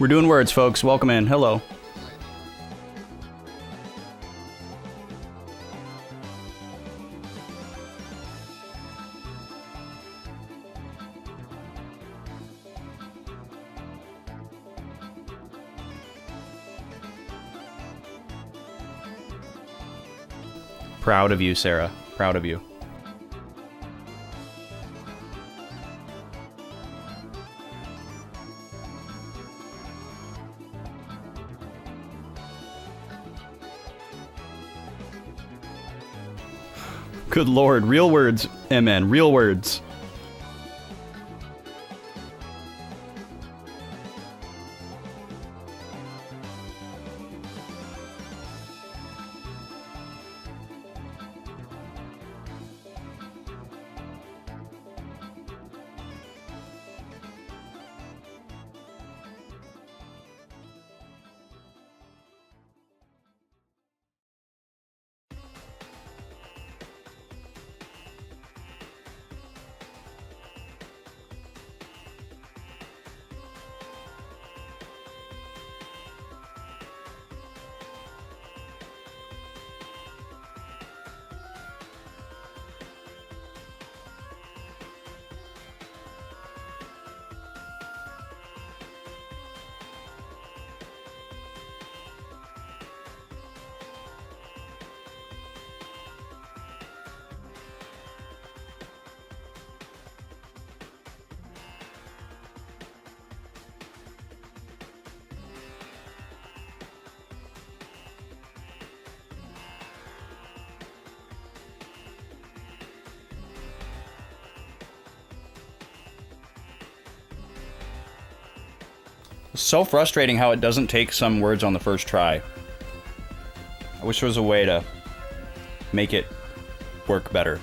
We're doing words, folks. Welcome in. Hello. Proud of you, Sarah. Proud of you. Good lord, real words, MN, real words. So frustrating how it doesn't take some words on the first try. I wish there was a way to make it work better.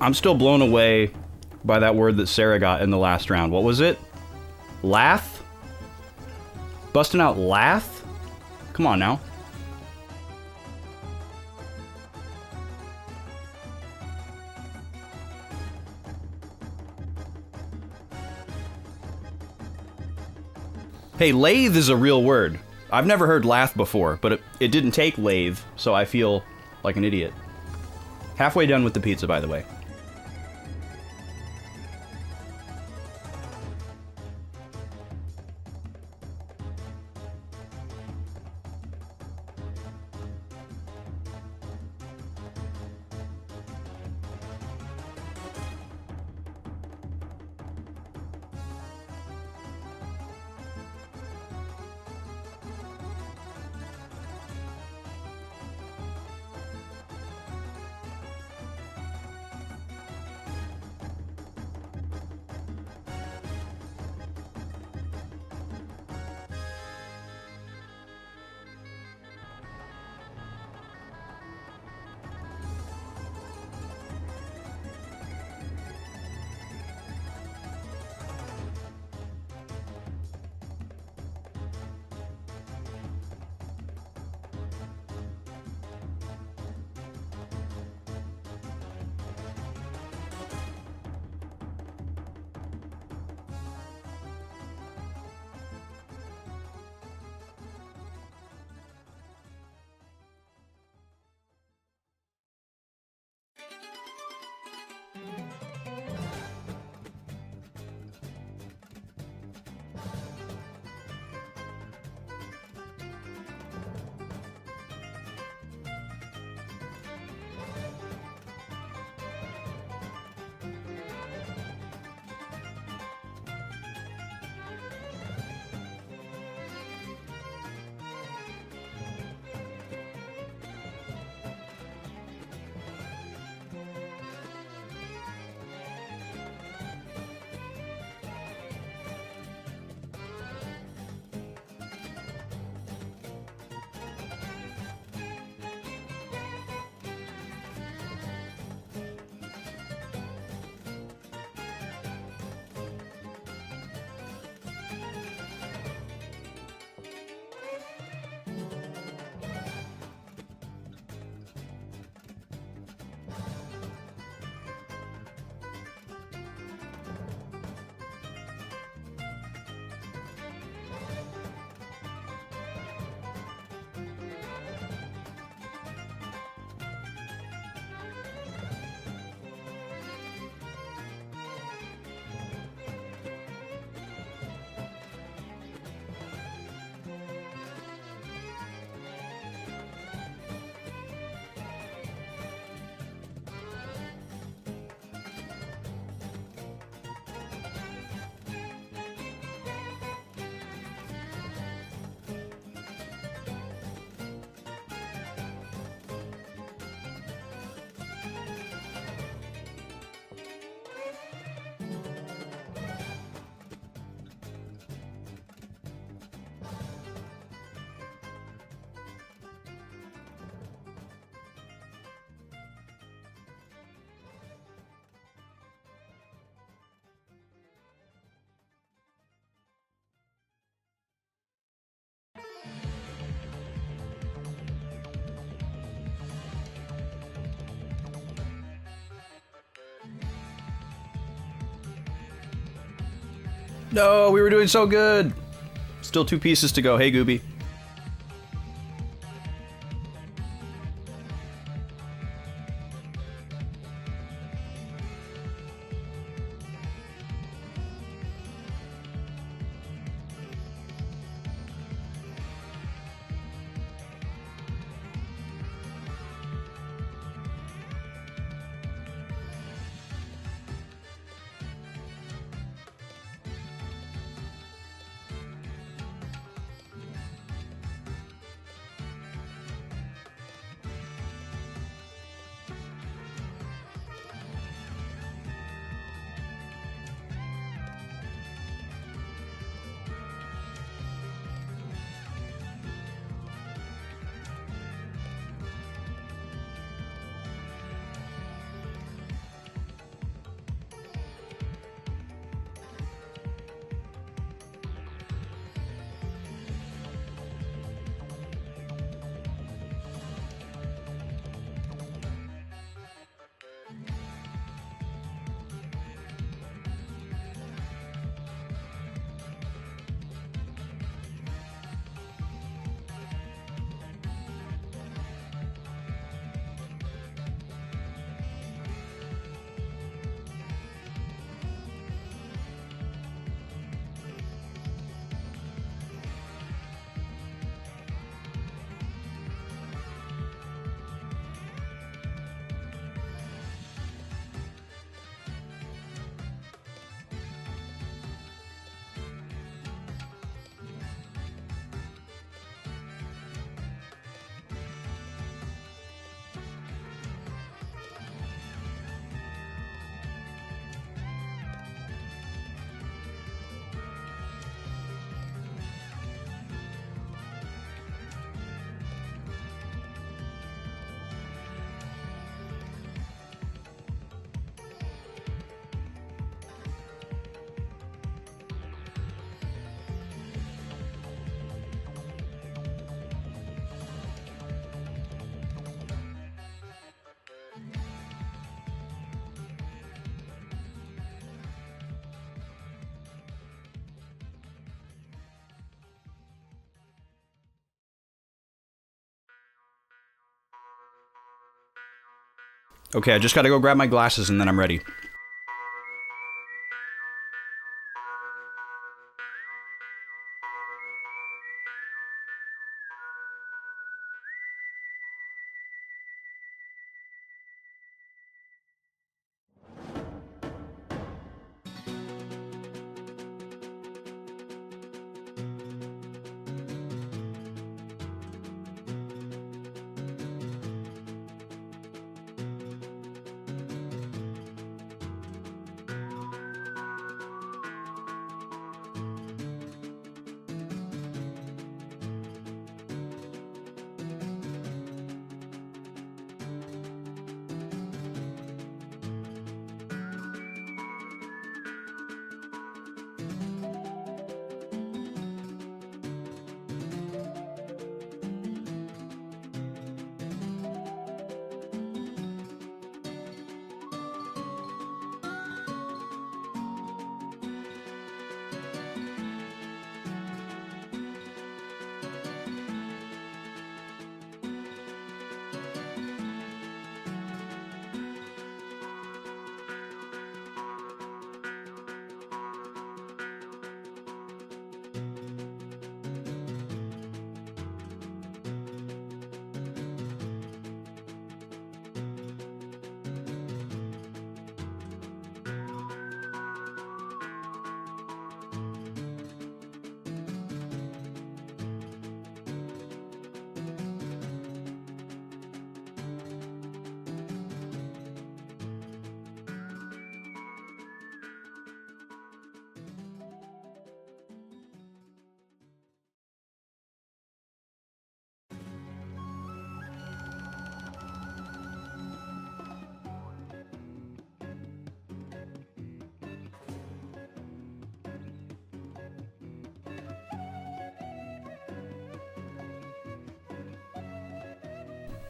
I'm still blown away by that word that Sarah got in the last round. What was it? Lath? Busting out lath? Come on now. Hey, lathe is a real word. I've never heard lath before, but it didn't take lathe, so I feel like an idiot. Halfway done with the pizza, by the way. No, we were doing so good. Still 2 pieces to go. Hey, Gooby. Okay, I just gotta go grab my glasses and then I'm ready.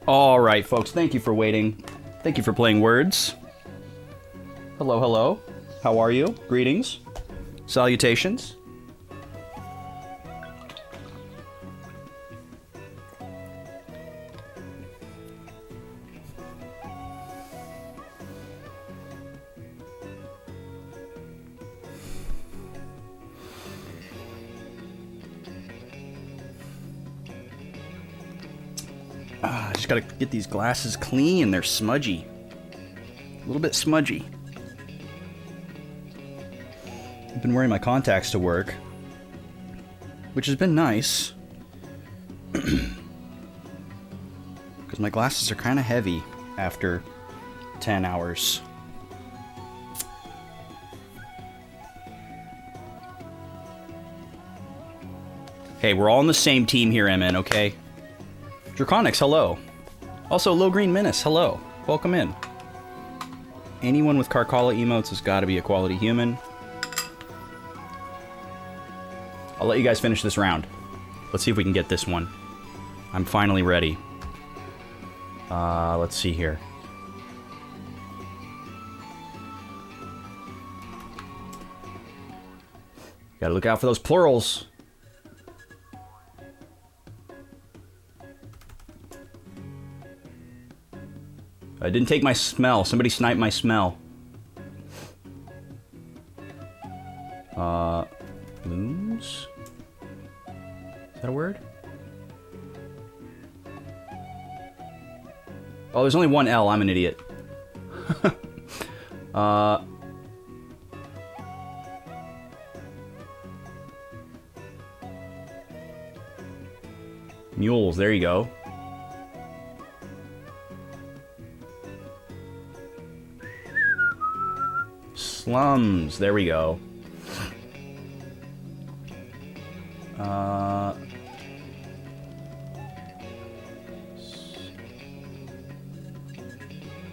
Alright, folks, thank you for waiting. Thank you for playing Words. Hello, hello. How are you? Greetings. Salutations. I just gotta get these glasses clean. They're smudgy. A little bit smudgy. I've been wearing my contacts to work, which has been nice. Because my glasses are kind of heavy after 10 hours. Hey, we're all on the same team here, MN, okay? Draconics, hello. Also, Low Green Menace, hello. Welcome in. Anyone with Carcala emotes has got to be a quality human. I'll let you guys finish this round. Let's see if we can get this one. I'm finally ready. Let's see here. Gotta look out for those plurals. I didn't take my smell. Somebody sniped my smell. Moons? Is that a word? Oh, there's only one L. I'm an idiot. Mules. There you go. Slums. There we go.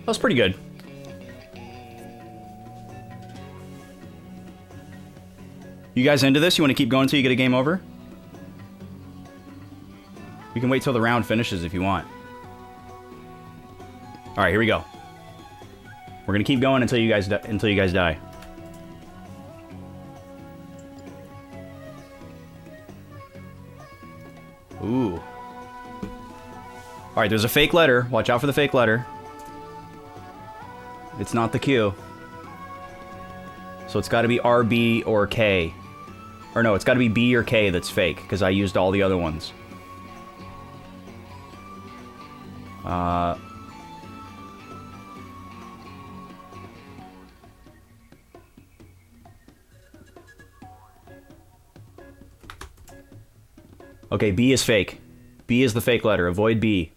That's pretty good. You guys into this? You want to keep going until you get a game over? We can wait till the round finishes if you want. All right, here we go. We're gonna keep going until you guys die. Ooh. All right, there's a fake letter. Watch out for the fake letter. It's not the Q. So it's got to be RB or K. Or no, it's got to be B or K that's fake, because I used all the other ones. Okay, B is fake. B is the fake letter. Avoid B.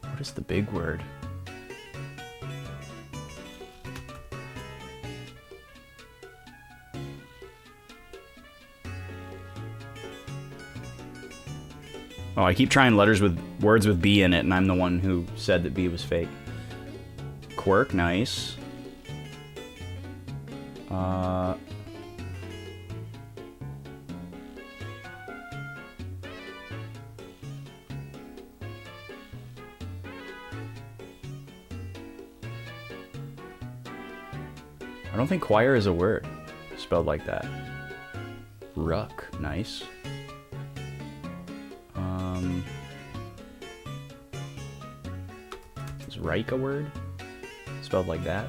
What is the big word? Oh, I keep trying letters with words with B in it, and I'm the one who said that B was fake. Quirk, nice. I don't think choir is a word spelled like that. Ruck, nice. Is Reich a word spelled like that?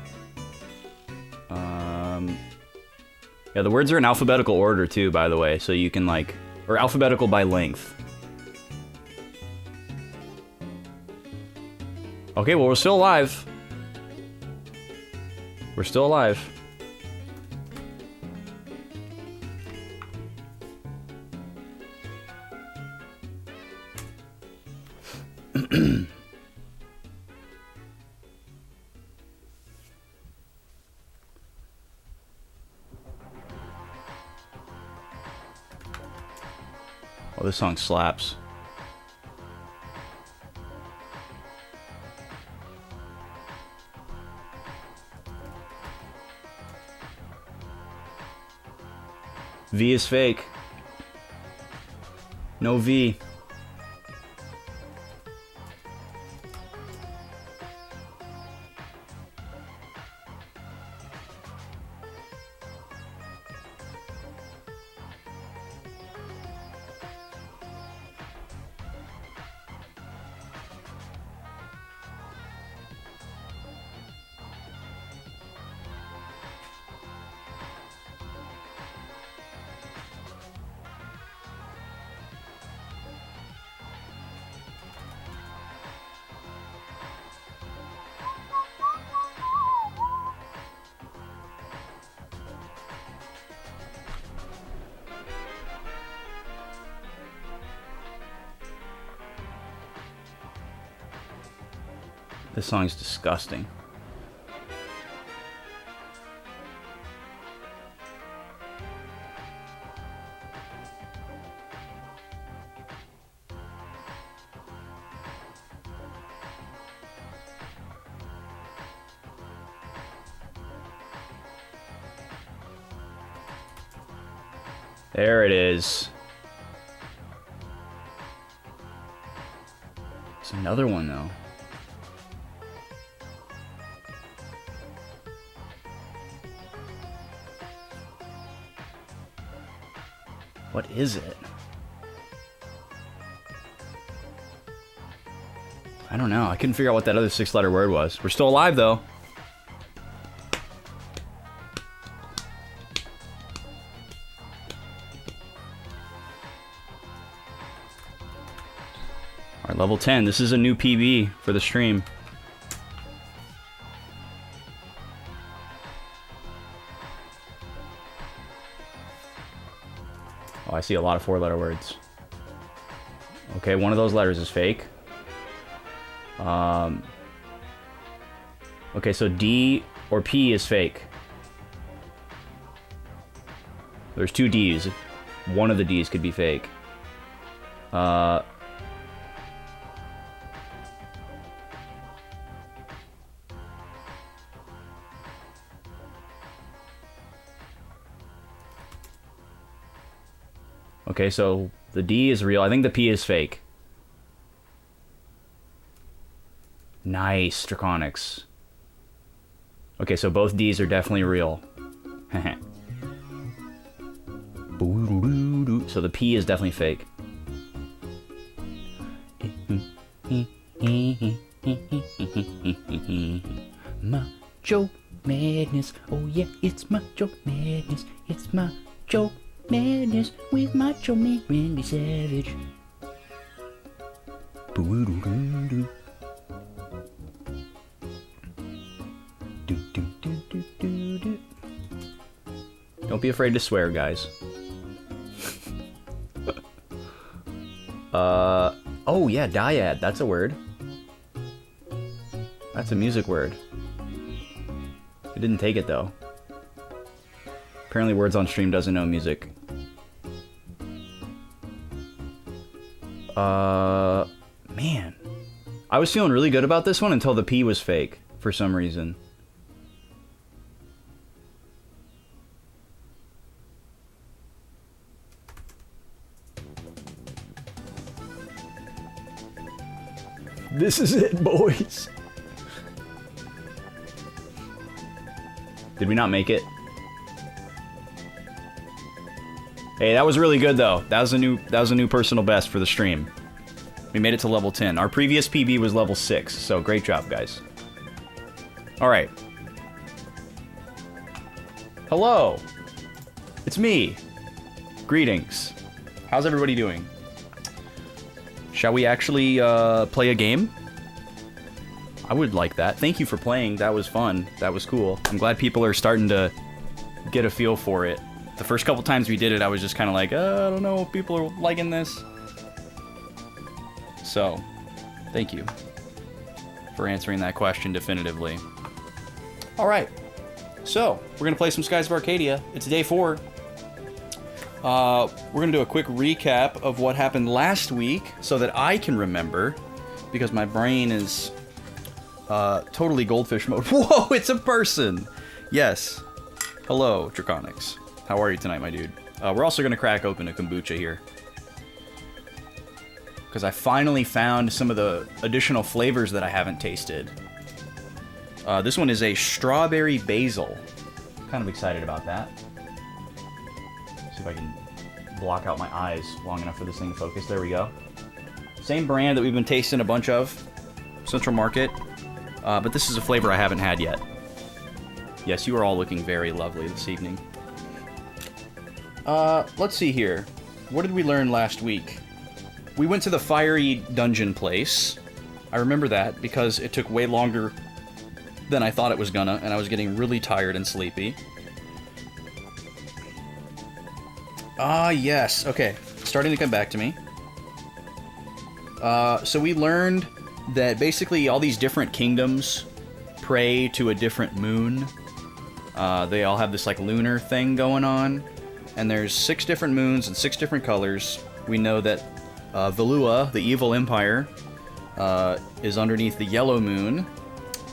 Yeah, the words are in alphabetical order too, by the way, so you can like, or alphabetical by length. Okay, well, we're still alive. We're still alive. Oh, this song slaps. V is fake. No V. This song's disgusting. There it is. It's another one though. What is it? I don't know. I couldn't figure out what that other 6-letter word was. We're still alive, though. Alright, level 10. This is a new PB for the stream. Oh, I see a lot of 4-letter words. Okay, one of those letters is fake. Okay, so D or P is fake. There's 2 D's. One of the D's could be fake. Okay, so the D is real. I think the P is fake. Nice, Draconics. Okay, so both D's are definitely real. So the P is definitely fake. Macho madness. Oh yeah, it's macho madness. It's macho madness with Macho Man Randy Savage. Don't be afraid to swear, guys. Oh yeah, dyad. That's a word. That's a music word. I didn't take it though. Apparently Words on Stream doesn't know music. Man. I was feeling really good about this one until the P was fake for some reason. This is it, boys. Did we not make it? Hey, that was really good though. That was a new personal best for the stream. We made it to level 10. Our previous PB was level 6, so great job, guys. All right. Hello. It's me. Greetings. How's everybody doing? Shall we actually play a game? I would like that. Thank you for playing. That was fun. That was cool. I'm glad people are starting to get a feel for it. The first couple times we did it, I was just kind of like, I don't know if people are liking this. So, thank you for answering that question definitively. All right. So, we're going to play some Skies of Arcadia. It's day 4. We're going to do a quick recap of what happened last week so that I can remember, because my brain is totally goldfish mode. Whoa, it's a person! Yes. Hello, Draconics. How are you tonight, my dude? We're also going to crack open a kombucha here, because I finally found some of the additional flavors that I haven't tasted. This one is a strawberry basil. Kind of excited about that. See if I can block out my eyes long enough for this thing to focus. There we go. Same brand that we've been tasting a bunch of. Central Market. But this is a flavor I haven't had yet. Yes, you are all looking very lovely this evening. Let's see here. What did we learn last week? We went to the fiery dungeon place. I remember that because it took way longer than I thought it was gonna, and I was getting really tired and sleepy. Yes. Okay. Starting to come back to me. So we learned that basically all these different kingdoms pray to a different moon. They all have this, like, lunar thing going on. And there's 6 different moons and 6 different colors. We know that Valua, the evil empire, is underneath the yellow moon.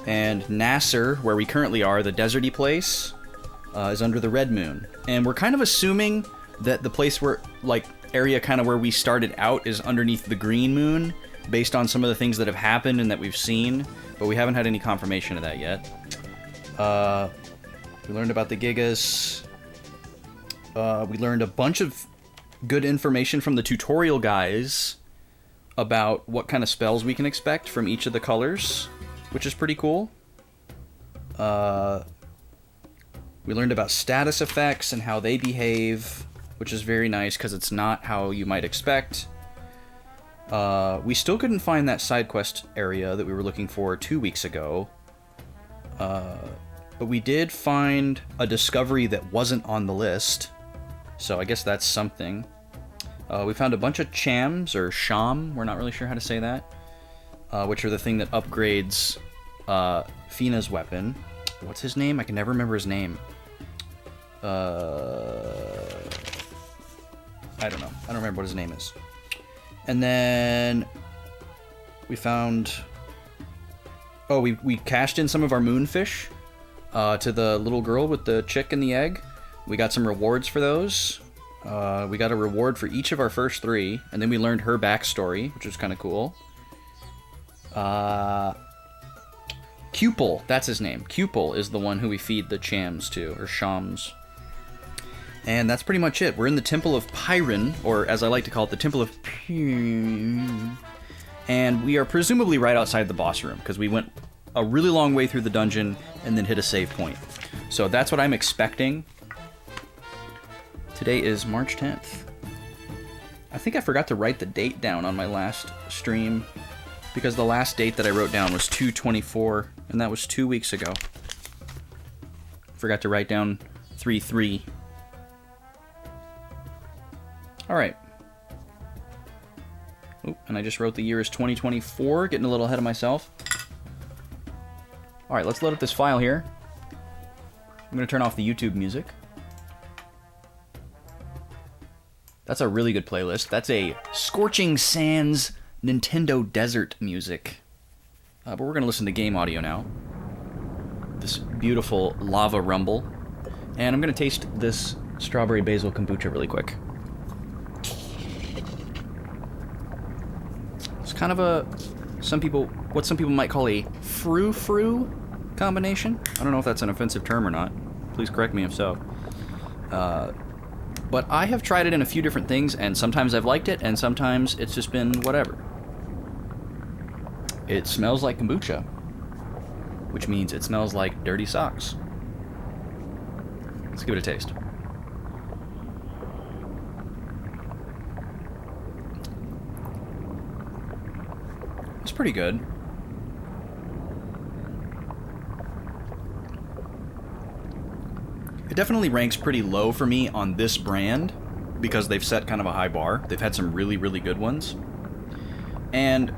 And Nasser, where we currently are, the deserty place, is under the red moon. And we're kind of assuming that the place where, like, area kind of where we started out is underneath the green moon, based on some of the things that have happened and that we've seen, but we haven't had any confirmation of that yet. We learned about the Gigas. We learned a bunch of good information from the tutorial guys about what kind of spells we can expect from each of the colors, which is pretty cool. We learned about status effects and how they behave, which is very nice because it's not how you might expect. We still couldn't find that side quest area that we were looking for 2 weeks ago. But we did find a discovery that wasn't on the list. So I guess that's something. We found a bunch of chams, or sham, we're not really sure how to say that. Which are the thing that upgrades Fina's weapon. What's his name? I can never remember his name. I don't know. I don't remember what his name is. And then we found... Oh, we cashed in some of our moonfish to the little girl with the chick and the egg. We got some rewards for those. We got a reward for each of our first 3, and then we learned her backstory, which was kind of cool. Cupel, that's his name. Cupel is the one who we feed the chams to, or shams. And that's pretty much it. We're in the Temple of Pyron, or as I like to call it, the Temple of Pyron. And we are presumably right outside the boss room, because we went a really long way through the dungeon and then hit a save point. So that's what I'm expecting. Today is March 10th. I think I forgot to write the date down on my last stream, because the last date that I wrote down was 2/24, and that was 2 weeks ago. Forgot to write down 3/3. Alright. Oh, and I just wrote the year is 2024, getting a little ahead of myself. Alright, let's load up this file here. I'm going to turn off the YouTube music. That's a really good playlist. That's a Scorching Sands Nintendo Desert music. But we're going to listen to game audio now. This beautiful lava rumble. And I'm going to taste this strawberry basil kombucha really quick. It's kind of a, what some people might call a frou-frou combination. I don't know if that's an offensive term or not. Please correct me if so. But I have tried it in a few different things, and sometimes I've liked it, and sometimes it's just been whatever. It smells like kombucha, which means it smells like dirty socks. Let's give it a taste. It's pretty good. It definitely ranks pretty low for me on this brand because they've set kind of a high bar. They've had some really, really good ones. And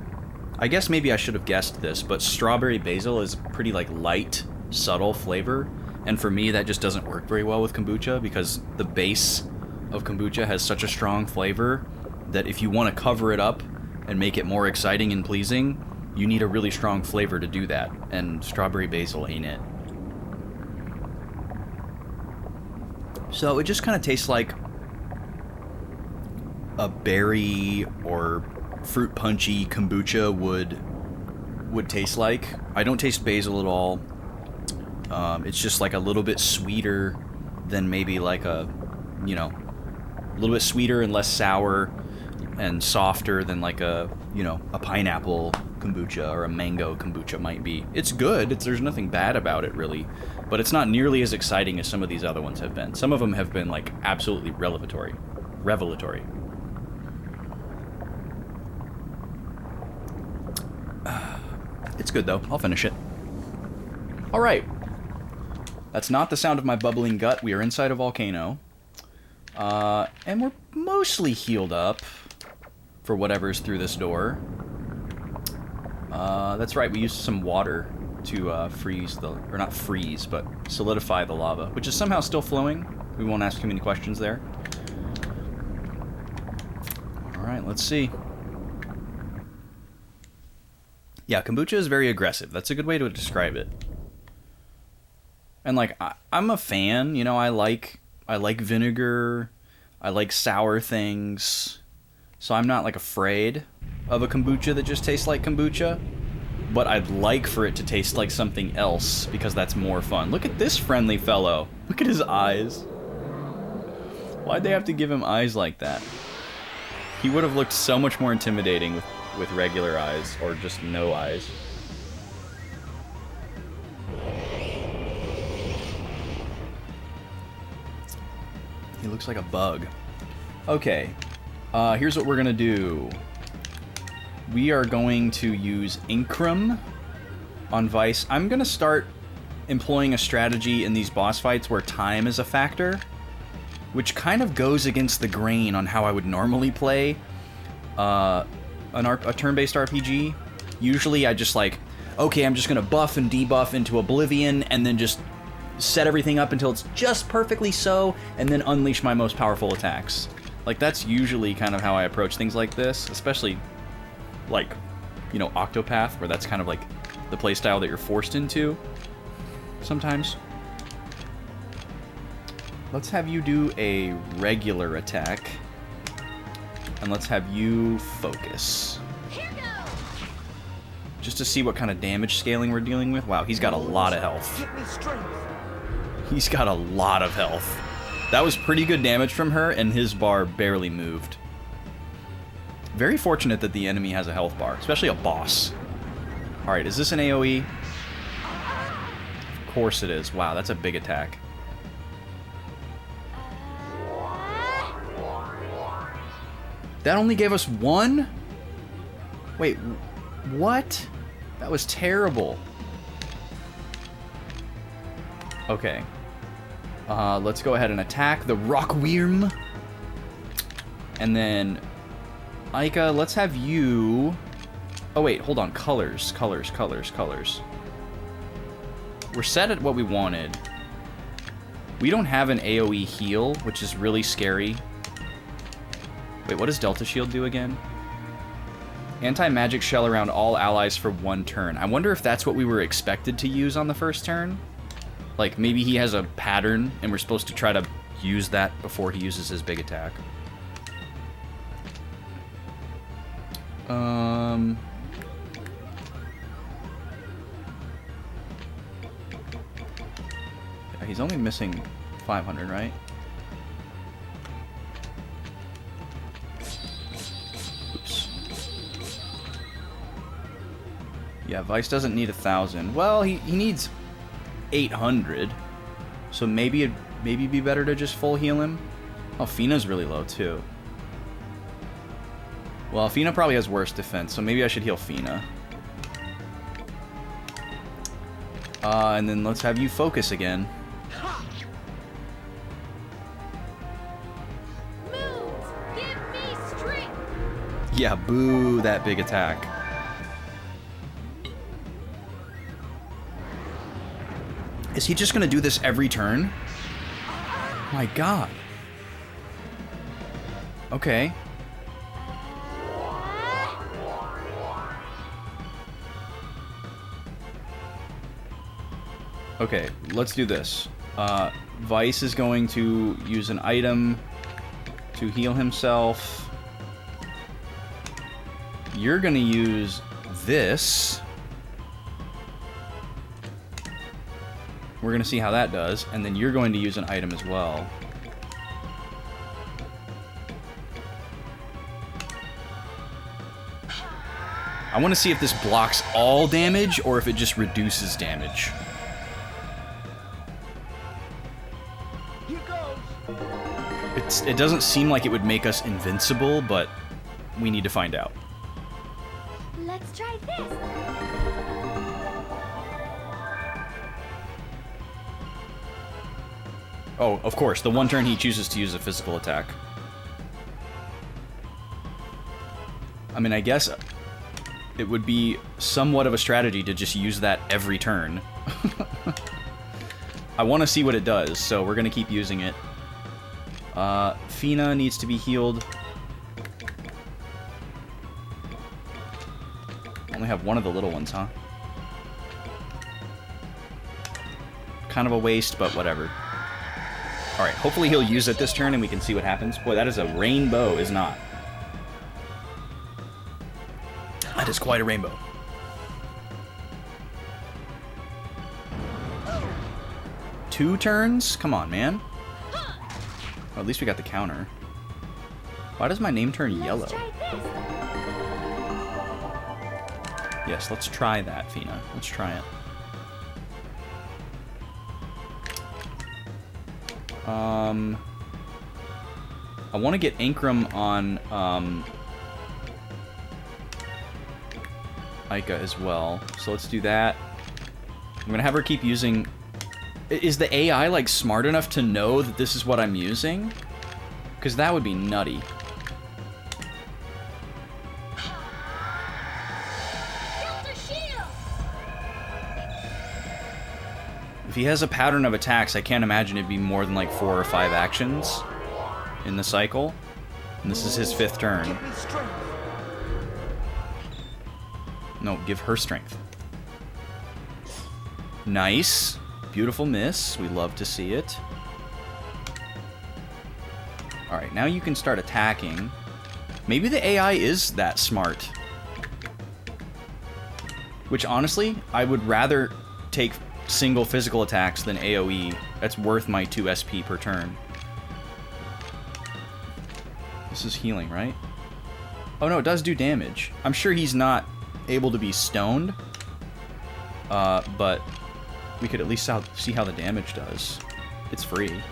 I guess maybe I should have guessed this, but strawberry basil is pretty like light, subtle flavor. And for me, that just doesn't work very well with kombucha because the base of kombucha has such a strong flavor that if you want to cover it up and make it more exciting and pleasing, you need a really strong flavor to do that. And strawberry basil ain't it. So it just kind of tastes like a berry or fruit punchy kombucha would taste like. I don't taste basil at all. It's just like a little bit sweeter than maybe like a little bit sweeter and less sour and softer than like a pineapple kombucha or a mango kombucha might be. It's good. There's nothing bad about it really, but it's not nearly as exciting as some of these other ones have been. Some of them have been like absolutely revelatory. It's good though. I'll finish it. All right. That's not the sound of my bubbling gut. We are inside a volcano. And we're mostly healed up for whatever's through this door. That's right, we used some water to freeze or not freeze, but solidify the lava, which is somehow still flowing. We won't ask too many questions there. Alright, let's see. Yeah, kombucha is very aggressive. That's a good way to describe it. And like, I'm a fan, I like vinegar, I like sour things, so I'm not like afraid of a kombucha that just tastes like kombucha, but I'd like for it to taste like something else because that's more fun. Look at this friendly fellow. Look at his eyes. Why'd they have to give him eyes like that? He would have looked so much more intimidating with regular eyes or just no eyes. He looks like a bug. Okay, here's what we're gonna do. We are going to use Incrum on Vice. I'm gonna start employing a strategy in these boss fights where time is a factor, which kind of goes against the grain on how I would normally play a turn-based RPG. Usually I just like, okay, I'm just gonna buff and debuff into oblivion and then just set everything up until it's just perfectly so, and then unleash my most powerful attacks. Like, that's usually kind of how I approach things like this, especially, like, Octopath, where that's kind of like the playstyle that you're forced into sometimes. Let's have you do a regular attack. And let's have you focus. Just to see what kind of damage scaling we're dealing with. Wow, he's got a lot of health. He's got a lot of health. That was pretty good damage from her, and his bar barely moved. Very fortunate that the enemy has a health bar, especially a boss. Alright, is this an AoE? Of course it is. Wow, that's a big attack. That only gave us one? Wait, what? That was terrible. Okay. Let's go ahead and attack the Rockworm. And then, Aika, let's have you... Oh wait, hold on. Colors. We're set at what we wanted. We don't have an AoE heal, which is really scary. Wait, what does Delta Shield do again? Anti-magic shell around all allies for 1 turn. I wonder if that's what we were expected to use on the first turn. Like, maybe he has a pattern, and we're supposed to try to use that before he uses his big attack. Yeah, he's only missing 500, right? Oops. Yeah, Vice doesn't need 1,000. Well, he needs 800. So maybe it'd be better to just full heal him. Oh, Fina's really low too. Well, Fina probably has worse defense, so maybe I should heal Fina. And then let's have you focus again. Moons, give me strength. Yeah, boo that big attack. Is he just gonna do this every turn? My god. Okay. Okay, let's do this. Vice is going to use an item to heal himself. You're gonna use this. We're gonna see how that does, and then you're going to use an item as well. I want to see if this blocks all damage or if it just reduces damage. It doesn't seem like it would make us invincible, but we need to find out. Let's try this. Oh, of course, the one turn he chooses to use a physical attack. I mean, I guess it would be somewhat of a strategy to just use that every turn. I want to see what it does, so we're going to keep using it. Fina needs to be healed. Only have one of the little ones, huh? Kind of a waste, but whatever. Alright, hopefully he'll use it this turn and we can see what happens. Boy, that is a rainbow, is not. That is quite a rainbow. Two turns? Come on, man. Well, at least we got the counter. Why does my name turn yellow? Yes, let's try that, Fina. Let's try it. I want to get Ankrum on Aika as well. So let's do that. I'm going to have her keep using... Is the AI, like, smart enough to know that this is what I'm using? Because that would be nutty. If he has a pattern of attacks, I can't imagine it'd be more than, like, 4 or 5 actions in the cycle. And this is his 5th turn. No, give her strength. Nice. Beautiful miss. We love to see it. Alright, now you can start attacking. Maybe the AI is that smart. Which, honestly, I would rather take single physical attacks than AoE. That's worth my 2 SP per turn. This is healing, right? Oh no, it does do damage. I'm sure he's not able to be stoned. But we could at least see how the damage does. It's free.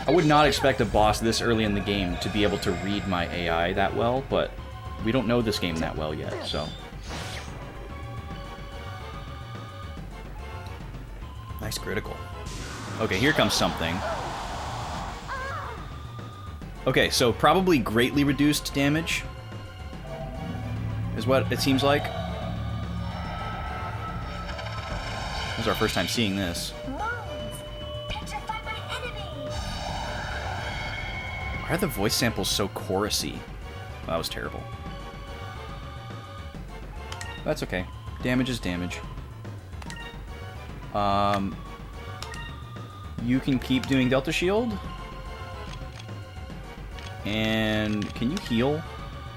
I would not expect a boss this early in the game to be able to read my AI that well, but we don't know this game that well yet, so. Nice critical. Okay, here comes something. Okay, so probably greatly reduced damage is what it seems like. This is our first time seeing this. Why are the voice samples so chorusy? That was terrible. That's okay. Damage is damage. You can keep doing Delta Shield. And can you heal?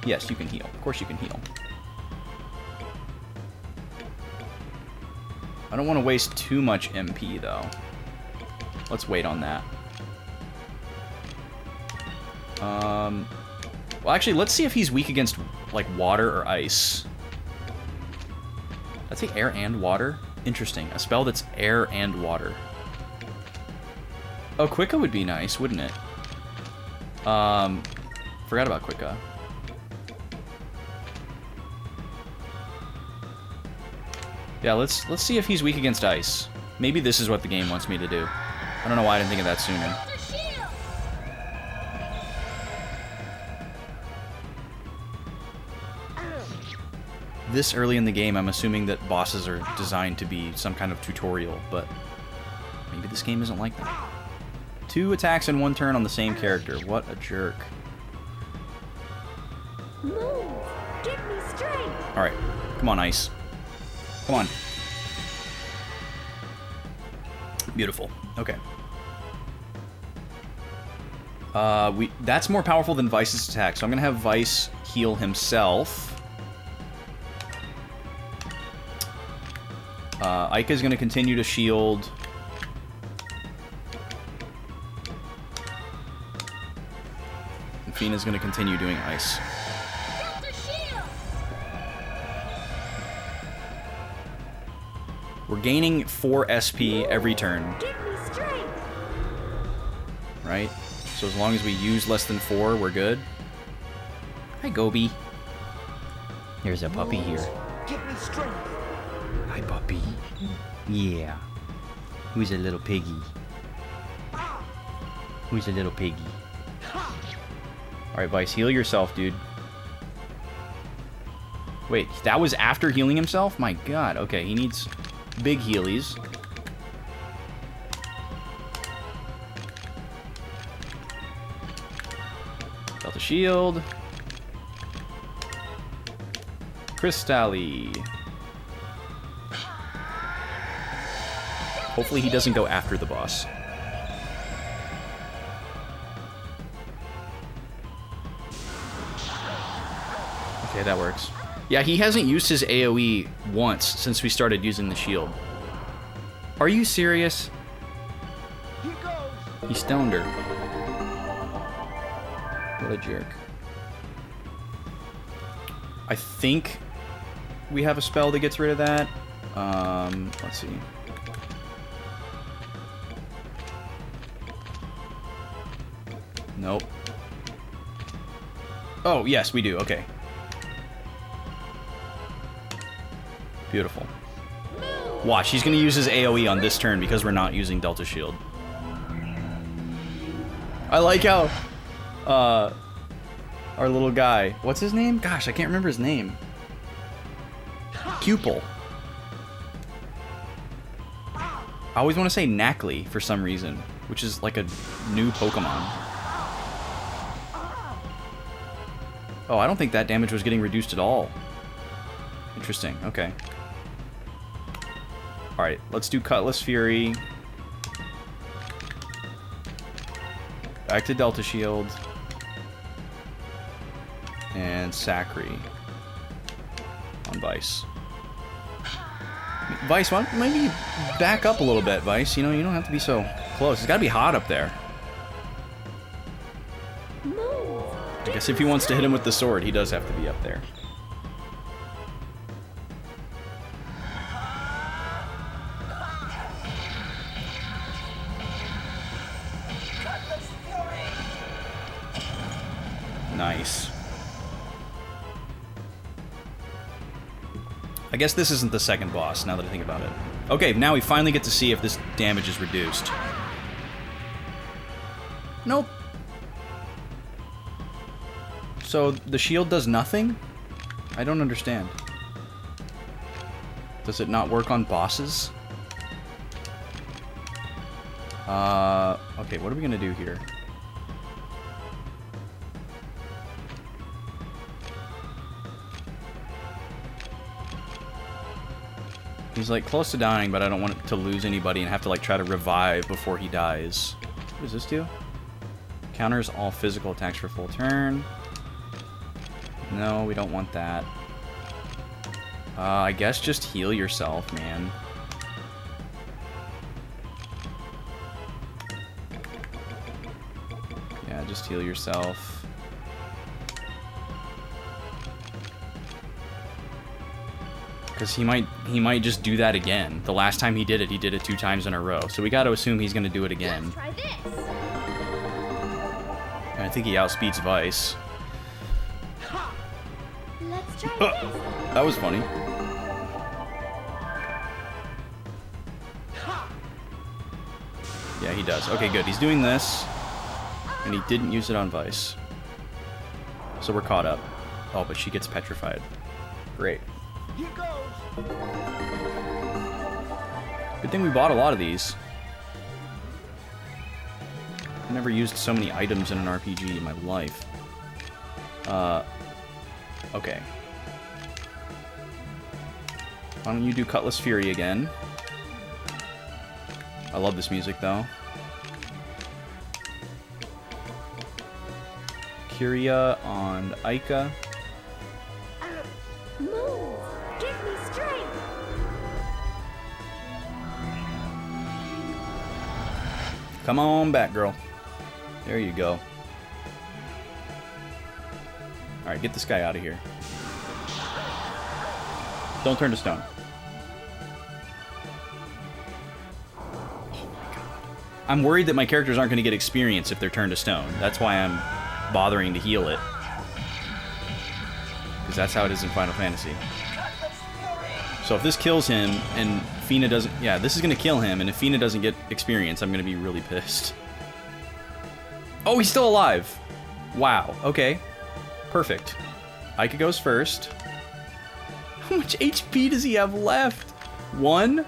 Yes, you can heal. Of course you can heal. I don't want to waste too much MP, though. Let's wait on that. Well, actually, let's see if he's weak against, like, water or ice. Let's say air and water. Interesting. A spell that's air and water. Oh, Quicka would be nice, wouldn't it? Forgot about Quicka. Yeah, let's see if he's weak against ice. Maybe this is what the game wants me to do. I don't know why I didn't think of that sooner. This early in the game, I'm assuming that bosses are designed to be some kind of tutorial, but maybe this game isn't like that. 2 attacks in 1 turn on the same character. What a jerk. Move! Give me strength! Alright. Come on, Ice. Come on. Beautiful. Okay. That's more powerful than Vice's attack, so I'm gonna have Vice heal himself. Ika's gonna continue to shield. And Fina's gonna continue doing ice. We're gaining 4 SP every turn. Right? So as long as we use less than 4, we're good. Hi, Gobi. There's a puppy here. Give me strength. Hi, puppy. Yeah. Who's a little piggy? Who's a little piggy? Alright, Vice, heal yourself, dude. Wait, that was after healing himself? My god, okay, he needs big healies. Delta Shield. Crystalli. Hopefully he doesn't go after the boss. Okay, that works. Yeah, he hasn't used his AoE once since we started using the shield. Are you serious? Here goes. He stoned her. What a jerk. I think we have a spell that gets rid of that. Let's see. Nope. Oh, yes, we do. Okay. Beautiful. Watch, he's going to use his AoE on this turn because we're not using Delta Shield. I like how our little guy, what's his name? Gosh, I can't remember his name. Pupil. I always want to say Knackley for some reason, which is like a new Pokemon. Oh, I don't think that damage was getting reduced at all. Interesting, okay. Alright, let's do Cutlass Fury. Back to Delta Shield. And Sacri on Vice. Vice, why don't maybe back up a little bit, Vice. You know, you don't have to be so close. It's gotta be hot up there. I guess if he wants to hit him with the sword, he does have to be up there. Nice. I guess this isn't the second boss, now that I think about it. Okay, now we finally get to see if this damage is reduced. Nope. So, the shield does nothing? I don't understand. Does it not work on bosses? Okay, what are we gonna do here? He's like close to dying, but I don't want to lose anybody and have to like try to revive before he dies. What does this do? Counters all physical attacks for full turn. No, we don't want that. I guess just heal yourself, man. Yeah, just heal yourself. Because he might just do that again. The last time he did it 2 times in a row. So we got to assume he's going to do it again. Let's try this. And I think he outspeeds Vice. Let's try this. That was funny. Yeah, he does. Okay, good. He's doing this. And he didn't use it on Vice. So we're caught up. Oh, but she gets petrified. Great. Here goes. Good thing we bought a lot of these. I've never used so many items in an RPG in my life. Okay. Why don't you do Cutlass Fury again? I love this music, though. Kyria on Aika. Move. Give me strength. Come on back, girl. There you go. Alright, get this guy out of here. Don't turn to stone. Oh my god. I'm worried that my characters aren't going to get experience if they're turned to stone. That's why I'm bothering to heal it. Because that's how it is in Final Fantasy. So if this kills him and Fina doesn't... Yeah, this is going to kill him, and if Fina doesn't get experience, I'm going to be really pissed. Oh, he's still alive! Wow, okay. Perfect. Aika goes first. How much HP does he have left? 1?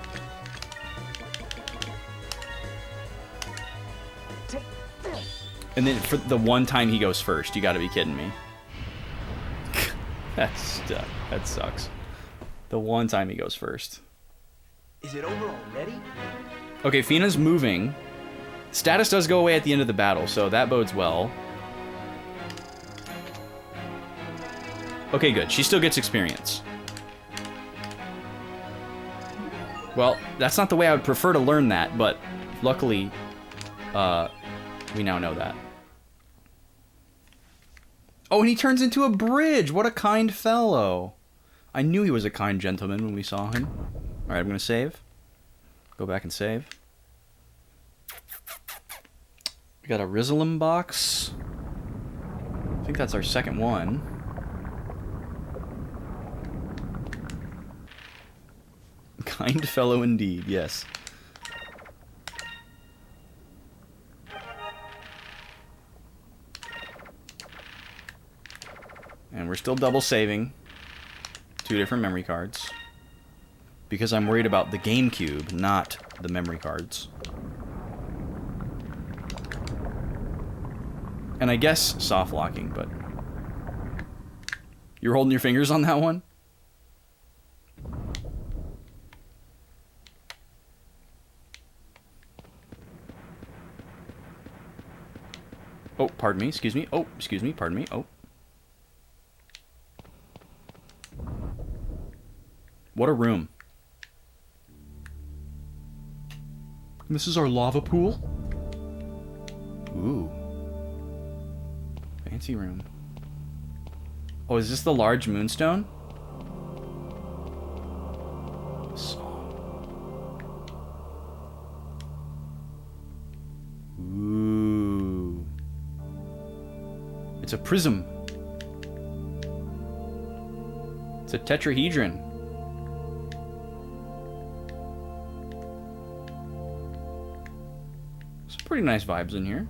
And then for the one time he goes first, you gotta be kidding me. That sucks. The one time he goes first. Is it over already? Okay, Fina's moving. Status does go away at the end of the battle, so that bodes well. Okay, good. She still gets experience. Well, that's not the way I would prefer to learn that, but luckily, we now know that. Oh, and he turns into a bridge! What a kind fellow! I knew he was a kind gentleman when we saw him. Alright, I'm gonna save. Go back and save. We got a Rizalum box. I think that's our second one. Kind fellow indeed, yes. And we're still double saving 2 different memory cards. Because I'm worried about the GameCube, not the memory cards. And I guess soft locking, but... You're holding your fingers on that one? Oh, pardon me, excuse me. Oh, excuse me, pardon me. Oh. What a room. This is our lava pool? Ooh. Fancy room. Oh, is this the large moonstone? Ooh. It's a prism. It's a tetrahedron. Some pretty nice vibes in here.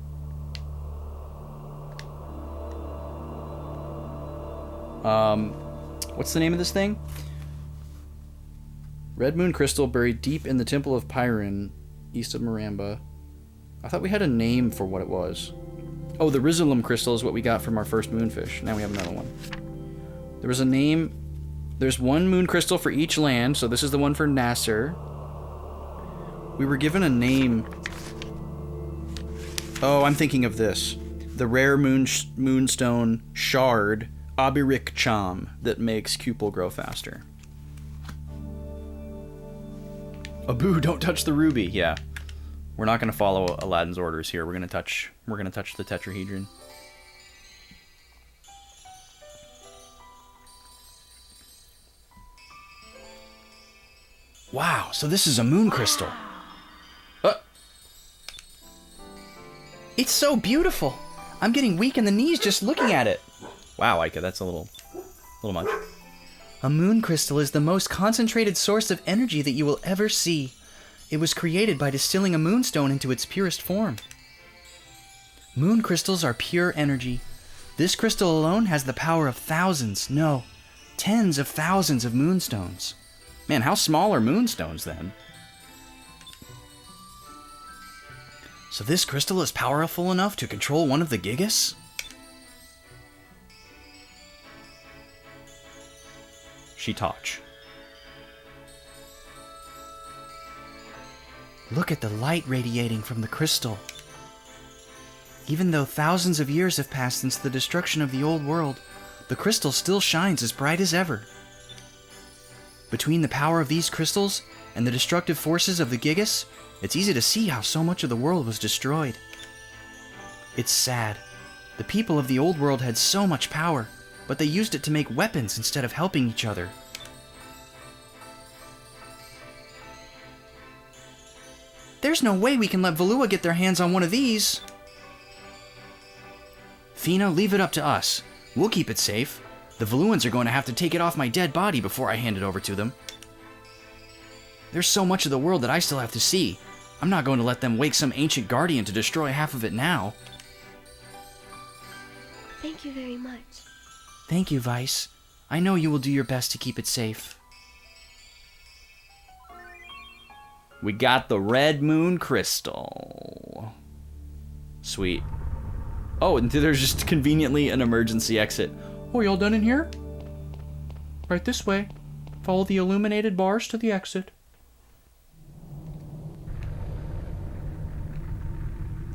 What's the name of this thing? Red moon crystal buried deep in the temple of Pyrin, east of Maramba. I thought we had a name for what it was. Oh, the Rizulum crystal is what we got from our first moonfish. Now we have another one. There was a name. There's one moon crystal for each land, so this is the one for Nasser. We were given a name. Oh, I'm thinking of this. The rare moonstone shard, Abirik Cham, that makes Cupel grow faster. Abu, don't touch the ruby. Yeah. We're not going to follow Aladdin's orders here. We're going to touch the tetrahedron. Wow, so this is a moon crystal. It's so beautiful. I'm getting weak in the knees just looking at it. Wow, Ica, that's a little much. A moon crystal is the most concentrated source of energy that you will ever see. It was created by distilling a moonstone into its purest form. Moon crystals are pure energy. This crystal alone has the power of thousands, no, tens of thousands of moonstones. Man, how small are moonstones then? So this crystal is powerful enough to control one of the Gigas? She touch. Look at the light radiating from the crystal. Even though thousands of years have passed since the destruction of the old world, the crystal still shines as bright as ever. Between the power of these crystals and the destructive forces of the Gigas, it's easy to see how so much of the world was destroyed. It's sad. The people of the old world had so much power, but they used it to make weapons instead of helping each other. There's no way we can let Valua get their hands on one of these. Fina, leave it up to us. We'll keep it safe. The Valuans are going to have to take it off my dead body before I hand it over to them. There's so much of the world that I still have to see. I'm not going to let them wake some ancient guardian to destroy half of it now. Thank you very much. Thank you, Vice. I know you will do your best to keep it safe. We got the red moon crystal. Sweet. Oh, and there's just conveniently an emergency exit. Oh, y'all done in here? Right this way. Follow the illuminated bars to the exit.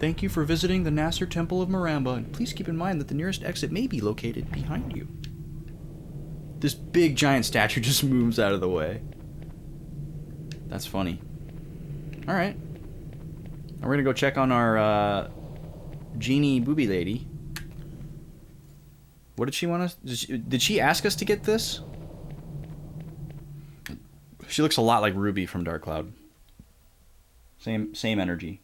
Thank you for visiting the Nasser Temple of Maramba, and please keep in mind that the nearest exit may be located behind you. This big giant statue just moves out of the way. That's funny. Alright. We're gonna go check on our genie booby lady. What did she want us? Did she ask us to get this? She looks a lot like Ruby from Dark Cloud. Same energy.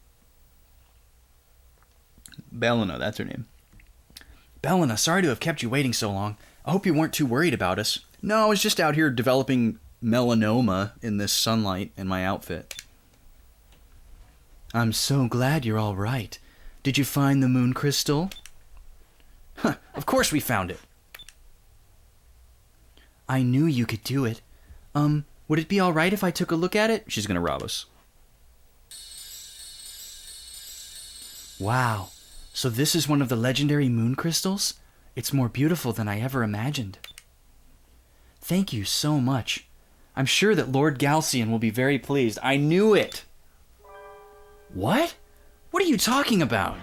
Bellina, that's her name. Bellina, sorry to have kept you waiting so long. I hope you weren't too worried about us. No, I was just out here developing melanoma in this sunlight in my outfit. I'm so glad you're all right. Did you find the moon crystal? Huh, of course we found it. I knew you could do it. Would it be all right if I took a look at it? She's gonna rob us. Wow. So this is one of the legendary moon crystals? It's more beautiful than I ever imagined. Thank you so much. I'm sure that Lord Galcian will be very pleased. I knew it! What? What are you talking about?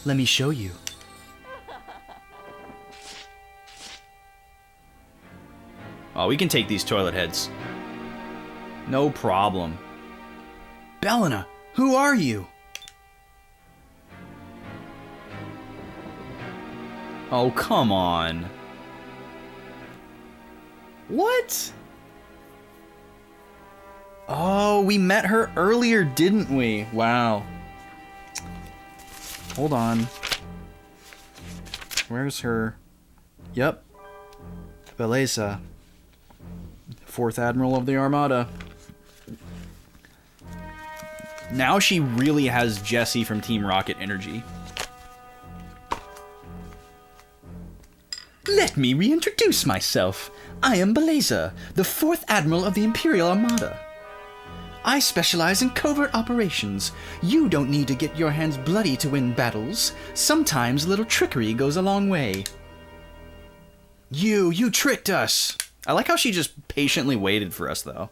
Let me show you. Oh, we can take these toilet heads. No problem. Bellina, who are you? Oh, come on. What? Oh, we met her earlier, didn't we? Wow. Hold on. Where's her? Yep. Beleza. 4th Admiral of the Armada. Now she really has Jessie from Team Rocket energy. Let me reintroduce myself. I am Beleza, the 4th Admiral of the Imperial Armada. I specialize in covert operations. You don't need to get your hands bloody to win battles. Sometimes a little trickery goes a long way. You tricked us. I like how she just patiently waited for us, though.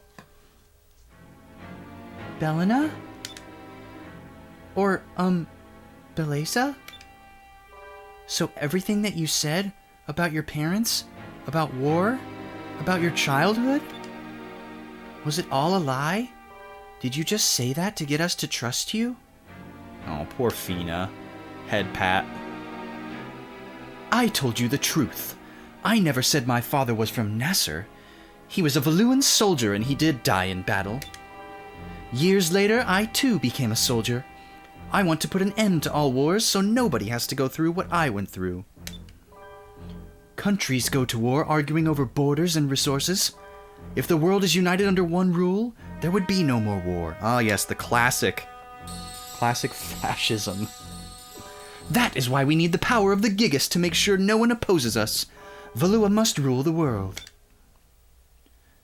Bellina? Or, Beleza? So everything that you said about your parents, about war, about your childhood, was it all a lie? Did you just say that to get us to trust you? Oh, poor Fina. Head pat. I told you the truth. I never said my father was from Nasser. He was a Valuan soldier and he did die in battle. Years later, I too became a soldier. I want to put an end to all wars so nobody has to go through what I went through. Countries go to war arguing over borders and resources. If the world is united under one rule, there would be no more war. Ah, yes, the classic fascism. That is why we need the power of the Gigas to make sure no one opposes us. Valua must rule the world.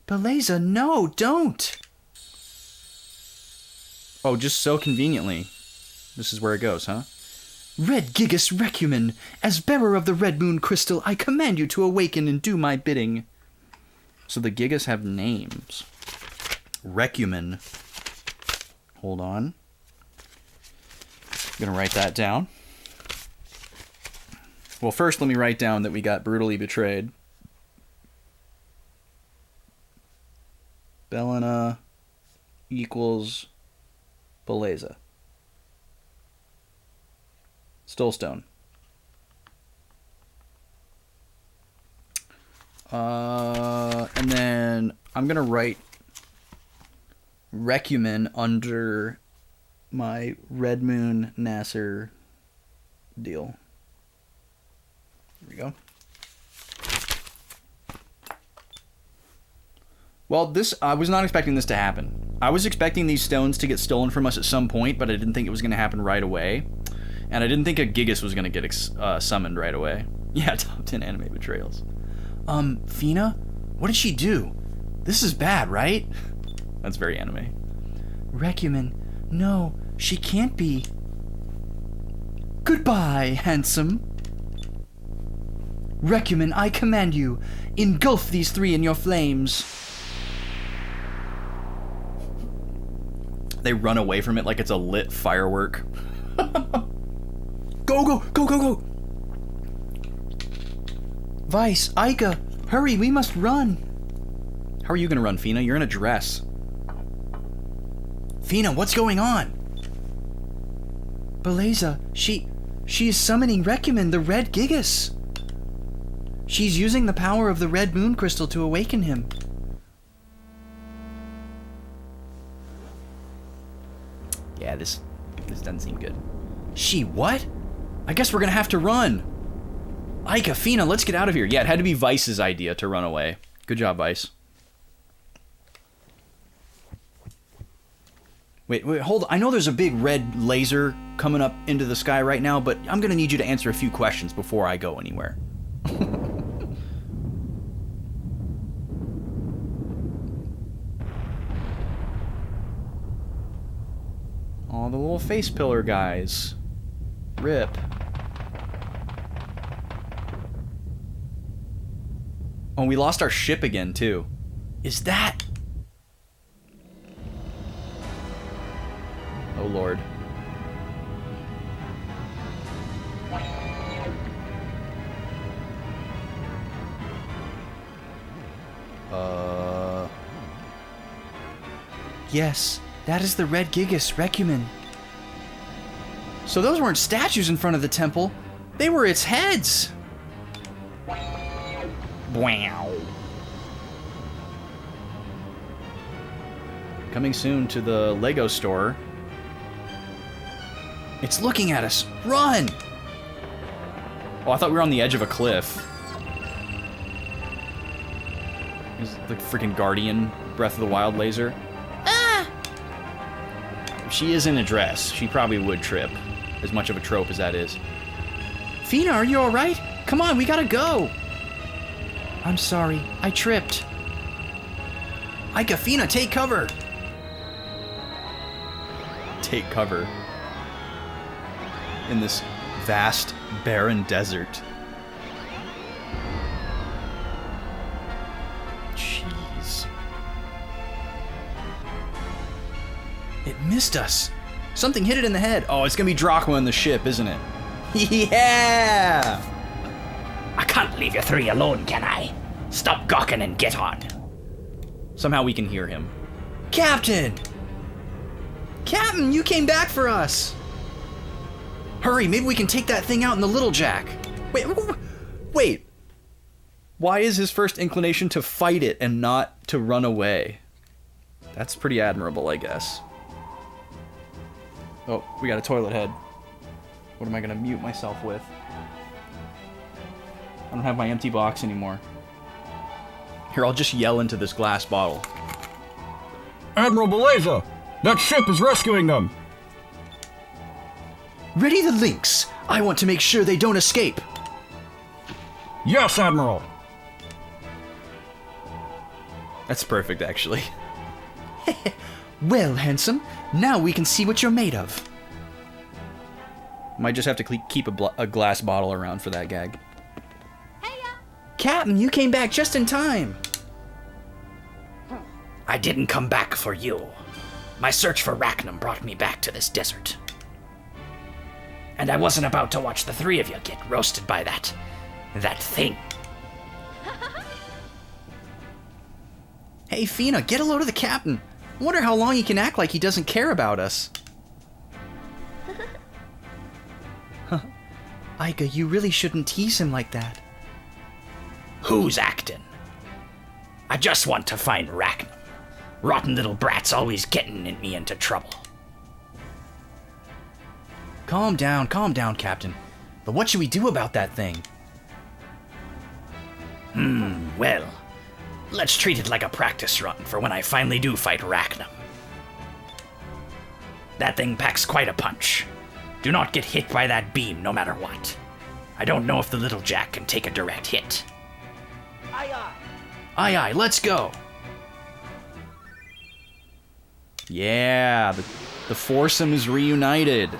Beleza, no, don't! Oh, just so conveniently. This is where it goes, huh? Red Gigas Recumen, as bearer of the Red Moon Crystal, I command you to awaken and do my bidding. So the Gigas have names. Recumen. Hold on. I'm gonna write that down. Well, first let me write down that we got brutally betrayed. Bellina equals Beleza. Stolestone. And then I'm gonna write Recumen under my Red Moon Nasser deal. There we go. Well, I was not expecting this to happen. I was expecting these stones to get stolen from us at some point, but I didn't think it was going to happen right away. And I didn't think a Gigas was going to get summoned right away. Yeah, top 10 anime betrayals. Fina? What did she do? This is bad, right? That's very anime. Recumen, no, she can't be. Goodbye, handsome. Recumen, I command you, engulf these three in your flames. They run away from it like it's a lit firework. Go! Vice, Aika, hurry, we must run. How are you gonna run, Fina? You're in a dress. Fina, what's going on? Beleza, she is summoning Recumen, the Red Gigas. She's using the power of the Red Moon Crystal to awaken him. Yeah, this doesn't seem good. She what? I guess we're gonna have to run. Aika, Fina, let's get out of here. Yeah, it had to be Vice's idea to run away. Good job, Vice. Wait, hold on. I know there's a big red laser coming up into the sky right now, but I'm gonna need you to answer a few questions before I go anywhere. Oh, the little face pillar guys. Rip. Oh, we lost our ship again, too. Is that... Oh, Lord. Yes, that is the Red Gigas Recumen. So those weren't statues in front of the temple. They were its heads. Wow. Coming soon to the Lego store. It's looking at us. Run! Oh, I thought we were on the edge of a cliff. Is the freaking Guardian Breath of the Wild laser. Ah! If she is in a dress, she probably would trip. As much of a trope as that is. Fina, are you alright? Come on, we gotta go! I'm sorry, I tripped. Ika, Fina, take cover! Take cover. In this vast, barren desert. Jeez. It missed us. Something hit it in the head. Oh, it's gonna be Drachma in the ship, isn't it? Yeah! I can't leave you three alone, can I? Stop gawking and get on. Somehow we can hear him. Captain! Captain, you came back for us! Hurry, maybe we can take that thing out in the Little Jack. Wait. Why is his first inclination to fight it and not to run away? That's pretty admirable, I guess. Oh, we got a toilet head. What am I gonna mute myself with? I don't have my empty box anymore. Here, I'll just yell into this glass bottle. Admiral Beleza! That ship is rescuing them! Ready the links! I want to make sure they don't escape! Yes, Admiral! That's perfect, actually. Well, handsome, now we can see what you're made of. Might just have to keep a glass bottle around for that gag. Heya! Captain, you came back just in time! I didn't come back for you. My search for Rachnum brought me back to this desert. And I wasn't about to watch the three of you get roasted by that thing. Hey, Fina, get a load of the captain. I wonder how long he can act like he doesn't care about us. Ika, you really shouldn't tease him like that. Who's acting? I just want to find Rachnum. Rotten little brat's always getting me into trouble. Calm down, Captain. But what should we do about that thing? Well, let's treat it like a practice run for when I finally do fight Rachnum. That thing packs quite a punch. Do not get hit by that beam no matter what. I don't know if the little Jack can take a direct hit. Aye, aye. Aye, aye, let's go! Yeah, the foursome is reunited.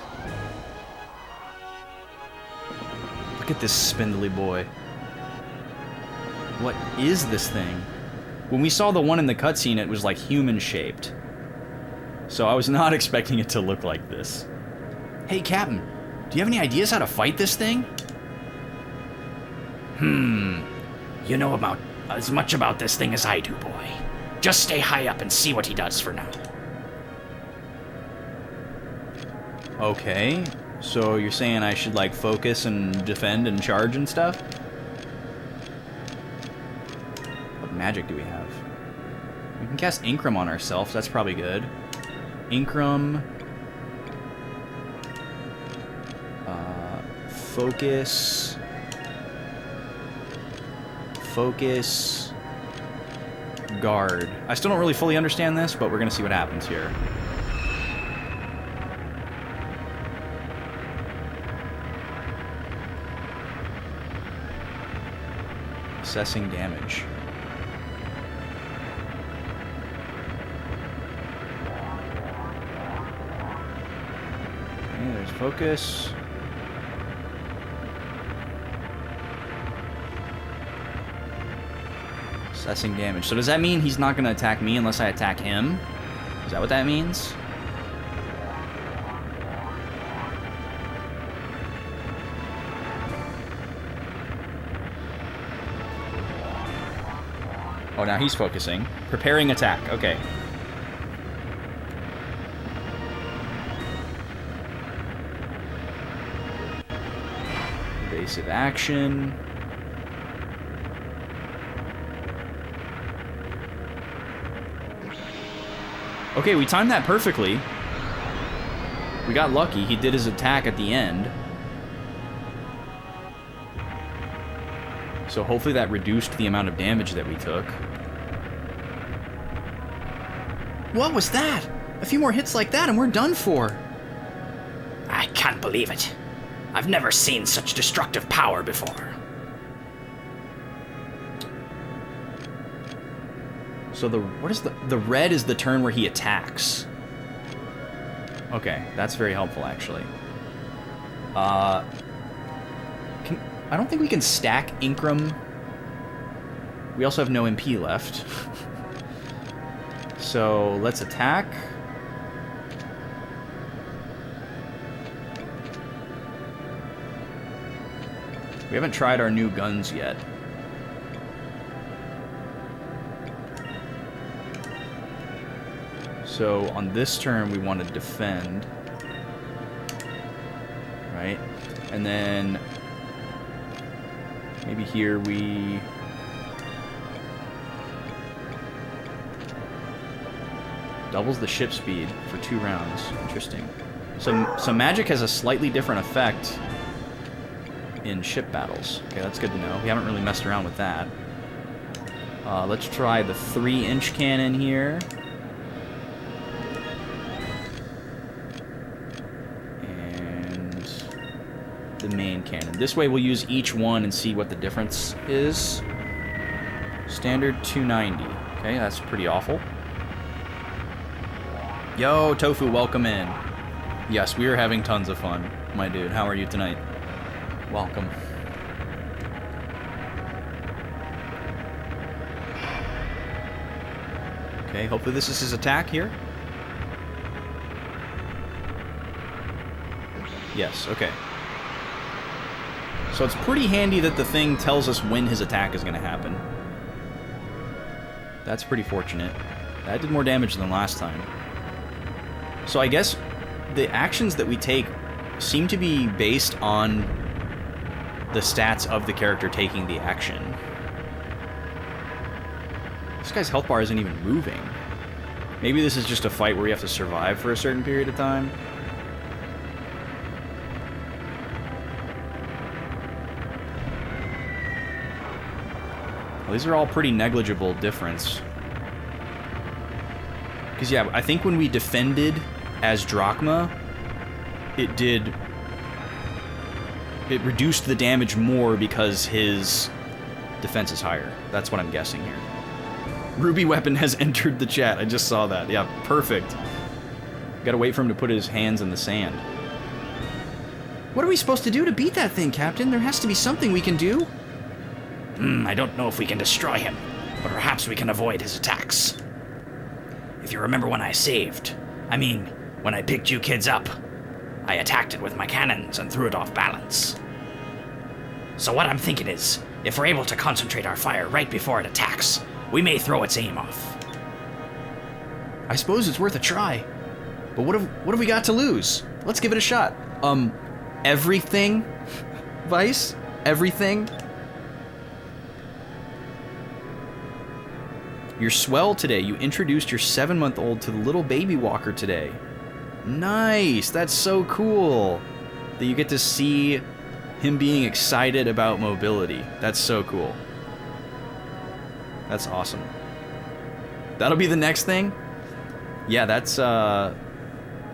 Look at this spindly boy. What is this thing? When we saw the one in the cutscene, it was like human-shaped. So I was not expecting it to look like this. Hey, Captain, do you have any ideas how to fight this thing? You know about as much about this thing as I do, boy. Just stay high up and see what he does for now. Okay, so you're saying I should, like, focus and defend and charge and stuff? What magic do we have? We can cast Incrum on ourselves, that's probably good. Incrum... Focus... Focus... Guard. I still don't really fully understand this, but we're gonna see what happens here. Assessing damage. Okay, there's focus. Assessing damage. So does that mean he's not going to attack me unless I attack him? Is that what that means? Oh, now he's focusing. Preparing attack. Okay. Evasive action. Okay, we timed that perfectly. We got lucky. He did his attack at the end. So hopefully that reduced the amount of damage that we took. What was that? A few more hits like that and we're done for. I can't believe it. I've never seen such destructive power before. So the red is the turn where he attacks. Okay, that's very helpful actually. I don't think we can stack Incrum. We also have no MP left. So let's attack. We haven't tried our new guns yet. So on this turn we want to defend. Right? And then maybe here we doubles the ship speed for 2 rounds. Interesting. So magic has a slightly different effect in ship battles. Okay, that's good to know. We haven't really messed around with that. Let's try the 3-inch cannon here. And the main cannon. This way we'll use each one and see what the difference is. Standard 290. Okay, that's pretty awful. Yo, Tofu, welcome in. Yes, we are having tons of fun, my dude. How are you tonight? Welcome. Okay, hopefully this is his attack here. Yes, okay. So it's pretty handy that the thing tells us when his attack is going to happen. That's pretty fortunate. That did more damage than last time. So I guess the actions that we take seem to be based on the stats of the character taking the action. This guy's health bar isn't even moving. Maybe this is just a fight where you have to survive for a certain period of time. Well, these are all pretty negligible difference. Because, yeah, I think when we defended as Drachma, it reduced the damage more because his defense is higher. That's what I'm guessing here. Ruby Weapon has entered the chat. I just saw that. Yeah, perfect. Gotta wait for him to put his hands in the sand. What are we supposed to do to beat that thing, Captain? There has to be something we can do. I don't know if we can destroy him, but perhaps we can avoid his attacks. If you remember when I when I picked you kids up, I attacked it with my cannons and threw it off balance. So what I'm thinking is, if we're able to concentrate our fire right before it attacks, we may throw its aim off. I suppose it's worth a try. But what have we got to lose? Let's give it a shot. Everything? Vice? Everything? You're swell today. You introduced your 7-month-old to the little baby walker today. Nice. That's so cool. That you get to see him being excited about mobility. That's so cool. That's awesome. That'll be the next thing? Yeah, that's, yeah,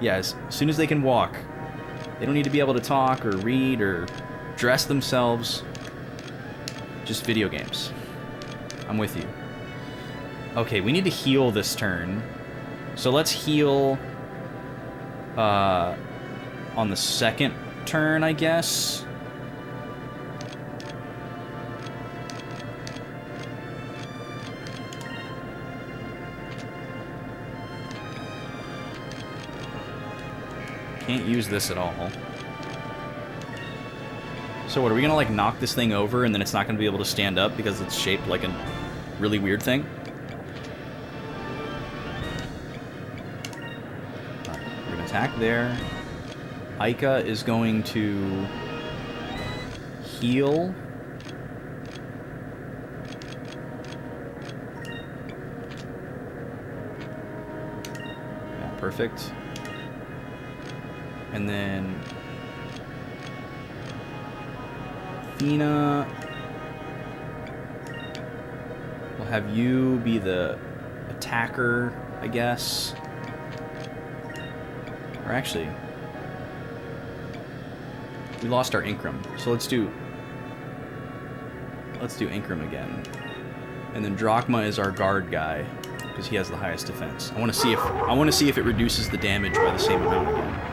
as soon as they can walk. They don't need to be able to talk or read or dress themselves. Just video games. I'm with you. Okay, we need to heal this turn. So let's heal on the second turn, I guess. Can't use this at all. So what, are we gonna like knock this thing over and then it's not gonna be able to stand up because it's shaped like a really weird thing? Attack there. Aika is going to heal. Yeah, perfect. And then Athena, we'll have you be the attacker, I guess. Or actually, we lost our Incrum, so let's do Incrum again. And then Drachma is our guard guy because he has the highest defense. I want to see if it reduces the damage by the same amount again.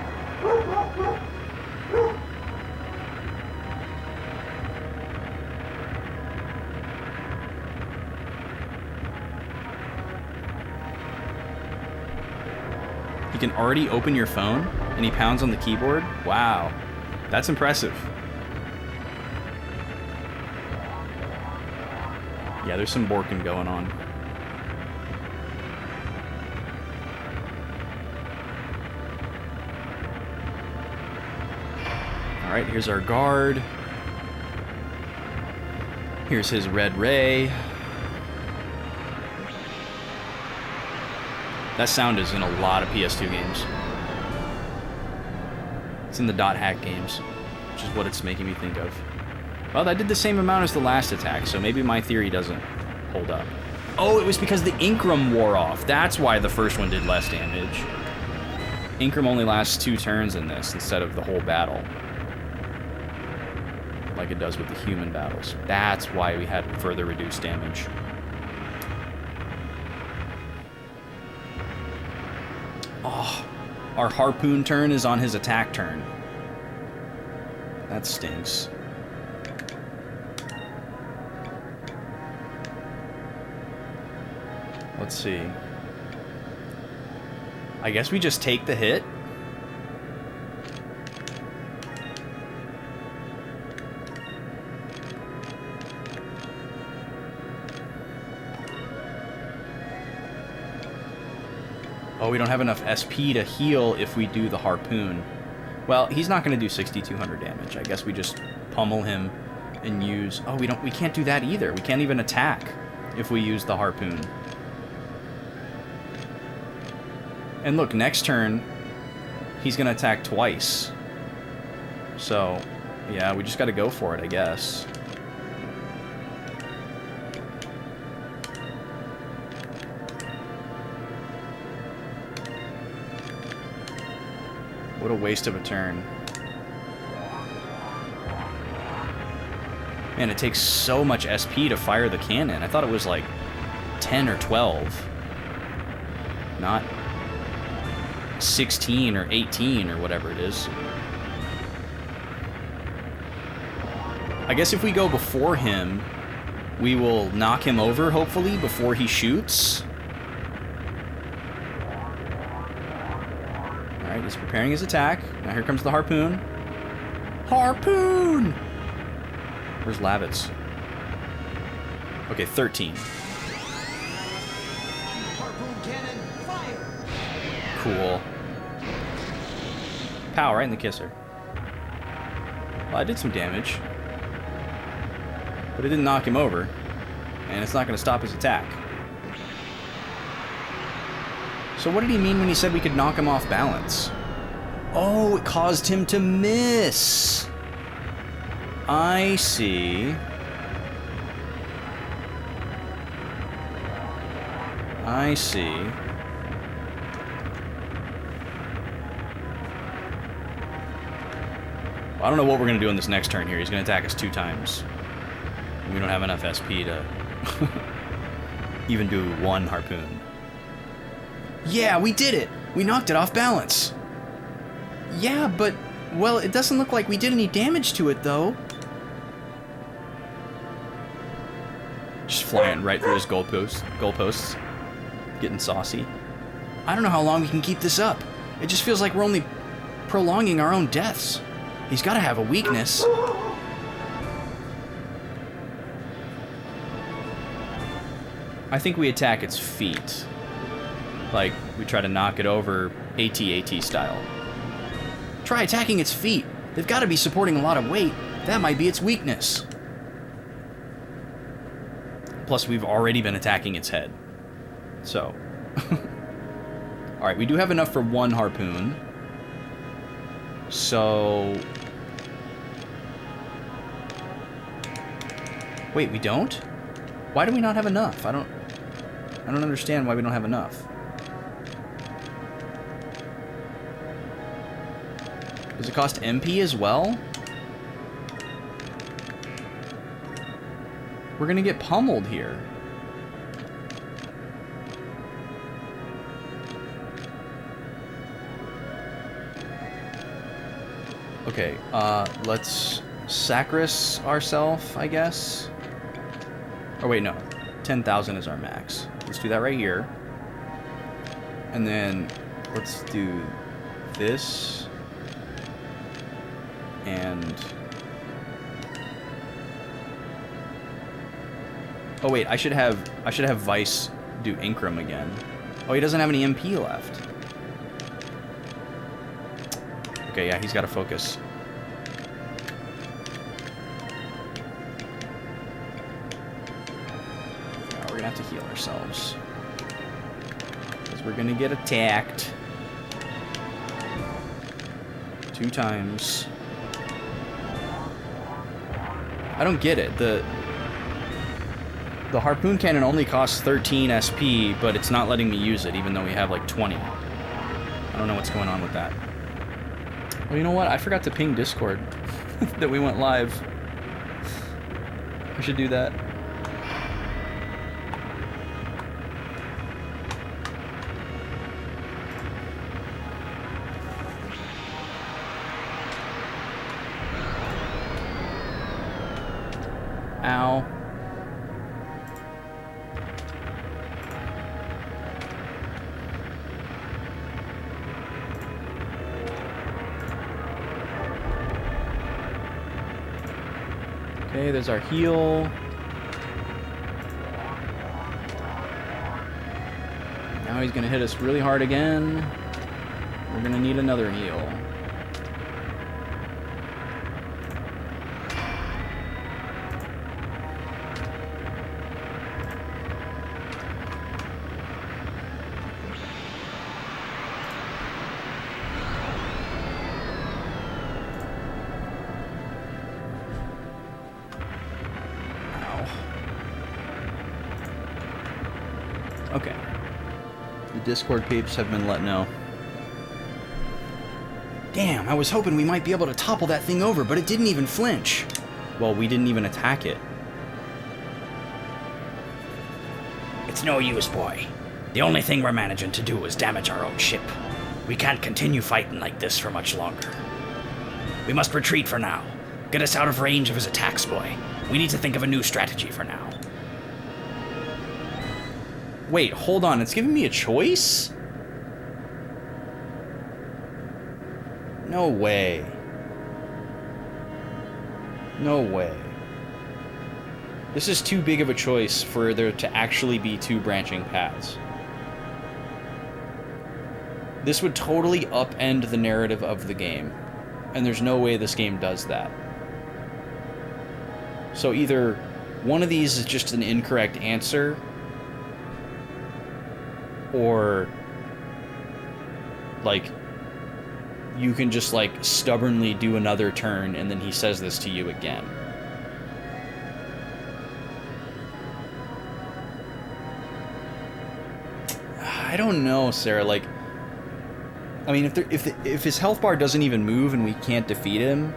You can already open your phone, and he pounds on the keyboard? Wow. That's impressive. Yeah, there's some borking going on. Alright, here's our guard. Here's his red ray. That sound is in a lot of PS2 games. It's in the dot hack games, which is what it's making me think of. Well, that did the same amount as the last attack, so maybe my theory doesn't hold up. Oh, it was because the Incrum wore off. That's why the first one did less damage. Incrum only lasts 2 turns in this instead of the whole battle, like it does with the human battles. That's why we had further reduced damage. Oh, our harpoon turn is on his attack turn. That stinks. Let's see. I guess we just take the hit. Oh, we don't have enough SP to heal if we do the harpoon. Well, he's not going to do 6,200 damage. I guess we just pummel him and use... Oh, we can't do that either. We can't even attack if we use the harpoon. And look, next turn, he's going to attack twice. So, yeah, we just got to go for it, I guess. What a waste of a turn. Man, it takes so much SP to fire the cannon. I thought it was like 10 or 12. Not 16 or 18 or whatever it is. I guess if we go before him, we will knock him over, hopefully, before he shoots. Alright, he's preparing his attack. Now here comes the harpoon. Harpoon! Where's Lavitz? Okay, 13. Harpoon cannon, fire! Cool. Pow, right in the kisser. Well, I did some damage. But it didn't knock him over. And it's not going to stop his attack. So what did he mean when he said we could knock him off balance? Oh, it caused him to miss. I see. I see. Well, I don't know what we're going to do on this next turn here. He's going to attack us 2 times. And we don't have enough SP to even do 1 harpoon. Yeah, we did it! We knocked it off balance. Yeah, but, well, it doesn't look like we did any damage to it, though. Just flying right through his goalposts. Getting saucy. I don't know how long we can keep this up. It just feels like we're only prolonging our own deaths. He's got to have a weakness. I think we attack its feet. Like, we try to knock it over AT-AT style. Try attacking its feet. They've got to be supporting a lot of weight. That might be its weakness. Plus, we've already been attacking its head. So. Alright, we do have enough for one harpoon. So... Wait, we don't? Why do we not have enough? I don't understand why we don't have enough. Does it cost MP as well? We're gonna get pummeled here. Okay, let's sacrifice ourselves, I guess. Oh wait, no. 10,000 is our max. Let's do that right here. And then let's do this. And... Oh wait, I should have Vice do Incrum again. Oh, he doesn't have any MP left. Okay, yeah, he's got to focus. Yeah, we're gonna have to heal ourselves. Because we're gonna get attacked. 2 times. I don't get it. The harpoon cannon only costs 13 SP, but it's not letting me use it, even though we have like 20. I don't know what's going on with that. Well, you know what? I forgot to ping Discord that we went live. I should do that. Ow. Okay, there's our heal. Now he's gonna hit us really hard again. We're gonna need another heal. Okay. The Discord peeps have been let know. Damn, I was hoping we might be able to topple that thing over, but it didn't even flinch. Well, we didn't even attack it. It's no use, boy. The only thing we're managing to do is damage our own ship. We can't continue fighting like this for much longer. We must retreat for now. Get us out of range of his attacks, boy. We need to think of a new strategy for now. Wait, hold on. It's giving me a choice? No way. No way. This is too big of a choice for there to actually be 2 branching paths. This would totally upend the narrative of the game. And there's no way this game does that. So either one of these is just an incorrect answer, or like you can just like stubbornly do another turn and then he says this to you again. I don't know, Sarah. Like, I mean, if his health bar doesn't even move and we can't defeat him,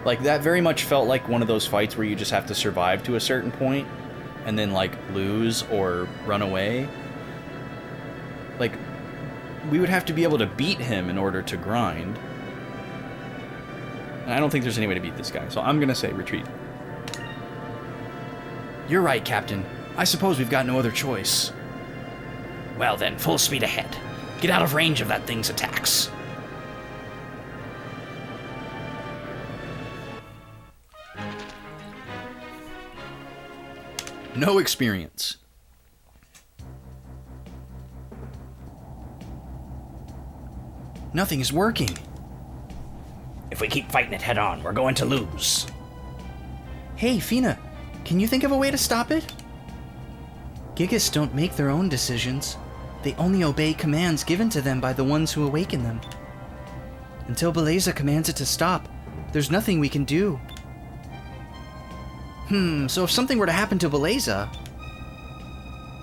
like that very much felt like one of those fights where you just have to survive to a certain point and then like lose or run away. Like, we would have to be able to beat him in order to grind. And I don't think there's any way to beat this guy, so I'm gonna say retreat. You're right, Captain. I suppose we've got no other choice. Well then, full speed ahead. Get out of range of that thing's attacks. No experience. Nothing is working. If we keep fighting it head on, we're going to lose. Hey, Fina, can you think of a way to stop it? Gigas don't make their own decisions. They only obey commands given to them by the ones who awaken them. Until Beleza commands it to stop, there's nothing we can do. So if something were to happen to Beleza...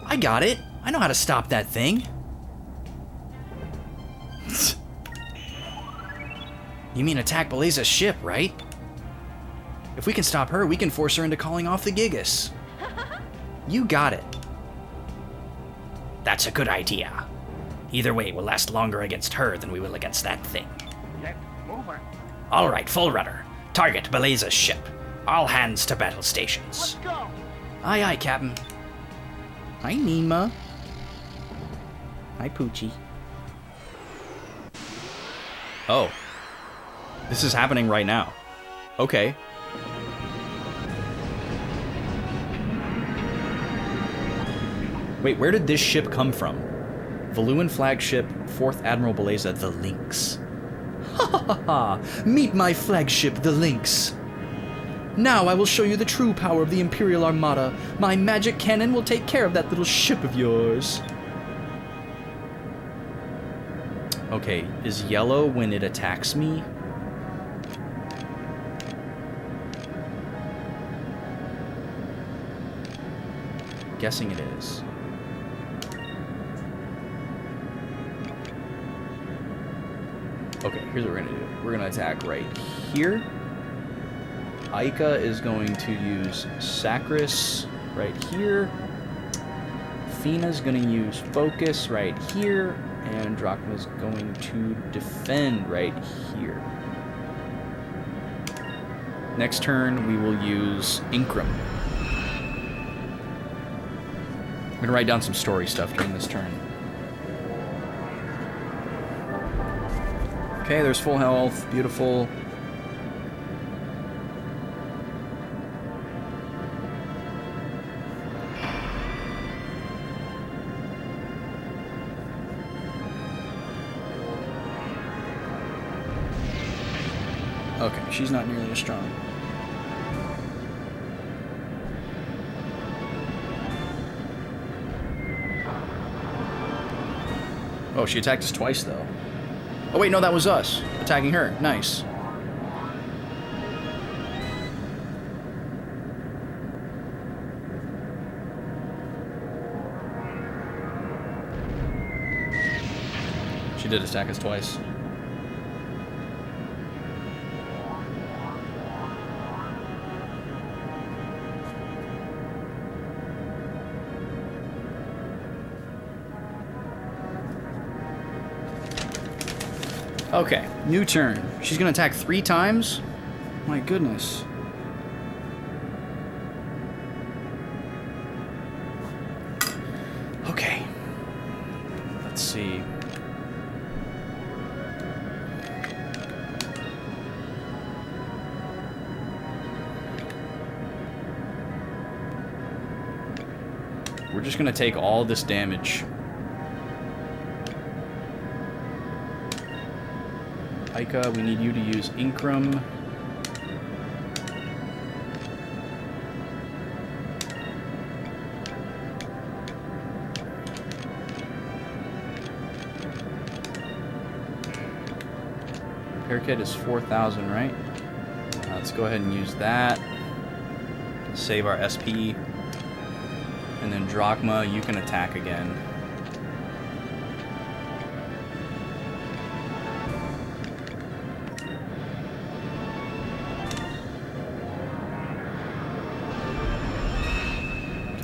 I got it! I know how to stop that thing! You mean attack Beleza's ship, right? If we can stop her, we can force her into calling off the Gigas. You got it. That's a good idea. Either way, we'll last longer against her than we will against that thing. All right, full rudder. Target Beleza's ship. All hands to battle stations. Aye, aye, Captain. Hi, Nima. Hi, Poochie. Oh. This is happening right now. Okay. Wait, where did this ship come from? Valuan flagship, 4th Admiral Beleza, the Lynx. Ha ha ha ha! Meet my flagship, the Lynx. Now I will show you the true power of the Imperial Armada. My magic cannon will take care of that little ship of yours. Okay, is yellow when it attacks me? Guessing it is. Okay, here's what we're gonna do. We're gonna attack right here. Aika is going to use Sacris right here. Fina's gonna use Focus right here. And Drachma's going to defend right here. Next turn, we will use Inkram. I'm gonna write down some story stuff during this turn. Okay, there's full health. Beautiful. Okay, she's not nearly as strong. Oh, she attacked us twice, though. Oh, wait, no, that was us attacking her. Nice. She did attack us twice. Okay, new turn. She's gonna attack 3 times? My goodness. Okay. Let's see. We're just gonna take all this damage. Aika, we need you to use Inkram. Repair kit is 4,000, right? Let's go ahead and use that to save our SP. And then Drachma, you can attack again.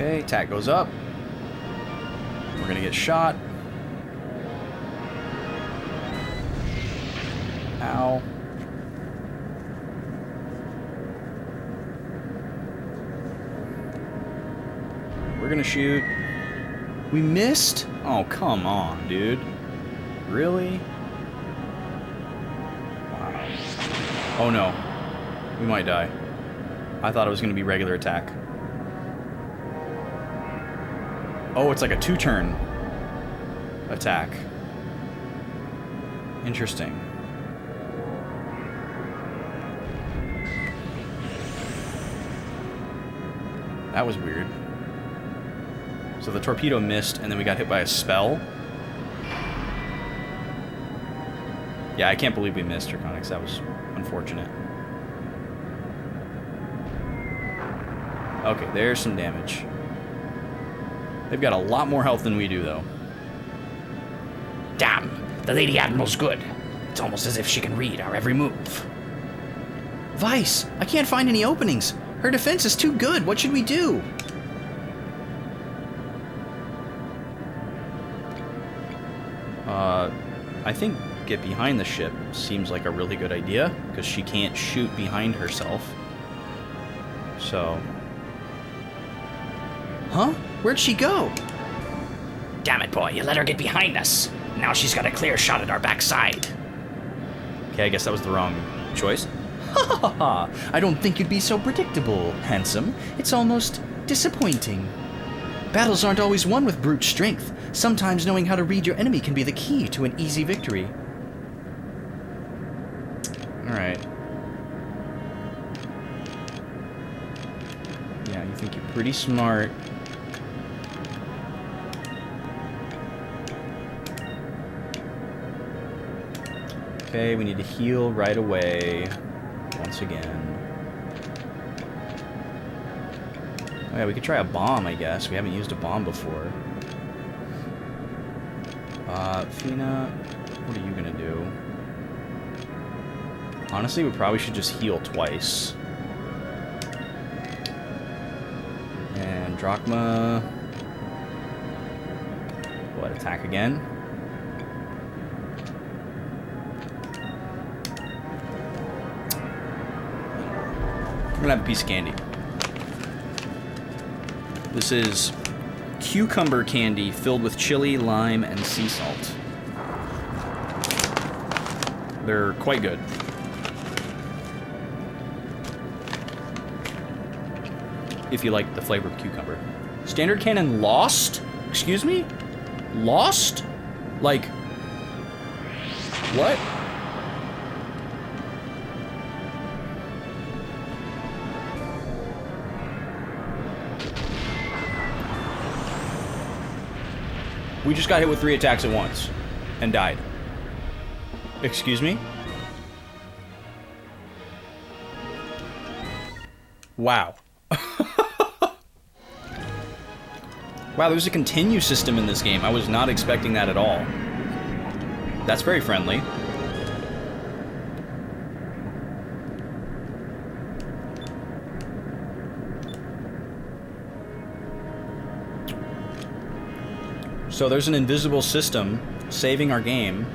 Okay, attack goes up. We're gonna get shot. Ow. We're gonna shoot. We missed? Oh, come on, dude. Really? Wow. Oh no. We might die. I thought it was gonna be regular attack. Oh, it's like a 2-turn attack. Interesting. That was weird. So the torpedo missed, and then we got hit by a spell. Yeah, I can't believe we missed Draconics. That was unfortunate. Okay, there's some damage. They've got a lot more health than we do, though. Damn, the Lady Admiral's good. It's almost as if she can read our every move. Vice, I can't find any openings. Her defense is too good. What should we do? I think get behind the ship seems like a really good idea, because she can't shoot behind herself. So... Huh? Where'd she go? Damn it, boy, you let her get behind us. Now she's got a clear shot at our backside. Okay, I guess that was the wrong choice. Ha ha ha ha! I don't think you'd be so predictable, handsome. It's almost disappointing. Battles aren't always won with brute strength. Sometimes knowing how to read your enemy can be the key to an easy victory. Alright. Yeah, you think you're pretty smart. Okay, we need to heal right away. Once again. Oh yeah, we could try a bomb, I guess. We haven't used a bomb before. Fina, what are you gonna do? Honestly, we probably should just heal twice. And Drachma... What, attack again? I'm gonna have a piece of candy. This is cucumber candy filled with chili, lime, and sea salt. They're quite good. If you like the flavor of cucumber. Standard cannon lost? Excuse me? Lost? Like... What? We just got hit with 3 attacks at once and died. Excuse me? Wow. Wow, there's a continue system in this game. I was not expecting that at all. That's very friendly. So there's an invisible system saving our game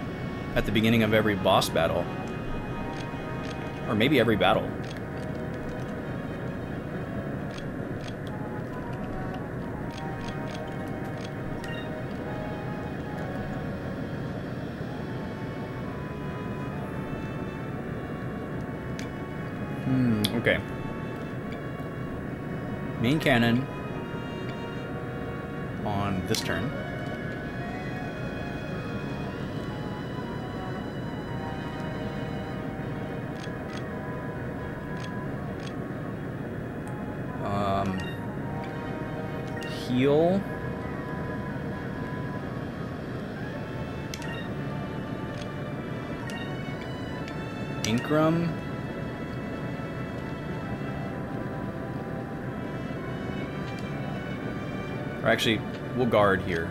at the beginning of every boss battle. Or maybe every battle. Okay. Main cannon on this turn. Heal. Incrum. Or actually, we'll guard here.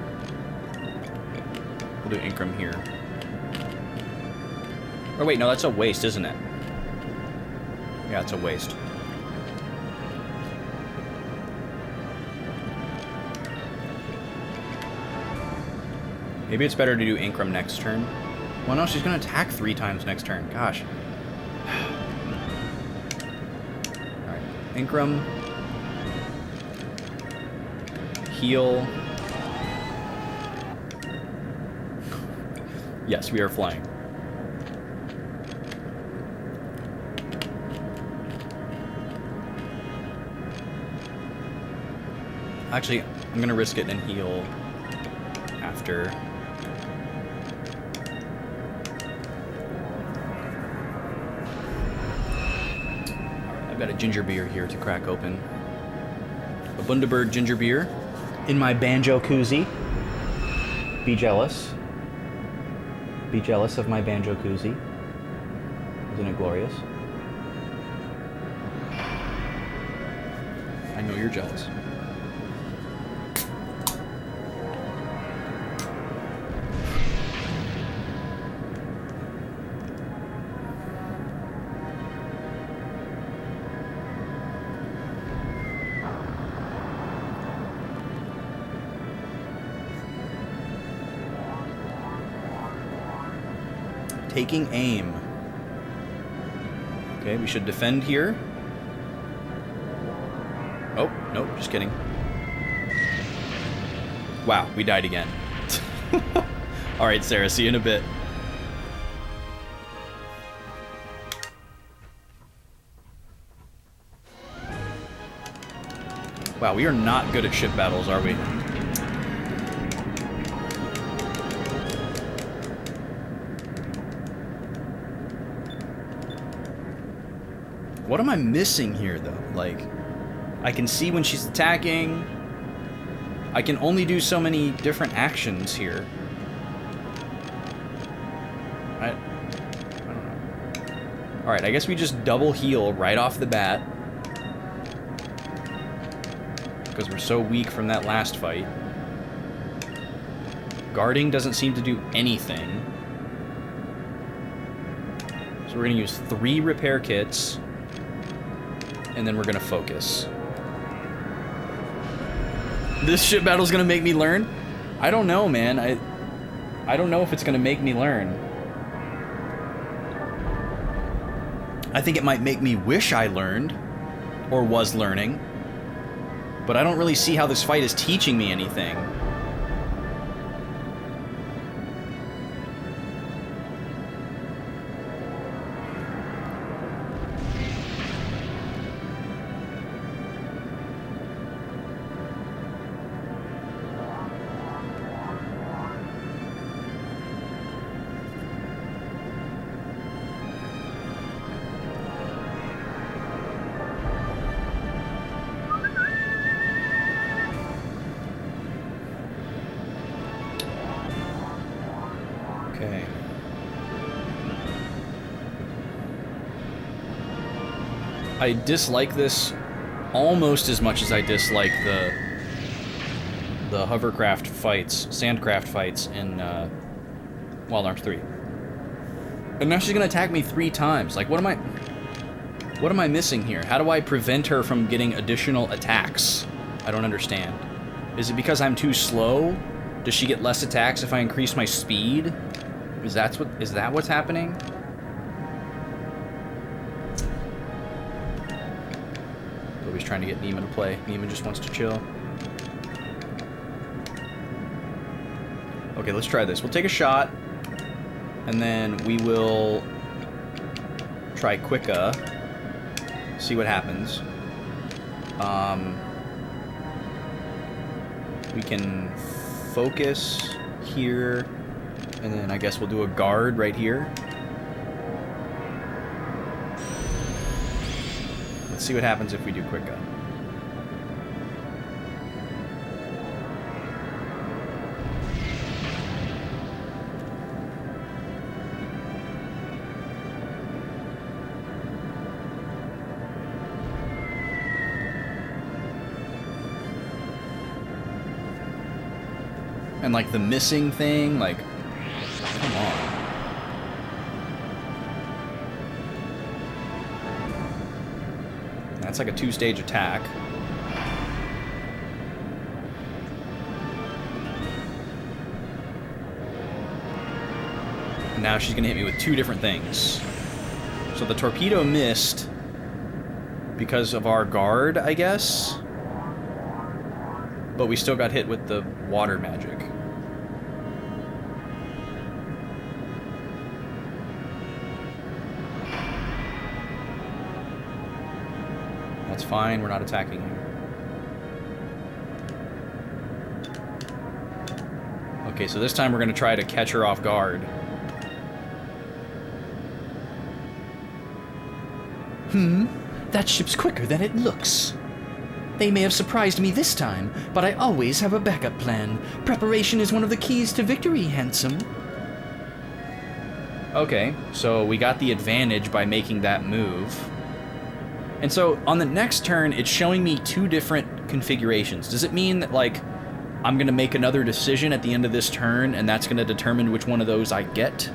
We'll do Incrum here. Oh wait, no, that's a waste, isn't it? Yeah, it's a waste. Maybe it's better to do Incrum next turn. Well, no, she's gonna attack 3 times next turn. Gosh. Alright, Incrum. Heal. Yes, we are flying. Actually, I'm gonna risk it and heal after. I've got a ginger beer here to crack open Bundaberg ginger beer in my banjo koozie. Be jealous. Be jealous of my banjo koozie. Isn't it glorious? I know you're jealous. Taking aim. Okay, we should defend here. Oh, nope, just kidding. Wow, we died again. Alright, Sarah, see you in a bit. Wow, we are not good at ship battles, are we? What am I missing here, though? Like, I can see when she's attacking. I can only do so many different actions here. I don't know. Alright, I guess we just double heal right off the bat. Because we're so weak from that last fight. Guarding doesn't seem to do anything. So we're going to use 3 repair kits. And then we're gonna focus. This ship battle's gonna make me learn? I don't know, man. I don't know if it's gonna make me learn. I think it might make me wish I learned. Or was learning. But I don't really see how this fight is teaching me anything. Okay. I dislike this almost as much as I dislike the hovercraft fights, sandcraft fights in Wild Arms 3. And now she's gonna attack me 3 times. Like, what am I missing here? How do I prevent her from getting additional attacks? I don't understand. Is it because I'm too slow? Does she get less attacks if I increase my speed? Is that what's happening? Always trying to get Nima to play. Nima just wants to chill. Okay, let's try this. We'll take a shot, and then we will try Quicka. See what happens. We can focus here, and then I guess we'll do a guard right here. Let's see what happens if we do Quicka. And like the missing thing, like, come on. That's like a 2-stage attack. And now she's gonna hit me with 2 different things. So the torpedo missed because of our guard, I guess. But we still got hit with the water magic. That's fine, we're not attacking you. Okay, so this time we're gonna try to catch her off guard. That ship's quicker than it looks. They may have surprised me this time, but I always have a backup plan. Preparation is one of the keys to victory, handsome. Okay, so we got the advantage by making that move. And so on the next turn, it's showing me 2 different configurations. Does it mean that, like, I'm going to make another decision at the end of this turn, and that's going to determine which one of those I get?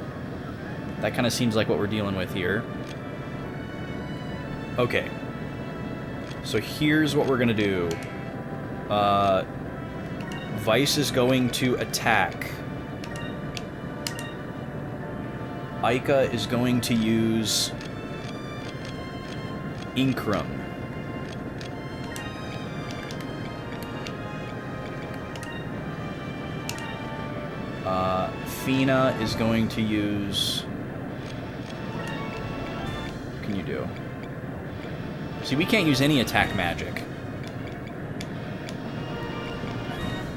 That kind of seems like what we're dealing with here. Okay. So here's what we're going to do. Vice is going to attack. Ica is going to use Inkrum. Fina is going to use... What can you do? See, we can't use any attack magic.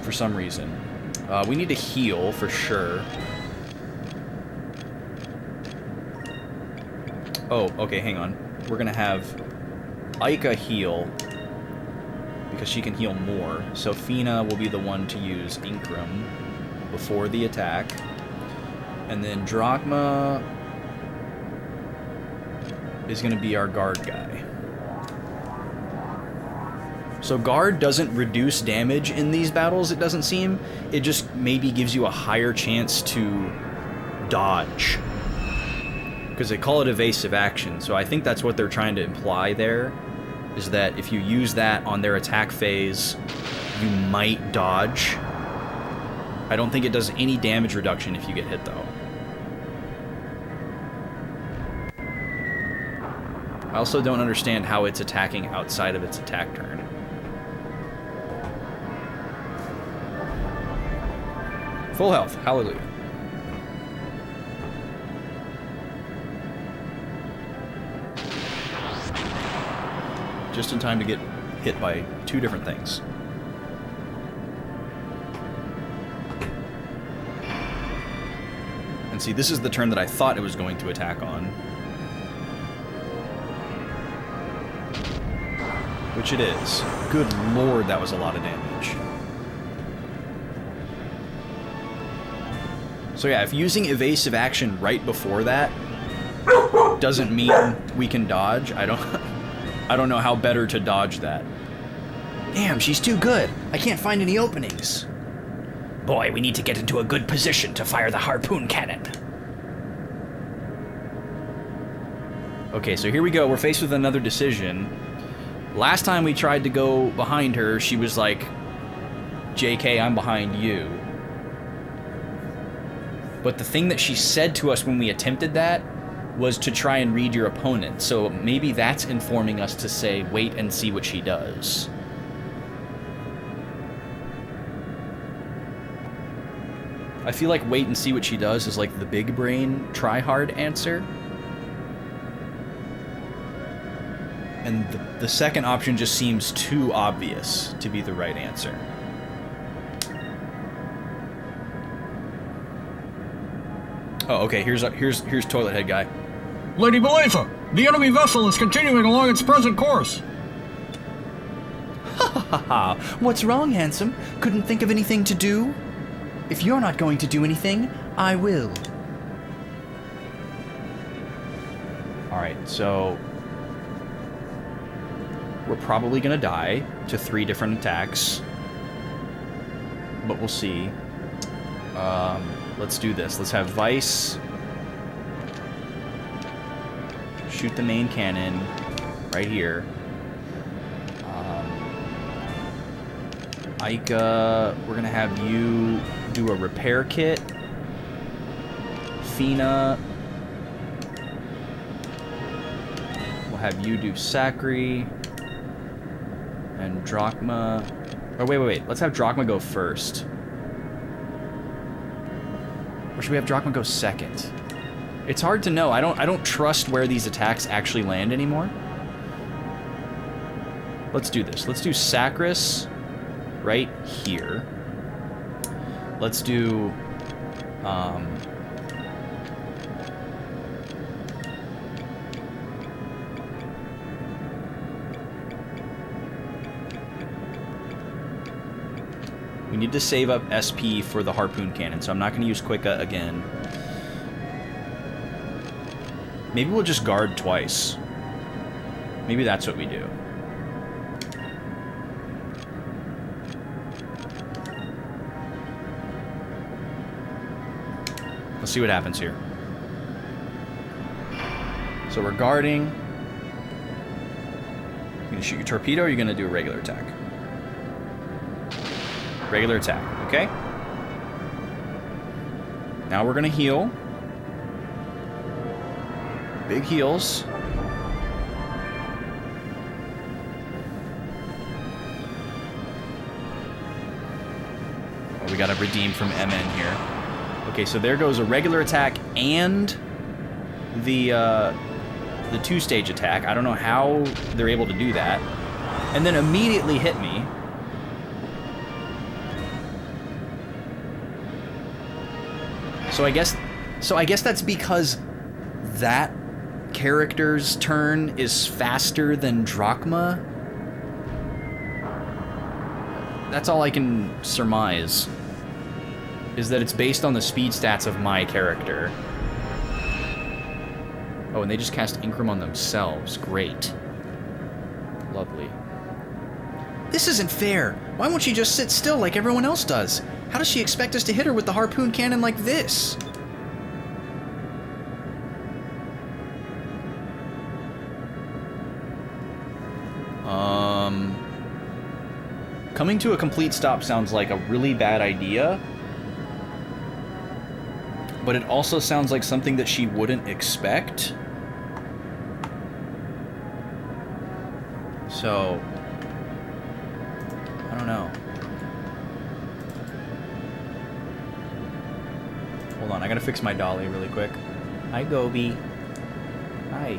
For some reason. We need to heal, for sure. Oh, okay, hang on. We're gonna have Ica heal, because she can heal more. So Fina will be the one to use Inkrum before the attack. And then Drachma is gonna be our guard guy. So guard doesn't reduce damage in these battles, it doesn't seem. It just maybe gives you a higher chance to dodge. Because they call it evasive action, so I think that's what they're trying to imply there, is that if you use that on their attack phase, you might dodge. I don't think it does any damage reduction if you get hit, though. I also don't understand how it's attacking outside of its attack turn. Full health, hallelujah. Just in time to get hit by 2 different things. And see, this is the turn that I thought it was going to attack on. Which it is. Good lord, that was a lot of damage. So yeah, if using evasive action right before that doesn't mean we can dodge, I don't know how better to dodge that. Damn, she's too good. I can't find any openings. Boy, we need to get into a good position to fire the harpoon cannon. Okay, so here we go. We're faced with another decision. Last time we tried to go behind her, she was like, JK, I'm behind you. But the thing that she said to us when we attempted that was to try and read your opponent. So maybe that's informing us to say, wait and see what she does. I feel like wait and see what she does is like the big brain try hard answer. And the second option just seems too obvious to be the right answer. Oh, okay, here's Toilet Head Guy. Lady Beleza, the enemy vessel is continuing along its present course. Ha ha ha! What's wrong, handsome? Couldn't think of anything to do? If you're not going to do anything, I will. Alright, so we're probably gonna die to 3 different attacks. But we'll see. Let's do this. Let's have Vice shoot the main cannon right here. Ica, we're gonna have you do a repair kit. Fina, we'll have you do Sacri. And Drachma. Oh, wait. Let's have Drachma go first. Or should we have Drachma go second? It's hard to know. I don't trust where these attacks actually land anymore. Let's do this. Let's do Sacris right here. Let's do need to save up SP for the harpoon cannon, so I'm not going to use Quicka again. Maybe we'll just guard twice. Maybe that's what we do. Let's see what happens here. So we're guarding. You're going to shoot your torpedo, or you're going to do a regular attack? Regular attack, okay? Now we're going to heal. Big heals. Oh, we got to redeem from MN here. Okay, so there goes a regular attack and the two-stage attack. I don't know how they're able to do that. And then immediately hit me. So I guess that's because that character's turn is faster than Drachma. That's all I can surmise. Is that it's based on the speed stats of my character. Oh, and they just cast Incrum on themselves. Great. Lovely. This isn't fair. Why won't she just sit still like everyone else does? How does she expect us to hit her with the harpoon cannon like this? Coming to a complete stop sounds like a really bad idea. But it also sounds like something that she wouldn't expect. So, I don't know. Hold on, I gotta fix my dolly really quick. Hi, Gobi. Hi.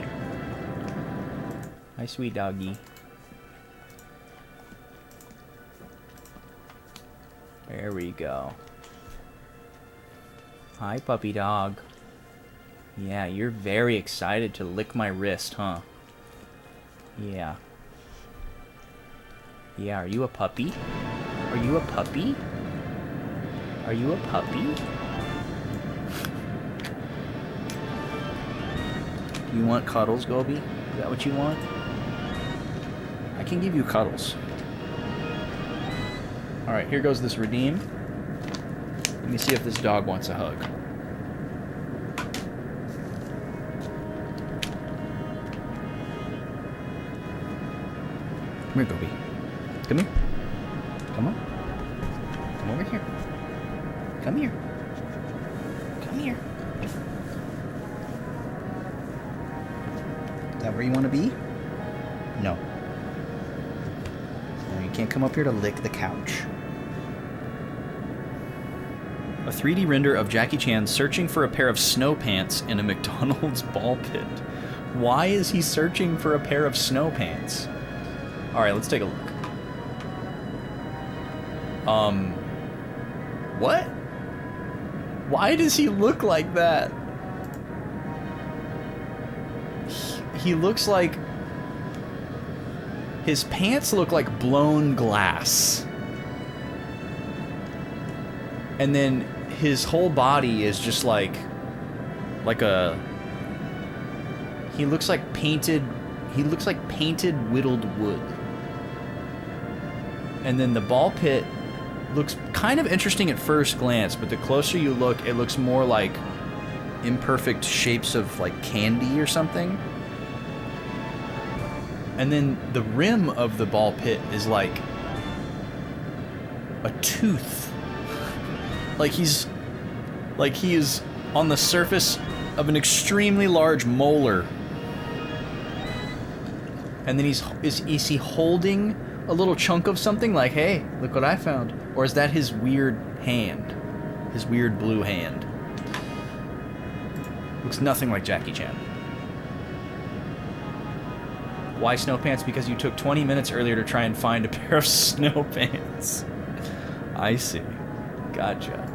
Hi, sweet doggy. There we go. Hi, puppy dog. Yeah, you're very excited to lick my wrist, huh? Yeah. Yeah, are you a puppy? Are you a puppy? Are you a puppy? You want cuddles, Gobi? Is that what you want? I can give you cuddles. Alright, here goes this redeem. Let me see if this dog wants a hug. Come here, Gobi. Come here. Come on. Come over here. Come here. Come here. Is that where you want to be? No. No, you can't come up here to lick the couch. A 3D render of Jackie Chan searching for a pair of snow pants in a McDonald's ball pit. Why is he searching for a pair of snow pants? Alright, let's take a look. What? Why does he look like that? He looks like... His pants look like blown glass. And then his whole body is just like a... He looks like painted whittled wood. And then the ball pit looks kind of interesting at first glance, but the closer you look, it looks more like imperfect shapes of like candy or something. And then the rim of the ball pit is like a tooth. He is on the surface of an extremely large molar. And then is he holding a little chunk of something like, hey, look what I found? Or is that his weird hand? His weird blue hand? Looks nothing like Jackie Chan. Why snow pants? Because you took 20 minutes earlier to try and find a pair of snow pants. I see. Gotcha.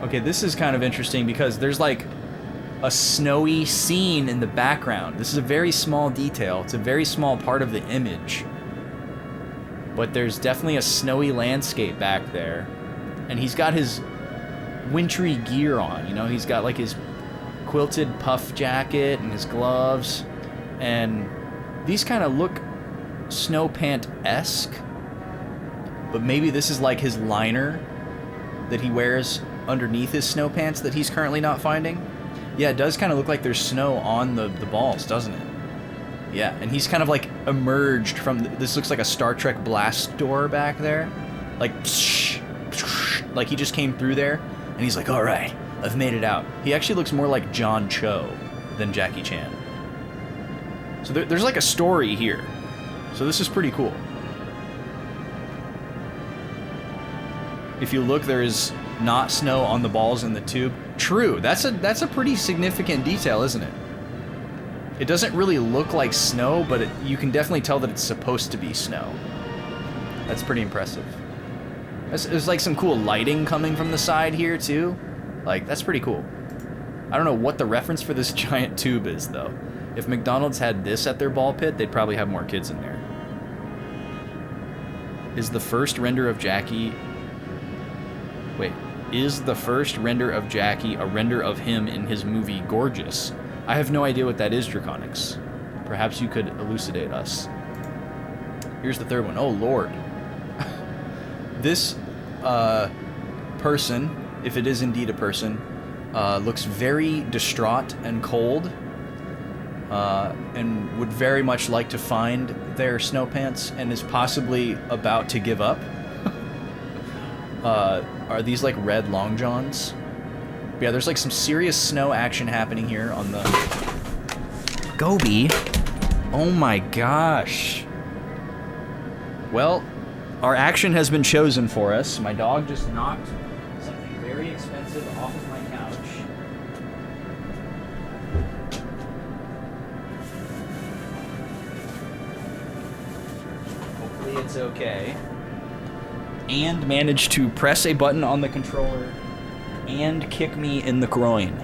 Okay, this is kind of interesting because there's like a snowy scene in the background. This is a very small detail. It's a very small part of the image. but there's definitely a snowy landscape back there. And he's got his wintry gear on, you know? He's got like his quilted puff jacket and his gloves. And these kind of look snow pant-esque. But maybe this is like his liner that he wears underneath his snow pants that he's currently not finding. Yeah, it does kind of look like there's snow on the balls, doesn't it? Yeah, and he's kind of like emerged from... This looks like a Star Trek blast door back there. Like, like he just came through there, and he's like, alright, I've made it out. He actually looks more like John Cho than Jackie Chan. So there's like a story here. So this is pretty cool. If you look, there is not snow on the balls in the tube. True, that's a pretty significant detail, isn't it? It doesn't really look like snow, but you can definitely tell that it's supposed to be snow. That's pretty impressive. There's like some cool lighting coming from the side here too. Like, that's pretty cool. I don't know what the reference for this giant tube is though. If McDonald's had this at their ball pit, they'd probably have more kids in there. Is the first render of Jackie... Wait. Is the first render of Jackie a render of him in his movie Gorgeous? I have no idea what that is, Draconics. Perhaps you could elucidate us. Here's the third one. Oh, Lord. This person, if it is indeed a person, looks very distraught and cold, and would very much like to find their snow pants and is possibly about to give up. Are these like red long johns? Yeah, there's like some serious snow action happening here on the... Gobi? Oh my gosh. Well, our action has been chosen for us. My dog just knocked something very expensive off of my couch. Hopefully it's okay. And managed to press a button on the controller and kick me in the groin.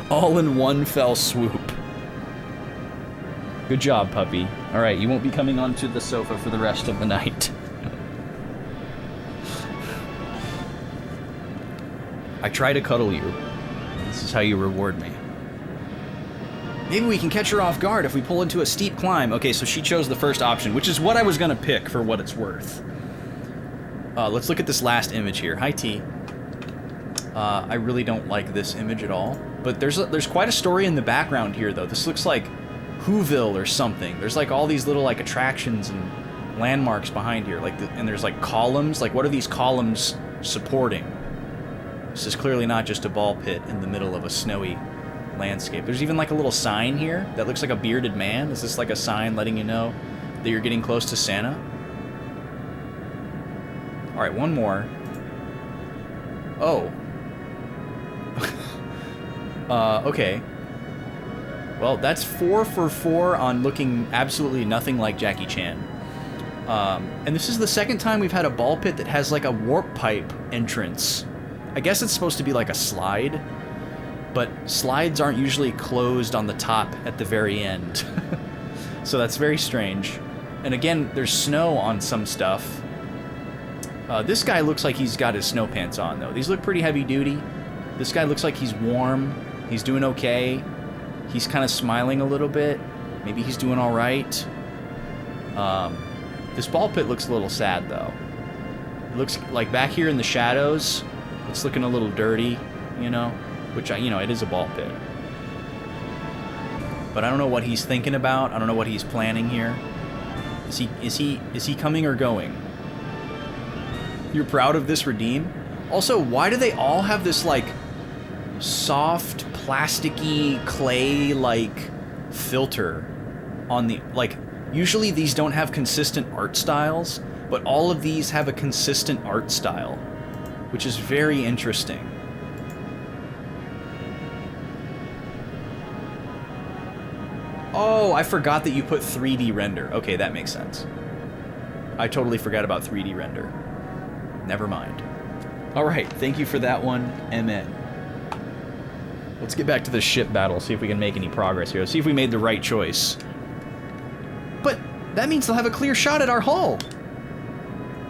All in one fell swoop. Good job, puppy. Alright, you won't be coming onto the sofa for the rest of the night. I try to cuddle you. This is how you reward me. Maybe we can catch her off guard if we pull into a steep climb. Okay, so she chose the first option, which is what I was gonna pick for what it's worth. Let's look at this last image here. Hi, T. I really don't like this image at all. But there's quite a story in the background here, though. This looks like Whoville or something. There's like all these little like attractions and landmarks behind here. Like, and there's like columns. Like, what are these columns supporting? This is clearly not just a ball pit in the middle of a snowy landscape. There's even like a little sign here that looks like a bearded man. Is this like a sign letting you know that you're getting close to Santa? Alright, one more. Oh. Okay. Well, that's 4 for 4 on looking absolutely nothing like Jackie Chan. And this is the second time we've had a ball pit that has like a warp pipe entrance. I guess it's supposed to be like a slide, but slides aren't usually closed on the top at the very end. So that's very strange. And again, there's snow on some stuff. This guy looks like he's got his snow pants on, though. These look pretty heavy duty. This guy looks like he's warm. He's doing okay. He's kind of smiling a little bit. Maybe he's doing all right. This ball pit looks a little sad, though. It looks like back here in the shadows, it's looking a little dirty, you know? Which, you know, it is a ball pit. But I don't know what he's thinking about. I don't know what he's planning here. Is he coming or going? You're proud of this redeem? Also, why do they all have this, like, soft, plasticky, clay-like filter on the... Like, usually these don't have consistent art styles, but all of these have a consistent art style, which is very interesting. Oh, I forgot that you put 3D render. Okay, that makes sense. I totally forgot about 3D render. Never mind. Alright, thank you for that one, MN. Let's get back to the ship battle, see if we can make any progress here. Let's see if we made the right choice. But that means they'll have a clear shot at our hull.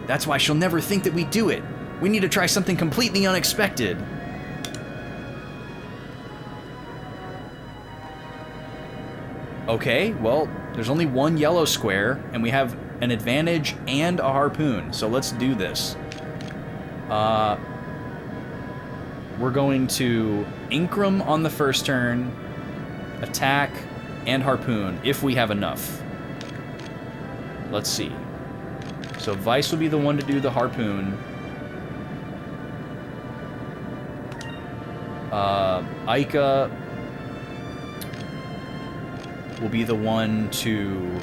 That's why she'll never think that we do it. We need to try something completely unexpected. Okay, well, there's only one yellow square, and we have an advantage and a harpoon, so let's do this. We're going to Incrum on the first turn, attack, and harpoon, if we have enough. Let's see. So Vice will be the one to do the harpoon. Ica will be the one to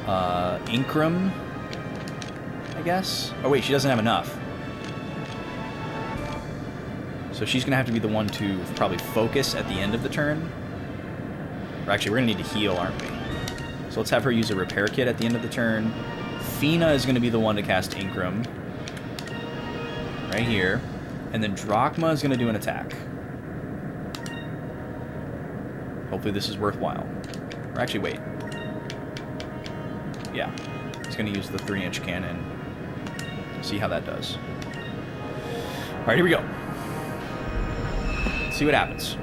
Incrum, I guess. Oh wait, she doesn't have enough. So she's gonna have to be the one to probably focus at the end of the turn. Or actually, we're gonna need to heal, aren't we? So let's have her use a repair kit at the end of the turn. Fina is gonna be the one to cast Incrum. Right here. And then Drachma is gonna do an attack. Hopefully this is worthwhile. Or actually, wait. Yeah. He's gonna use the 3-inch cannon. See how that does. Alright, here we go. Let's see what happens.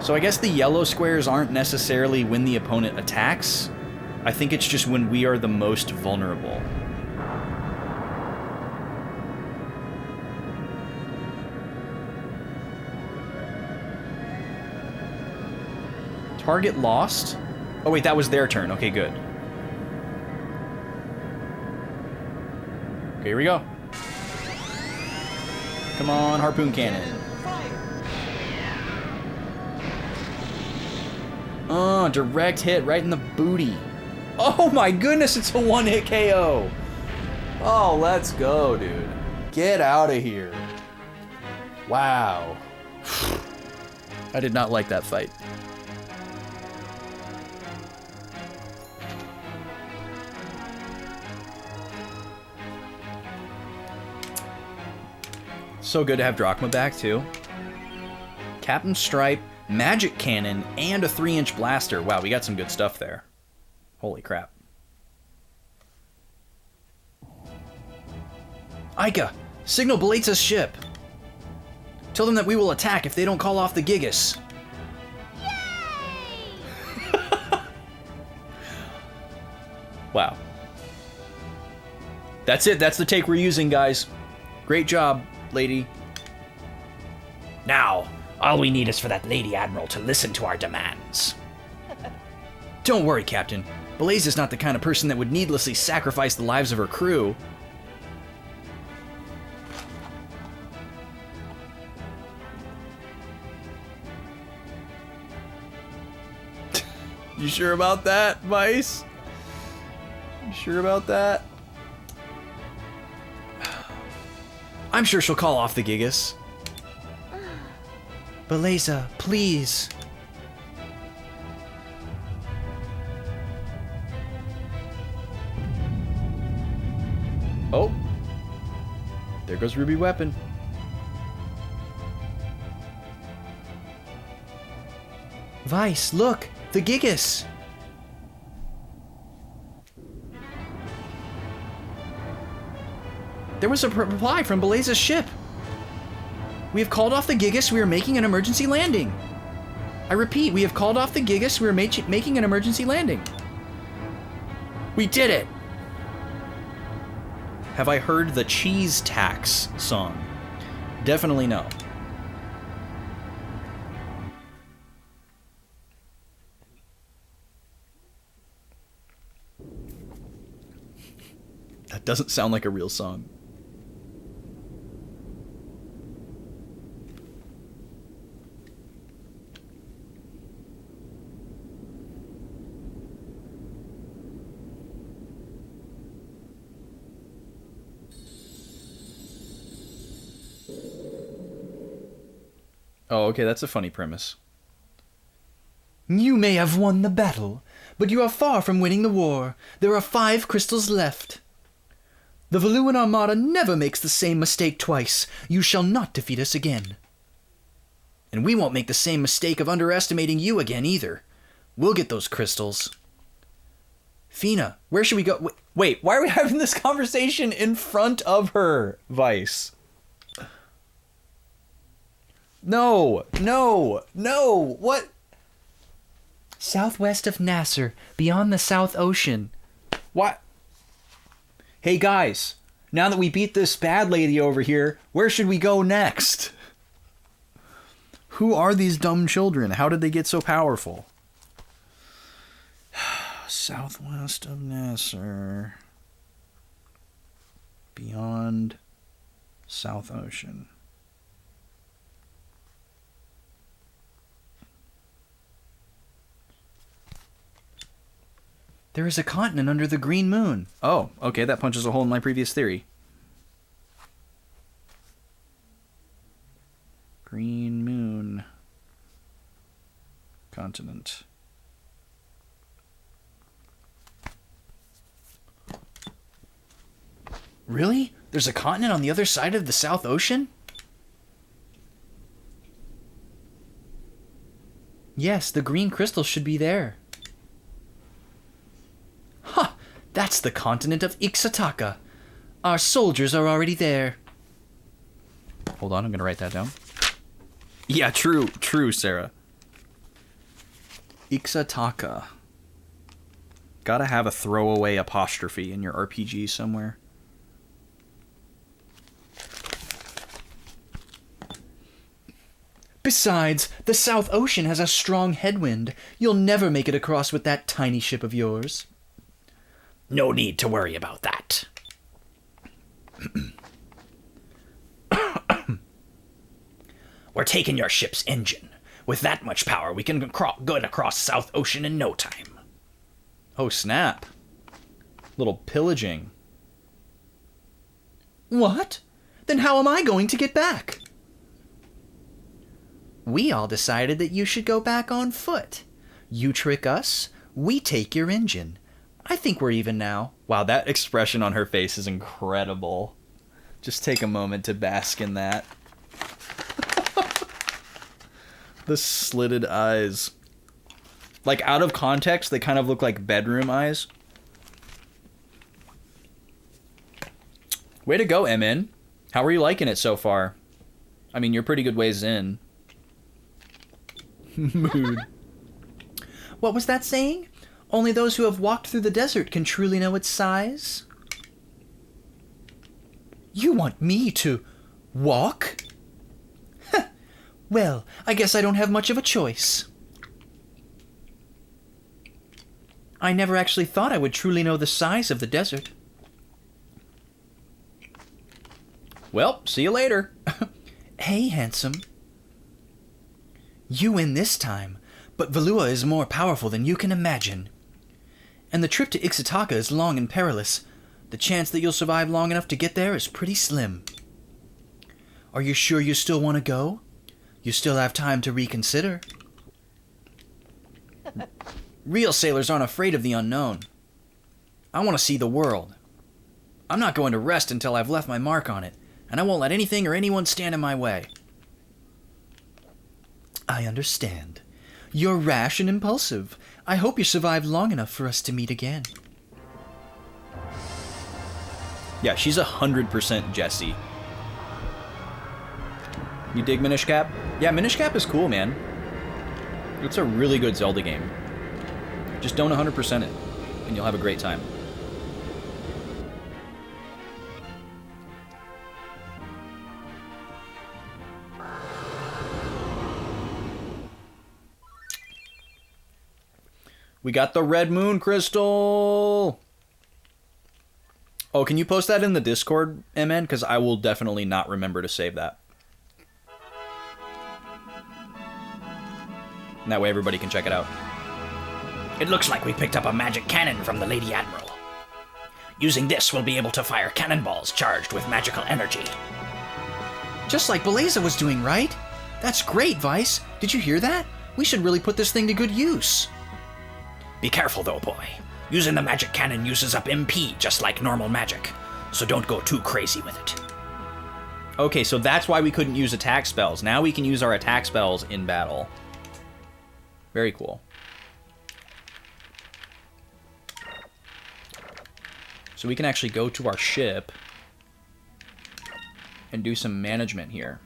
So I guess the yellow squares aren't necessarily when the opponent attacks. I think it's just when we are the most vulnerable. Target lost? Oh wait, that was their turn. Okay, good. Okay, here we go. Come on, harpoon cannon. Direct hit right in the booty. Oh my goodness, it's a one-hit KO. Oh, let's go, dude. Get out of here. Wow. I did not like that fight. So good to have Drachma back, too. Captain Stripe, Magic Cannon, and a 3-inch blaster. Wow, we got some good stuff there. Holy crap. Ica, signal Belate's ship. Tell them that we will attack if they don't call off the Gigas. Wow. That's it. That's the take we're using, guys. Great job, lady. Now, all we need is for that Lady Admiral to listen to our demands. Don't worry, Captain. Blaze is not the kind of person that would needlessly sacrifice the lives of her crew. You sure about that, Vice? You sure about that? I'm sure she'll call off the Gigas. Beleza, please. Oh. There goes Ruby Weapon. Vice, look! The Gigas! There was a reply from Beleza's ship. We have called off the Gigas. We are making an emergency landing. I repeat, we have called off the Gigas. We are making an emergency landing. We did it! Have I heard the Cheese Tax song? Definitely no. That doesn't sound like a real song. Oh, okay, that's a funny premise. You may have won the battle, but you are far from winning the war. There are 5 crystals left. The Valuan Armada never makes the same mistake twice. You shall not defeat us again. And we won't make the same mistake of underestimating you again either. We'll get those crystals. Fina, where should we go? Wait, why are we having this conversation in front of her, Vice? No, what? Southwest of Nasser, beyond the South Ocean. What? Hey guys, now that we beat this bad lady over here, where should we go next? Who are these dumb children? How did they get so powerful? Southwest of Nasser. Beyond South Ocean. There is a continent under the green moon. Oh, okay, that punches a hole in my previous theory. Green moon. Continent. Really? There's a continent on the other side of the South Ocean? Yes, the green crystal should be there. Ha! That's the continent of Ixataka. Our soldiers are already there. Hold on, I'm gonna write that down. Yeah, true, Sarah. Ixataka. Gotta have a throwaway apostrophe in your RPG somewhere. Besides, the South Ocean has a strong headwind. You'll never make it across with that tiny ship of yours. No need to worry about that. We're taking your ship's engine. With that much power, we can get across South Ocean in no time. Oh, snap. Little pillaging. What? Then how am I going to get back? We all decided that you should go back on foot. You trick us, we take your engine. I think we're even now. Wow, that expression on her face is incredible. Just take a moment to bask in that. The slitted eyes. Like, out of context, they kind of look like bedroom eyes. Way to go, MN. How are you liking it so far? I mean, you're pretty good ways in. Mood. What was that saying? Only those who have walked through the desert can truly know its size? You want me to walk? Well, I guess I don't have much of a choice. I never actually thought I would truly know the size of the desert. Well, see you later. Hey, handsome. You win this time, but Valua is more powerful than you can imagine. And the trip to Ixataka is long and perilous. The chance that you'll survive long enough to get there is pretty slim. Are you sure you still want to go? You still have time to reconsider. Real sailors aren't afraid of the unknown. I want to see the world. I'm not going to rest until I've left my mark on it, and I won't let anything or anyone stand in my way. I understand. You're rash and impulsive. I hope you survive long enough for us to meet again. Yeah, she's 100% Jessie. You dig Minish Cap? Yeah, Minish Cap is cool, man. It's a really good Zelda game. Just don't 100% it, and you'll have a great time. We got the Red Moon Crystal! Oh, can you post that in the Discord, MN? Because I will definitely not remember to save that. And that way everybody can check it out. It looks like we picked up a magic cannon from the Lady Admiral. Using this, we'll be able to fire cannonballs charged with magical energy. Just like Beleza was doing, right? That's great, Vice. Did you hear that? We should really put this thing to good use. Be careful though, boy. Using the magic cannon uses up MP just like normal magic, so don't go too crazy with it. Okay, so that's why we couldn't use attack spells. Now we can use our attack spells in battle. Very cool. So we can actually go to our ship and do some management here.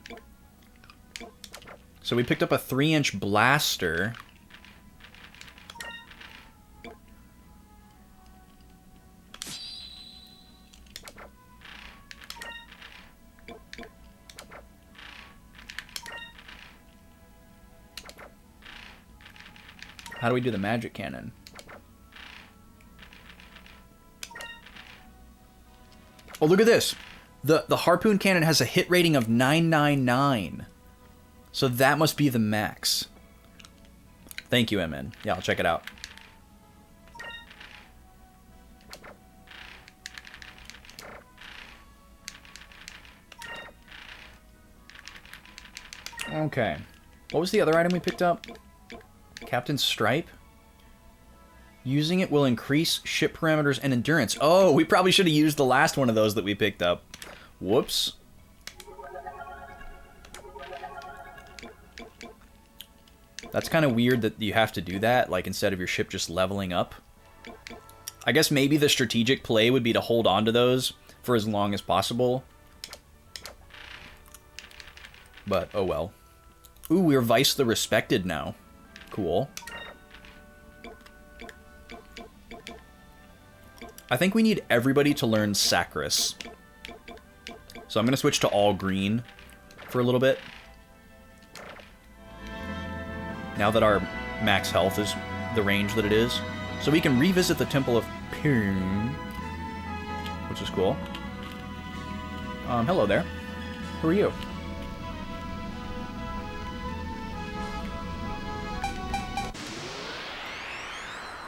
So we picked up a 3-inch blaster. How do we do the magic cannon? Oh, look at this. The harpoon cannon has a hit rating of 999. So that must be the max. Thank you, MN. Yeah, I'll check it out. Okay. What was the other item we picked up? Captain's Stripe? Using it will increase ship parameters and endurance. Oh, we probably should have used the last one of those that we picked up. Whoops. That's kind of weird that you have to do that, like instead of your ship just leveling up. I guess maybe the strategic play would be to hold on to those for as long as possible. But, oh well. Ooh, we're Vice the Respected now. Cool. I think we need everybody to learn Sacris. So I'm going to switch to all green for a little bit. Now that our max health is the range that it is. So we can revisit the Temple of Pyr, which is cool. Hello there. Who are you?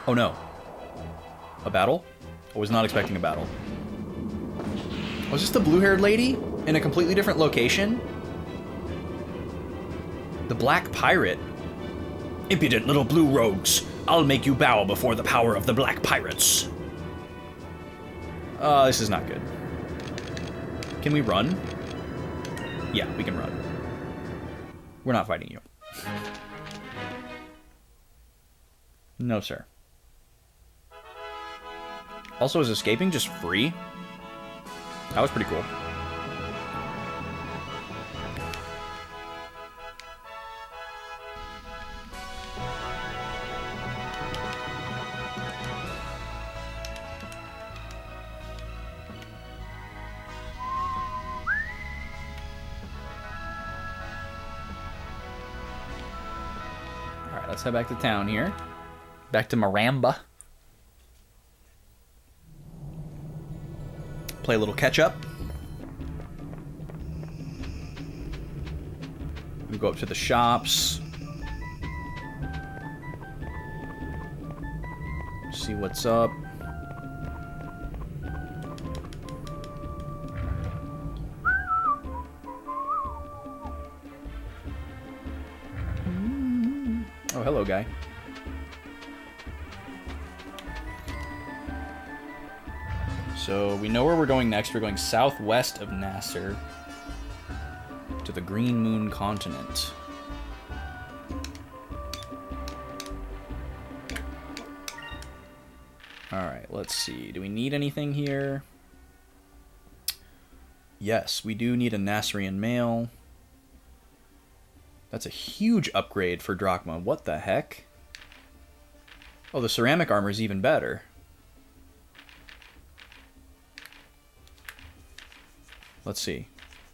Oh no. A battle? I was not expecting a battle. Was this the blue-haired lady in a completely different location? The Black Pirate? Impudent little blue rogues. I'll make you bow before the power of the Black Pirates. This is not good. Can we run? Yeah, we can run. We're not fighting you. No, sir. Also, is escaping just free? That was pretty cool. Alright, let's head back to town here. Back to Maramba. Play a little catch-up. We go up to the shops. See what's up. Oh, hello, guy. So we know where we're going next. We're going southwest of Nasser to the Green Moon continent. Alright, let's see. Do we need anything here? Yes, we do need a Nasserian mail. That's a huge upgrade for Drachma. What the heck? Oh, the ceramic armor is even better. Let's see.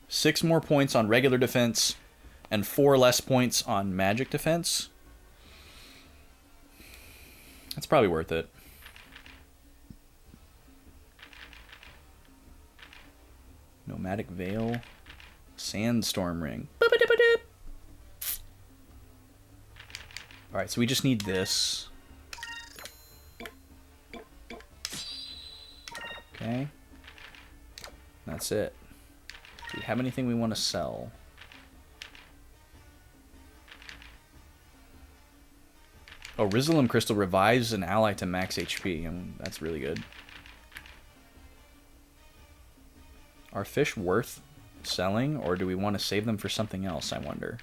6 more points on regular defense and 4 less points on magic defense. That's probably worth it. Nomadic Veil. Sandstorm Ring. Alright, so we just need this. Okay. That's it. Do we have anything we want to sell? Oh, Rizalum Crystal revives an ally to max HP. That's really good. Are fish worth selling, or do we want to save them for something else, I wonder?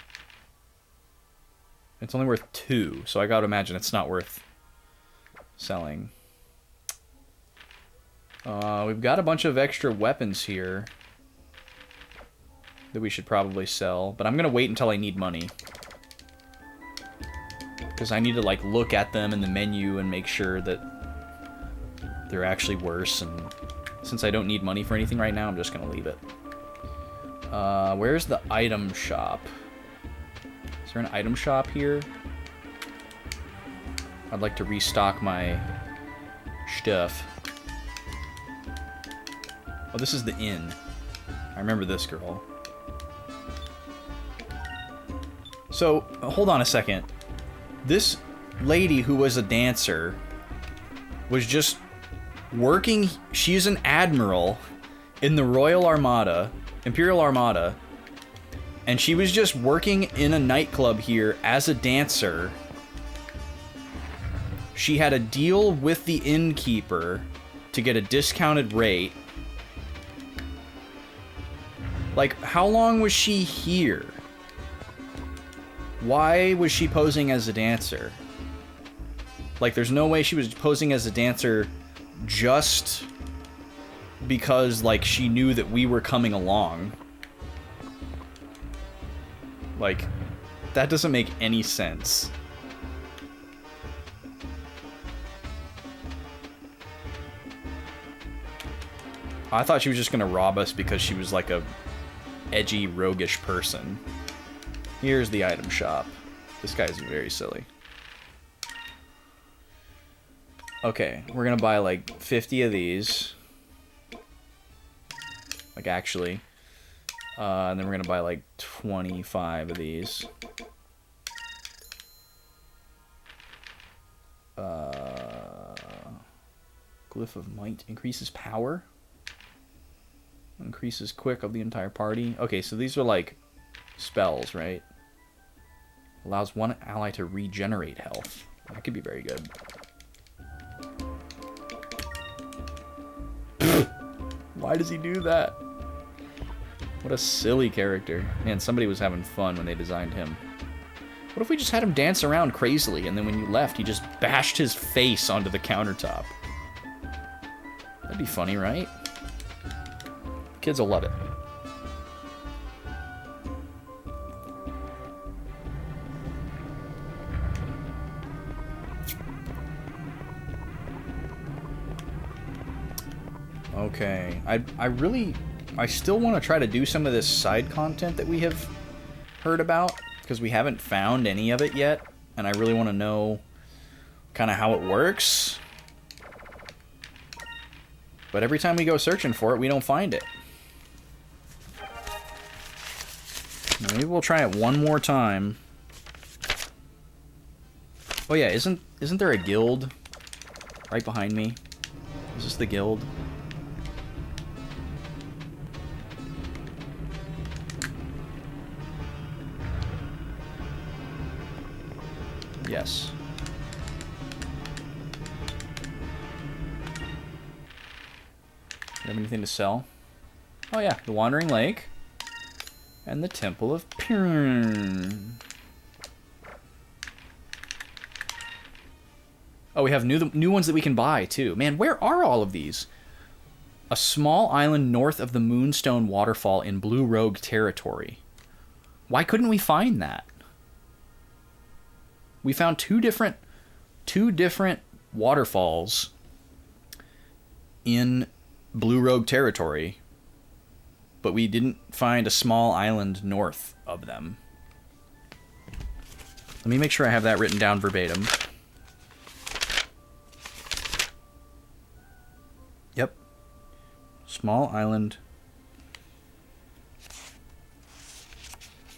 It's only worth 2, so I gotta imagine it's not worth selling. We've got a bunch of extra weapons here that we should probably sell, but I'm gonna wait until I need money. Because I need to, like, look at them in the menu and make sure that they're actually worse, and since I don't need money for anything right now, I'm just gonna leave it. Where's the item shop? Is there an item shop here? I'd like to restock my stuff. Oh, this is the inn. I remember this girl. So, hold on a second. This lady who was a dancer was just working. She's an admiral in the Royal Armada, Imperial Armada, and she was just working in a nightclub here as a dancer. She had a deal with the innkeeper to get a discounted rate. Like, how long was she here? Why was she posing as a dancer? Like, there's no way she was posing as a dancer just because, like, she knew that we were coming along. Like, that doesn't make any sense. I thought she was just gonna rob us because she was like a edgy, roguish person. Here's the item shop. This guy's very silly. Okay, we're gonna buy like 50 of these. Like, actually. And then we're gonna buy like 25 of these. Glyph of Might increases power. Increases quick of the entire party. Okay, so these are like spells, right? Allows one ally to regenerate health. That could be very good. Why does he do that? What a silly character. Man, somebody was having fun when they designed him. What if we just had him dance around crazily, and then when you left, he just bashed his face onto the countertop? That'd be funny, right? Kids will love it. Okay, I still want to try to do some of this side content that we have heard about, because we haven't found any of it yet, and I really want to know kind of how it works. But every time we go searching for it, we don't find it. Maybe we'll try it one more time. Oh yeah, isn't there a guild right behind me? Is this the guild? Yes. Do you have anything to sell? Oh yeah, the Wandering Lake. And the Temple of Pyrrhon. Oh, we have new ones that we can buy, too. Man, where are all of these? A small island north of the Moonstone Waterfall in Blue Rogue territory. Why couldn't we find that? We found two different waterfalls in Blue Rogue territory, but we didn't find a small island north of them. Let me make sure I have that written down verbatim. Yep. Small island.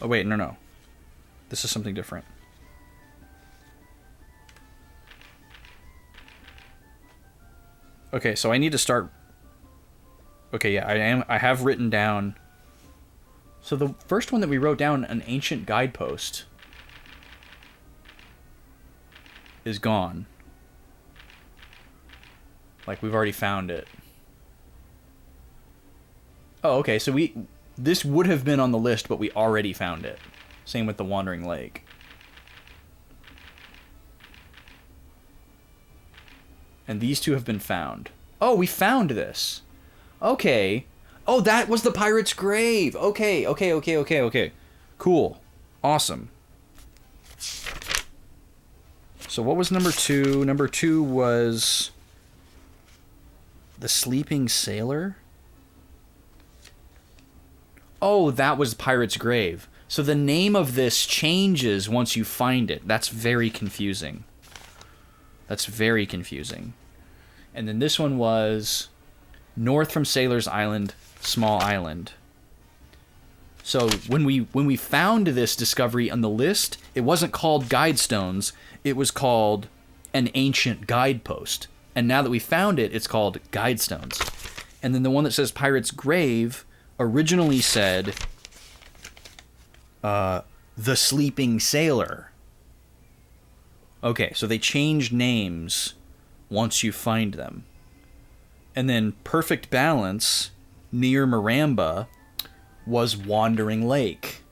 Oh, wait, no. This is something different. Okay, so I need to start... Okay, yeah, I have written down... So the first one that we wrote down, an ancient guidepost, is gone. Like, we've already found it. Oh, okay, so This would have been on the list, but we already found it. Same with the Wandering Lake. And these two have been found. Oh, we found this. Okay. Oh, that was the Pirate's Grave. Okay. Cool. Awesome. So what was number 2? Number 2 was the Sleeping Sailor. Oh, that was Pirate's Grave. So the name of this changes once you find it. That's very confusing. That's very confusing. And then this one was north from Sailor's Island, Small Island. So when we found this discovery on the list, it wasn't called Guidestones. It was called an ancient guidepost. And now that we found it, it's called Guidestones. And then the one that says Pirate's Grave originally said the Sleeping Sailor. Okay, so they changed names once you find them. And then Perfect Balance near Maramba was Wandering Lake.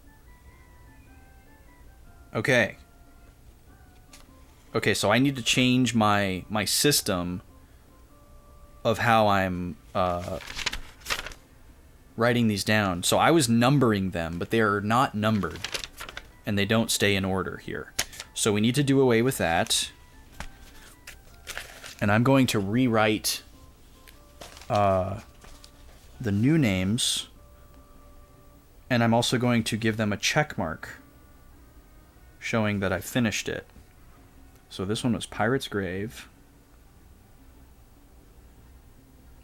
Okay. Okay, so I need to change my system of how I'm writing these down. So I was numbering them, but they are not numbered. And they don't stay in order here. So we need to do away with that. And I'm going to rewrite the new names. And I'm also going to give them a check mark showing that I finished it. So this one was Pirate's Grave.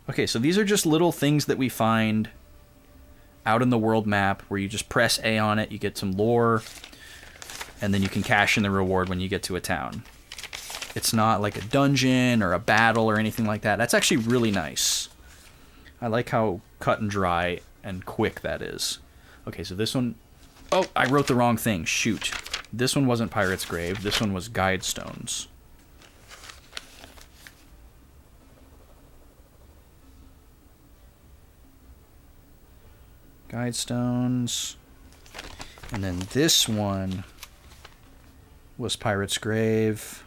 Okay, so these are just little things that we find out in the world map where you just press A on it, you get some lore, and then you can cash in the reward when you get to a town. It's not like a dungeon or a battle or anything like that. That's actually really nice. I like how cut and dry and quick that is. Okay, so this one... Oh, I wrote the wrong thing. Shoot. This one wasn't Pirate's Grave. This one was Guidestones. Guidestones. And then this one was Pirate's Grave.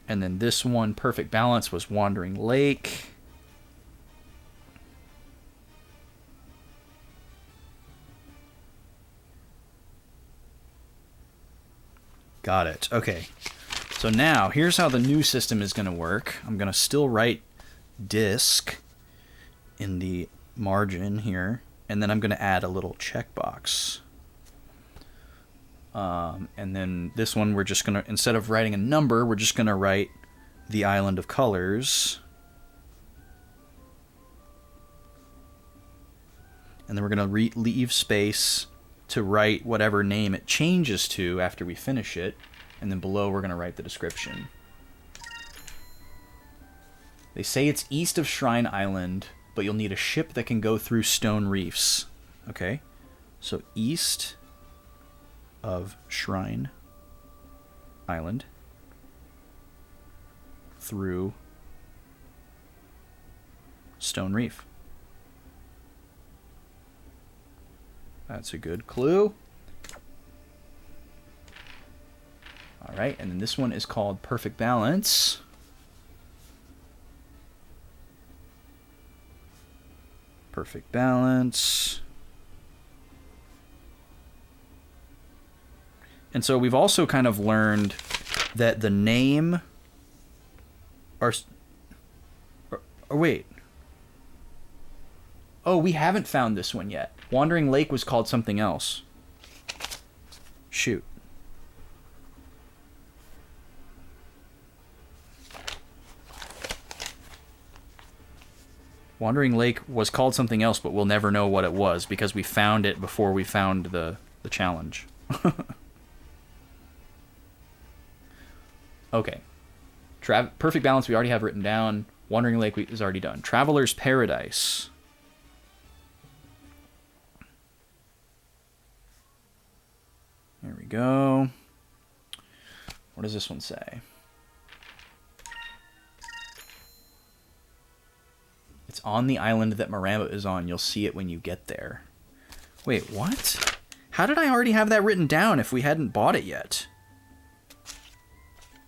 And then this one, Perfect Balance, was Wandering Lake. Got it. Okay. So now, here's how the new system is going to work. I'm going to still write disk in the margin here. And then I'm going to add a little checkbox. And then this one, we're just going to, instead of writing a number, we're just going to write the Island of Colors. And then we're going to leave space to write whatever name it changes to after we finish it. And then below, we're going to write the description. They say it's east of Shrine Island, but you'll need a ship that can go through stone reefs. Okay, so east of Shrine Island through Stone Reef. That's a good clue. All right, and then this one is called Perfect Balance. Perfect Balance. And so we've also kind of learned that the name or wait. Oh, we haven't found this one yet. Wandering Lake was called something else. Shoot. Wandering Lake was called something else, but we'll never know what it was because we found it before we found the challenge. Okay. Perfect Balance we already have written down. Wandering Lake is already done. Traveler's Paradise. There we go. What does this one say? It's on the island that Maramba is on. You'll see it when you get there. Wait, what? How did I already have that written down if we hadn't bought it yet?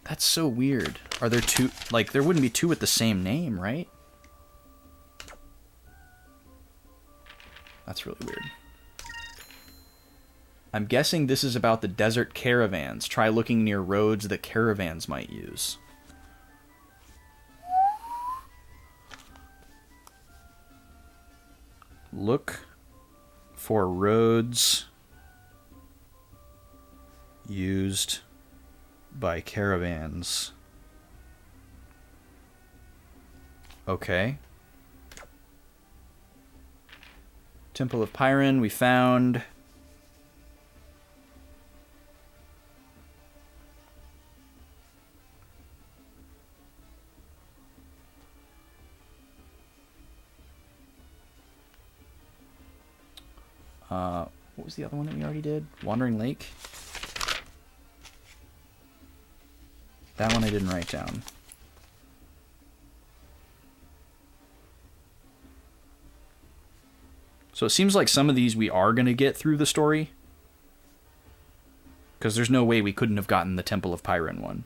That's so weird. Are there two? Like, there wouldn't be two with the same name, right? That's really weird. I'm guessing this is about the desert caravans. Try looking near roads that caravans might use. Look for roads used by caravans. Okay. Temple of Pyron we found. What was the other one that we already did? Wandering Lake? That one I didn't write down. So it seems like some of these we are going to get through the story. Because there's no way we couldn't have gotten the Temple of Pyron one.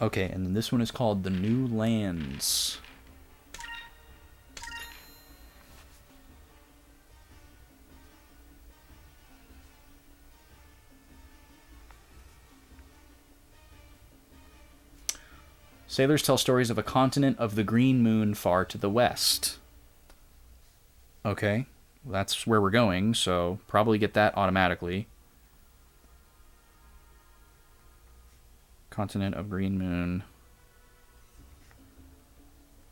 Okay, and then this one is called The New Lands. Sailors tell stories of a continent of the green moon far to the west. Okay, well, that's where we're going, so probably get that automatically. Continent of green moon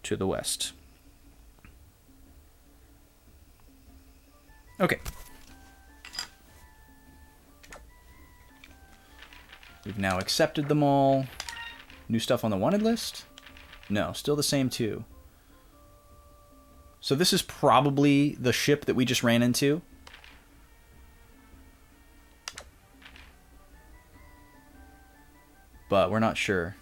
to the west. Okay. We've now accepted them all. New stuff on the wanted list? No, still the same two. So this is probably the ship that we just ran into. But we're not sure.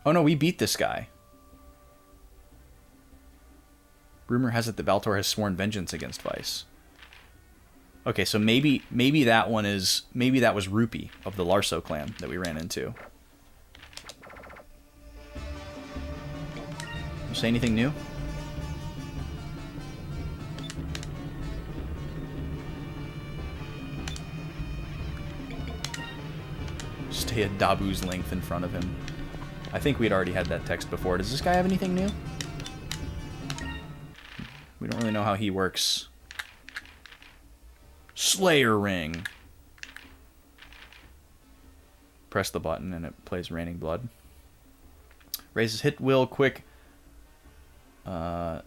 Oh no, we beat this guy. Rumor has it that Valtor has sworn vengeance against Vice. Okay, so maybe that one is... Maybe that was Rupee of the Larso clan that we ran into. You say anything new? Stay at Dabu's length in front of him. I think we'd already had that text before. Does this guy have anything new? We don't really know how he works. Slayer Ring. Press the button and it plays Raining Blood. Raises hit will quick. Well,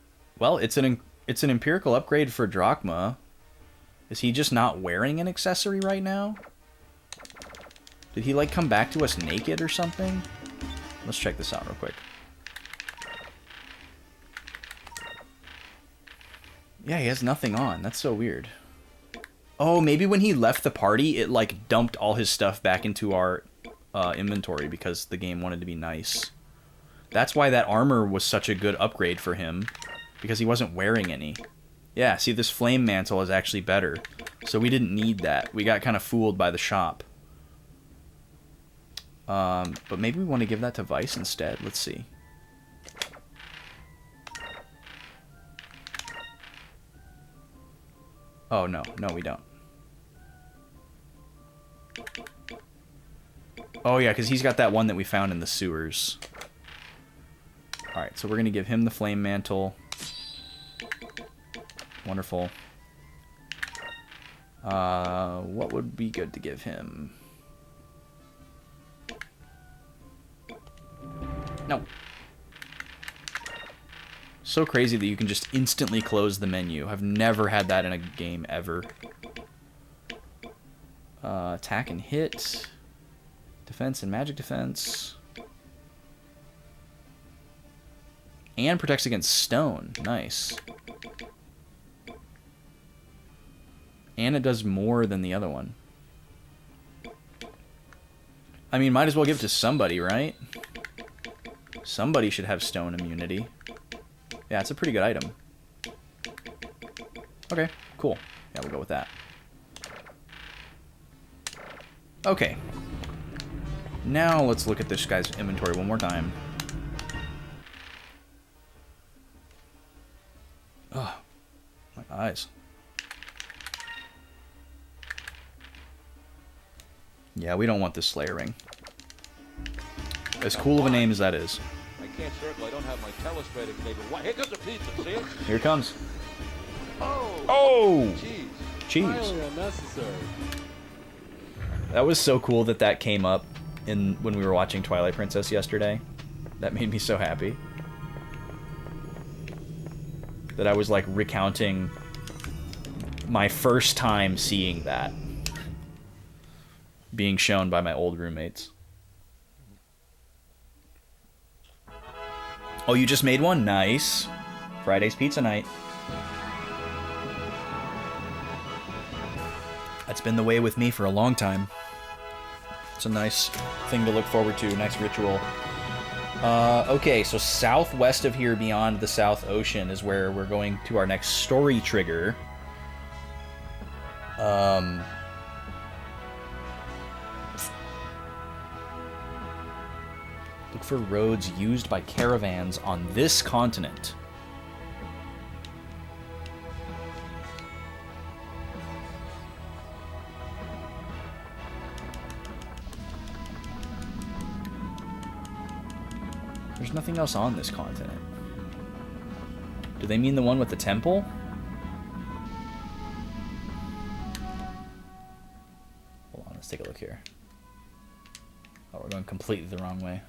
it's an empirical upgrade for Drachma. Is he just not wearing an accessory right now? Did he like come back to us naked or something? Let's check this out real quick. Yeah, he has nothing on. That's so weird. Oh, maybe when he left the party, it like dumped all his stuff back into our inventory because the game wanted to be nice. That's why that armor was such a good upgrade for him, because he wasn't wearing any. Yeah, see, this flame mantle is actually better, so we didn't need that. We got kind of fooled by the shop. But maybe we want to give that to Vice instead. Let's see. Oh, no, we don't. Oh, yeah, because he's got that one that we found in the sewers. Alright, so we're going to give him the flame mantle. Wonderful. What would be good to give him? No. So crazy that you can just instantly close the menu. I've never had that in a game ever. Attack and hit. Defense and magic defense. And protects against stone. Nice. And it does more than the other one. I mean, might as well give it to somebody, right? Somebody should have stone immunity. Yeah, it's a pretty good item. Okay, cool. Yeah, we'll go with that. Okay. Now let's look at this guy's inventory one more time. Ugh, my eyes. Yeah, we don't want this Slayer ring. As cool of a name as that is. I can't circle. I don't have my telestrator cable. What? Here comes the pizza. See it? Here it comes. Oh! Oh! Cheese. Cheese. Highly unnecessary. That was so cool that that came up when we were watching Twilight Princess yesterday. That made me so happy. That I was like recounting my first time seeing that being shown by my old roommates. Oh, you just made one? Nice. Friday's pizza night. That's been the way with me for a long time. It's a nice thing to look forward to, nice ritual. Okay, so southwest of here, beyond the South Ocean, is where we're going to our next story trigger. Look for roads used by caravans on this continent. There's nothing else on this continent. Do they mean the one with the temple? Hold on, let's take a look here. Oh, we're going completely the wrong way.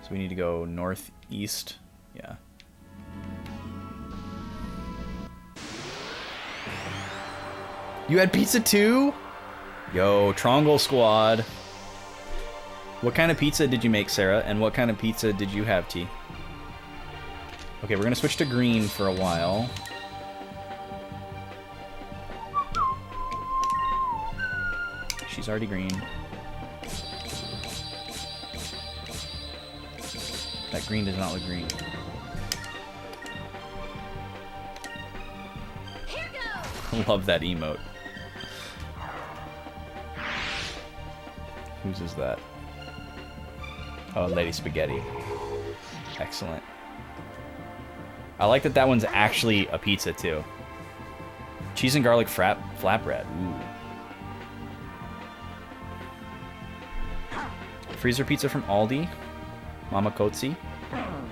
So we need to go northeast. Yeah. You had pizza too? Yo, Trongle Squad. What kind of pizza did you make, Sarah? And what kind of pizza did you have, T? Okay, we're gonna switch to green for a while. She's already green. That green does not look green. Here goes. Love that emote. Whose is that? Oh, Lady Spaghetti. Excellent. I like that that one's actually a pizza, too. Cheese and garlic flatbread. Ooh. Freezer pizza from Aldi. Mama Kotzi.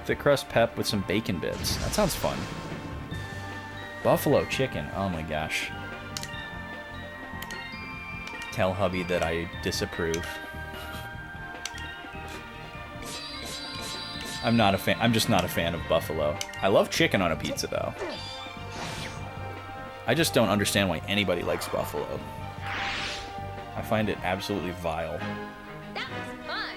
Thick crust pep with some bacon bits. That sounds fun. Buffalo chicken. Oh my gosh. Tell hubby that I disapprove. I'm not a fan. I'm just not a fan of buffalo. I love chicken on a pizza, though. I just don't understand why anybody likes buffalo. I find it absolutely vile. That was fun.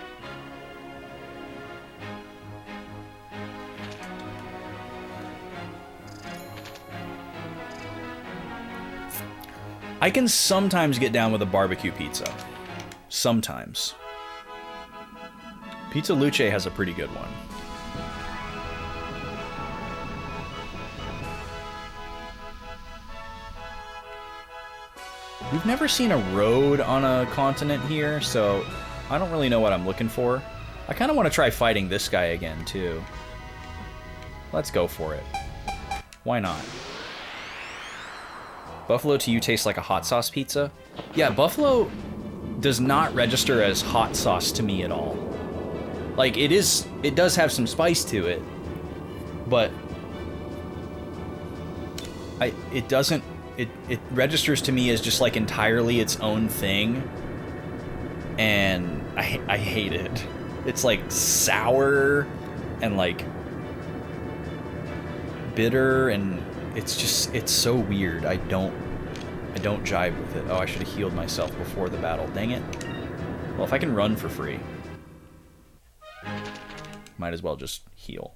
I can sometimes get down with a barbecue pizza. Sometimes. Pizza Luce has a pretty good one. We've never seen a road on a continent here, so I don't really know what I'm looking for. I kind of want to try fighting this guy again, too. Let's go for it. Why not? Buffalo to you tastes like a hot sauce pizza? Yeah, buffalo does not register as hot sauce to me at all. Like, it does have some spice to it, but it registers to me as just like entirely its own thing, and I hate it. It's like sour and like bitter, and it's so weird. I don't jive with it. Oh, I should have healed myself before the battle. Dang it. Well, if I can run for free, might as well just heal.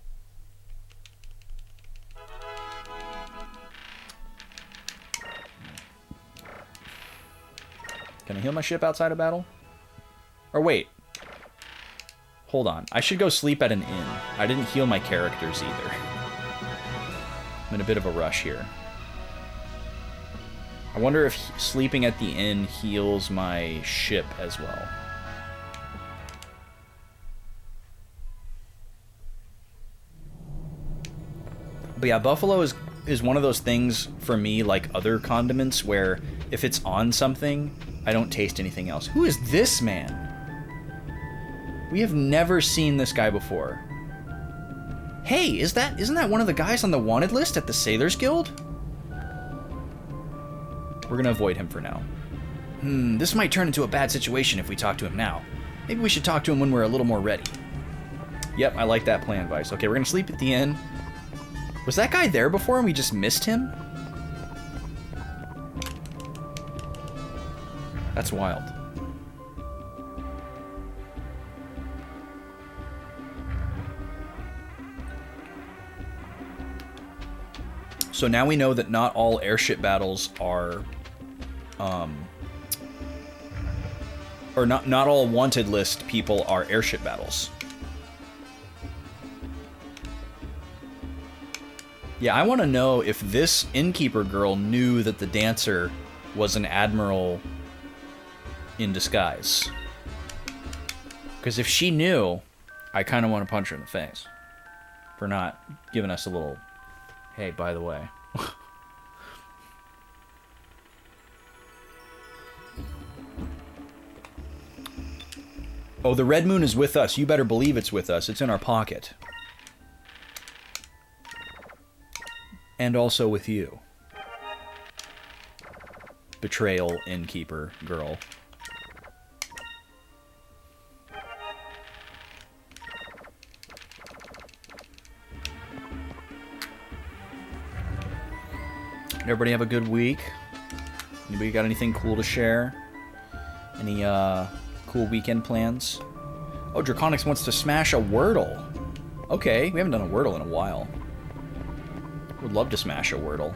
Can I heal my ship outside of battle? Or wait. Hold on. I should go sleep at an inn. I didn't heal my characters either. I'm in a bit of a rush here. I wonder if sleeping at the inn heals my ship as well. But yeah, buffalo is one of those things for me, like other condiments, where if it's on something, I don't taste anything else. Who is this man? We have never seen this guy before. Hey, isn't that one of the guys on the wanted list at the Sailors Guild? We're gonna avoid him for now. This might turn into a bad situation if we talk to him now. Maybe we should talk to him when we're a little more ready. Yep, I like that plan, Vice. Okay, we're gonna sleep at the inn. Was that guy there before and we just missed him? That's wild. So now we know that not all airship battles are, or not all wanted list people are airship battles. Yeah, I want to know if this innkeeper girl knew that the dancer was an admiral in disguise. Because if she knew, I kind of want to punch her in the face for not giving us a little, hey, by the way. Oh, the red moon is with us. You better believe it's with us. It's in our pocket. And also with you. Betrayal innkeeper girl. Everybody have a good week. Anybody got anything cool to share? Any cool weekend plans? Oh, Draconics wants to smash a Wordle. Okay, we haven't done a Wordle in a while. Would love to smash a Wordle.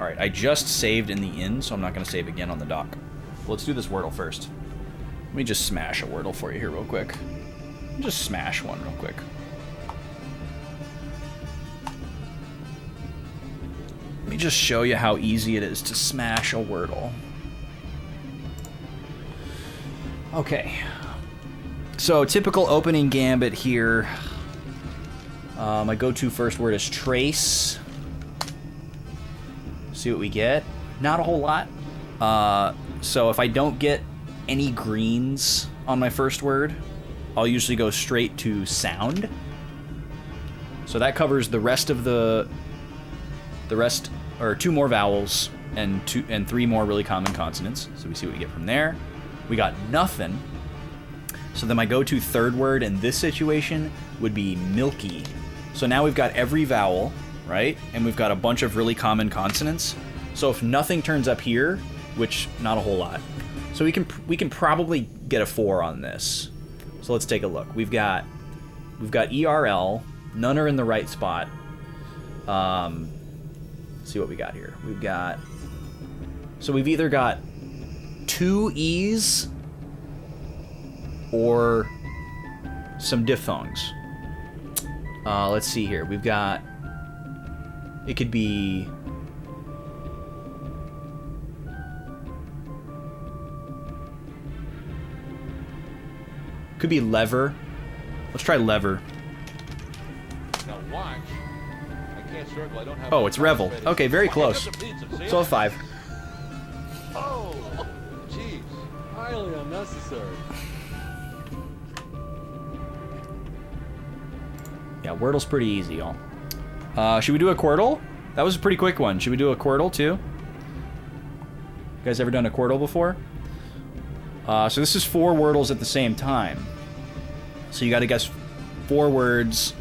Alright, I just saved in the inn, so I'm not going to save again on the dock. Let's do this Wordle first. Let me just smash a Wordle for you here real quick. Just smash one real quick. Let me just show you how easy it is to smash a Wordle. Okay. So, typical opening gambit here. My go-to first word is trace. See what we get. Not a whole lot. So if I don't get any greens on my first word, I'll usually go straight to sound. So that covers the rest of the rest, or 2 more vowels and 3 more really common consonants. So we see what we get from there. We got nothing. So then my go-to third word in this situation would be milky. So now we've got every vowel, right? And we've got a bunch of really common consonants. So if nothing turns up here, which not a whole lot, so we can probably get a 4 on this. So let's take a look. We've got ERL. None are in the right spot. Let's see what we got here. We've either got 2 E's or some diphthongs. Let's see here. We've got, it could be, lever. Let's try lever. Now watch. I can't circle. I don't have. Oh, it's revel. Okay, very close. So a 5. Oh, jeez. Highly unnecessary. Yeah, Wordle's pretty easy, y'all. Should we do a Quirtle? That was a pretty quick one. Should we do a Quirtle, too? You guys ever done a Quirtle before? So this is 4 Wordles at the same time. So you gotta guess 4 words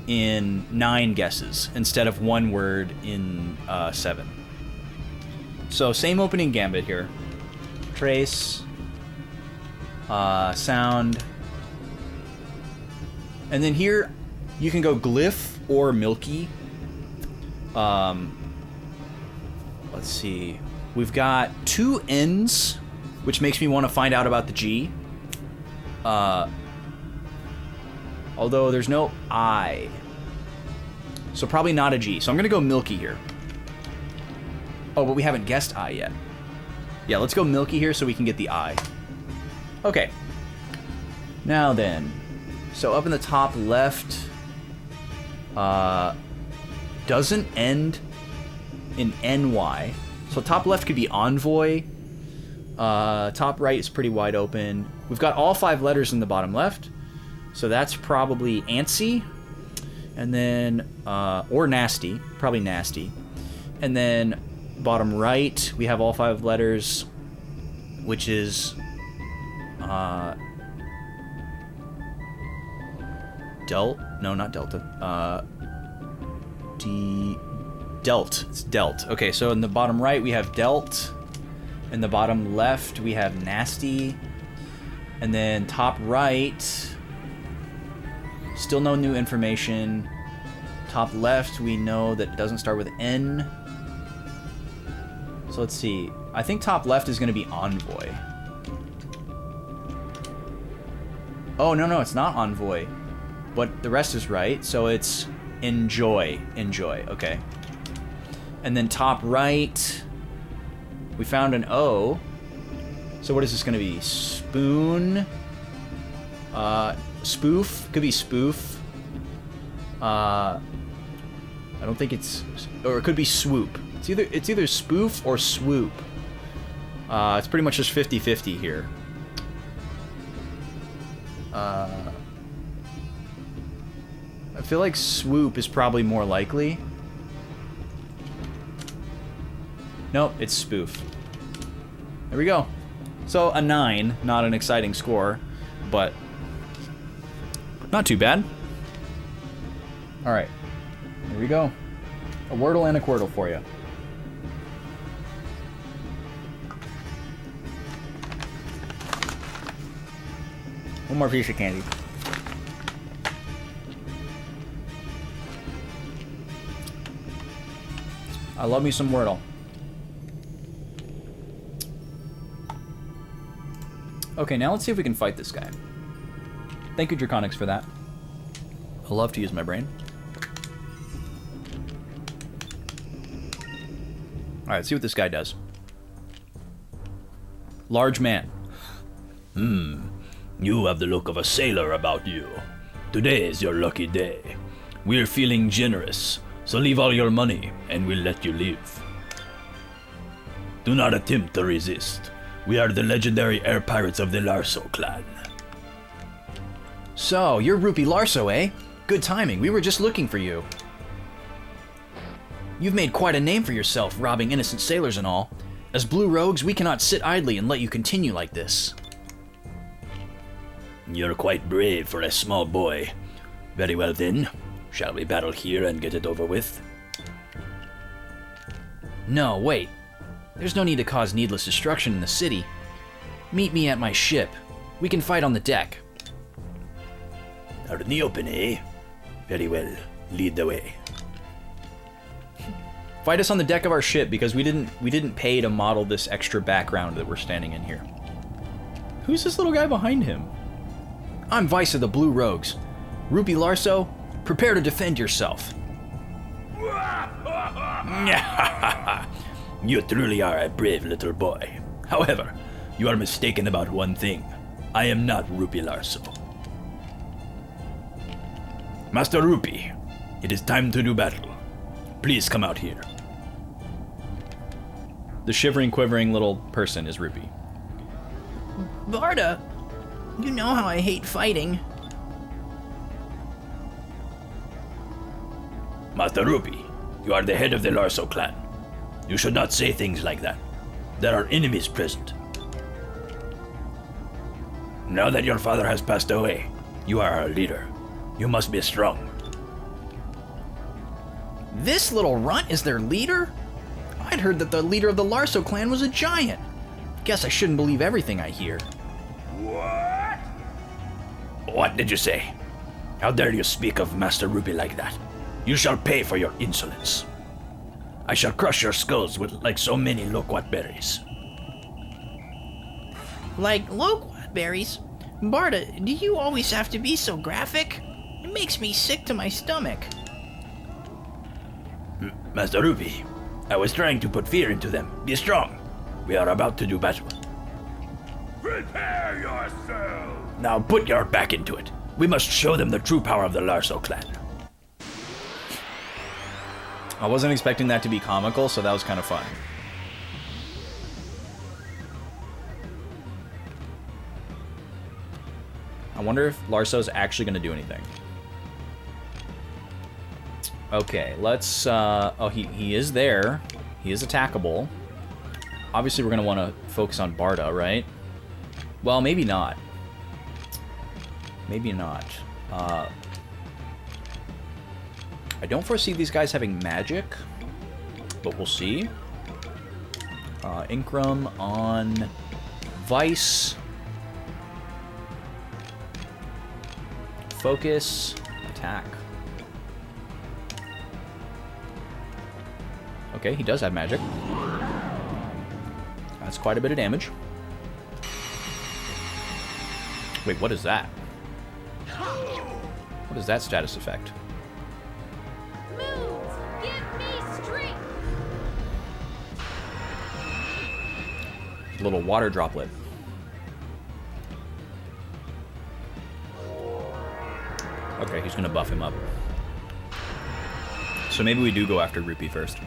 in 9 guesses, instead of 1 word in 7. So same opening gambit here. Trace. Sound. And then here, you can go glyph or milky. Let's see. We've got 2 N's, which makes me want to find out about the G. Although there's no I. So probably not a G. So I'm going to go Milky here. Oh, but we haven't guessed I yet. Yeah, let's go Milky here so we can get the I. Okay. Now then. So up in the top left, doesn't end in NY. So top left could be Envoy. Top right is pretty wide open. We've got all 5 letters in the bottom left. So that's probably Antsy. And then, or Nasty. Probably Nasty. And then bottom right, we have all 5 letters, which is, no, not Delta. Delt. It's Delt. Okay, so in the bottom right, we have Delt. In the bottom left, we have Nasty. And then top right, still no new information. Top left, we know that it doesn't start with N. So let's see. I think top left is going to be Envoy. Oh, no, it's not Envoy. But the rest is right, so it's Enjoy. Enjoy, okay. And then top right, we found an O. So what is this going to be? Spoon? Spoof? Could be spoof. I don't think it's... Or it could be swoop. It's either spoof or swoop. It's pretty much just 50-50 here. I feel like swoop is probably more likely. Nope, it's spoof. There we go. So a 9, not an exciting score, but not too bad. All right, here we go. A Wordle and a Quirtle for you. One more piece of candy. I love me some Wordle. Okay, now let's see if we can fight this guy. Thank you, Draconics, for that. I love to use my brain. Alright, see what this guy does. Large man. You have the look of a sailor about you. Today is your lucky day. We're feeling generous, so leave all your money and we'll let you live. Do not attempt to resist. We are the legendary air pirates of the Larso clan. So, you're Rupee Larso, eh? Good timing, we were just looking for you. You've made quite a name for yourself, robbing innocent sailors and all. As Blue Rogues, we cannot sit idly and let you continue like this. You're quite brave for a small boy. Very well then. Shall we battle here and get it over with? No, wait. There's no need to cause needless destruction in the city. Meet me at my ship. We can fight on the deck. Out in the open, eh? Very well. Lead the way. Fight us on the deck of our ship because we didn't pay to model this extra background that we're standing in here. Who's this little guy behind him? I'm Vice of the Blue Rogues. Rupee Larso, prepare to defend yourself. You truly are a brave little boy. However, you are mistaken about one thing. I am not Rupee Larso. Master Rupee, it is time to do battle. Please come out here. The shivering, quivering little person is Rupee. Varda, you know how I hate fighting. Master Rupee, you are the head of the Larso clan. You should not say things like that. There are enemies present. Now that your father has passed away, you are our leader. You must be strong. This little runt is their leader? I'd heard that the leader of the Larso clan was a giant. Guess I shouldn't believe everything I hear. What did you say? How dare you speak of Master Rupee like that? You shall pay for your insolence. I shall crush your skulls with like so many loquat berries. Like loquat berries? Barda, do you always have to be so graphic? It makes me sick to my stomach. Master Ruby, I was trying to put fear into them. Be strong. We are about to do battle. Prepare yourself! Now put your back into it. We must show them the true power of the Larso clan. I wasn't expecting that to be comical, so that was kind of fun. I wonder if Larso's actually going to do anything. Okay, let's... oh, he is there. He is attackable. Obviously, we're going to want to focus on Barda, right? Well, maybe not. Maybe not. I don't foresee these guys having magic, but we'll see. Incrum on Vice. Focus. Attack. Okay, he does have magic. That's quite a bit of damage. Wait, what is that? What is that status effect? Moves, give me strength. Little water droplet. Okay, he's gonna buff him up. So maybe we do go after Rupee first.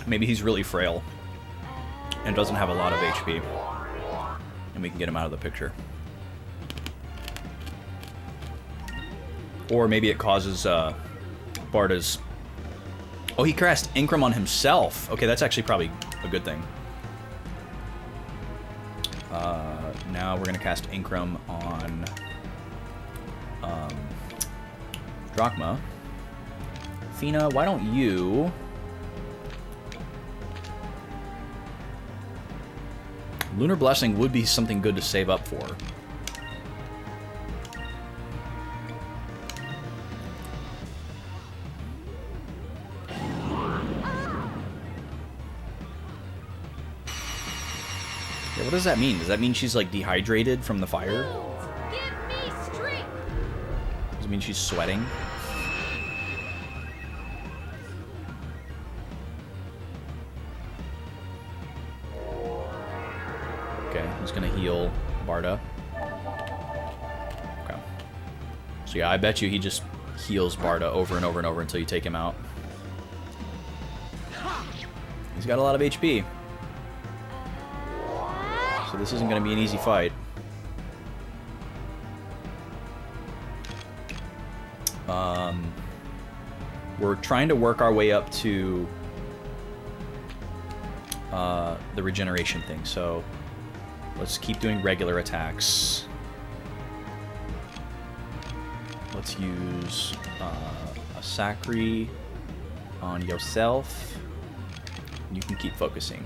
Maybe he's really frail and doesn't have a lot of HP. And we can get him out of the picture. Or maybe it causes Barda's... Oh, he cast Incrum on himself. Okay, that's actually probably a good thing. Now we're going to cast Incrum on Drachma. Fina, why don't you... Lunar Blessing would be something good to save up for. Yeah, what does that mean? Does that mean she's like dehydrated from the fire? Give me strength. Does it mean she's sweating? Okay, he's gonna heal Barda. Okay. So yeah, I bet you he just heals Barda over and over and over until you take him out. He's got a lot of HP. So this isn't gonna be an easy fight. We're trying to work our way up to the regeneration thing, so let's keep doing regular attacks. Let's use a Sacri on yourself. You can keep focusing.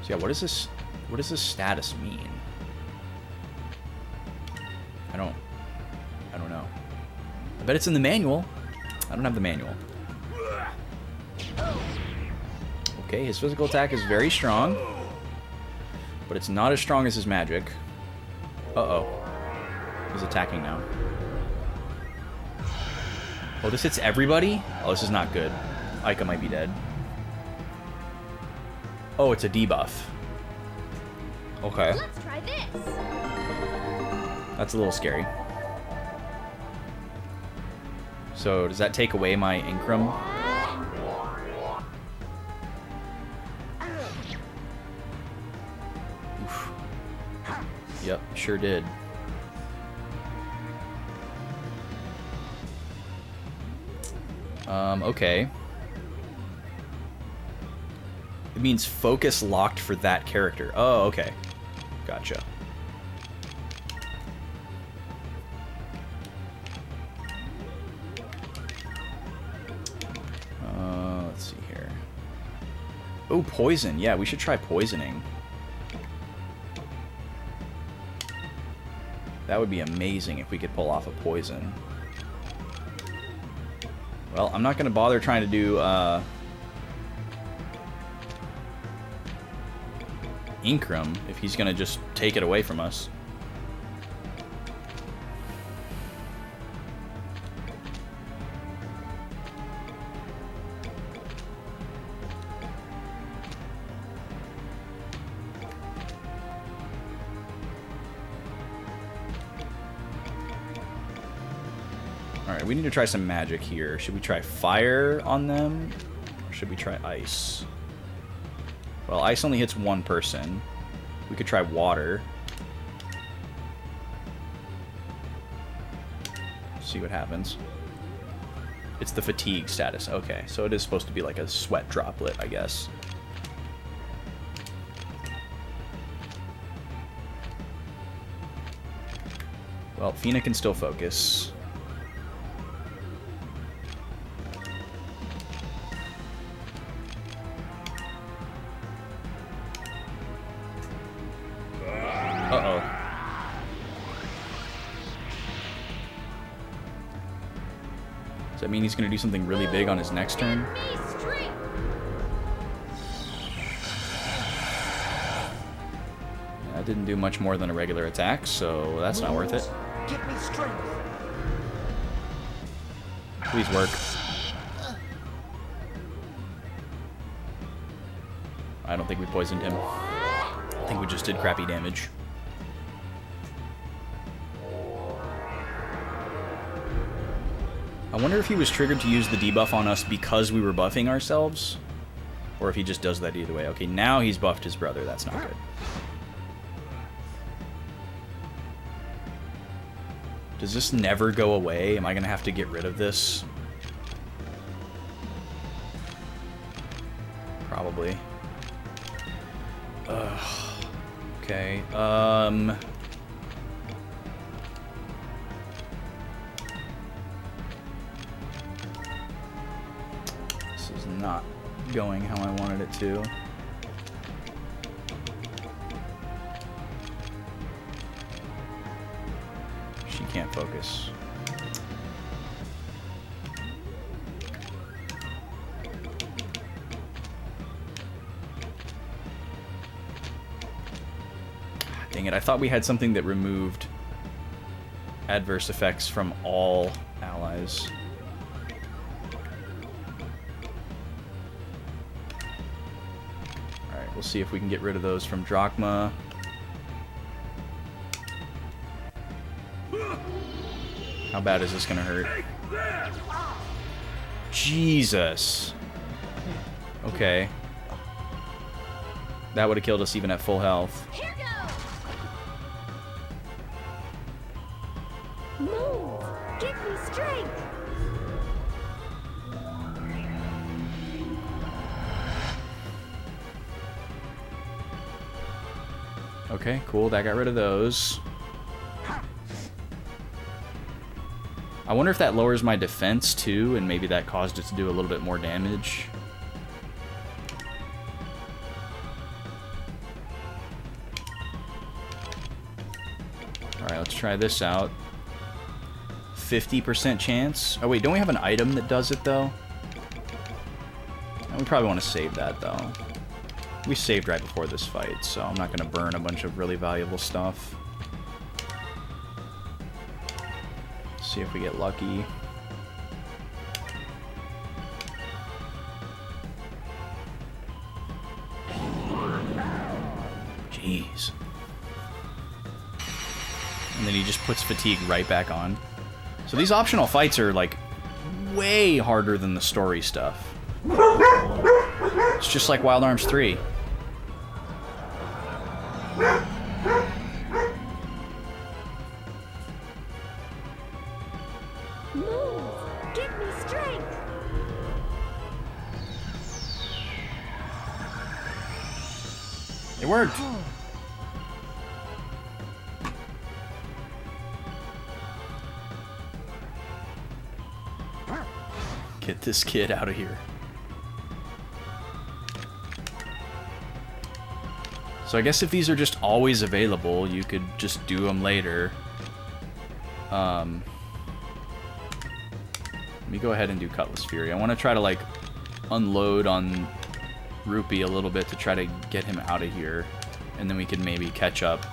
So yeah, what does this status mean? I don't know. I bet it's in the manual. I don't have the manual. Okay, his physical attack is very strong, but it's not as strong as his magic. Uh-oh. He's attacking now. Oh, this hits everybody? Oh, this is not good. Aika might be dead. Oh, it's a debuff. Okay. Let's try this. That's a little scary. So, does that take away my Incrum? Oof. Yep, sure did. Okay. It means focus locked for that character. Oh, okay. Gotcha. Let's see here. Oh, poison. Yeah, we should try poisoning. That would be amazing if we could pull off a poison. Well, I'm not going to bother trying to do Inkram if he's going to just take it away from us. Alright, we need to try some magic here. Should we try fire on them? Or should we try ice? Well, ice only hits one person. We could try water. See what happens. It's the fatigue status. Okay, so it is supposed to be like a sweat droplet, I guess. Well, Fina can still focus. Uh-oh. Does that mean he's going to do something really big on his next turn? Give me strength. That didn't do much more than a regular attack, so that's not worth it. Give me strength. Please work. I don't think we poisoned him. I think we just did crappy damage. I wonder if he was triggered to use the debuff on us because we were buffing ourselves, or if he just does that either way. Okay, now he's buffed his brother. That's not good. Does this never go away? Am I going to have to get rid of this? Probably. Okay, this is not going how I wanted it to. She can't focus. Dang it, I thought we had something that removed adverse effects from all allies. Alright, we'll see if we can get rid of those from Drachma. How bad is this gonna hurt? Jesus. Okay. That would have killed us even at full health. Here goes. Move. Give me strength. Okay, cool. That got rid of those. I wonder if that lowers my defense too, and maybe that caused it to do a little bit more damage. Alright, let's try this out. 50% chance. Oh wait, don't we have an item that does it though? We probably want to save that though. We saved right before this fight, so I'm not going to burn a bunch of really valuable stuff. See if we get lucky. Jeez. And then he just puts fatigue right back on. So these optional fights are like way harder than the story stuff. It's just like Wild Arms 3. Move. Give me strength. It worked. Get this kid out of here. So I guess if these are just always available, you could just do them later. Let me go ahead and do Cutlass Fury. I want to try to, like, unload on Rupee a little bit to try to get him out of here. And then we can maybe catch up.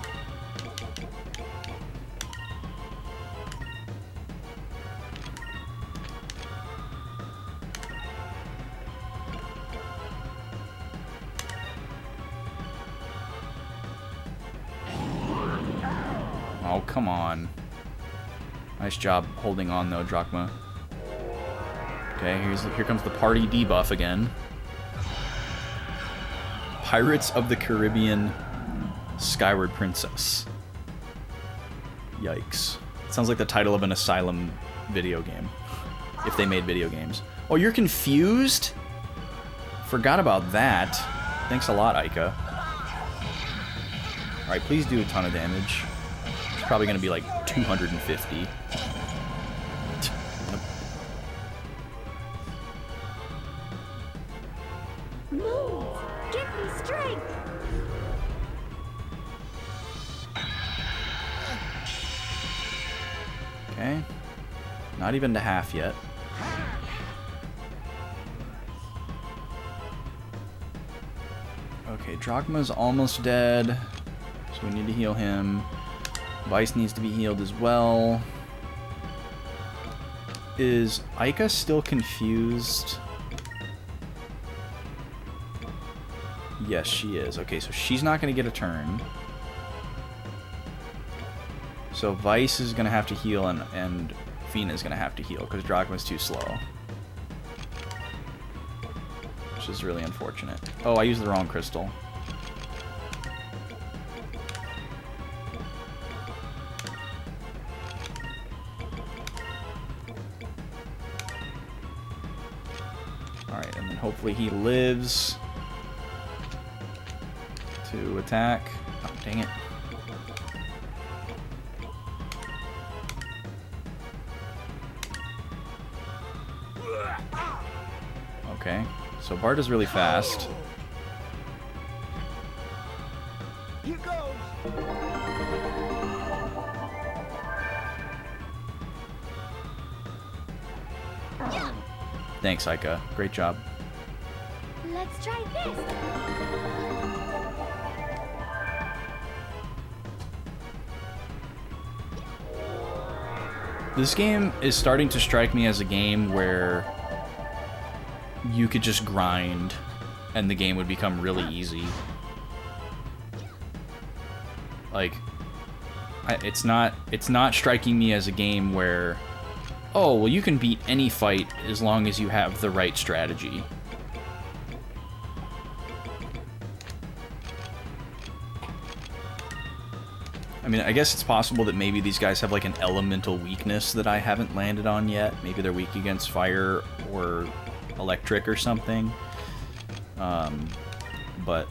Oh, come on. Nice job holding on, though, Drachma. Okay, here comes the party debuff again. Pirates of the Caribbean Skyward Princess. Yikes. It sounds like the title of an Asylum video game. If they made video games. Oh, you're confused? Forgot about that. Thanks a lot, Aika. Alright, please do a ton of damage. It's probably going to be like 250. Move! Give me strength! Okay. Not even to half yet. Okay, Drachma's almost dead. So we need to heal him. Vice needs to be healed as well. Is Aika still confused? Yes, she is. Okay, so she's not going to get a turn. So Vice is going to have to heal, and Fina is going to have to heal, because Drachma's too slow. Which is really unfortunate. Oh, I used the wrong crystal. Alright, and then hopefully he lives to attack. Oh, dang it. Okay, so Bart is really fast. Here goes. Thanks, Aika. Great job. Let's try this! This game is starting to strike me as a game where you could just grind and the game would become really easy. Like, it's not striking me as a game where, oh, well, you can beat any fight as long as you have the right strategy. I mean, I guess it's possible that maybe these guys have like an elemental weakness that I haven't landed on yet. Maybe they're weak against fire or electric or something. But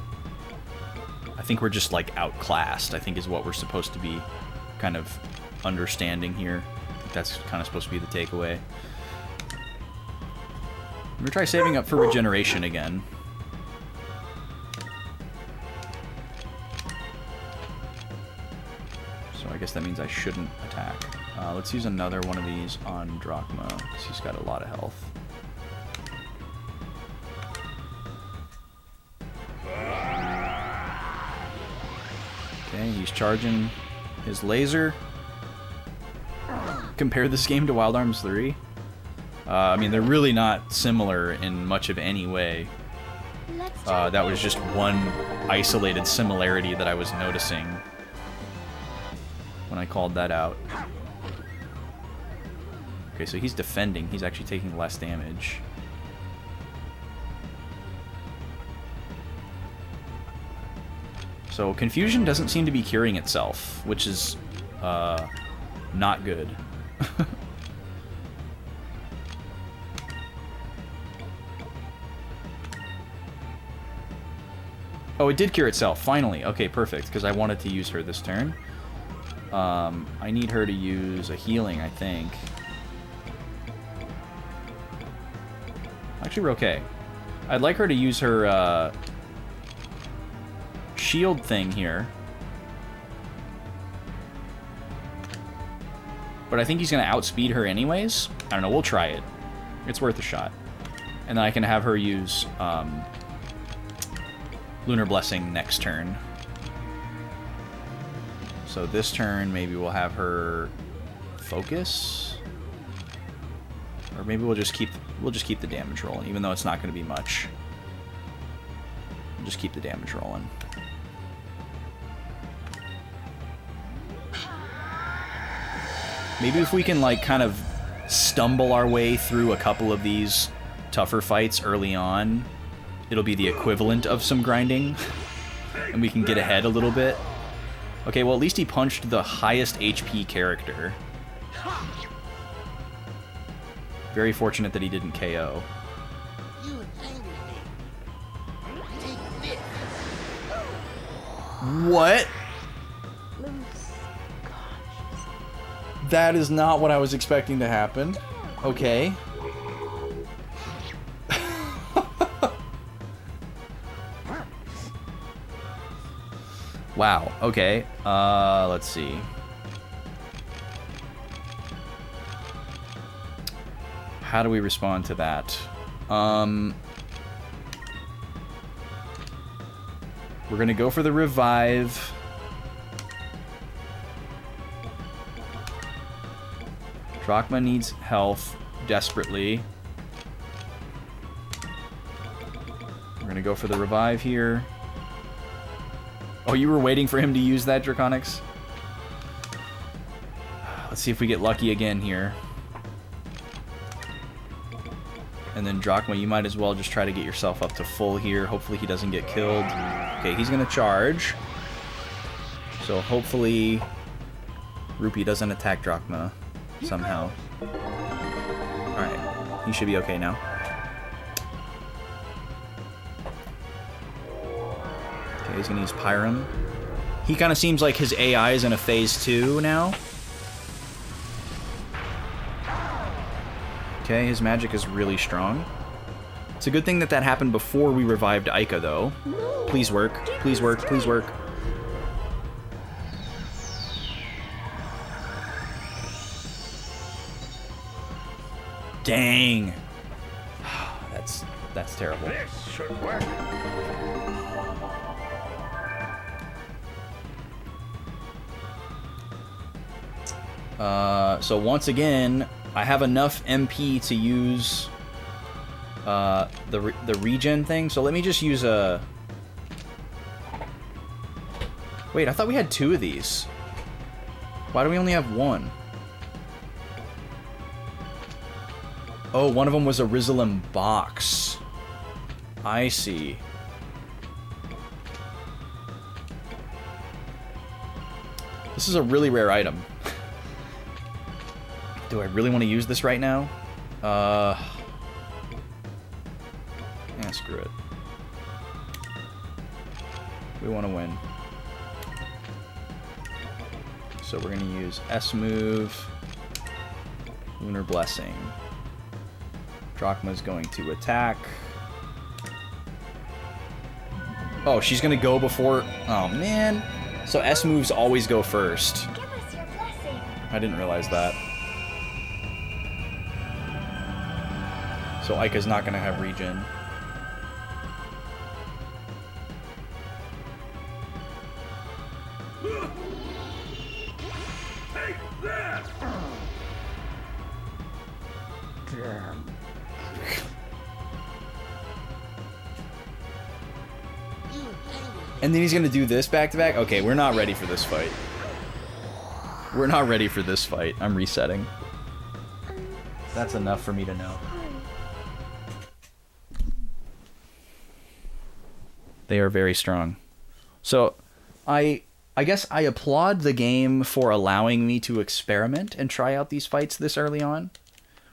I think we're just like outclassed, I think is what we're supposed to be kind of understanding here. I think that's kind of supposed to be the takeaway. I'm gonna try saving up for regeneration again. So I guess that means I shouldn't attack. Let's use another one of these on Drachma, because he's got a lot of health. Okay, he's charging his laser. Compare this game to Wild Arms 3. I mean, they're really not similar in much of any way. That was just one isolated similarity that I was noticing when I called that out. Okay, so he's defending. He's actually taking less damage. So confusion doesn't seem to be curing itself, which is not good. Oh, it did cure itself, finally. Okay, perfect, because I wanted to use her this turn. I need her to use a healing, I think. Actually, we're okay. I'd like her to use her shield thing here. But I think he's going to outspeed her anyways. I don't know. We'll try it. It's worth a shot. And then I can have her use Lunar Blessing next turn. So this turn, maybe we'll have her focus, or maybe we'll just keep the damage rolling, even though it's not going to be much. We'll just keep the damage rolling. Maybe if we can like kind of stumble our way through a couple of these tougher fights early on, it'll be the equivalent of some grinding, and we can get ahead a little bit. Okay, well at least he punched the highest HP character. Very fortunate that he didn't KO. You angered me. Take this. What? That is not what I was expecting to happen. Okay. Wow, okay. Let's see. How do we respond to that? We're gonna go for the revive. Drachma needs health desperately. We're gonna go for the revive here. Oh, you were waiting for him to use that, Draconics? Let's see if we get lucky again here. And then Drachma, you might as well just try to get yourself up to full here. Hopefully he doesn't get killed. Okay, he's gonna charge. So hopefully Rupee doesn't attack Drachma somehow. Alright, he should be okay now. Okay, he's gonna use Pyram. He kind of seems like his AI is in a phase 2 now. Okay, his magic is really strong. It's a good thing that that happened before we revived Aika, though. Please work, please work, please work. Dang. That's terrible. This should work. So once again, I have enough MP to use the regen thing. So let me just use a... Wait, I thought we had 2 of these. Why do we only have 1? Oh, one of them was a Rizalem box. I see. This is a really rare item. Do I really want to use this right now? Yeah, screw it. We want to win. So we're going to use S move, Lunar Blessing. Drachma's going to attack. Oh, she's going to go before... Oh, man. So S moves always go first. Give us your blessing. I didn't realize that. So Aika's not going to have regen. Take this. Damn. And then he's going to do this back to back? Okay, we're not ready for this fight. We're not ready for this fight. I'm resetting. That's enough for me to know. They are very strong. So, I guess I applaud the game for allowing me to experiment and try out these fights this early on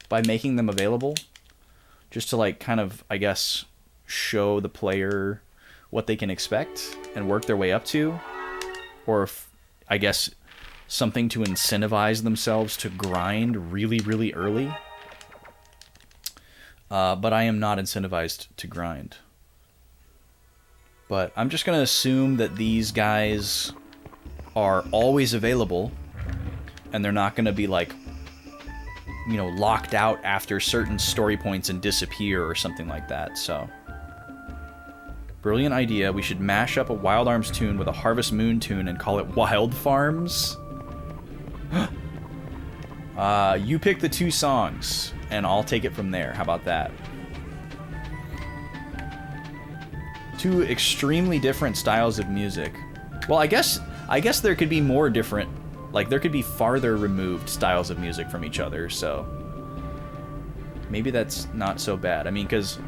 by making them available. Just to, like, kind of, I guess, show the player what they can expect and work their way up to. Or, I guess, something to incentivize themselves to grind really, really early. But I am not incentivized to grind. But I'm just going to assume that these guys are always available, and they're not going to be, like, you know, locked out after certain story points and disappear or something like that, so. Brilliant idea. We should mash up a Wild Arms tune with a Harvest Moon tune and call it Wild Farms. You pick the 2 songs, and I'll take it from there. How about that? 2 extremely different styles of music. Well, I guess there could be more different, like there could be farther removed styles of music from each other, so maybe that's not so bad. I mean, because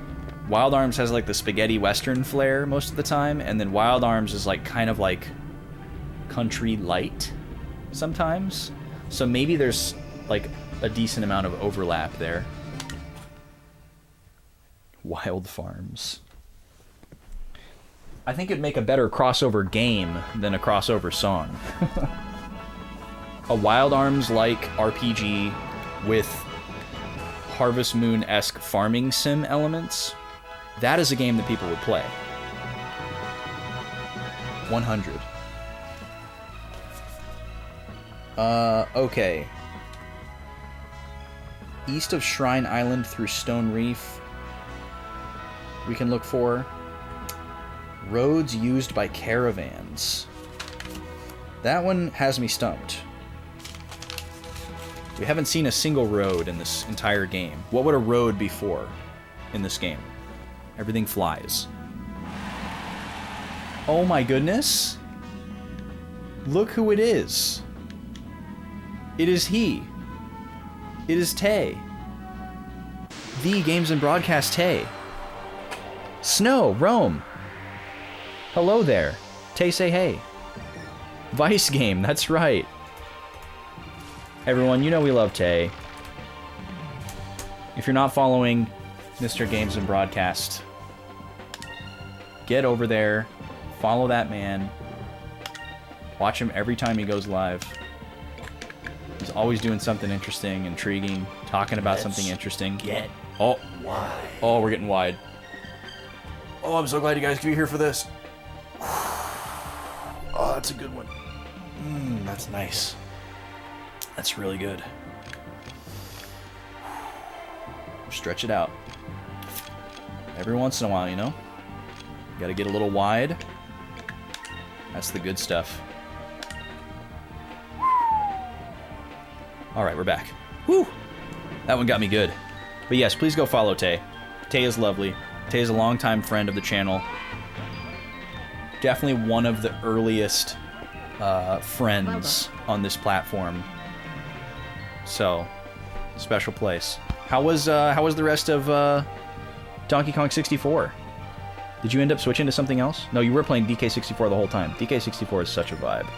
Wild Arms has like the spaghetti western flair most of the time, and then Wild Arms is like kind of like country light sometimes. So maybe there's like a decent amount of overlap there. Wild Farms. I think it'd make a better crossover game than a crossover song. A Wild Arms-like RPG with Harvest Moon-esque farming sim elements. That is a game that people would play. 100. Okay. East of Shrine Island through Stone Reef. We can look for roads used by caravans. That one has me stumped. We haven't seen a single road in this entire game. What would a road be for in this game? Everything flies. Oh my goodness. Look who it is. It is he. It is Tay. The Games and Broadcast Tay. Snow, Rome. Hello there. Tay, say hey. Vice Game, that's right. Everyone, you know we love Tay. If you're not following Mr. Games and Broadcast, get over there, follow that man, watch him every time he goes live. He's always doing something interesting, intriguing, talking about something interesting. Oh, wide. Oh, we're getting wide. Oh, I'm so glad you guys could be here for this. Oh, that's a good one. That's nice. That's really good. Stretch it out. Every once in a while, you know? Gotta get a little wide. That's the good stuff. Alright, we're back. Woo! That one got me good. But yes, please go follow Tay. Tay is lovely. Tay is a longtime friend of the channel. Definitely one of the earliest friends on this platform. So, special place. How was the rest of Donkey Kong 64? Did you end up switching to something else? No, you were playing DK64 the whole time. DK64 is such a vibe.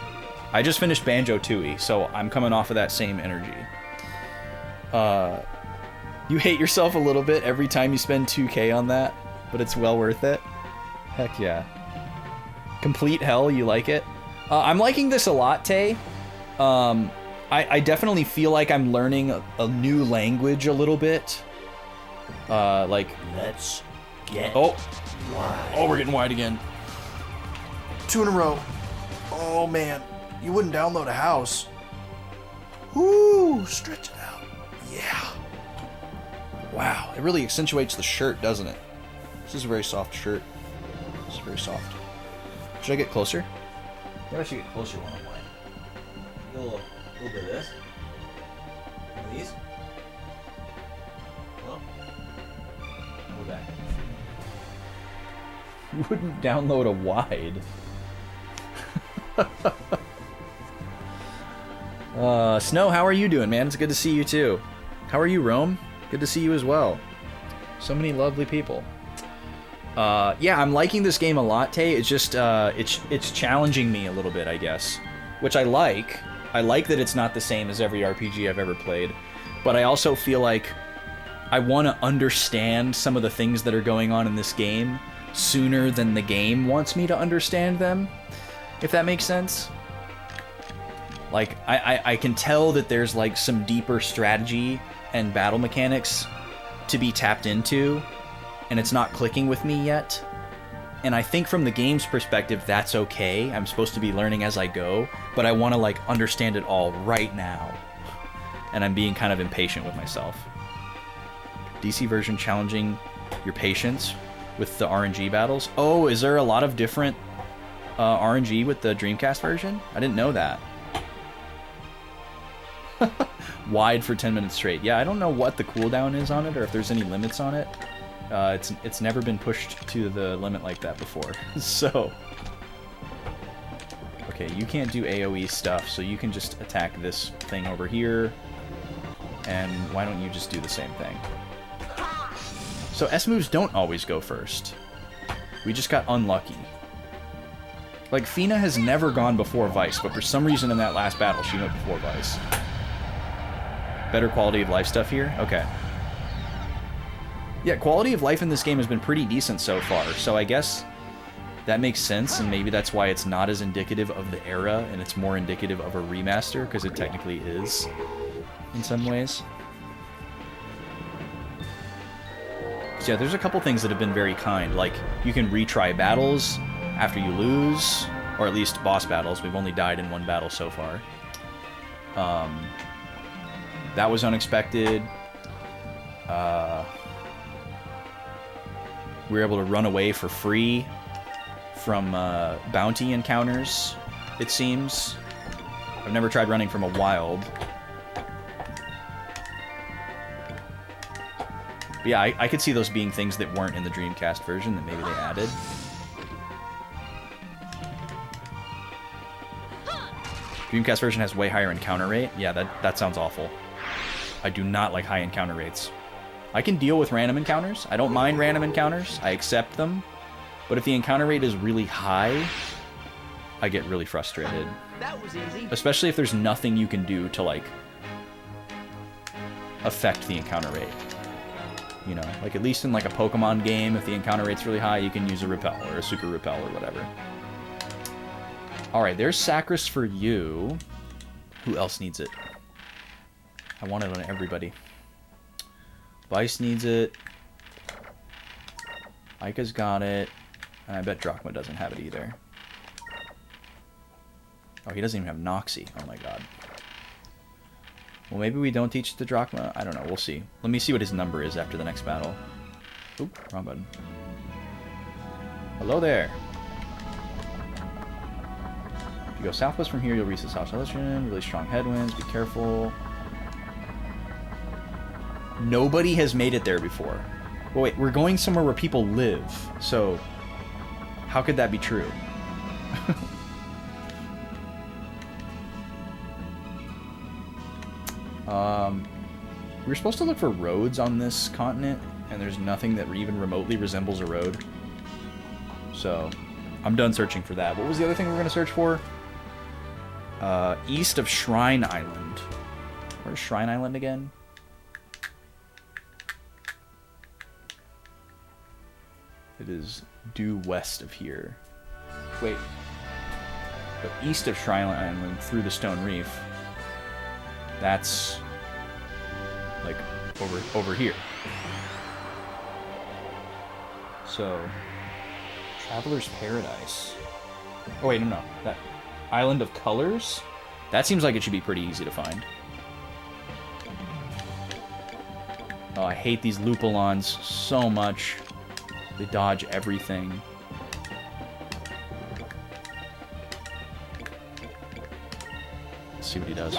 I just finished Banjo-Tooie, so I'm coming off of that same energy. You hate yourself a little bit every time you spend 2K on that, but it's well worth it. Heck yeah. Complete hell, you like it? I'm liking this a lot, Tay. I definitely feel like I'm learning a new language a little bit. Like... Let's get wide. Oh, we're getting wide again. 2 in a row. Oh, man. You wouldn't download a house. Woo! Stretch it out. Yeah. Wow. It really accentuates the shirt, doesn't it? This is a very soft shirt. This is very soft. Should I get closer? Maybe I should get closer while I'm wide. A little bit of this. One of these. Well, we're back. You wouldn't download a wide. Snow, how are you doing, man? It's good to see you too. How are you, Rome? Good to see you as well. So many lovely people. Yeah, I'm liking this game a lot, Tay. It's just, it's challenging me a little bit, I guess. Which I like. I like that it's not the same as every RPG I've ever played. But I also feel like I want to understand some of the things that are going on in this game sooner than the game wants me to understand them. If that makes sense. Like, I can tell that there's, like, some deeper strategy and battle mechanics to be tapped into, and it's not clicking with me yet. And I think from the game's perspective, that's okay. I'm supposed to be learning as I go, but I want to, like, understand it all right now. and I'm being kind of impatient with myself. DC version challenging your patience with the RNG battles. Oh, is there a lot of different RNG with the Dreamcast version? I didn't know that. Wide for 10 minutes straight. Yeah, I don't know what the cooldown is on it or if there's any limits on it. It's never been pushed to the limit like that before. So, okay, you can't do AoE stuff, so you can just attack this thing over here. And why don't you just do the same thing? So S moves don't always go first. We just got unlucky. Like, Fina has never gone before Vice, but for some reason in that last battle, she went before Vice. Better quality of life stuff here? Okay. Yeah, quality of life in this game has been pretty decent so far, so I guess that makes sense, and maybe that's why it's not as indicative of the era, and it's more indicative of a remaster, because it technically is, in some ways. So yeah, there's a couple things that have been very kind, like you can retry battles after you lose, or at least boss battles. We've only died in one battle so far. That was unexpected. We were able to run away for free from bounty encounters, it seems. I've never tried running from a wild. But yeah, I could see those being things that weren't in the Dreamcast version that maybe they added. Dreamcast version has way higher encounter rate. Yeah, that sounds awful. I do not like high encounter rates. I can deal with random encounters. I don't mind random encounters. I accept them. But if the encounter rate is really high, I get really frustrated. That was easy. Especially if there's nothing you can do to, like, affect the encounter rate. You know, like at least in like a Pokemon game, if the encounter rate's really high, you can use a repel or a super repel or whatever. Alright, there's Sacris for you. Who else needs it? I want it on everybody. Vice needs it. Ika's got it. And I bet Drachma doesn't have it either. Oh, he doesn't even have Noxie. Oh my god. Well, maybe we don't teach the Drachma. I don't know. We'll see. Let me see what his number is after the next battle. Oop, wrong button. Hello there. If you go southwest from here, you'll reach the southwest rim. Really strong headwinds. Be careful. Nobody has made it there before. Well, wait, we're going somewhere where people live. So, how could that be true? We were supposed to look for roads on this continent, and there's nothing that even remotely resembles a road. So, I'm done searching for that. What was the other thing we were going to search for? East of Shrine Island. Where's Shrine Island again? It is due west of here. Wait. But east of Shrine Island, through the Stone Reef, that's like over here. So, Traveler's Paradise. Oh wait, no. That Island of Colors? That seems like it should be pretty easy to find. Oh, I hate these Lupulons so much. They dodge everything. Let's see what he does.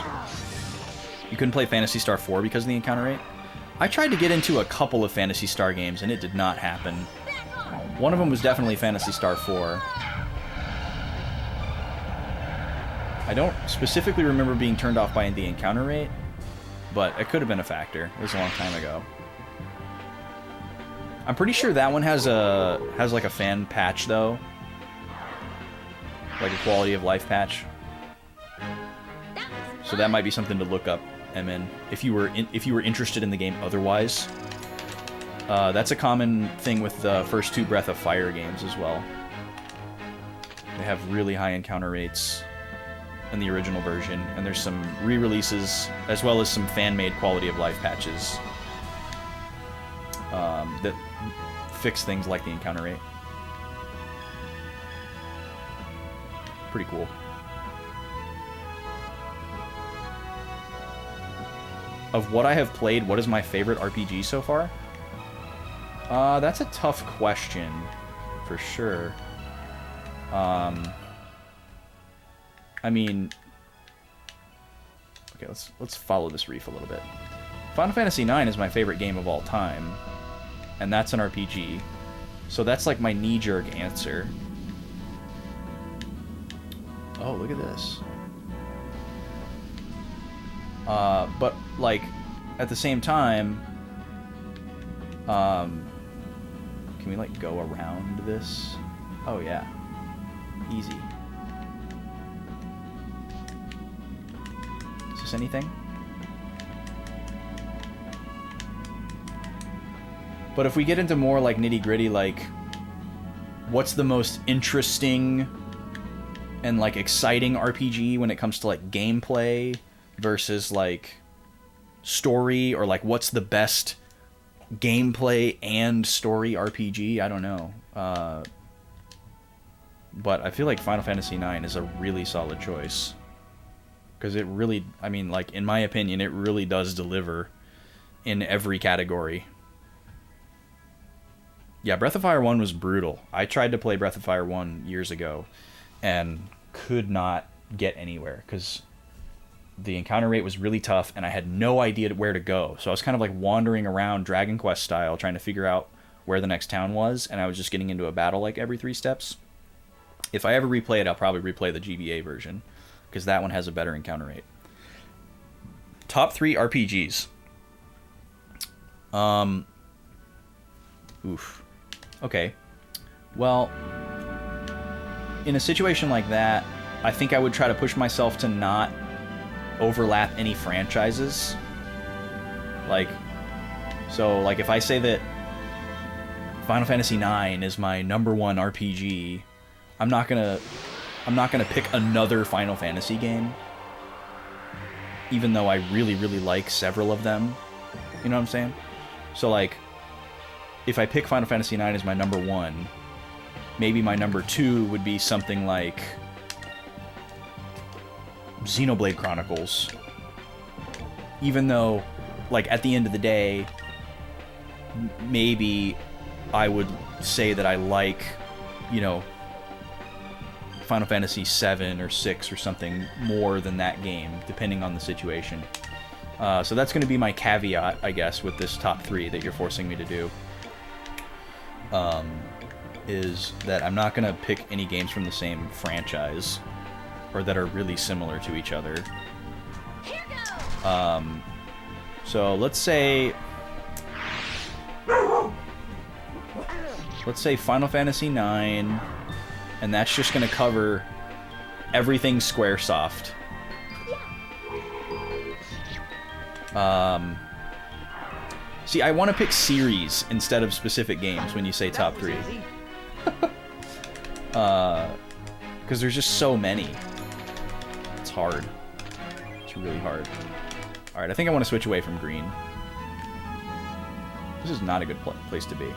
You couldn't play Phantasy Star 4 because of the encounter rate? I tried to get into a couple of Phantasy Star games and it did not happen. One of them was definitely Phantasy Star 4. I don't specifically remember being turned off by the encounter rate, but it could have been a factor. It was a long time ago. I'm pretty sure that one has like a fan patch though, like a quality of life patch. So that might be something to look up, MN, if you were interested in the game otherwise. That's a common thing with the first two Breath of Fire games as well. They have really high encounter rates in the original version, and there's some re-releases as well as some fan-made quality of life patches that fix things like the encounter rate. Pretty cool. of what I have played, what is my favorite RPG so far? That's a tough question, for sure. I mean, okay, let's follow this reef a little bit. Final Fantasy IX is my favorite game of all time, and that's an RPG. So that's like my knee-jerk answer. Oh, look at this. But like at the same time, can we like go around this? Oh yeah, easy. Is this anything? But if we get into more like nitty-gritty, like what's the most interesting and like exciting RPG when it comes to like gameplay versus like story, or like what's the best gameplay and story RPG? I don't know. But I feel like Final Fantasy IX is a really solid choice. Because it really, I mean, like, in my opinion, it really does deliver in every category. Yeah, Breath of Fire 1 was brutal. I tried to play Breath of Fire 1 years ago and could not get anywhere because the encounter rate was really tough and I had no idea where to go. So I was kind of like wandering around Dragon Quest style trying to figure out where the next town was, and I was just getting into a battle like every 3 steps. If I ever replay it, I'll probably replay the GBA version because that one has a better encounter rate. Top 3 RPGs. Oof. Okay. Well, in a situation like that, I think I would try to push myself to not overlap any franchises. Like, so like if I say that Final Fantasy IX is my #1 RPG, I'm not gonna pick another Final Fantasy game, even though I really, really like several of them. You know what I'm saying? So like, if I pick Final Fantasy IX as my #1, maybe my #2 would be something like Xenoblade Chronicles. Even though, like, at the end of the day, maybe I would say that I like, you know, Final Fantasy 7 or 6 or something more than that game, depending on the situation. So that's going to be my caveat, I guess, with this top 3 that you're forcing me to do. Is that I'm not going to pick any games from the same franchise or that are really similar to each other. So let's say Final Fantasy IX, and that's just going to cover everything Squaresoft. See, I want to pick series instead of specific games when you say top 3. Because there's just so many. It's hard. It's really hard. Alright, I think I want to switch away from green. This is not a good place to be.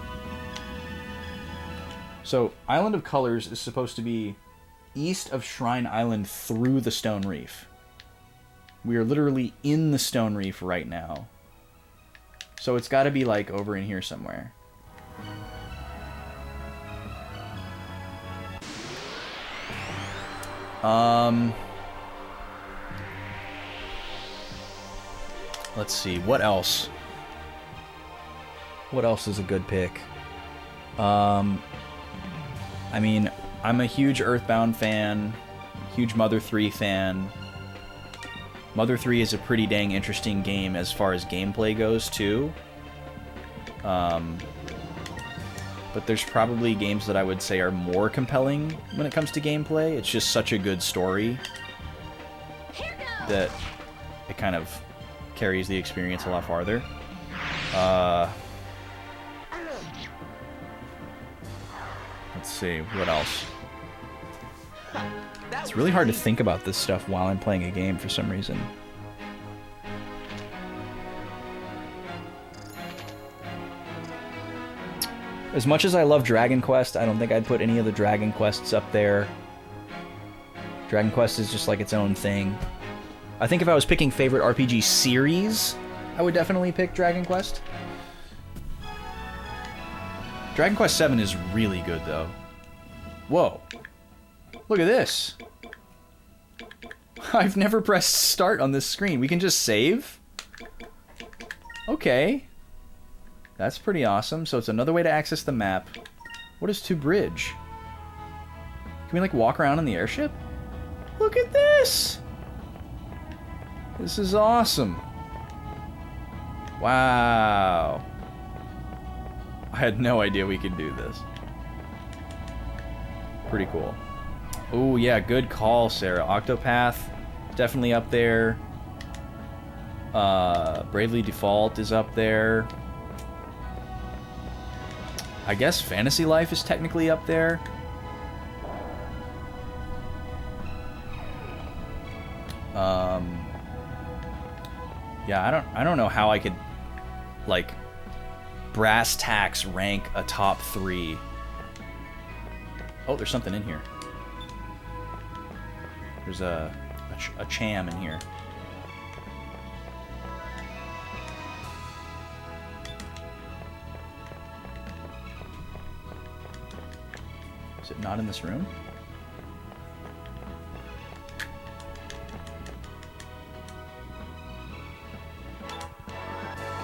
So, Island of Colors is supposed to be east of Shrine Island through the Stone Reef. We are literally in the Stone Reef right now. So it's got to be like over in here somewhere. Let's see, what else? What else is a good pick? I mean, I'm a huge Earthbound fan, huge Mother 3 fan. Mother 3 is a pretty dang interesting game as far as gameplay goes, too. But there's probably games that I would say are more compelling when it comes to gameplay. It's just such a good story that it kind of carries the experience a lot farther. Let's see, what else? It's really hard to think about this stuff while I'm playing a game for some reason. As much as I love Dragon Quest, I don't think I'd put any of the Dragon Quests up there. Dragon Quest is just like its own thing. I think if I was picking favorite RPG series, I would definitely pick Dragon Quest. Dragon Quest 7 is really good, though. Whoa. Look at this. I've never pressed start on this screen. We can just save? Okay. That's pretty awesome. So it's another way to access the map. What is to bridge? Can we, like, walk around in the airship? Look at this! This is awesome. Wow. I had no idea we could do this. Pretty cool. Oh, yeah, good call, Sarah. Octopath, definitely up there. Bravely Default is up there. I guess Fantasy Life is technically up there. Yeah, I don't know how I could, like, brass tacks rank a top 3. Oh, there's something in here. There's a cham in here. Is it not in this room?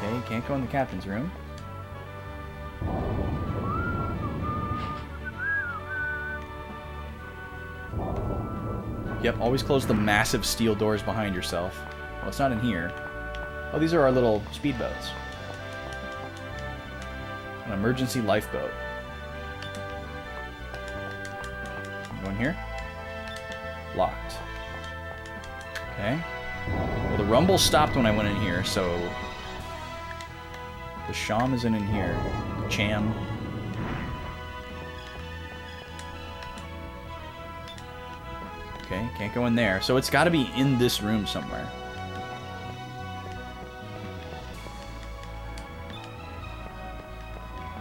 Okay, can't go in the captain's room. Yep, always close the massive steel doors behind yourself. Well, it's not in here. Oh, these are our little speedboats. An emergency lifeboat. Go in here. Locked. Okay. Well, the rumble stopped when I went in here, so... The Sham isn't in here. The Cham. Okay, can't go in there. So it's got to be in this room somewhere.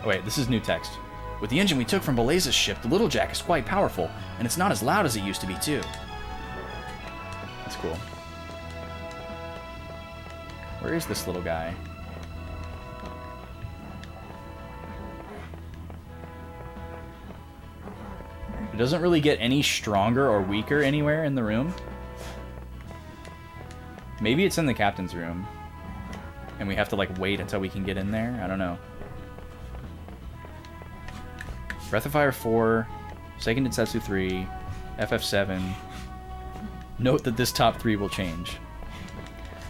Oh, wait, this is new text. With the engine we took from Beleza's ship, the Little Jack is quite powerful, and it's not as loud as it used to be, too. That's cool. Where is this little guy? It doesn't really get any stronger or weaker anywhere in the room. Maybe it's in the captain's room. And we have to, like, wait until we can get in there? I don't know. Breath of Fire 4, Seiken Densetsu 3, FF7. Note that this top 3 will change.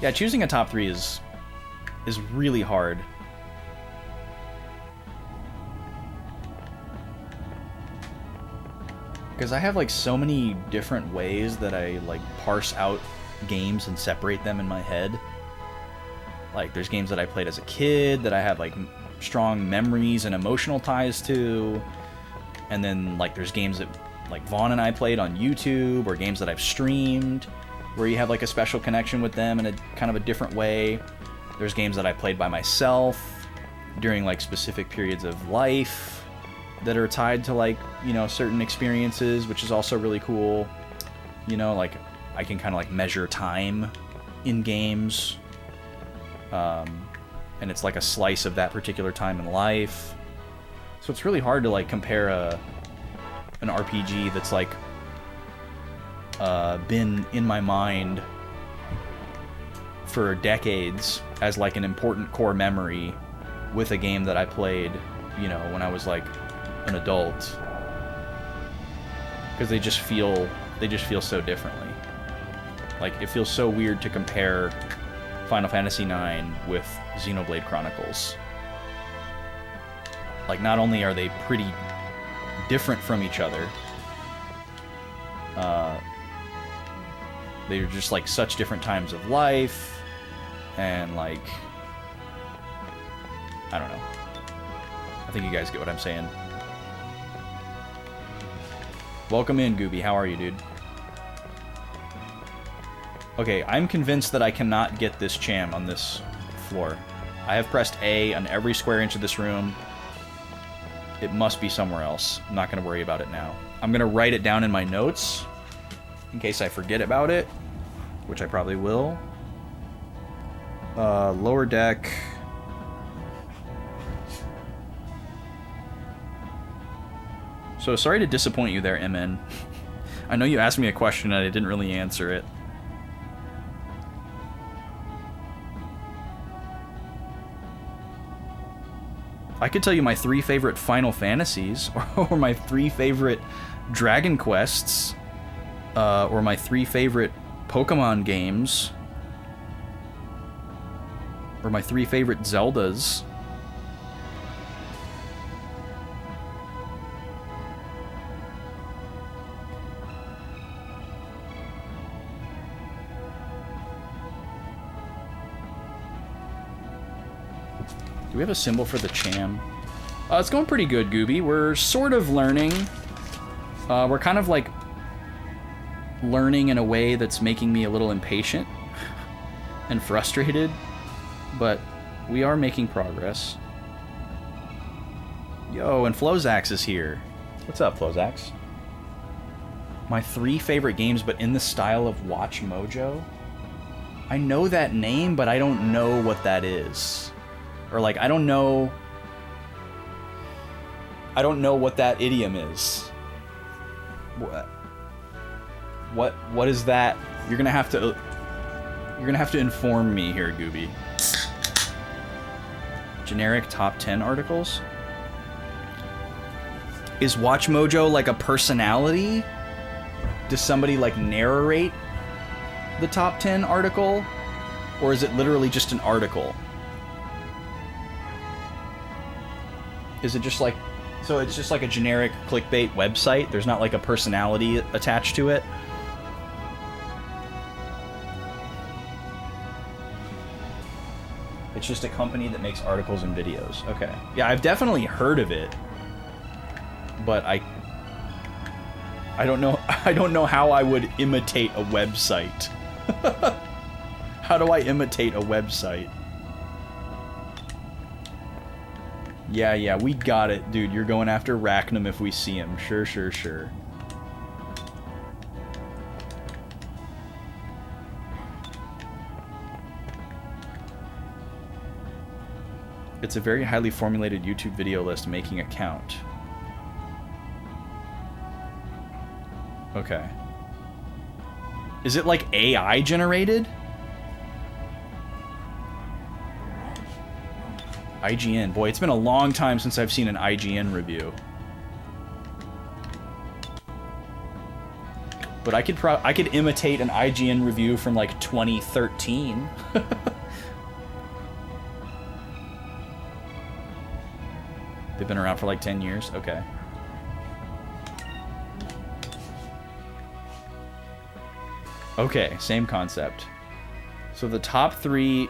Yeah, choosing a top 3 is really hard. Because I have, like, so many different ways that I, like, parse out games and separate them in my head. Like, there's games that I played as a kid that I have, like, strong memories and emotional ties to. And then, like, there's games that, like, Vaughn and I played on YouTube, or games that I've streamed, where you have, like, a special connection with them in a kind of a different way. There's games that I played by myself during, like, specific periods of life that are tied to, like, you know, certain experiences, which is also really cool. You know, like, I can kind of, like, measure time in games. And it's like a slice of that particular time in life. So it's really hard to, like, compare an RPG that's, like, been in my mind for decades as, like, an important core memory with a game that I played, you know, when I was, like, an adult. Because they just feel so differently. Like, it feels so weird to compare Final Fantasy IX with Xenoblade Chronicles. Like, not only are they pretty different from each other, they're just, like, such different times of life, and, like, I don't know. I think you guys get what I'm saying. Welcome in, Gooby. How are you, dude? Okay, I'm convinced that I cannot get this Cham on this floor. I have pressed A on every square inch of this room. It must be somewhere else. I'm not going to worry about it now. I'm going to write it down in my notes in case I forget about it, which I probably will. Lower Deck. So sorry to disappoint you there, MN. I know you asked me a question and I didn't really answer it. I could tell you my 3 favorite Final Fantasies, or my 3 favorite Dragon Quests, or my 3 favorite Pokemon games, or my 3 favorite Zeldas. Do we have a symbol for the Cham? It's going pretty good, Gooby. We're sort of learning. We're kind of like learning in a way that's making me a little impatient and frustrated, but we are making progress. Yo, and Flozax is here. What's up, Flozax? My 3 favorite games, but in the style of Watch Mojo? I know that name, but I don't know what that is. Or like, I don't know what that idiom is. What is that? You're gonna have to inform me here, Gooby. Generic top 10 articles? Is Watch Mojo like a personality? Does somebody like narrate the top 10 article? Or is it literally just an article? Is it just like... So it's just like a generic clickbait website? There's not like a personality attached to it? It's just a company that makes articles and videos. Okay. Yeah, I've definitely heard of it. But I don't know how I would imitate a website. How do I imitate a website? Yeah, we got it, dude. You're going after Rackham if we see him. Sure. It's a very highly formulated YouTube video list making a count. Okay. Is it like AI generated? IGN. Boy, it's been a long time since I've seen an IGN review. But I could imitate an IGN review from like 2013. They've been around for like 10 years? Okay. Okay, same concept. So the top 3...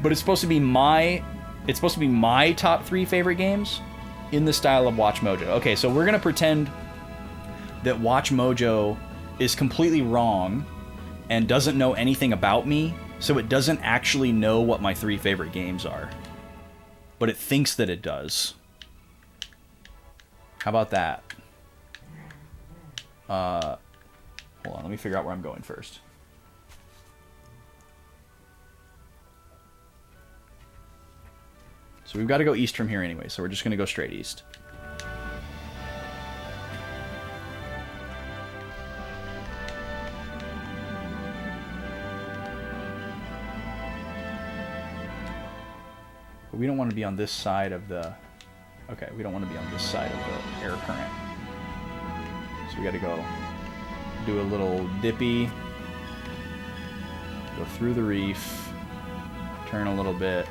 But it's supposed to be my top 3 favorite games in the style of Watch Mojo. Okay, so we're gonna pretend that Watch Mojo is completely wrong and doesn't know anything about me, so it doesn't actually know what my 3 favorite games are. But it thinks that it does. How about that? Hold on, let me figure out where I'm going first. So we've got to go east from here anyway, so we're just going to go straight east. But we don't want to be on this side of the... Okay, we don't want to be on this side of the air current. So we got to go do a little dippy, go through the reef, turn a little bit.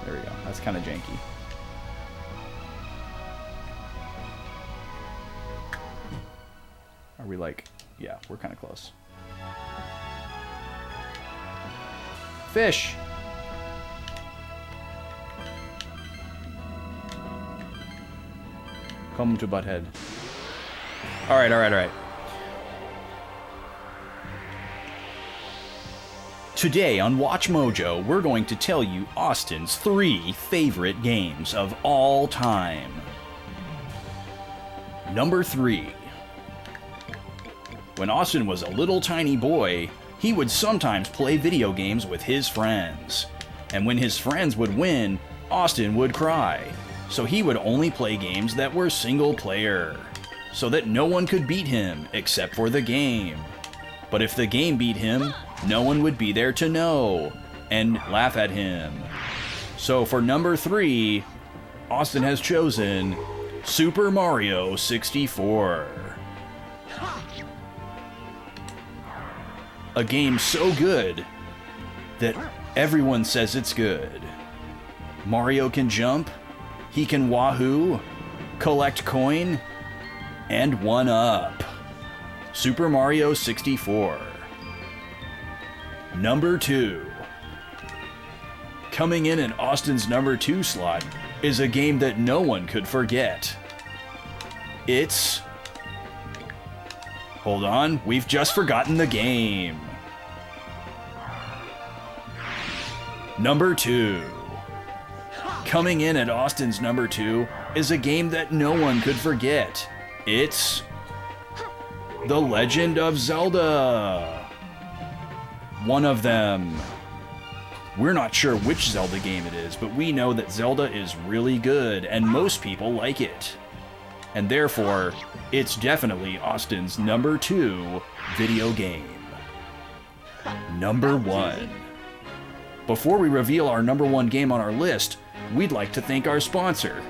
There we go. That's kind of janky. Are we like... Yeah, we're kind of close. Fish! Come to Butthead. Alright. Today on Watch Mojo, we're going to tell you Austin's 3 favorite games of all time. Number 3. When Austin was a little tiny boy, he would sometimes play video games with his friends. And when his friends would win, Austin would cry. So he would only play games that were single player, so that no one could beat him except for the game. But if the game beat him, no one would be there to know and laugh at him. So for number 3, Austin has chosen Super Mario 64. A game so good that everyone says it's good. Mario can jump, he can wahoo, collect coin, and 1-up. Super Mario 64. Number 2. Coming in Austin's number 2 slot is a game that no one could forget. It's... Hold on, we've just forgotten the game. Number 2. Coming in Austin's number 2 is a game that no one could forget. It's... The Legend of Zelda. One of them. We're not sure which Zelda game it is, but we know that Zelda is really good, and most people like it. And therefore, it's definitely Austin's number 2 video game. Number 1. Before we reveal our number 1 game on our list, we'd like to thank our sponsor.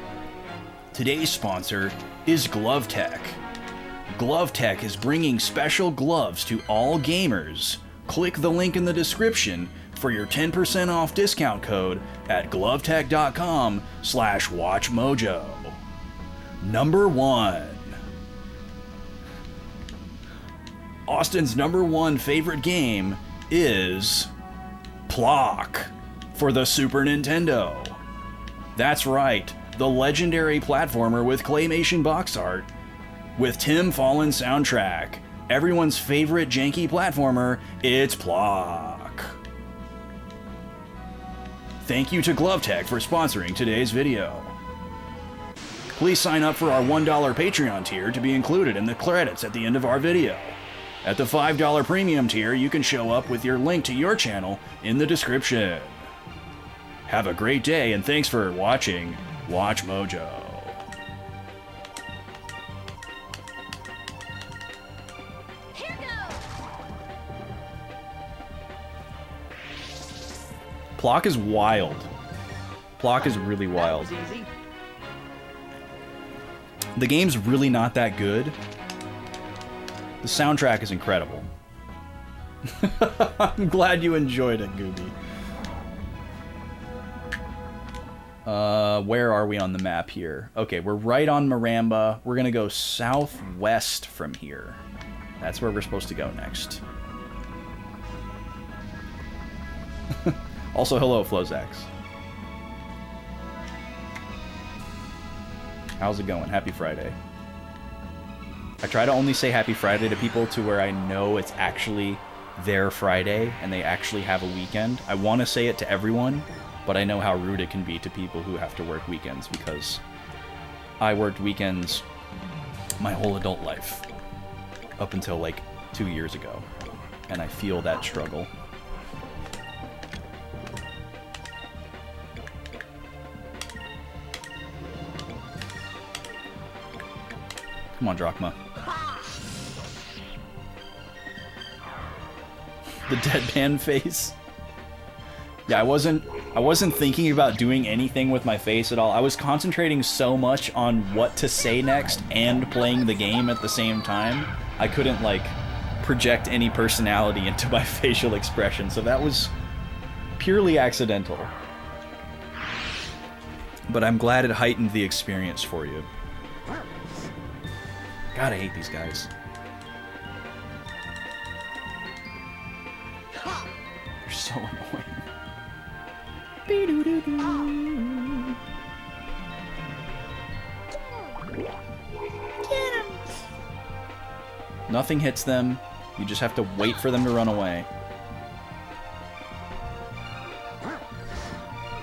Today's sponsor is GloveTech. GloveTech is bringing special gloves to all gamers. Click the link in the description for your 10% off discount code at glovetech.com/watchmojo. Number 1. Austin's number 1 favorite game is Plock for the Super Nintendo. That's right, the legendary platformer with claymation box art, with Tim Fallon soundtrack. Everyone's favorite janky platformer, it's Plock. Thank you to GloveTech for sponsoring today's video. Please sign up for our $1 Patreon tier to be included in the credits at the end of our video. At the $5 premium tier, you can show up with your link to your channel in the description. Have a great day, and thanks for watching Watch Mojo. Here goes. Plock is wild. Plock is really wild. The game's really not that good. The soundtrack is incredible. I'm glad you enjoyed it, Gooby. Where are we on the map here? Okay, we're right on Maramba. We're gonna go southwest from here. That's where we're supposed to go next. Also, hello, Flozax. How's it going? Happy Friday. I try to only say Happy Friday to people to where I know it's actually their Friday and they actually have a weekend. I want to say it to everyone, but I know how rude it can be to people who have to work weekends because I worked weekends my whole adult life up until like 2 years ago, and I feel that struggle. Come on, Drachma. The deadpan face. Yeah, I wasn't thinking about doing anything with my face at all. I was concentrating so much on what to say next and playing the game at the same time. I couldn't like project any personality into my facial expression, so that was purely accidental. But I'm glad it heightened the experience for you. God, I hate these guys. They're so annoying. Nothing hits them. You just have to wait for them to run away.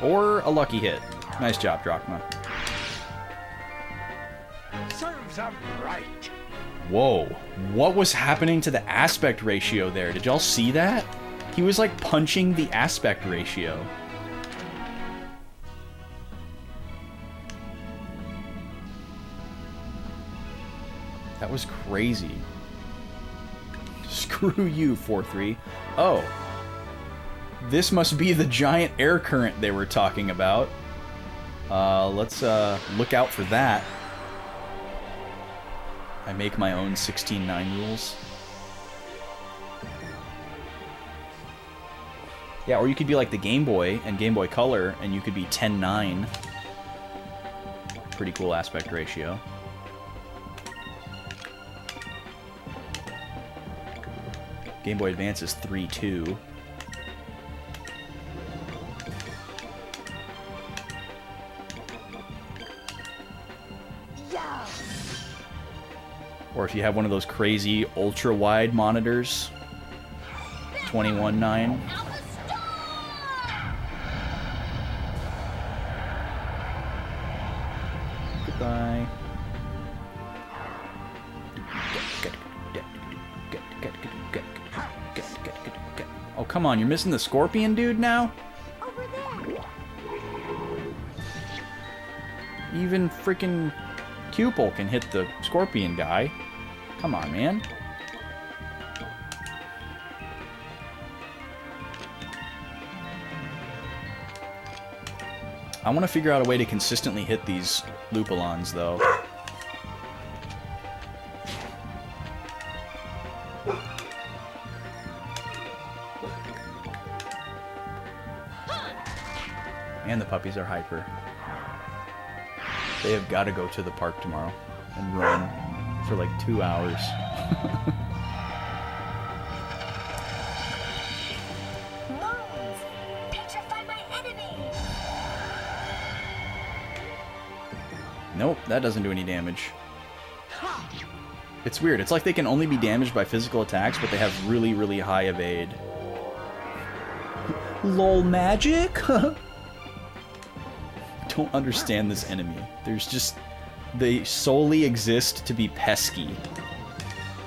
Or a lucky hit. Nice job, Drachma. Serve serves 'em right. Whoa. What was happening to the aspect ratio there? Did y'all see that? He was like punching the aspect ratio. That was crazy. Screw you, 4-3. Oh. This must be the giant air current they were talking about. Let's look out for that. I make my own 16:9 rules. Yeah, or you could be like the Game Boy and Game Boy Color, and you could be 10:9. Pretty cool aspect ratio. Game Boy Advance is 3:2. Or if you have one of those crazy ultra-wide monitors, 21:9. Goodbye. Oh, come on, you're missing the scorpion dude now? Over there. Even freaking Cupel can hit the scorpion guy. Come on, man. I want to figure out a way to consistently hit these Lupulons, though. And the puppies are hyper. They have got to go to the park tomorrow and run for like 2 hours. Moons. Petrify my enemy. Nope, that doesn't do any damage. It's weird. It's like they can only be damaged by physical attacks, but they have really, really high evade. LOL magic? Don't understand this enemy. There's just... They solely exist to be pesky.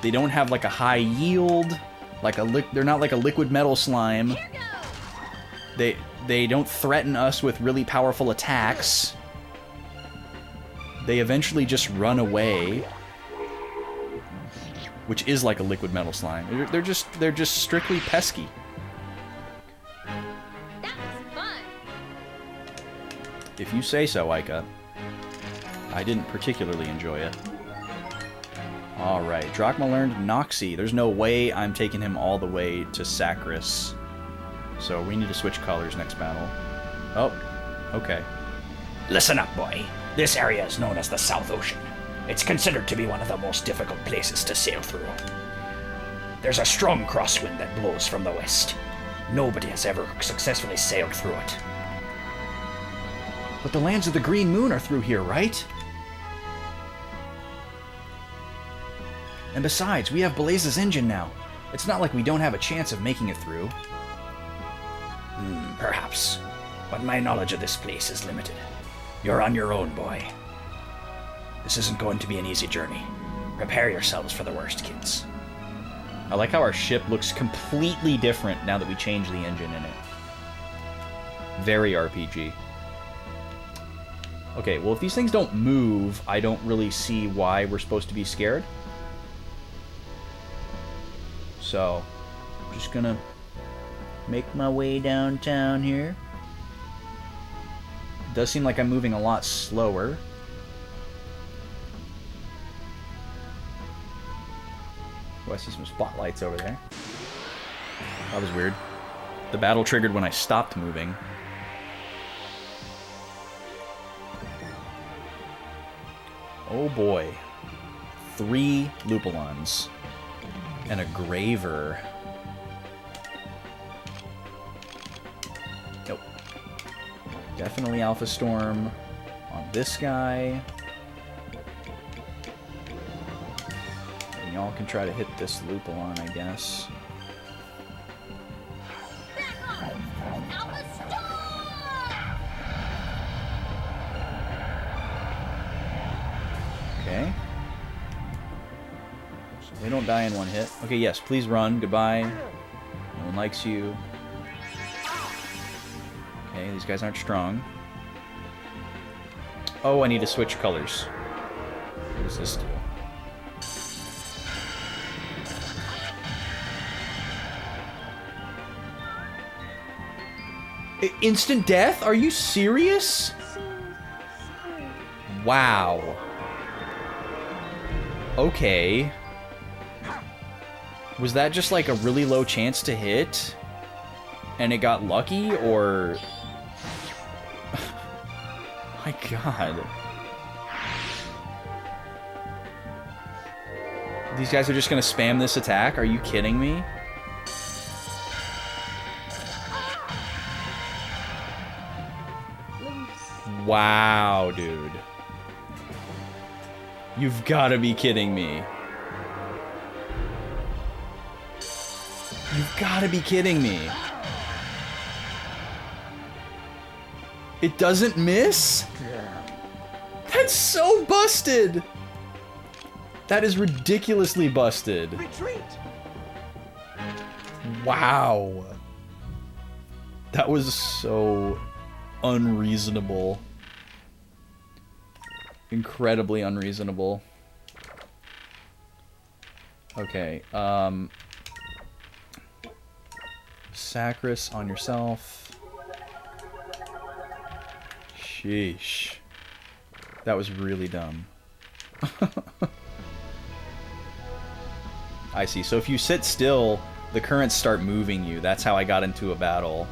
They don't have like a high yield, like they're not like a liquid metal slime. They don't threaten us with really powerful attacks. They eventually just run away, which is like a liquid metal slime. They're just strictly pesky. That was fun. If you say so, Ica. I didn't particularly enjoy it. Alright, Drachma learned Noxie. There's no way I'm taking him all the way to Sacris. So we need to switch colors next battle. Oh, okay. Listen up, boy. This area is known as the South Ocean. It's considered to be one of the most difficult places to sail through. There's a strong crosswind that blows from the west. Nobody has ever successfully sailed through it. But the lands of the Green Moon are through here, right? And besides, we have Beleza's engine now. It's not like we don't have a chance of making it through. Perhaps. But my knowledge of this place is limited. You're on your own, boy. This isn't going to be an easy journey. Prepare yourselves for the worst, kids. I like how our ship looks completely different now that we changed the engine in it. Very RPG. Okay, well if these things don't move, I don't really see why we're supposed to be scared. So, I'm just gonna make my way downtown here. It does seem like I'm moving a lot slower. Oh, I see some spotlights over there. That was weird. The battle triggered when I stopped moving. Oh boy. 3 Lupulons. And a Graver. Nope. Definitely Alpha Storm on this guy. And y'all can try to hit this Lupulon, I guess. Okay. They don't die in one hit. Okay, yes, please run. Goodbye. No one likes you. Okay, these guys aren't strong. Oh, I need to switch colors. What does this do? Instant death? Are you serious? Wow. Okay. Was that just like a really low chance to hit? And it got lucky, or... My god. These guys are just gonna spam this attack? Are you kidding me? Wow, dude. You've gotta be kidding me. You've gotta be kidding me. It doesn't miss? That's so busted! That is ridiculously busted. Retreat! Wow. That was so unreasonable. Incredibly unreasonable. Okay, Sacris on yourself. Sheesh. That was really dumb. I see. So if you sit still, the currents start moving you. That's how I got into a battle.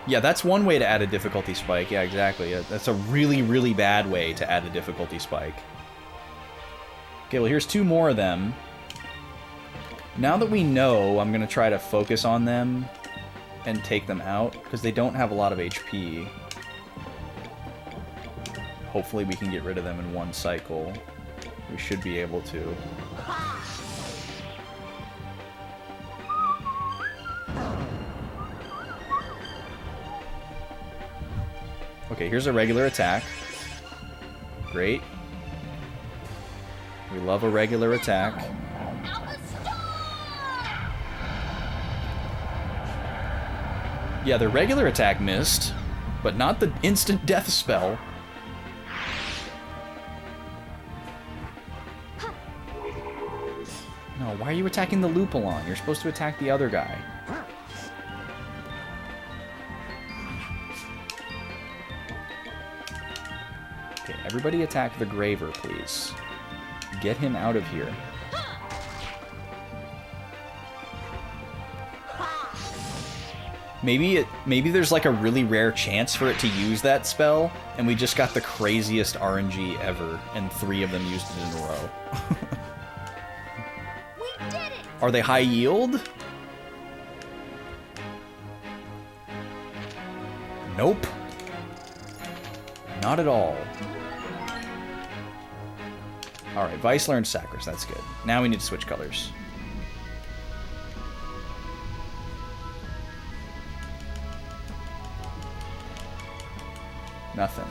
Yeah, that's one way to add a difficulty spike. Yeah, exactly. That's a really, really bad way to add a difficulty spike. Okay, well, here's two more of them. Now that we know, I'm going to try to focus on them and take them out, because they don't have a lot of HP. Hopefully we can get rid of them in one cycle. We should be able to. Okay, here's a regular attack. Great. We love a regular attack. Yeah, the regular attack missed, but not the instant death spell. No, why are you attacking the Lupulon? You're supposed to attack the other guy. Okay, everybody attack the Graver, please. Get him out of here. Maybe there's like a really rare chance for it to use that spell, and we just got the craziest RNG ever, and 3 of them used it in a row. We did it! Are they high yield? Nope. Not at all. Alright, Vice learned Sacris, that's good. Now we need to switch colors. Nothing.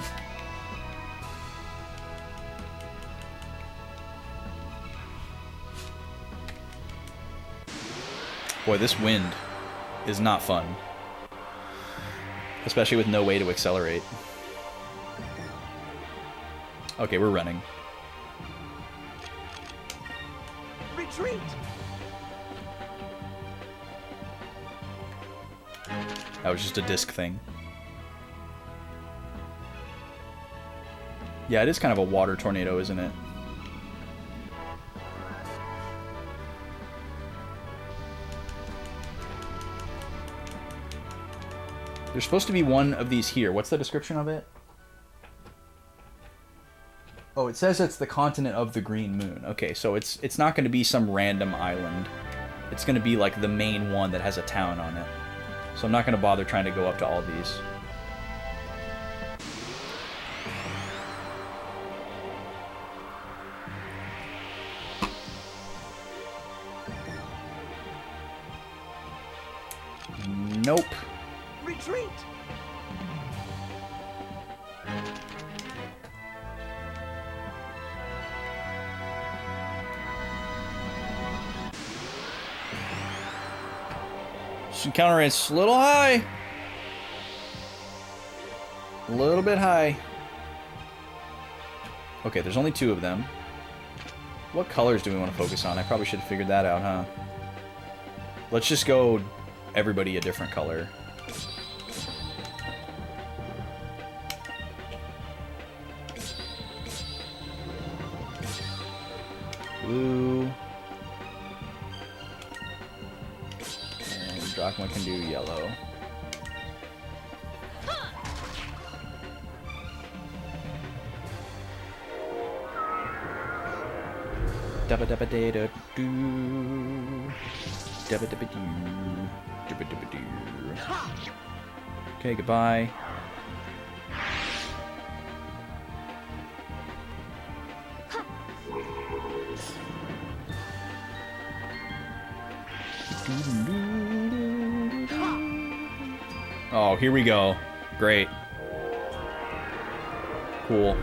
Boy, this wind is not fun. Especially with no way to accelerate. Okay, we're running. Retreat! That was just a disc thing. Yeah, it is kind of a water tornado, isn't it? There's supposed to be one of these here. What's the description of it? Oh, it says it's the continent of the Green Moon. Okay, so it's not going to be some random island. It's going to be like the main one that has a town on it. So I'm not going to bother trying to go up to all these. Nope. Retreat! Encounter rate's a little high. A little bit high. Okay, there's only 2 of them. What colors do we want to focus on? I probably should have figured that out, huh? Let's just go everybody a different color. Blue. And Drachma can do yellow. Dabba dabba da da doo. Dabba dabba doo. Dabba dabba doo. Okay, goodbye. Oh, here we go. Great. Cool.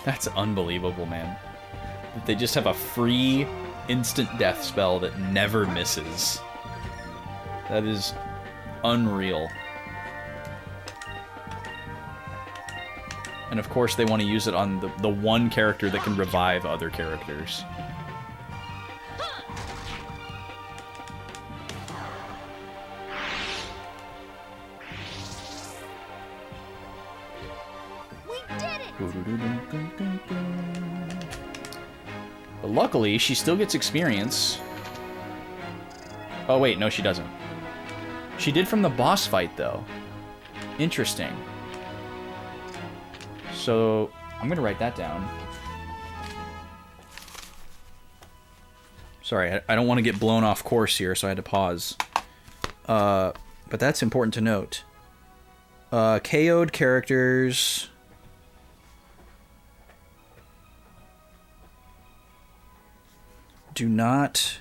That's unbelievable, man. They just have a free instant death spell that never misses. That is unreal. And of course they want to use it on the one character that can revive other characters. But luckily, she still gets experience. Oh wait, no she doesn't. She did from the boss fight though. Interesting. So, I'm gonna write that down. Sorry, I don't want to get blown off course here, so I had to pause. But that's important to note. KO'd characters... do not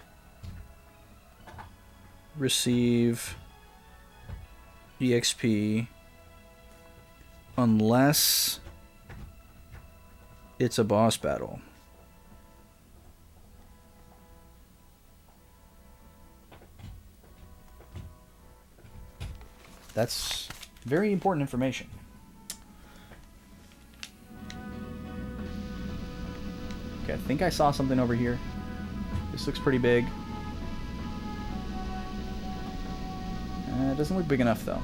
receive EXP unless it's a boss battle. That's very important information. Okay, I think I saw something over here. This looks pretty big. It doesn't look big enough, though.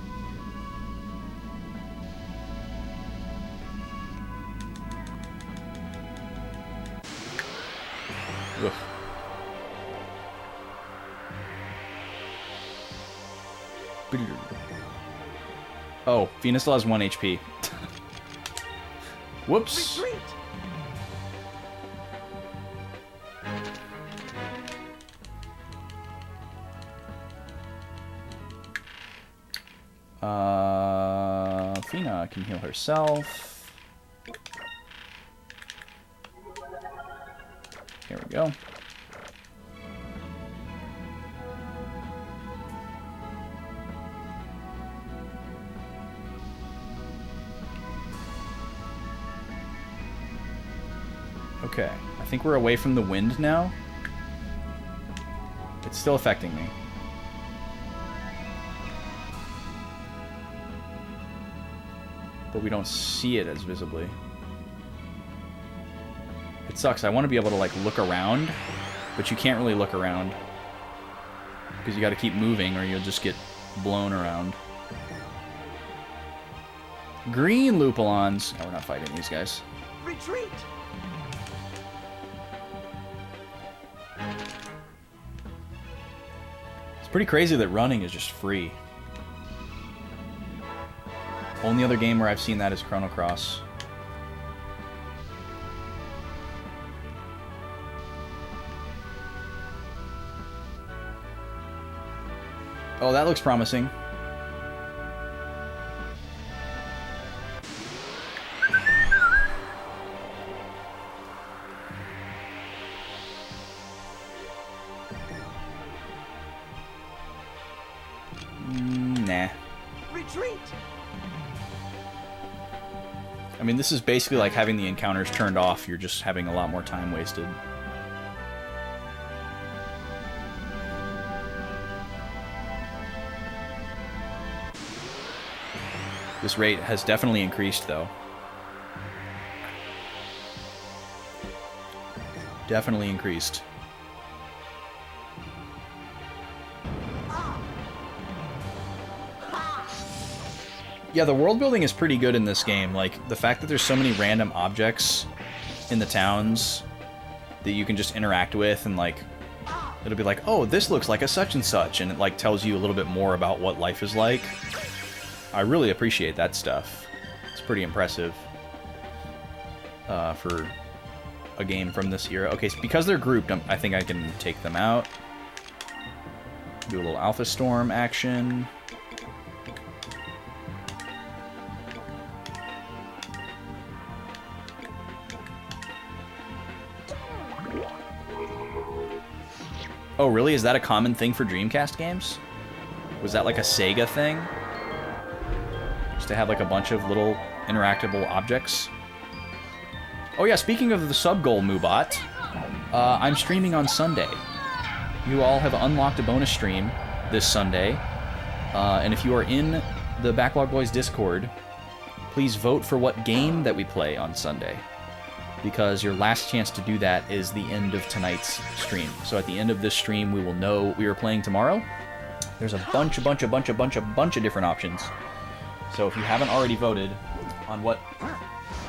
Ugh. Oh, Venus still has 1 HP. Whoops. Retreat! Fina can heal herself. Here we go. Okay, I think we're away from the wind now. It's still affecting me. But we don't see it as visibly. It sucks. I want to be able to, like, look around, but you can't really look around. Because you got to keep moving or you'll just get blown around. Green Lupulons. No, we're not fighting these guys. Retreat! It's pretty crazy that running is just free. Only other game where I've seen that is Chrono Cross. Oh, that looks promising. Nah. Retreat! I mean, this is basically like having the encounters turned off. You're just having a lot more time wasted. This rate has definitely increased, though. Definitely increased. Yeah, the world building is pretty good in this game. Like, the fact that there's so many random objects in the towns that you can just interact with, and like, it'll be like, oh, this looks like a such and such, and it like tells you a little bit more about what life is like. I really appreciate that stuff. It's pretty impressive for a game from this era. Okay, so because they're grouped, I think I can take them out. Do a little Alpha Storm action. Oh, really? Is that a common thing for Dreamcast games? Was that like a Sega thing? Just to have like a bunch of little interactable objects? Oh yeah, speaking of the sub-goal, Moobot, I'm streaming on Sunday. You all have unlocked a bonus stream this Sunday. And if you are in the Backlog Boys Discord, please vote for what game that we play on Sunday. Because your last chance to do that is the end of tonight's stream. So at the end of this stream, we will know what we are playing tomorrow. There's a bunch of different options. So if you haven't already voted on what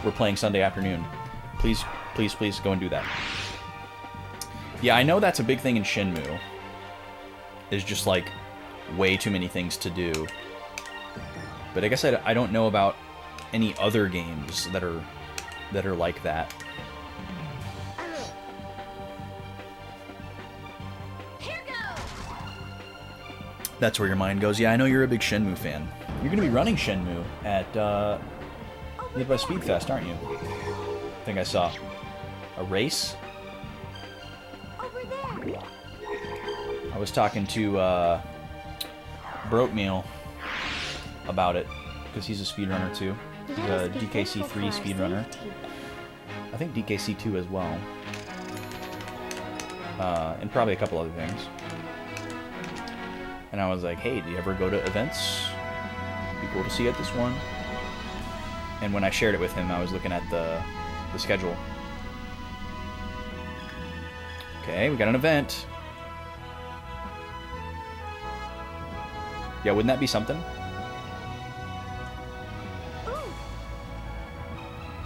we're playing Sunday afternoon, please go and do that. Yeah, I know that's a big thing in Shenmue. There's just like way too many things to do. But I guess I don't know about any other games that are like that. That's where your mind goes. Yeah, I know you're a big Shenmue fan. You're going to be running Shenmue at Midwest Speed Fest, aren't you? I think I saw a race. Over there. I was talking to Broke Meal about it because he's a speedrunner too. He's a DKC3 speedrunner. I think DKC2 as well. And probably a couple other things. And I was like, hey, do you ever go to events? Be cool to see you at this one. And when I shared it with him, I was looking at the schedule. Okay, we got an event. Yeah, wouldn't that be something?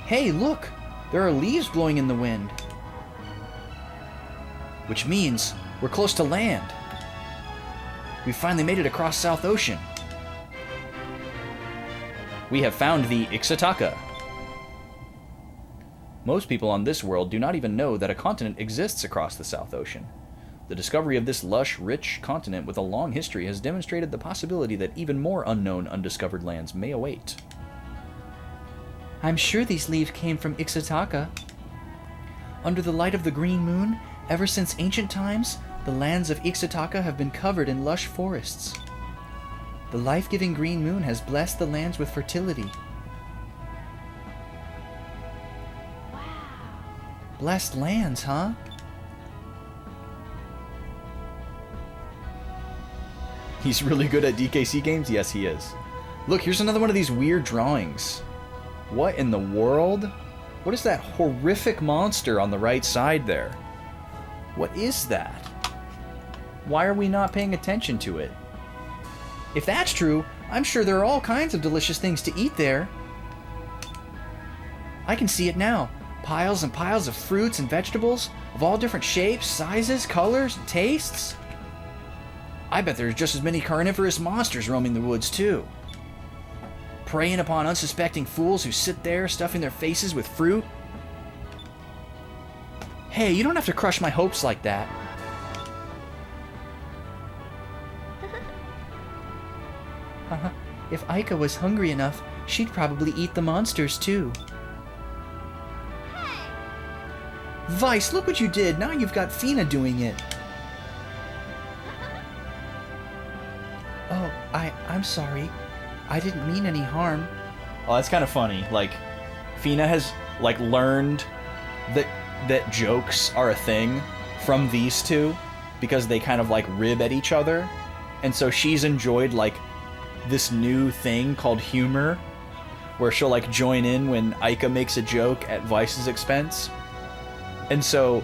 Hey, look! There are leaves blowing in the wind. Which means we're close to land. We finally made it across South Ocean. We have found the Ixataka. Most people on this world do not even know that a continent exists across the South Ocean. The discovery of this lush, rich continent with a long history has demonstrated the possibility that even more unknown, undiscovered lands may await. I'm sure these leaves came from Ixataka. Under the light of the green moon, ever since ancient times, the lands of Ixataka have been covered in lush forests. The life-giving green moon has blessed the lands with fertility. Wow. Blessed lands, huh? He's really good at DKC games? Yes, he is. Look, here's another one of these weird drawings. What in the world? What is that horrific monster on the right side there? What is that? Why are we not paying attention to it? If that's true, I'm sure there are all kinds of delicious things to eat there. I can see it now. Piles and piles of fruits and vegetables of all different shapes, sizes, colors, and tastes. I bet there's just as many carnivorous monsters roaming the woods too. Preying upon unsuspecting fools who sit there stuffing their faces with fruit. Hey, you don't have to crush my hopes like that. If Aika was hungry enough, she'd probably eat the monsters too. Vice, look what you did. Now you've got Fina doing it. Oh, I'm sorry. I didn't mean any harm. Oh, that's kind of funny. Like, Fina has like learned that jokes are a thing from these two because they kind of like rib at each other, and so she's enjoyed like this new thing called humor, where she'll like join in when Aika makes a joke at Vice's expense. And so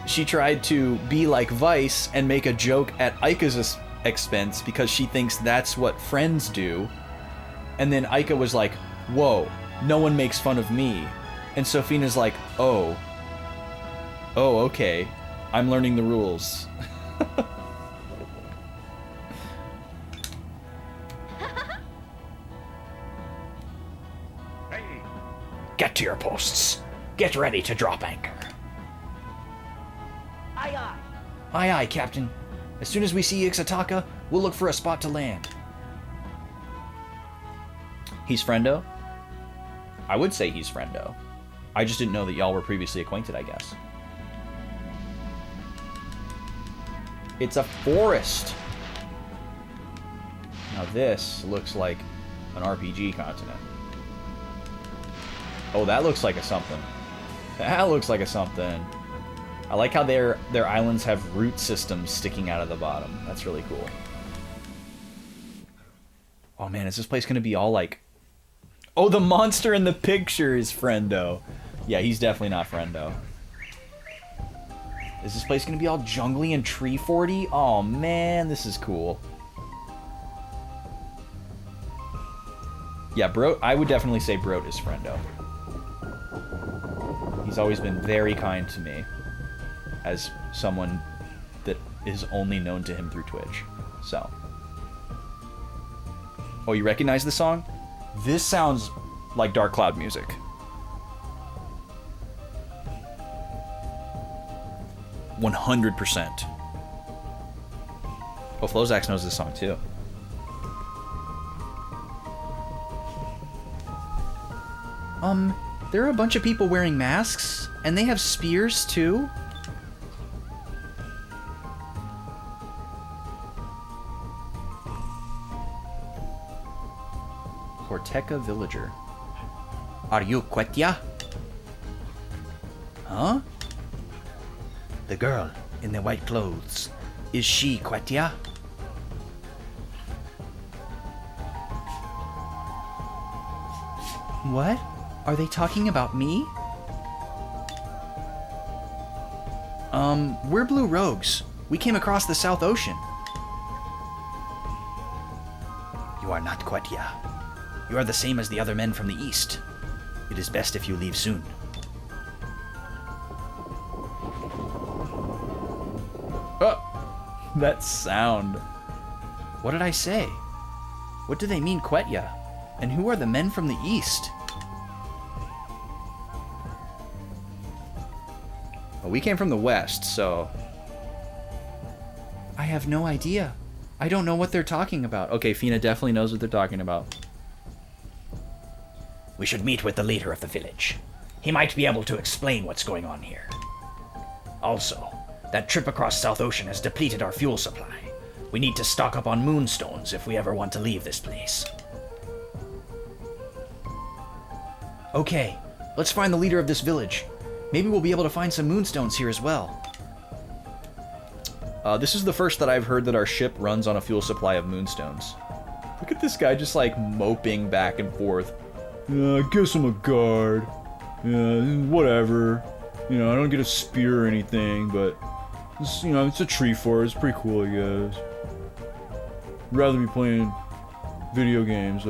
she tried to be like Vice and make a joke at Aika's expense because she thinks that's what friends do. And then Aika was like, whoa, no one makes fun of me. And Sofina's like, oh, okay, I'm learning the rules. Get to your posts. Get ready to drop anchor. Aye, aye. Aye, aye, Captain. As soon as we see Ixataka, we'll look for a spot to land. He's friendo? I would say he's friendo. I just didn't know that y'all were previously acquainted, I guess. It's a forest! Now this looks like an RPG continent. Oh, that looks like a something. That looks like a something. I like how their islands have root systems sticking out of the bottom. That's really cool. Oh man, is this place gonna be all like... Oh, the monster in the picture is friendo. Yeah, he's definitely not friendo. Is this place gonna be all jungly and tree forty? Oh man, this is cool. Yeah, Brot, I would definitely say Brot is friendo. He's always been very kind to me as someone that is only known to him through Twitch. So. Oh, you recognize the song? This sounds like Dark Cloud music. "100%. Oh, Flozax knows this song too. There are a bunch of people wearing masks, and they have spears too? Horteca Villager. Are you Quetya? Huh? The girl in the white clothes. Is she Quetya? What? Are they talking about me? We're Blue Rogues. We came across the South Ocean. You are not Quetya. You are the same as the other men from the East. It is best if you leave soon. That sound. What did I say? What do they mean, Quetya? And who are the men from the East? Well, we came from the West, so... I have no idea. I don't know what they're talking about. Okay, Fina definitely knows what they're talking about. We should meet with the leader of the village. He might be able to explain what's going on here. Also, that trip across South Ocean has depleted our fuel supply. We need to stock up on moonstones if we ever want to leave this place. Okay, let's find the leader of this village. Maybe we'll be able to find some moonstones here as well. This is the first that I've heard that our ship runs on a fuel supply of moonstones. Look at this guy just like moping back and forth. I guess I'm a guard. Whatever. You know, I don't get a spear or anything, but it's, you know, it's a tree forest. It's pretty cool, I guess. Rather be playing video games,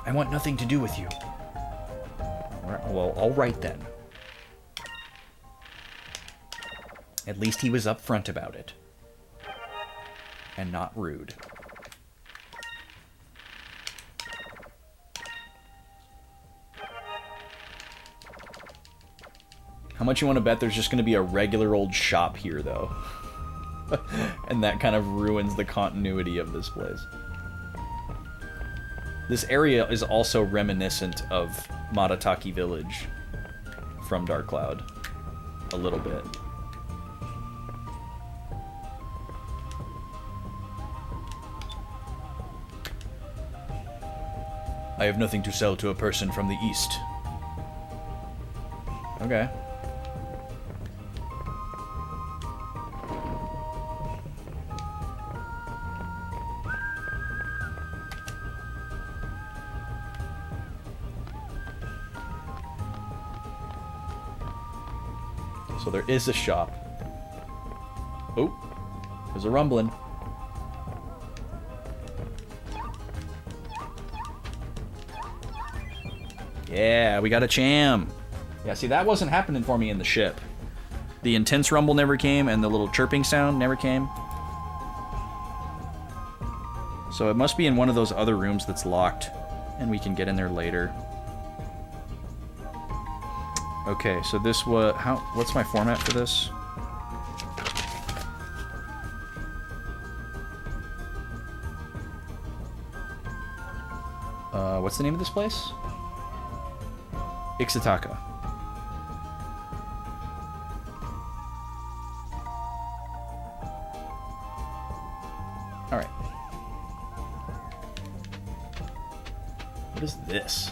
I want nothing to do with you. Well, alright then. At least he was upfront about it. And not rude. How much you want to bet there's just going to be a regular old shop here, though? And that kind of ruins the continuity of this place. This area is also reminiscent of Matataki Village from Dark Cloud. A little bit. I have nothing to sell to a person from the east. Okay. So there is a shop. Oh, there's a rumbling. Yeah, we got a cham. Yeah, see, that wasn't happening for me in the ship. The intense rumble never came, and the little chirping sound never came. So it must be in one of those other rooms that's locked, and we can get in there later. Okay, so this was... what's my format for this? What's the name of this place? Ixitaka. Alright. What is this?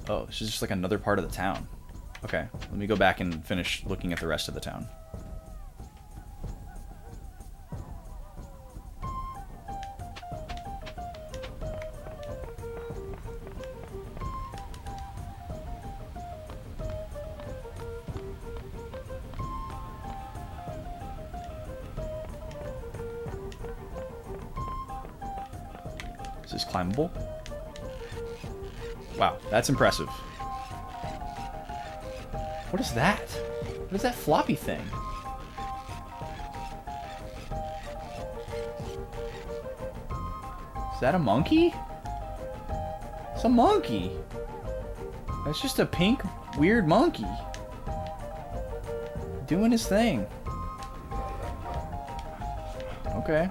Oh, this is just like another part of the town. Okay, let me go back and finish looking at the rest of the town. Is this climbable? Wow, that's impressive. What is that? What is that floppy thing? Is that a monkey? It's a monkey. That's just a pink, weird monkey. Doing his thing. Okay.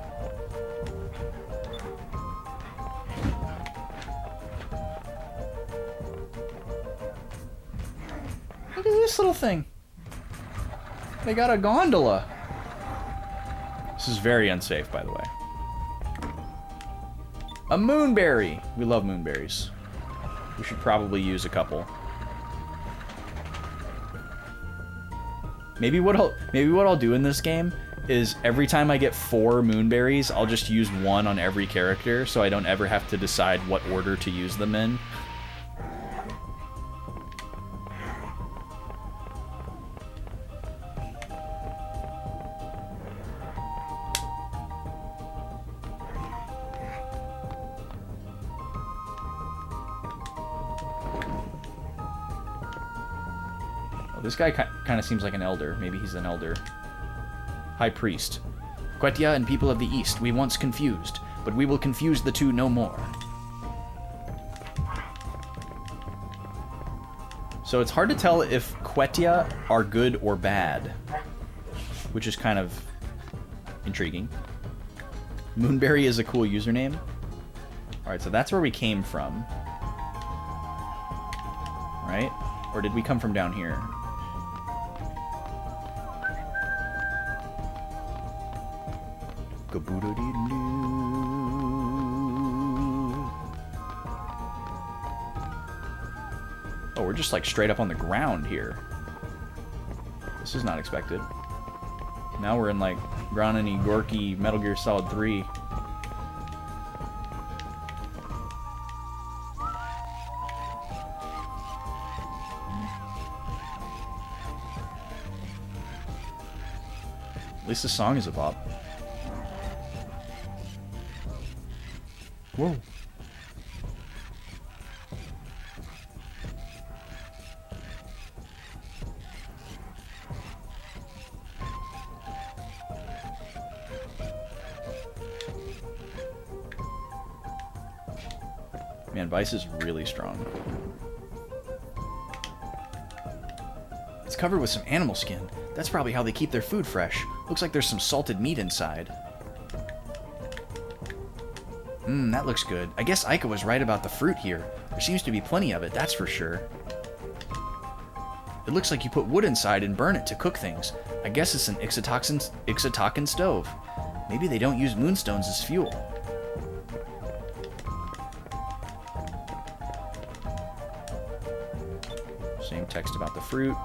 Look at this little thing. They got a gondola. This is very unsafe, by the way. A moonberry. We love moonberries. We should probably use a couple. Maybe what I'll do in this game is every time I get 4 moonberries, I'll just use 1 on every character, so I don't ever have to decide what order to use them in. This guy kind of seems like an elder. Maybe he's an elder. High Priest. Quetia and people of the East, we once confused, but we will confuse the two no more. So it's hard to tell if Quetia are good or bad, which is kind of intriguing. Moonberry is a cool username. Alright, so that's where we came from. Right? Or did we come from down here? Oh, we're just like straight up on the ground here. This is not expected. Now we're in like Granny Gorky Metal Gear Solid 3. At least the song is a bop. Whoa. Man, Vice is really strong. It's covered with some animal skin. That's probably how they keep their food fresh. Looks like there's some salted meat inside. That looks good. I guess Aika was right about the fruit here. There seems to be plenty of it, that's for sure. It looks like you put wood inside and burn it to cook things. I guess it's an Ixitakan stove. Maybe they don't use moonstones as fuel. Same text about the fruit.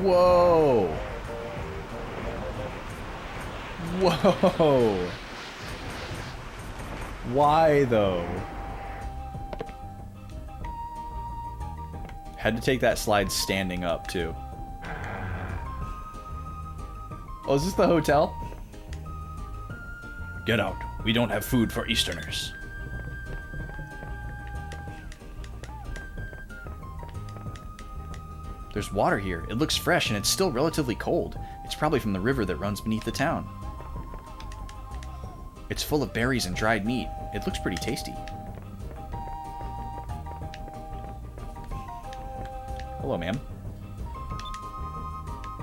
Whoa! Whoa! Why, though? Had to take that slide standing up, too. Oh, is this the hotel? Get out. We don't have food for Easterners. There's water here. It looks fresh and it's still relatively cold. It's probably from the river that runs beneath the town. It's full of berries and dried meat. It looks pretty tasty. Hello, ma'am.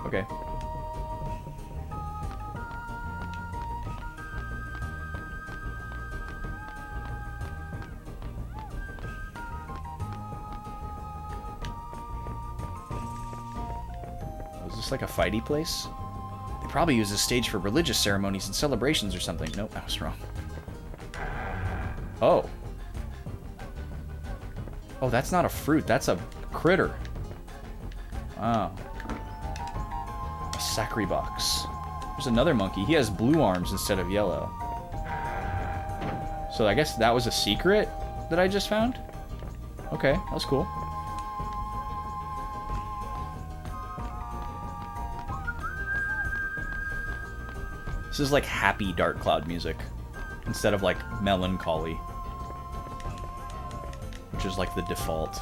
Okay. Was this like a fighty place? They probably use this stage for religious ceremonies and celebrations or something. Nope, I was wrong. Oh. Oh, that's not a fruit. That's a critter. Wow. A sacri box. There's another monkey. He has blue arms instead of yellow. So I guess that was a secret that I just found? Okay, that was cool. This is like happy Dark Cloud music instead of like melancholy, which is like the default.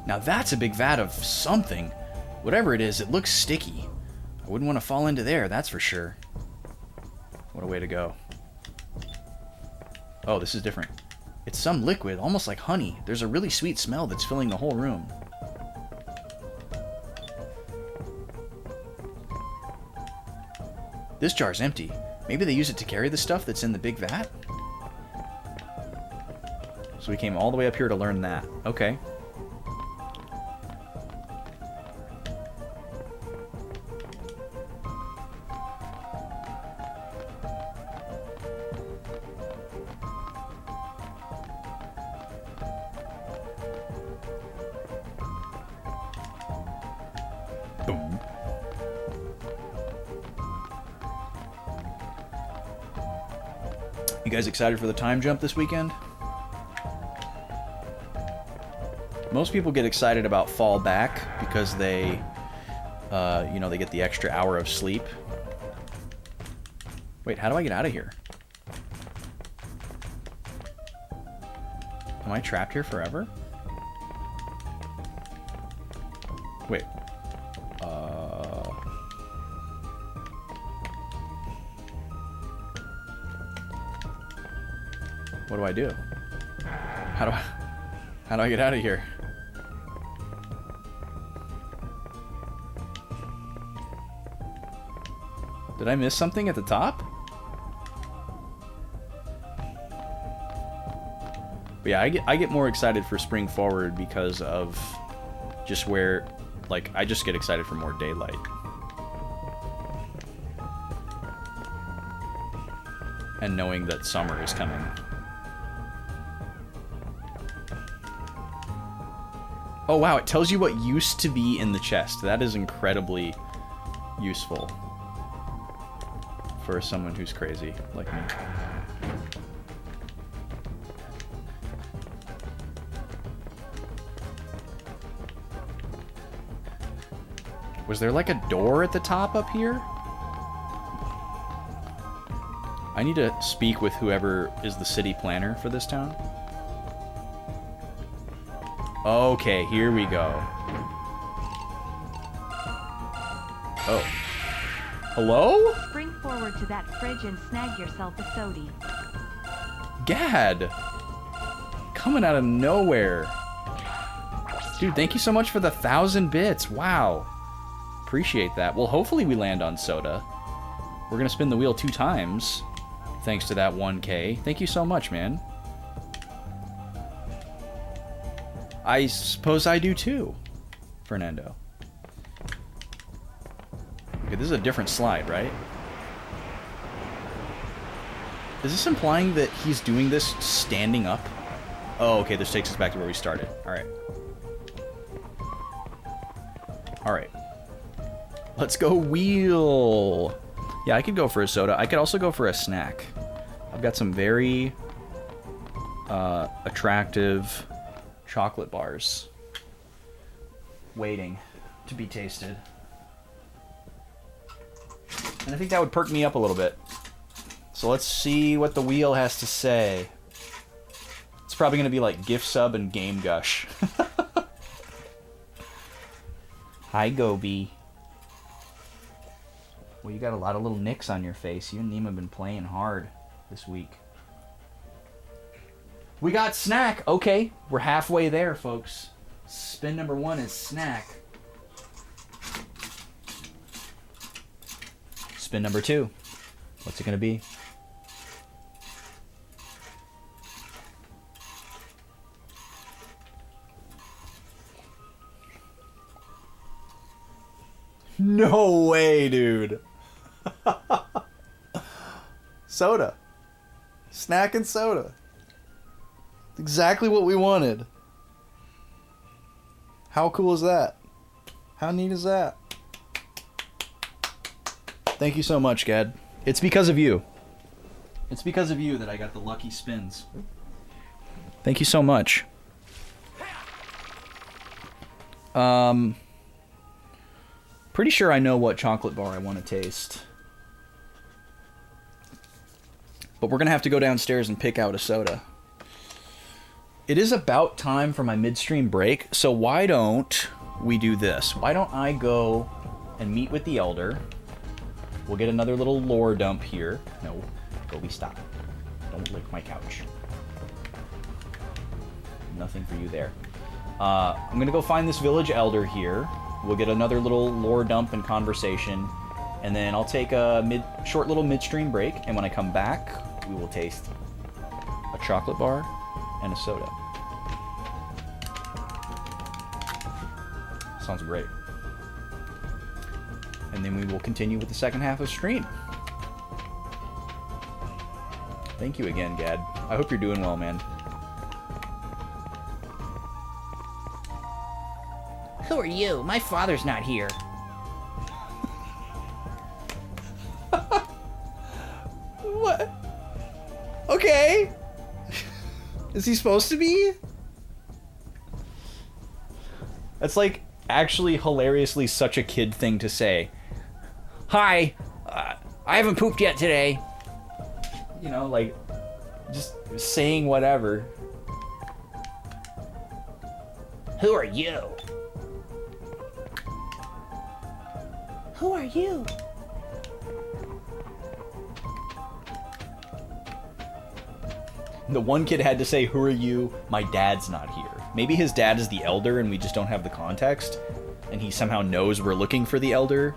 Now that's a big vat of something. Whatever it is, it looks sticky. I wouldn't want to fall into there, that's for sure. What a way to go. Oh, this is different. It's some liquid, almost like honey. There's a really sweet smell that's filling the whole room. This jar's empty. Maybe they use it to carry the stuff that's in the big vat? So we came all the way up here to learn that. Okay. Boom. You guys excited for the time jump this weekend? Most people get excited about fall back because they, you know, they get the extra hour of sleep. Wait, how do I get out of here? Am I trapped here forever? Wait. What do I do? How do I get out of here? Did I miss something at the top? But yeah, I get more excited for Spring Forward because of just where, like, I just get excited for more daylight. And knowing that summer is coming. Oh wow, it tells you what used to be in the chest. That is incredibly useful for someone who's crazy like me. Was there like a door at the top up here? I need to speak with whoever is the city planner for this town. Okay, here we go. Oh. Hello? Spring forward to that fridge and snag yourself a sody. Gad! Coming out of nowhere. Dude, thank you so much for the 1,000 bits. Wow. Appreciate that. Well, hopefully we land on soda. We're gonna spin the wheel 2 times, thanks to that 1K. Thank you so much, man. I suppose I do too, Fernando. Okay, this is a different slide, right? Is this implying that he's doing this standing up? Oh, okay, this takes us back to where we started. Alright. Alright. Let's go wheel! Yeah, I could go for a soda. I could also go for a snack. I've got some very attractive chocolate bars waiting to be tasted. And I think that would perk me up a little bit. So let's see what the wheel has to say. It's probably going to be like gift sub and game gush. Hi, Gobi. Well, you got a lot of little nicks on your face. You and Neem have been playing hard this week. We got snack. Okay, we're halfway there, folks. Spin number 1 is snack. Spin number 2. What's it going to be? No way, dude. Soda. Snack and soda. Exactly what we wanted. How cool is that? How neat is that? Thank you so much, Gad. It's because of you. It's because of you that I got the lucky spins. Thank you so much. Pretty sure I know what chocolate bar I want to taste. But we're going to have to go downstairs and pick out a soda. It is about time for my midstream break, so why don't we do this? Why don't I go and meet with the Elder? We'll get another little lore dump here. No, Gobi, stop. Don't lick my couch. Nothing for you there. I'm going to go find this village Elder here. We'll get another little lore dump and conversation, and then I'll take a short little midstream break, and when I come back, we will taste a chocolate bar and a soda. Sounds great. And then we will continue with the second half of stream. Thank you again, Gad. I hope you're doing well, man. Who are you? My father's not here. What? Okay. Is he supposed to be? That's like actually hilariously such a kid thing to say. Hi. I haven't pooped yet today. You know, like just saying whatever. Who are you? Who are you? The one kid had to say, "Who are you? My dad's not here." Maybe his dad is the Elder and we just don't have the context, and he somehow knows we're looking for the Elder.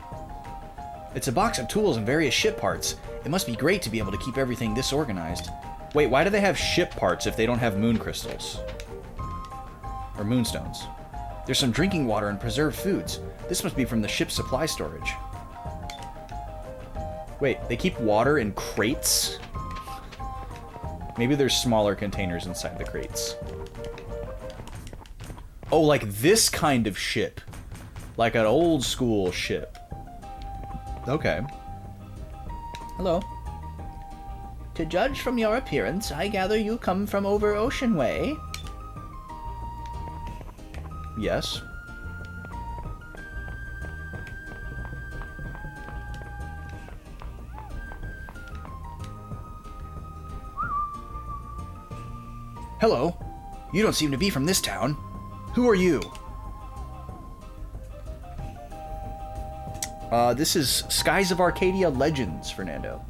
It's a box of tools and various ship parts. It must be great to be able to keep everything this organized. Wait, why do they have ship parts if they don't have moon crystals? Or moonstones? There's some drinking water and preserved foods. This must be from the ship's supply storage. Wait, they keep water in crates? Maybe there's smaller containers inside the crates. Oh, like this kind of ship. Like an old school ship. Okay. Hello. To judge from your appearance, I gather you come from over Ocean Way. Yes. Hello. You don't seem to be from this town. Who are you? This is Skies of Arcadia Legends, Fernando.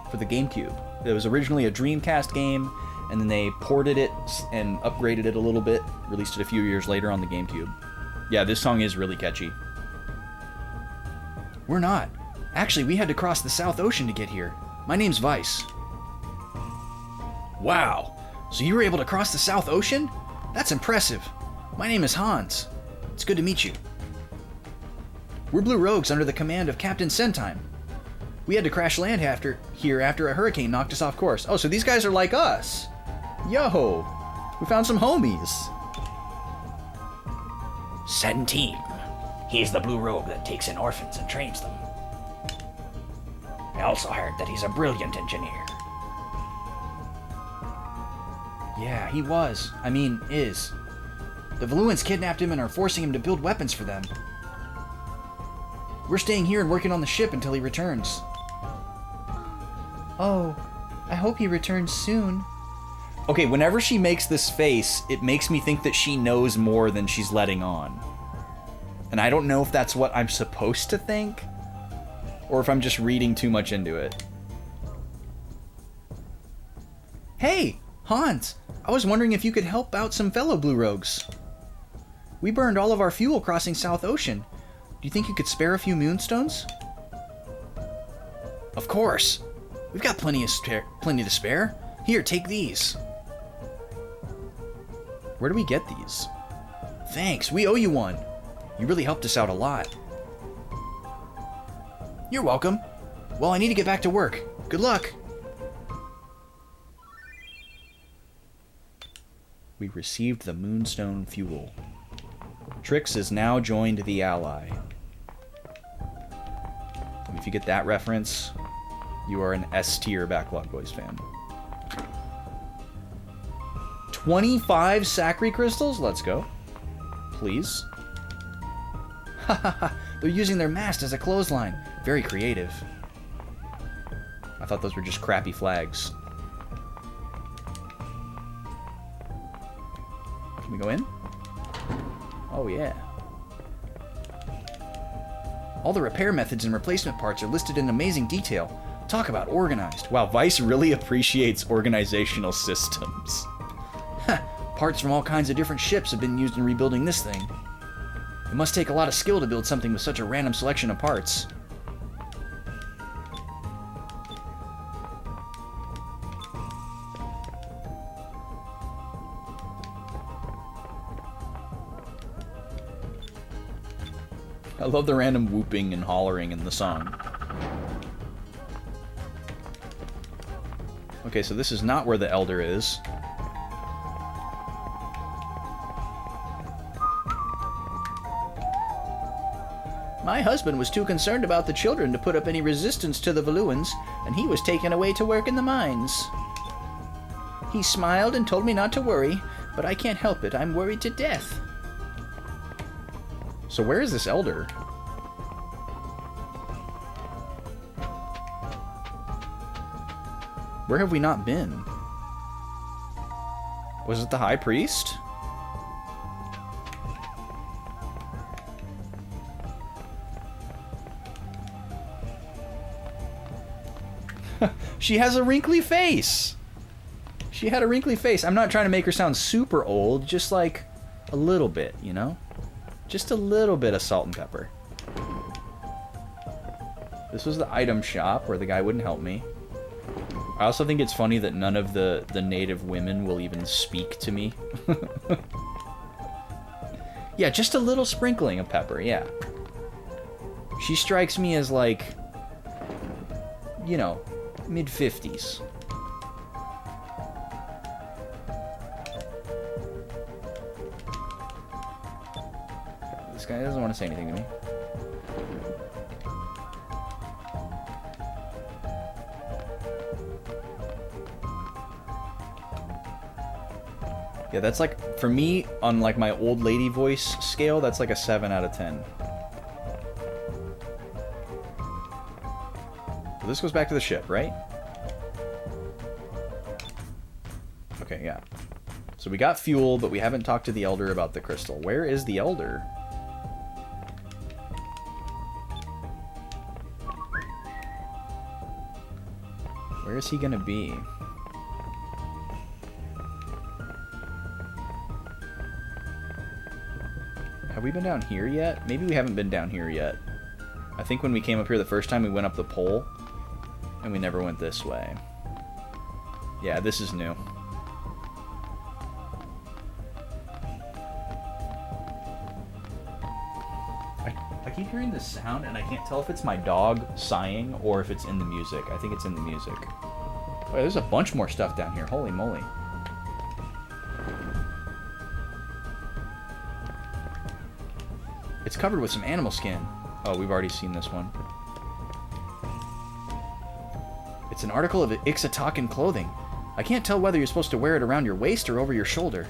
For the GameCube. It was originally a Dreamcast game, and then they ported it and upgraded it a little bit, released it a few years later on the GameCube. Yeah, this song is really catchy. We're not. Actually, we had to cross the South Ocean to get here. My name's Vice. Wow, so you were able to cross the South Ocean? That's impressive. My name is Hans. It's good to meet you. We're Blue Rogues under the command of Captain Sentime. We had to crash land after a hurricane knocked us off course. Oh, so these guys are like us. Yo, we found some homies. Centime. He's the Blue Rogue that takes in orphans and trains them. I also heard that he's a brilliant engineer. Yeah, he was. I mean, is. The Valuans kidnapped him and are forcing him to build weapons for them. We're staying here and working on the ship until he returns. Oh, I hope he returns soon. Okay, whenever she makes this face, it makes me think that she knows more than she's letting on. And I don't know if that's what I'm supposed to think, or if I'm just reading too much into it. Hey, Hans! I was wondering if you could help out some fellow Blue Rogues. We burned all of our fuel crossing South Ocean. Do you think you could spare a few moonstones? Of course. We've got plenty to spare. Here, take these. Where do we get these? Thanks, we owe you one. You really helped us out a lot. You're welcome. Well, I need to get back to work. Good luck. We received the moonstone fuel. Trix is now joined the ally. If you get that reference, you are an S-tier Backlog Boys fan. 25 Sacri crystals? Let's go. Please. Hahaha, they're using their mast as a clothesline. Very creative. I thought those were just crappy flags. Can we go in? Oh, yeah. All the repair methods and replacement parts are listed in amazing detail. Talk about organized. Wow, Vice really appreciates organizational systems. Parts from all kinds of different ships have been used in rebuilding this thing. It must take a lot of skill to build something with such a random selection of parts. I love the random whooping and hollering in the song. Okay, so this is not where the Elder is. My husband was too concerned about the children to put up any resistance to the Valuans, and he was taken away to work in the mines. He smiled and told me not to worry, but I can't help it. I'm worried to death. So where is this Elder? Where have we not been? Was it the High Priest? She has a wrinkly face! She had a wrinkly face. I'm not trying to make her sound super old, just like a little bit, you know? Just a little bit of salt and pepper. This was the item shop where the guy wouldn't help me. I also think it's funny that none of the native women will even speak to me. Yeah, just a little sprinkling of pepper, yeah. She strikes me as like, you know, mid-50s. This guy doesn't want to say anything to me. Yeah, that's like, for me, on like my old lady voice scale, that's like a 7 out of 10. So this goes back to the ship, right? Okay, yeah. So we got fuel, but we haven't talked to the Elder about the crystal. Where is the Elder? Where is he gonna be? Have we been down here yet? Maybe we haven't been down here yet. I think when we came up here the first time, we went up the pole, and we never went this way. Yeah, this is new. I keep hearing this sound, and I can't tell if it's my dog sighing or if it's in the music. I think it's in the music. Wait, there's a bunch more stuff down here. Holy moly. It's covered with some animal skin. Oh, we've already seen this one. It's an article of Ixatakan clothing. I can't tell whether you're supposed to wear it around your waist or over your shoulder.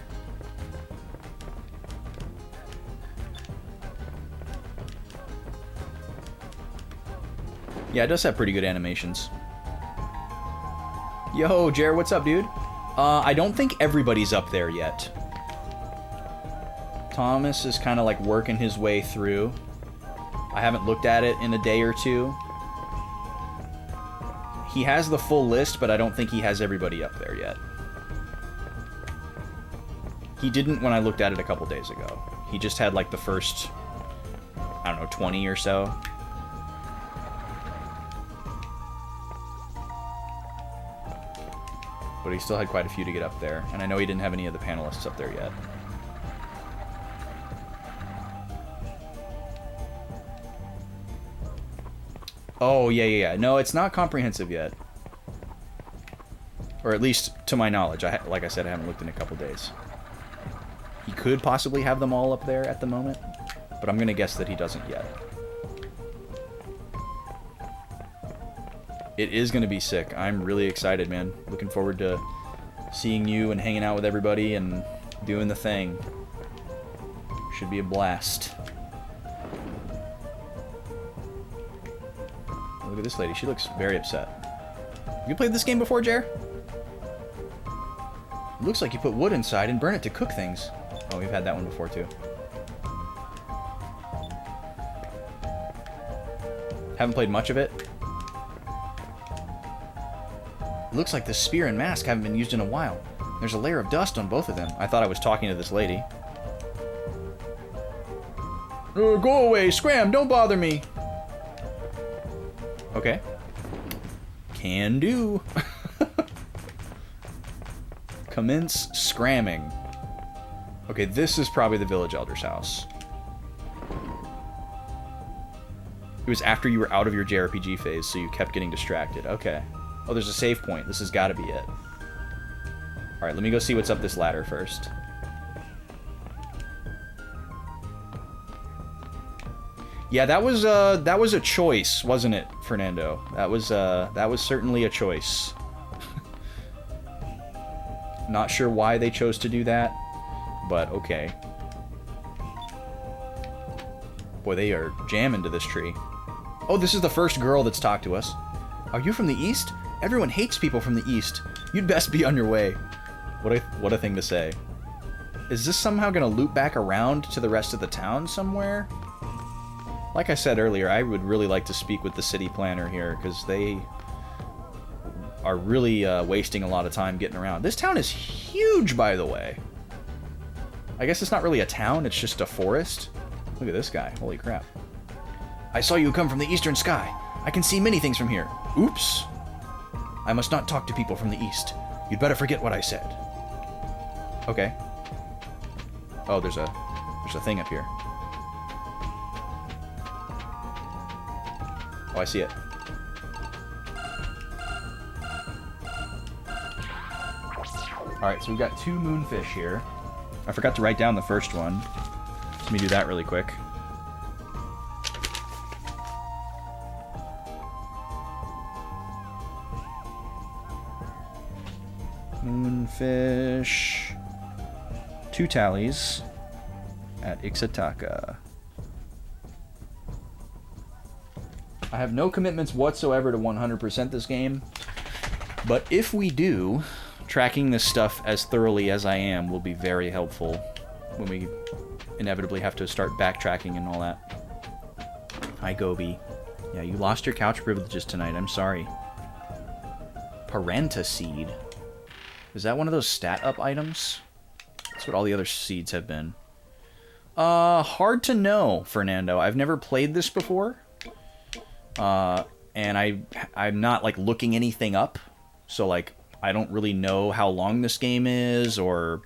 Yeah, it does have pretty good animations. Yo, Jer, what's up, dude? I don't think everybody's up there yet. Thomas is kind of like working his way through. I haven't looked at it in a day or two. He has the full list, but I don't think he has everybody up there yet. He didn't when I looked at it a couple days ago. He just had like the first, I don't know, 20 or so. But he still had quite a few to get up there. And I know he didn't have any of the panelists up there yet. Oh, yeah. No, it's not comprehensive yet. Or at least to my knowledge. Like I said, I haven't looked in a couple days. He could possibly have them all up there at the moment. But I'm going to guess that he doesn't yet. It is going to be sick. I'm really excited, man. Looking forward to seeing you and hanging out with everybody and doing the thing. Should be a blast. Look at this lady. She looks very upset. Have you played this game before, Jer? It looks like you put wood inside and burn it to cook things. Oh, we've had that one before, too. Haven't played much of it. It looks like the spear and mask haven't been used in a while. There's a layer of dust on both of them. I thought I was talking to this lady. Go away, Scram, don't bother me. Okay. Can do. Commence scramming. Okay, this is probably the village elder's house. It was after you were out of your JRPG phase, so you kept getting distracted. Okay. Oh, there's a save point. This has got to be it. Alright, let me go see what's up this ladder first. Yeah, that was a choice, wasn't it, Fernando? That was certainly a choice. Not sure why they chose to do that, but okay. Boy, they are jamming to this tree. Oh, this is the first girl that's talked to us. Are you from the East? Everyone hates people from the East. You'd best be on your way. What a thing to say. Is this somehow going to loop back around to the rest of the town somewhere? Like I said earlier, I would really like to speak with the city planner here, because they are really wasting a lot of time getting around. This town is huge, by the way. I guess it's not really a town, it's just a forest. Look at this guy. Holy crap. I saw you come from the eastern sky. I can see many things from here. Oops. I must not talk to people from the east. You'd better forget what I said. Okay. Oh, there's a thing up here. Oh, I see it. Alright, so we've got 2 moonfish here. I forgot to write down the first one. Let me do that really quick. Moonfish. 2 tallies at Ixataka. I have no commitments whatsoever to 100% this game, but if we do, tracking this stuff as thoroughly as I am will be very helpful when we inevitably have to start backtracking and all that. Hi, Gobi. Yeah, you lost your couch privileges tonight. I'm sorry. Parenta seed. Is that one of those stat up items? That's what all the other seeds have been. Hard to know, Fernando. I've never played this before. And I'm not like looking anything up, so like I don't really know how long this game is or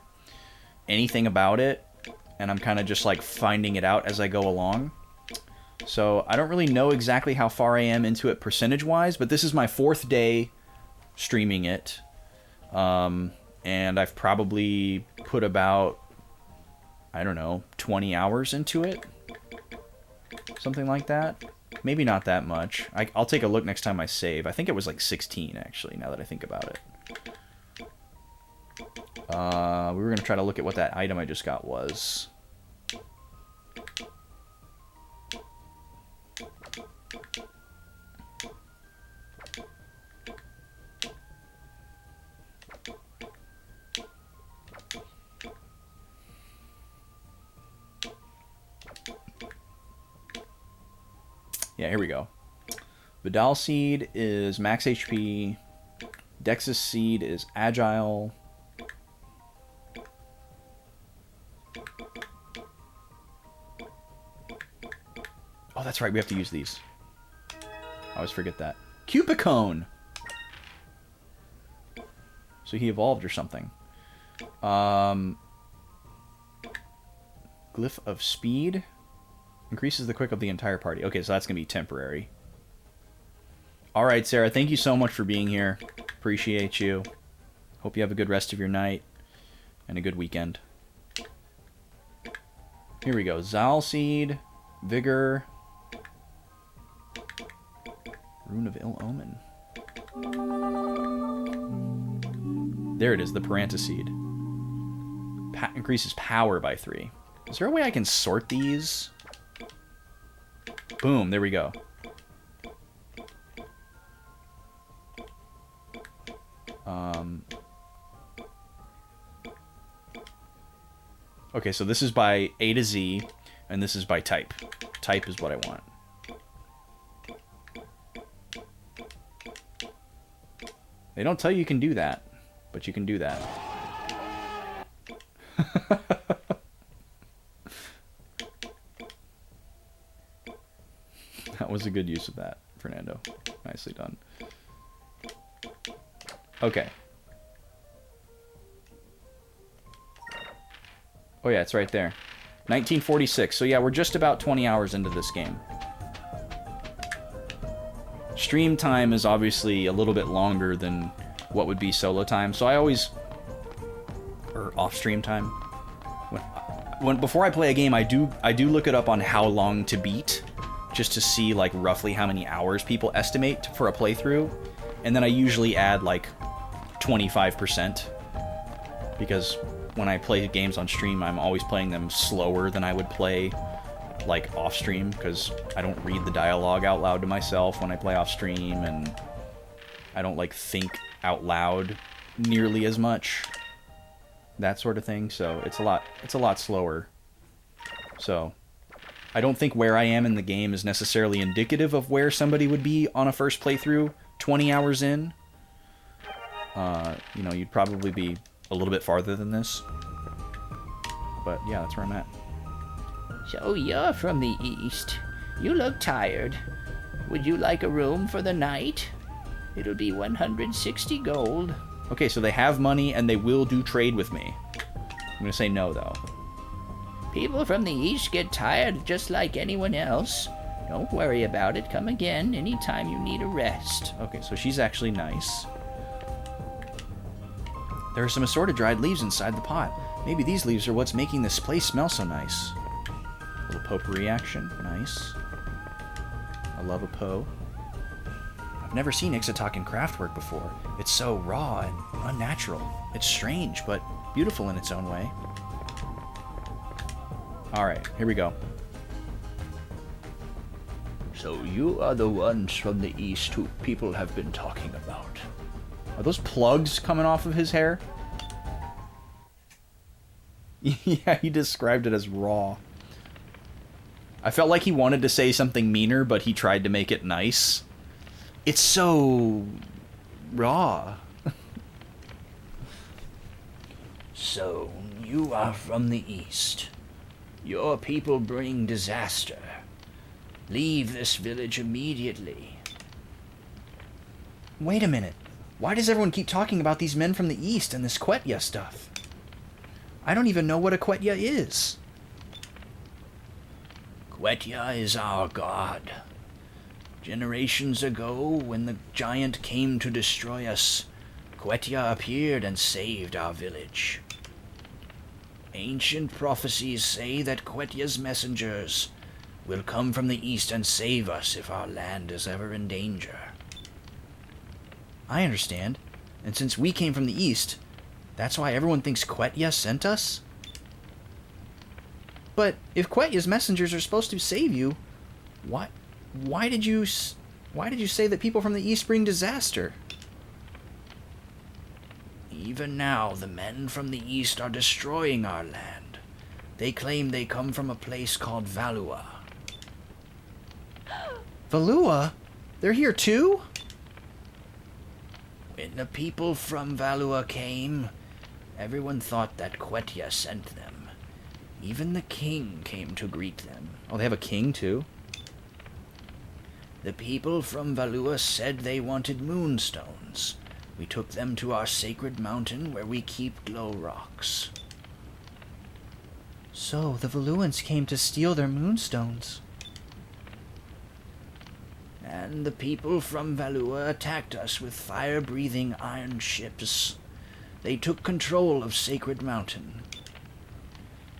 anything about it, and I'm kind of just like finding it out as I go along. So I don't really know exactly how far I am into it percentage-wise, but this is my 4th day streaming it, and I've probably put about, I don't know, 20 hours into it, something like that. Maybe not that much. I'll take a look next time I save. I think it was like 16, actually, now that I think about it. We were going to try to look at what that item I just got was. Yeah, here we go. Vidal Seed is max HP. Dexus Seed is agile. Oh, that's right. We have to use these. I always forget that. Cupicone! So he evolved or something. Glyph of Speed. Increases the quick of the entire party. Okay, so that's going to be temporary. Alright, Sarah. Thank you so much for being here. Appreciate you. Hope you have a good rest of your night. And a good weekend. Here we go. Zal Seed. Vigor. Rune of Ill Omen. There it is, the Paranta Seed. Increases power by 3. Is there a way I can sort these? Boom, there we go. Okay, so this is by A to Z, and this is by type. Type is what I want. They don't tell you can do that, but you can do that. That was a good use of that, Fernando. Nicely done. Okay. Oh yeah, it's right there. 1946. So yeah, we're just about 20 hours into this game. Stream time is obviously a little bit longer than what would be solo time. So I always... Or off-stream time. Before I play a game, I do look it up on how long to beat, just to see like roughly how many hours people estimate for a playthrough, and then I usually add like 25%, because when I play games on stream, I'm always playing them slower than I would play like off stream, because I don't read the dialogue out loud to myself when I play off stream, and I don't like think out loud nearly as much, that sort of thing. So it's a lot slower. So I don't think where I am in the game is necessarily indicative of where somebody would be on a first playthrough 20 hours in. You know, you'd probably be a little bit farther than this. But yeah, that's where I'm at. So you're from the east. You look tired. Would you like a room for the night? It'll be 160 gold. Okay, so they have money and they will do trade with me. I'm gonna say no, though. People from the east get tired just like anyone else. Don't worry about it. Come again anytime you need a rest. Okay, so she's actually nice. There are some assorted dried leaves inside the pot. Maybe these leaves are what's making this place smell so nice. Little potpourri action. Nice. I love a Poe. I've never seen Ixatok in craftwork before. It's so raw and unnatural. It's strange, but beautiful in its own way. Alright, here we go. So you are the ones from the east who people have been talking about. Are those plugs coming off of his hair? Yeah, he described it as raw. I felt like he wanted to say something meaner, but he tried to make it nice. It's so... raw. So, you are from the east. Your people bring disaster. Leave this village immediately. Wait a minute. Why does everyone keep talking about these men from the east and this Quetya stuff? I don't even know what a Quetya is. Quetya is our god. Generations ago, when the giant came to destroy us, Quetya appeared and saved our village. Ancient prophecies say that Quetya's messengers will come from the east and save us if our land is ever in danger. I understand. And since we came from the east, that's why everyone thinks Quetya sent us? But if Quetya's messengers are supposed to save you, why did you say that people from the east bring disaster? Even now, the men from the east are destroying our land. They claim they come from a place called Valua. Valua? They're here too? When the people from Valua came, everyone thought that Quetya sent them. Even the king came to greet them. Oh, they have a king too? The people from Valua said they wanted moonstones. We took them to our sacred mountain where we keep glow rocks. So, the Valuans came to steal their moonstones. And the people from Valua attacked us with fire-breathing iron ships. They took control of Sacred Mountain.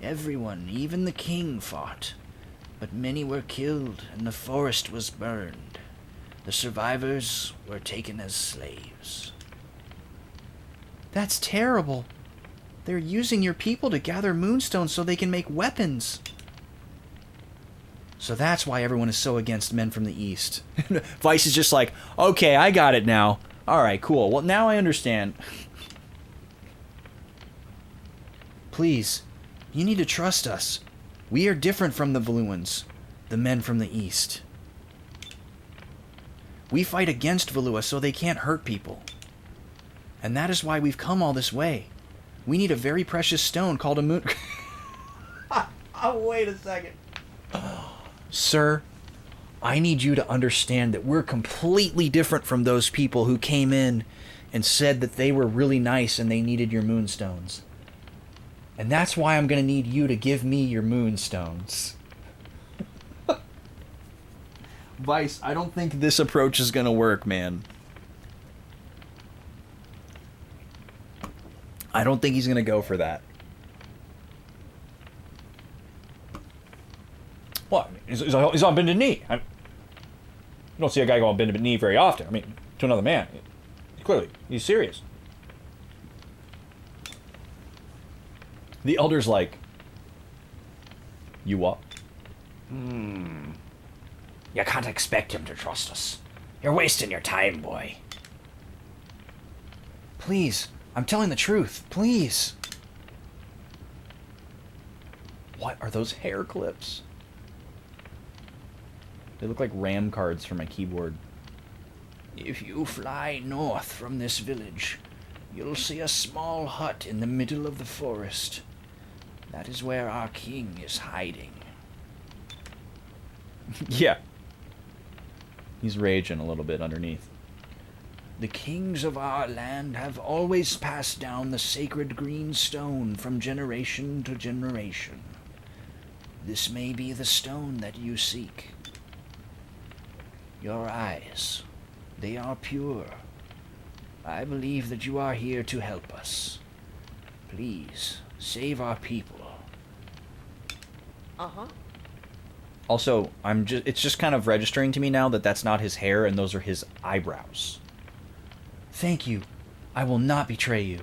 Everyone, even the king, fought, but many were killed and the forest was burned. The survivors were taken as slaves. That's terrible. They're using your people to gather moonstones so they can make weapons. So that's why everyone is so against men from the east. Vice is just like, okay, I got it now. Alright, cool. Well, now I understand. Please, you need to trust us. We are different from the Valuans, the men from the east. We fight against Valua so they can't hurt people. And that is why we've come all this way. We need a very precious stone called a moon... Oh, wait a second. Sir, I need you to understand that we're completely different from those people who came in and said that they were really nice and they needed your moonstones. And that's why I'm going to need you to give me your moonstones. Vice, I don't think this approach is going to work, man. I don't think he's going to go for that. What? He's on bended knee. You don't see a guy go on bended knee very often. I mean, to another man. Clearly, he's serious. The elder's like, you what? You can't expect him to trust us. You're wasting your time, boy. Please, I'm telling the truth. Please. What are those hair clips? They look like RAM cards for my keyboard. If you fly north from this village, you'll see a small hut in the middle of the forest. That is where our king is hiding. Yeah. He's raging a little bit underneath. The kings of our land have always passed down the sacred green stone from generation to generation. This may be the stone that you seek. Your eyes, they are pure. I believe that you are here to help us. Please, save our people. Also, it's just kind of registering to me now that that's not his hair and those are his eyebrows. Thank you. I will not betray you.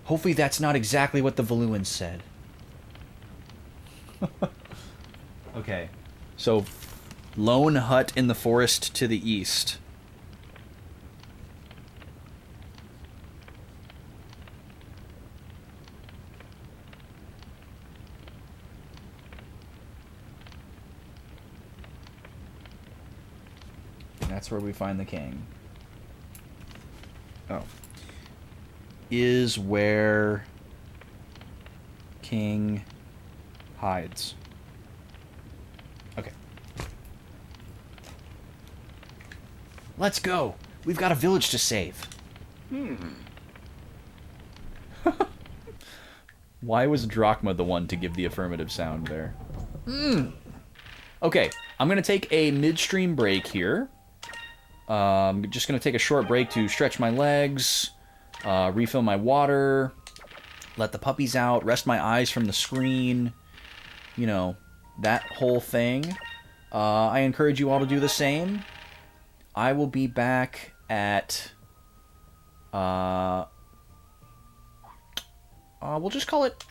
Hopefully that's not exactly what the Valuans said. Okay. So, lone hut in the forest to the east. That's where we find the king. Oh. Is where king hides. Okay. Let's go. We've got a village to save. Why was Drachma the one to give the affirmative sound there? Okay, I'm going to take a midstream break here. Just going to take a short break to stretch my legs, refill my water, let the puppies out, rest my eyes from the screen, you know, that whole thing. I encourage you all to do the same. I will be back at... we'll just call it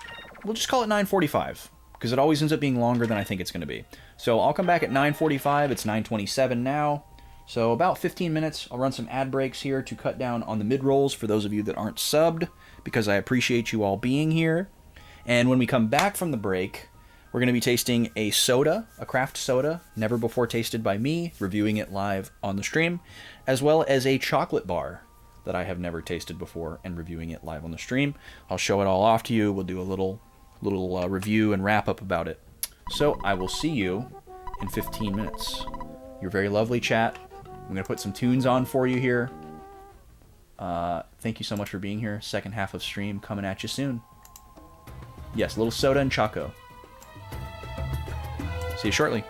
9:45 because it always ends up being longer than I think it's going to be. So I'll come back at 9:45. It's 9:27 now. So about 15 minutes. I'll run some ad breaks here to cut down on the mid-rolls for those of you that aren't subbed because I appreciate you all being here. And when we come back from the break, we're going to be tasting a soda, a craft soda, never before tasted by me, reviewing it live on the stream, as well as a chocolate bar that I have never tasted before and reviewing it live on the stream. I'll show it all off to you. We'll do a little review and wrap up about it. So I will see you in 15 minutes. You're very lovely, chat. I'm going to put some tunes on for you here. Thank you so much for being here. Second half of stream coming at you soon. Yes, a little soda and choco. See you shortly.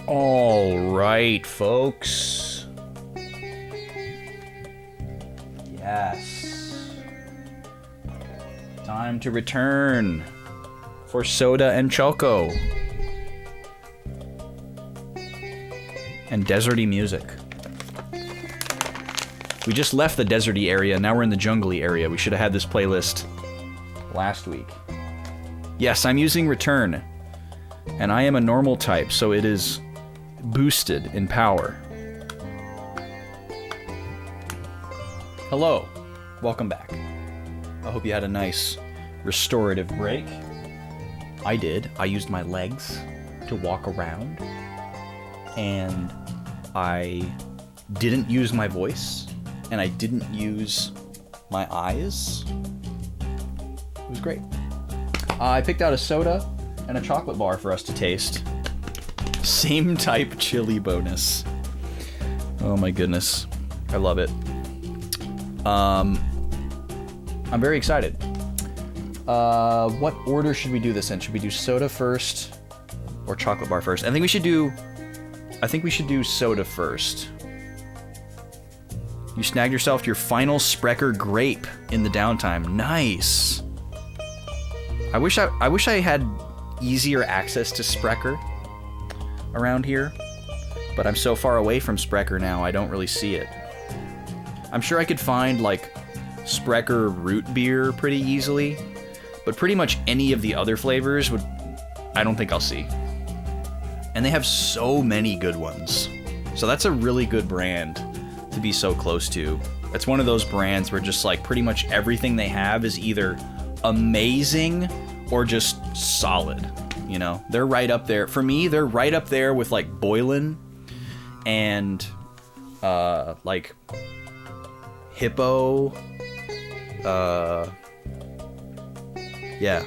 All right, folks. Yes. Time to return for soda and choco. And deserty music. We just left the deserty area, now we're in the jungly area. We should have had this playlist last week. Yes, I'm using return. And I am a normal type, so it is boosted in power. Hello. Welcome back. I hope you had a nice restorative break. I did. I used my legs to walk around. And I didn't use my voice. And I didn't use my eyes. It was great. I picked out a soda and a chocolate bar for us to taste. Same type chili bonus. Oh my goodness. I love it. I'm very excited. What order should we do this in? Should we do soda first or chocolate bar first? I think we should do soda first. You snagged yourself your final Sprecher grape in the downtime. Nice. I wish I had easier access to Sprecher around here, but I'm so far away from Sprecher now, I don't really see it. I'm sure I could find, like, Sprecher root beer pretty easily, but pretty much any of the other flavors I don't think I'll see. And they have so many good ones. So that's a really good brand to be so close to. It's one of those brands where just, like, pretty much everything they have is either amazing or just solid. You know, they're right up there. For me, they're right up there with, like, Boylan and, like, Hippo. Yeah.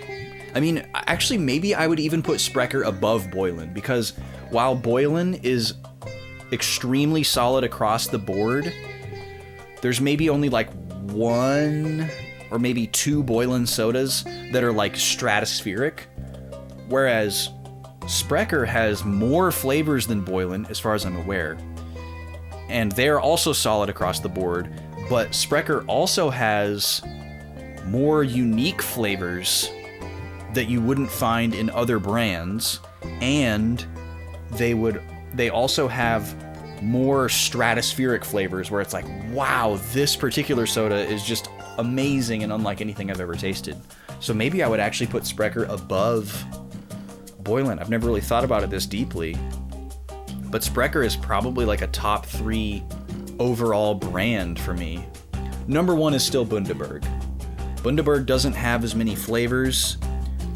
I mean, actually, maybe I would even put Sprecher above Boylan, because while Boylan is extremely solid across the board, there's maybe only, like, one or maybe two Boylan sodas that are, like, stratospheric. Whereas Sprecher has more flavors than Boylan, as far as I'm aware. And they're also solid across the board, but Sprecher also has more unique flavors that you wouldn't find in other brands, and they also have more stratospheric flavors where it's like, wow, this particular soda is just amazing and unlike anything I've ever tasted. So maybe I would actually put Sprecher above Boylan. I've never really thought about it this deeply, but Sprecher is probably like a top 3 overall brand for me. Number 1 is still Bundaberg. Bundaberg doesn't have as many flavors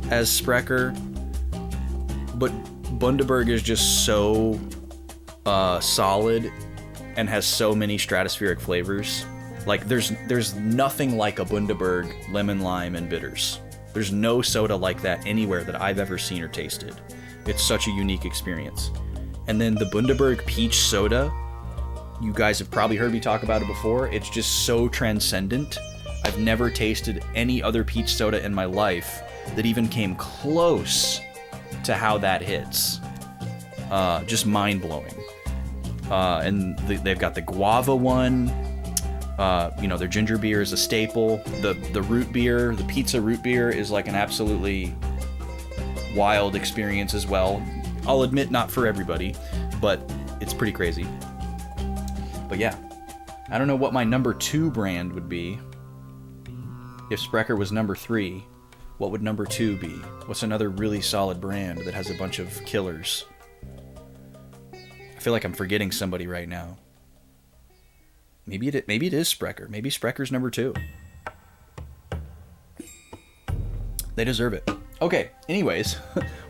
as Sprecher, but Bundaberg is just so solid and has so many stratospheric flavors. Like, there's nothing like a Bundaberg lemon, lime, and bitters. There's no soda like that anywhere that I've ever seen or tasted. It's such a unique experience. And then the Bundaberg peach soda, you guys have probably heard me talk about it before. It's just so transcendent. I've never tasted any other peach soda in my life that even came close to how that hits. Just mind-blowing. And they've got the guava one. You know, their ginger beer is a staple. The root beer, the pizza root beer, is like an absolutely wild experience as well. I'll admit, not for everybody, but it's pretty crazy. But yeah, I don't know what my number 2 brand would be. If Sprecher was number 3, what would number 2 be? What's another really solid brand that has a bunch of killers? I feel like I'm forgetting somebody right now. Maybe it is Sprecher. Maybe Sprecher's number 2. They deserve it. Okay, anyways,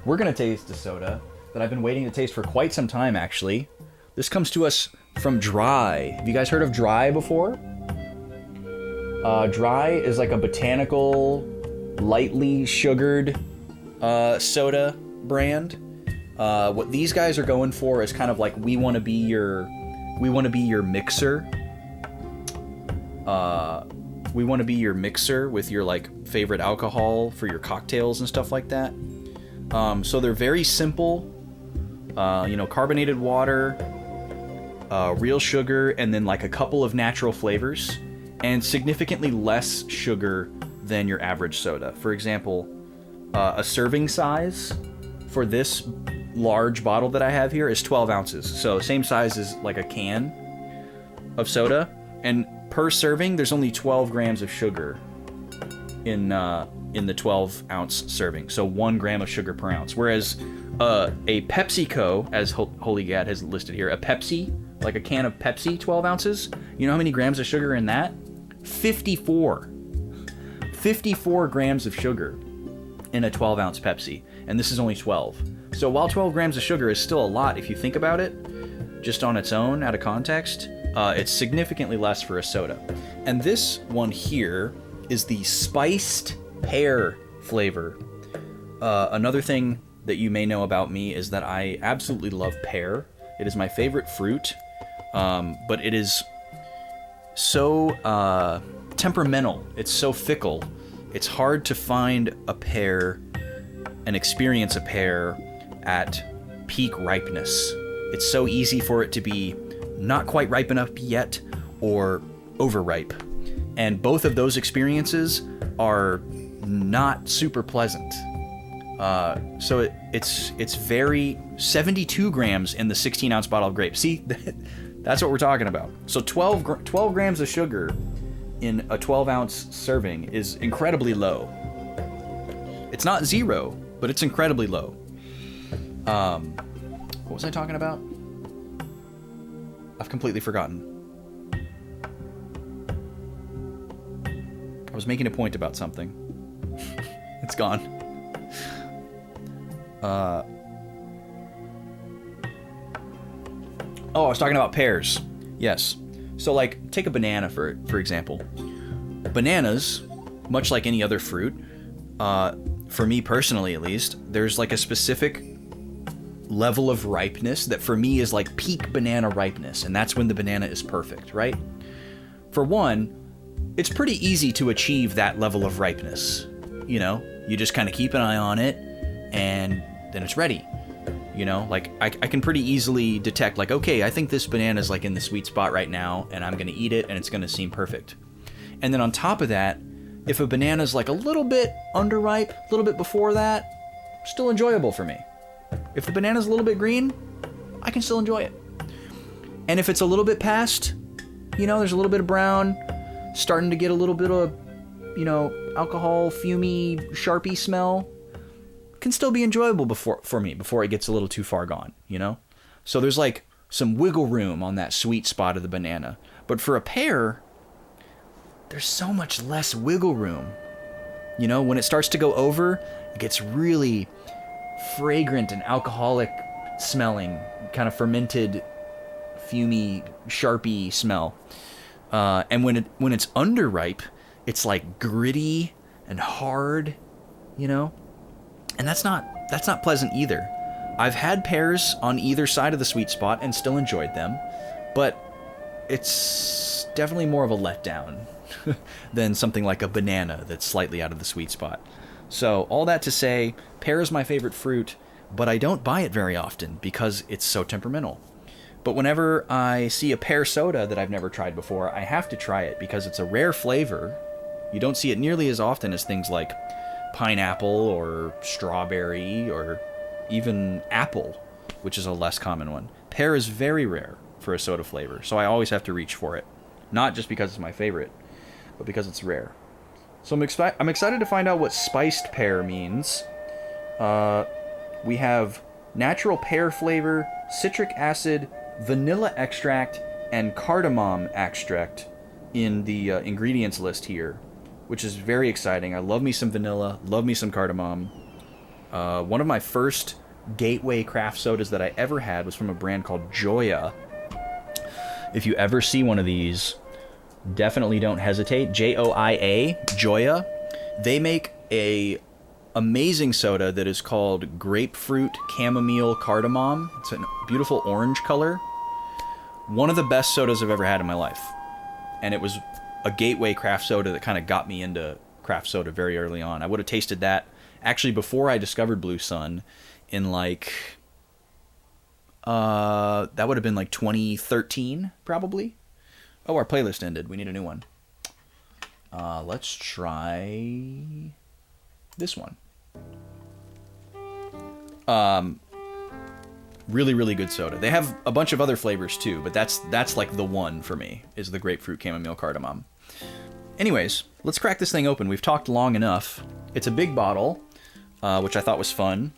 we're gonna taste a soda that I've been waiting to taste for quite some time, actually. This comes to us from Dry. Have you guys heard of Dry before? Dry is like a botanical, lightly sugared soda brand. What these guys are going for is kind of like, we want to be your mixer We want to be your mixer with your like favorite alcohol for your cocktails and stuff like that. So they're very simple. You know, carbonated water, real sugar, and then like a couple of natural flavors, and significantly less sugar than your average soda. For example, a serving size for this large bottle that I have here is 12 ounces. So same size as like a can of soda, and per serving there's only 12 grams of sugar in the 12 ounce serving. So 1 gram of sugar per ounce. Whereas a PepsiCo, as Holy Gad has listed here, a Pepsi, like a can of Pepsi, 12 ounces, you know how many grams of sugar in that? 54. 54 grams of sugar in a 12 ounce Pepsi, and this is only 12. So while 12 grams of sugar is still a lot if you think about it, just on its own, out of context, it's significantly less for a soda. And this one here is the spiced pear flavor. Another thing that you may know about me is that I absolutely love pear. It is my favorite fruit, but it is so temperamental. It's so fickle. It's hard to find a pear and experience a pear at peak ripeness. It's so easy for it to be not quite ripe enough yet or overripe. And both of those experiences are not super pleasant. So it's very 72 grams in the 16 ounce bottle of grape. See, that's what we're talking about. So 12 grams of sugar in a 12 ounce serving is incredibly low. It's not zero, but it's incredibly low. What was I talking about? I've completely forgotten. I was making a point about something. It's gone. Oh, I was talking about pears. Yes. So, like, take a banana for example. Bananas, much like any other fruit, for me personally at least, there's like a specific level of ripeness that for me is like peak banana ripeness, and that's when the banana is perfect, right? For one, it's pretty easy to achieve that level of ripeness. You know, you just kind of keep an eye on it, and then it's ready. You know, like I can pretty easily detect, like, okay, I think this banana is like in the sweet spot right now, and I'm gonna eat it, and it's gonna seem perfect. And then on top of that, if a banana's like a little bit underripe, a little bit before that, still enjoyable for me. If the banana's a little bit green, I can still enjoy it. And if it's a little bit past, you know, there's a little bit of brown, starting to get a little bit of, you know, alcohol, fumey, sharpie smell, can still be enjoyable for me before it gets a little too far gone, you know? So there's like some wiggle room on that sweet spot of the banana. But for a pear, there's so much less wiggle room. You know, when it starts to go over, it gets really fragrant and alcoholic smelling, kind of fermented, fumey, sharpie smell. And when it's underripe, it's like gritty and hard, you know? And that's not pleasant either. I've had pears on either side of the sweet spot and still enjoyed them, but it's definitely more of a letdown than something like a banana that's slightly out of the sweet spot. So all that to say, pear is my favorite fruit, but I don't buy it very often because it's so temperamental. But whenever I see a pear soda that I've never tried before, I have to try it because it's a rare flavor. You don't see it nearly as often as things like pineapple or strawberry or even apple, which is a less common one. Pear is very rare for a soda flavor, so I always have to reach for it. Not just because it's my favorite, but because it's rare. So I'm excited to find out what spiced pear means. We have natural pear flavor, citric acid, vanilla extract, and cardamom extract in the ingredients list here, which is very exciting. I love me some vanilla, love me some cardamom. One of my first gateway craft sodas that I ever had was from a brand called Joya. If you ever see one of these, definitely don't hesitate. Joia, Joya. They make a amazing soda that is called grapefruit chamomile cardamom. It's a beautiful orange color. One of the best sodas I've ever had in my life. And it was a gateway craft soda that kind of got me into craft soda very early on. I would have tasted that actually before I discovered Blue Sun in like that would have been like 2013 probably. Oh, our playlist ended. We need a new one. Let's try this one. Really, really good soda. They have a bunch of other flavors too, but that's like the one for me, is the grapefruit chamomile cardamom. Anyways, let's crack this thing open. We've talked long enough. It's a big bottle, which I thought was fun.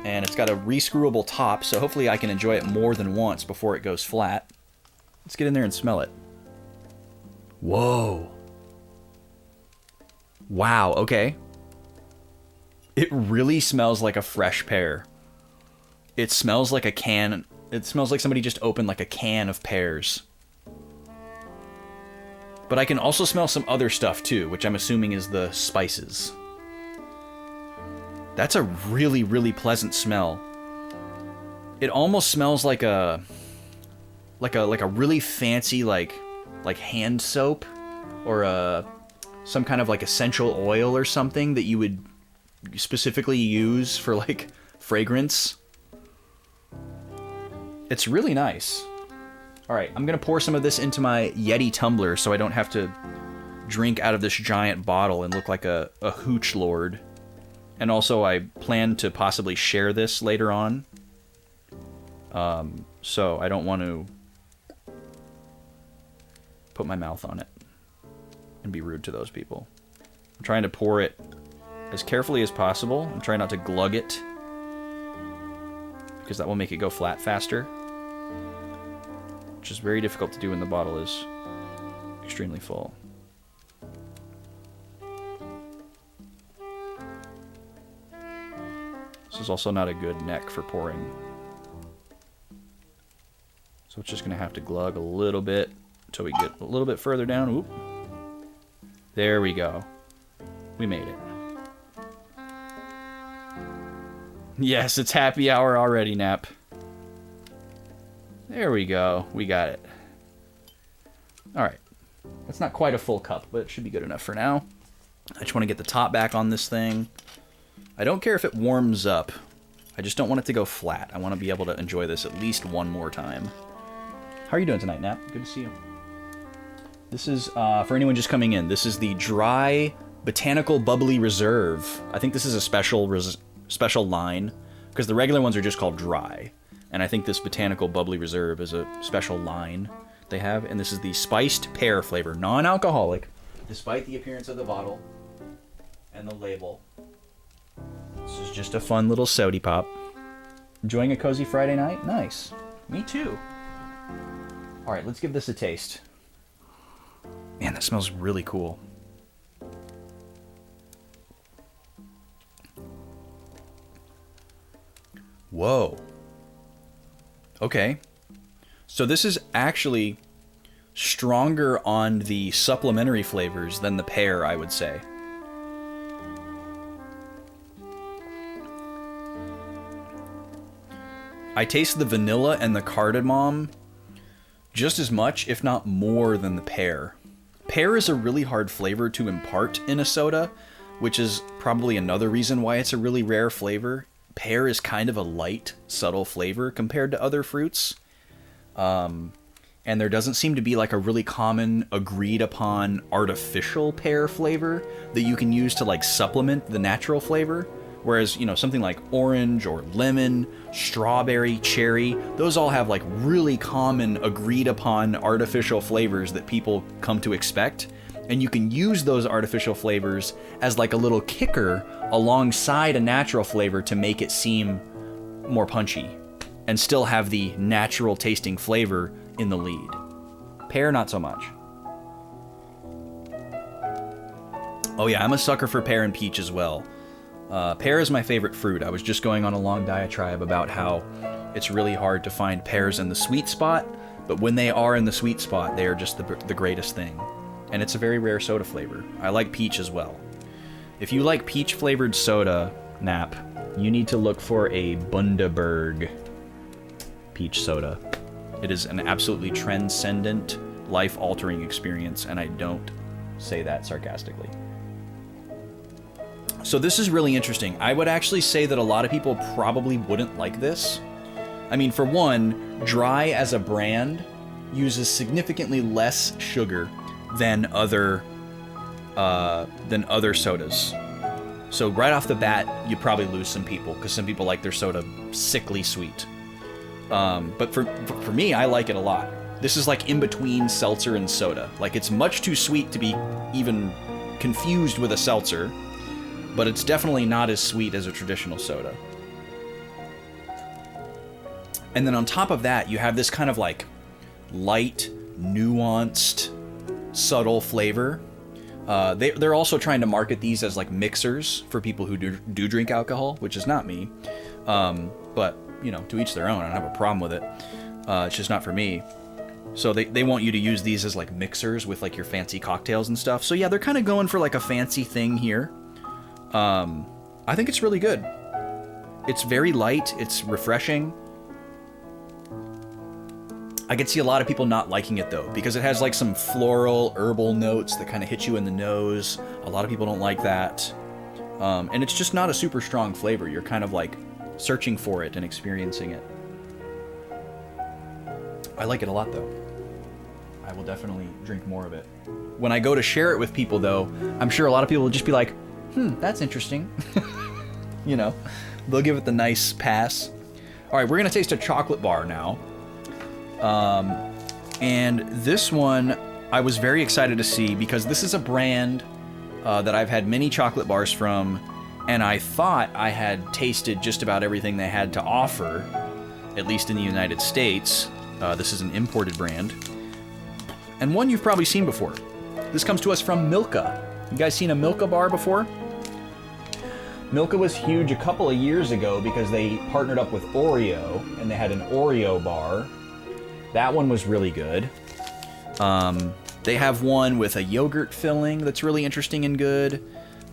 And it's got a re-screwable top, so hopefully I can enjoy it more than once before it goes flat. Let's get in there and smell it. Whoa. Wow, okay. It really smells like a fresh pear. It smells like a can. It smells like somebody just opened like a can of pears. But I can also smell some other stuff too, which I'm assuming is the spices. That's a really, really pleasant smell. It almost smells like a really fancy like hand soap, or some kind of like essential oil or something that you would specifically use for like fragrance. It's really nice. All right, I'm gonna pour some of this into my Yeti tumbler so I don't have to drink out of this giant bottle and look like a hooch lord. And also, I plan to possibly share this later on. So I don't want to put my mouth on it and be rude to those people. I'm trying to pour it as carefully as possible. I'm trying not to glug it, because that will make it go flat faster. Which is very difficult to do when the bottle is extremely full. This is also not a good neck for pouring. So it's just going to have to glug a little bit until we get a little bit further down. Oop. There we go. We made it. Yes, it's happy hour already, Nap. There we go. We got it. Alright. That's not quite a full cup, but it should be good enough for now. I just want to get the top back on this thing. I don't care if it warms up. I just don't want it to go flat. I want to be able to enjoy this at least one more time. How are you doing tonight, Nap? Good to see you. This is, for anyone just coming in, this is the Dry Botanical Bubbly Reserve. I think this is a special line, because the regular ones are just called Dry. And I think this Botanical Bubbly Reserve is a special line they have. And this is the spiced pear flavor, non-alcoholic, despite the appearance of the bottle and the label. This is just a fun little sody pop. Enjoying a cozy Friday night? Nice. Me too. Alright, let's give this a taste. Man, that smells really cool. Whoa. Okay. So this is actually stronger on the supplementary flavors than the pear, I would say. I taste the vanilla and the cardamom just as much, if not more, than the pear. Pear is a really hard flavor to impart in a soda, which is probably another reason why it's a really rare flavor. Pear is kind of a light, subtle flavor compared to other fruits. And there doesn't seem to be like a really common, agreed upon artificial pear flavor that you can use to like supplement the natural flavor. Whereas, you know, something like orange or lemon, strawberry, cherry, those all have like really common, agreed upon artificial flavors that people come to expect. And you can use those artificial flavors as like a little kicker alongside a natural flavor to make it seem more punchy and still have the natural tasting flavor in the lead. Pear, not so much. Oh yeah, I'm a sucker for pear and peach as well. Pear is my favorite fruit. I was just going on a long diatribe about how it's really hard to find pears in the sweet spot, but when they are in the sweet spot, they are just the greatest thing. And it's a very rare soda flavor. I like peach as well. If you like peach-flavored soda, Nap, you need to look for a Bundaberg peach soda. It is an absolutely transcendent, life-altering experience, and I don't say that sarcastically. So this is really interesting. I would actually say that a lot of people probably wouldn't like this. I mean, for one, Dry as a brand uses significantly less sugar than other sodas. So right off the bat, you probably lose some people because some people like their soda sickly sweet. But for me, I like it a lot. This is like in between seltzer and soda. Like it's much too sweet to be even confused with a seltzer, but it's definitely not as sweet as a traditional soda. And then on top of that, you have this kind of like light, nuanced, subtle flavor. They're also trying to market these as like mixers for people who do drink alcohol, which is not me. But, you know, to each their own. I don't have a problem with it. It's just not for me. So they want you to use these as like mixers with like your fancy cocktails and stuff. So yeah, they're kind of going for like a fancy thing here. I think it's really good. It's very light. It's refreshing. I could see a lot of people not liking it though, because it has like some floral, herbal notes that kind of hit you in the nose. A lot of people don't like that. And it's just not a super strong flavor. You're kind of like searching for it and experiencing it. I like it a lot though. I will definitely drink more of it. When I go to share it with people though, I'm sure a lot of people will just be like, that's interesting. You know, they'll give it the nice pass. All right, we're gonna taste a chocolate bar now. And this one I was very excited to see because this is a brand that I've had many chocolate bars from, and I thought I had tasted just about everything they had to offer, at least in the United States. This is an imported brand, and one you've probably seen before. This comes to us from Milka. You guys seen a Milka bar before? Milka was huge a couple of years ago because they partnered up with Oreo, and they had an Oreo bar. That one was really good. They have one with a yogurt filling that's really interesting and good.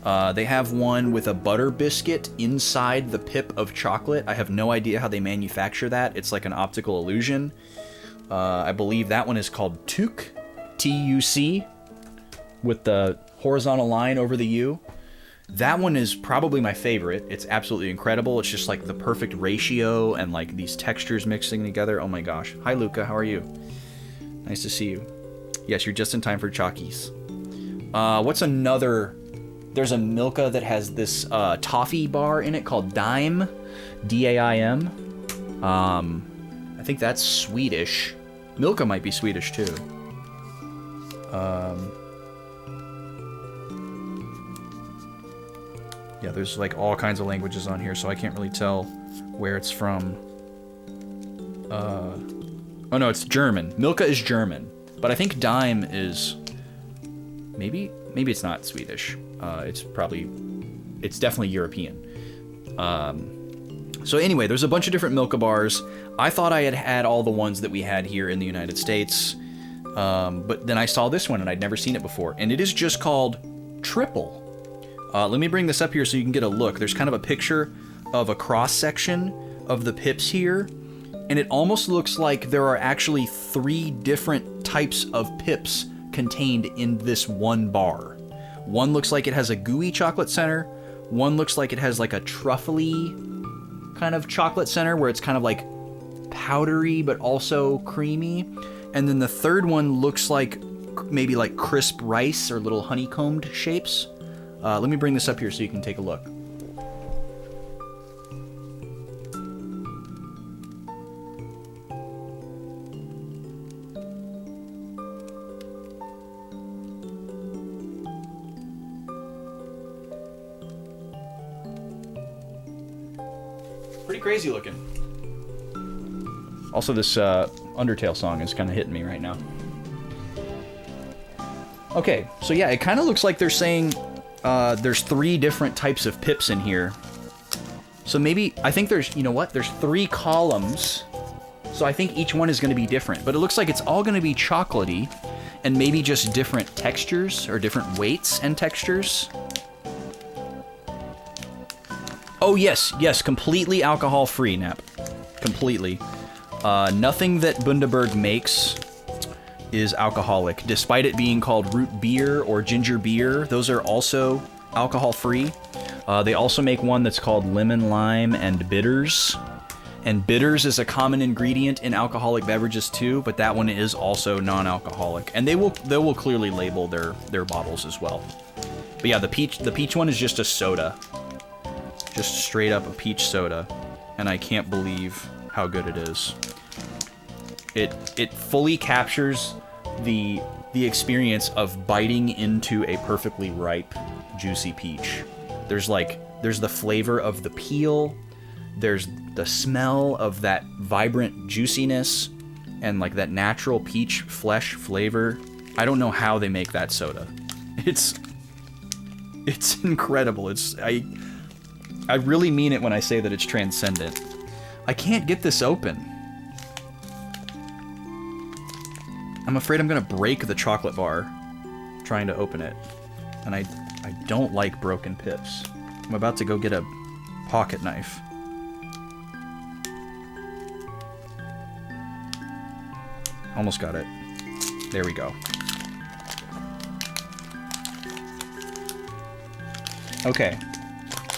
They have one with a butter biscuit inside the pip of chocolate. I have no idea how they manufacture that. It's like an optical illusion. I believe that one is called Tuc, T-U-C, with the horizontal line over the U. That one is probably my favorite. It's absolutely incredible. It's just like the perfect ratio and like these textures mixing together. Oh my gosh. Hi, Luca. How are you? Nice to see you. Yes, you're just in time for Chalkies. What's another? There's a Milka that has this toffee bar in it called Dime, D-A-I-M. I think that's Swedish. Milka might be Swedish too. Yeah, there's like all kinds of languages on here, so I can't really tell where it's from. Oh no, it's German. Milka is German, but I think Dime is maybe it's not Swedish. It's definitely European. So anyway, there's a bunch of different Milka bars. I thought I had had all the ones that we had here in the United States, but then I saw this one and I'd never seen it before, and it is just called Triple. Let me bring this up here so you can get a look. There's kind of a picture of a cross-section of the pips here, and it almost looks like there are actually 3 different types of pips contained in this one bar. One looks like it has a gooey chocolate center, one looks like it has like a truffly kind of chocolate center where it's kind of like powdery but also creamy, and then the third one looks like maybe like crisp rice or little honeycombed shapes. Let me bring this up here so you can take a look. Pretty crazy looking. Also, this Undertale song is kind of hitting me right now. Okay, so yeah, it kind of looks like they're saying there's 3 different types of pips in here. So maybe, I think there's, you know what? There's 3 columns. So I think each one is going to be different. But it looks like it's all going to be chocolatey. And maybe just different textures or different weights and textures. Oh, yes, completely alcohol-free, Nap. Completely. Nothing that Bundaberg makes is alcoholic. Despite it being called root beer or ginger beer, those are also alcohol-free. They also make one that's called lemon, lime, and bitters. And bitters is a common ingredient in alcoholic beverages too, but that one is also non-alcoholic. And they will clearly label their bottles as well. But yeah, the peach one is just a soda. Just straight up a peach soda. And I can't believe how good it is. It fully captures the experience of biting into a perfectly ripe, juicy peach. There's the flavor of the peel, there's the smell of that vibrant juiciness, and like that natural peach flesh flavor. I don't know how they make that soda. It's incredible. I really mean it when I say that it's transcendent. I can't get this open. I'm afraid I'm gonna break the chocolate bar trying to open it. And I don't like broken pips. I'm about to go get a pocket knife. Almost got it. There we go. Okay.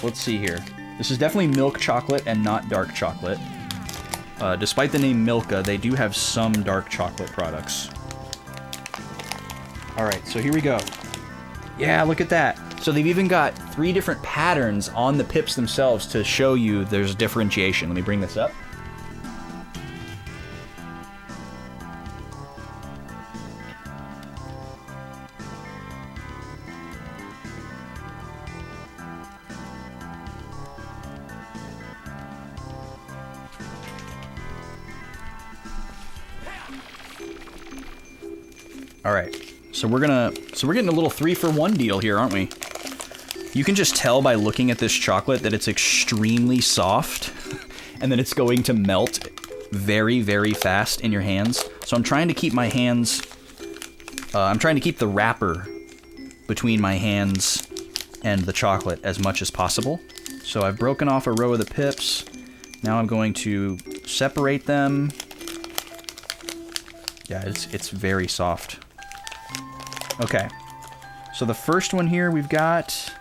Let's see here. This is definitely milk chocolate and not dark chocolate. Despite the name Milka, they do have some dark chocolate products. Alright, so here we go. Yeah, look at that. So they've even got 3 different patterns on the pips themselves to show you there's differentiation. Let me bring this up. Alright, so we're getting a little 3-for-1 deal here, aren't we? You can just tell by looking at this chocolate that it's extremely soft and that it's going to melt very, very fast in your hands. So I'm trying to keep my hands, I'm trying to keep the wrapper between my hands and the chocolate as much as possible. So I've broken off a row of the pips. Now I'm going to separate them. Yeah, it's very soft. Okay, so the first one here we've got,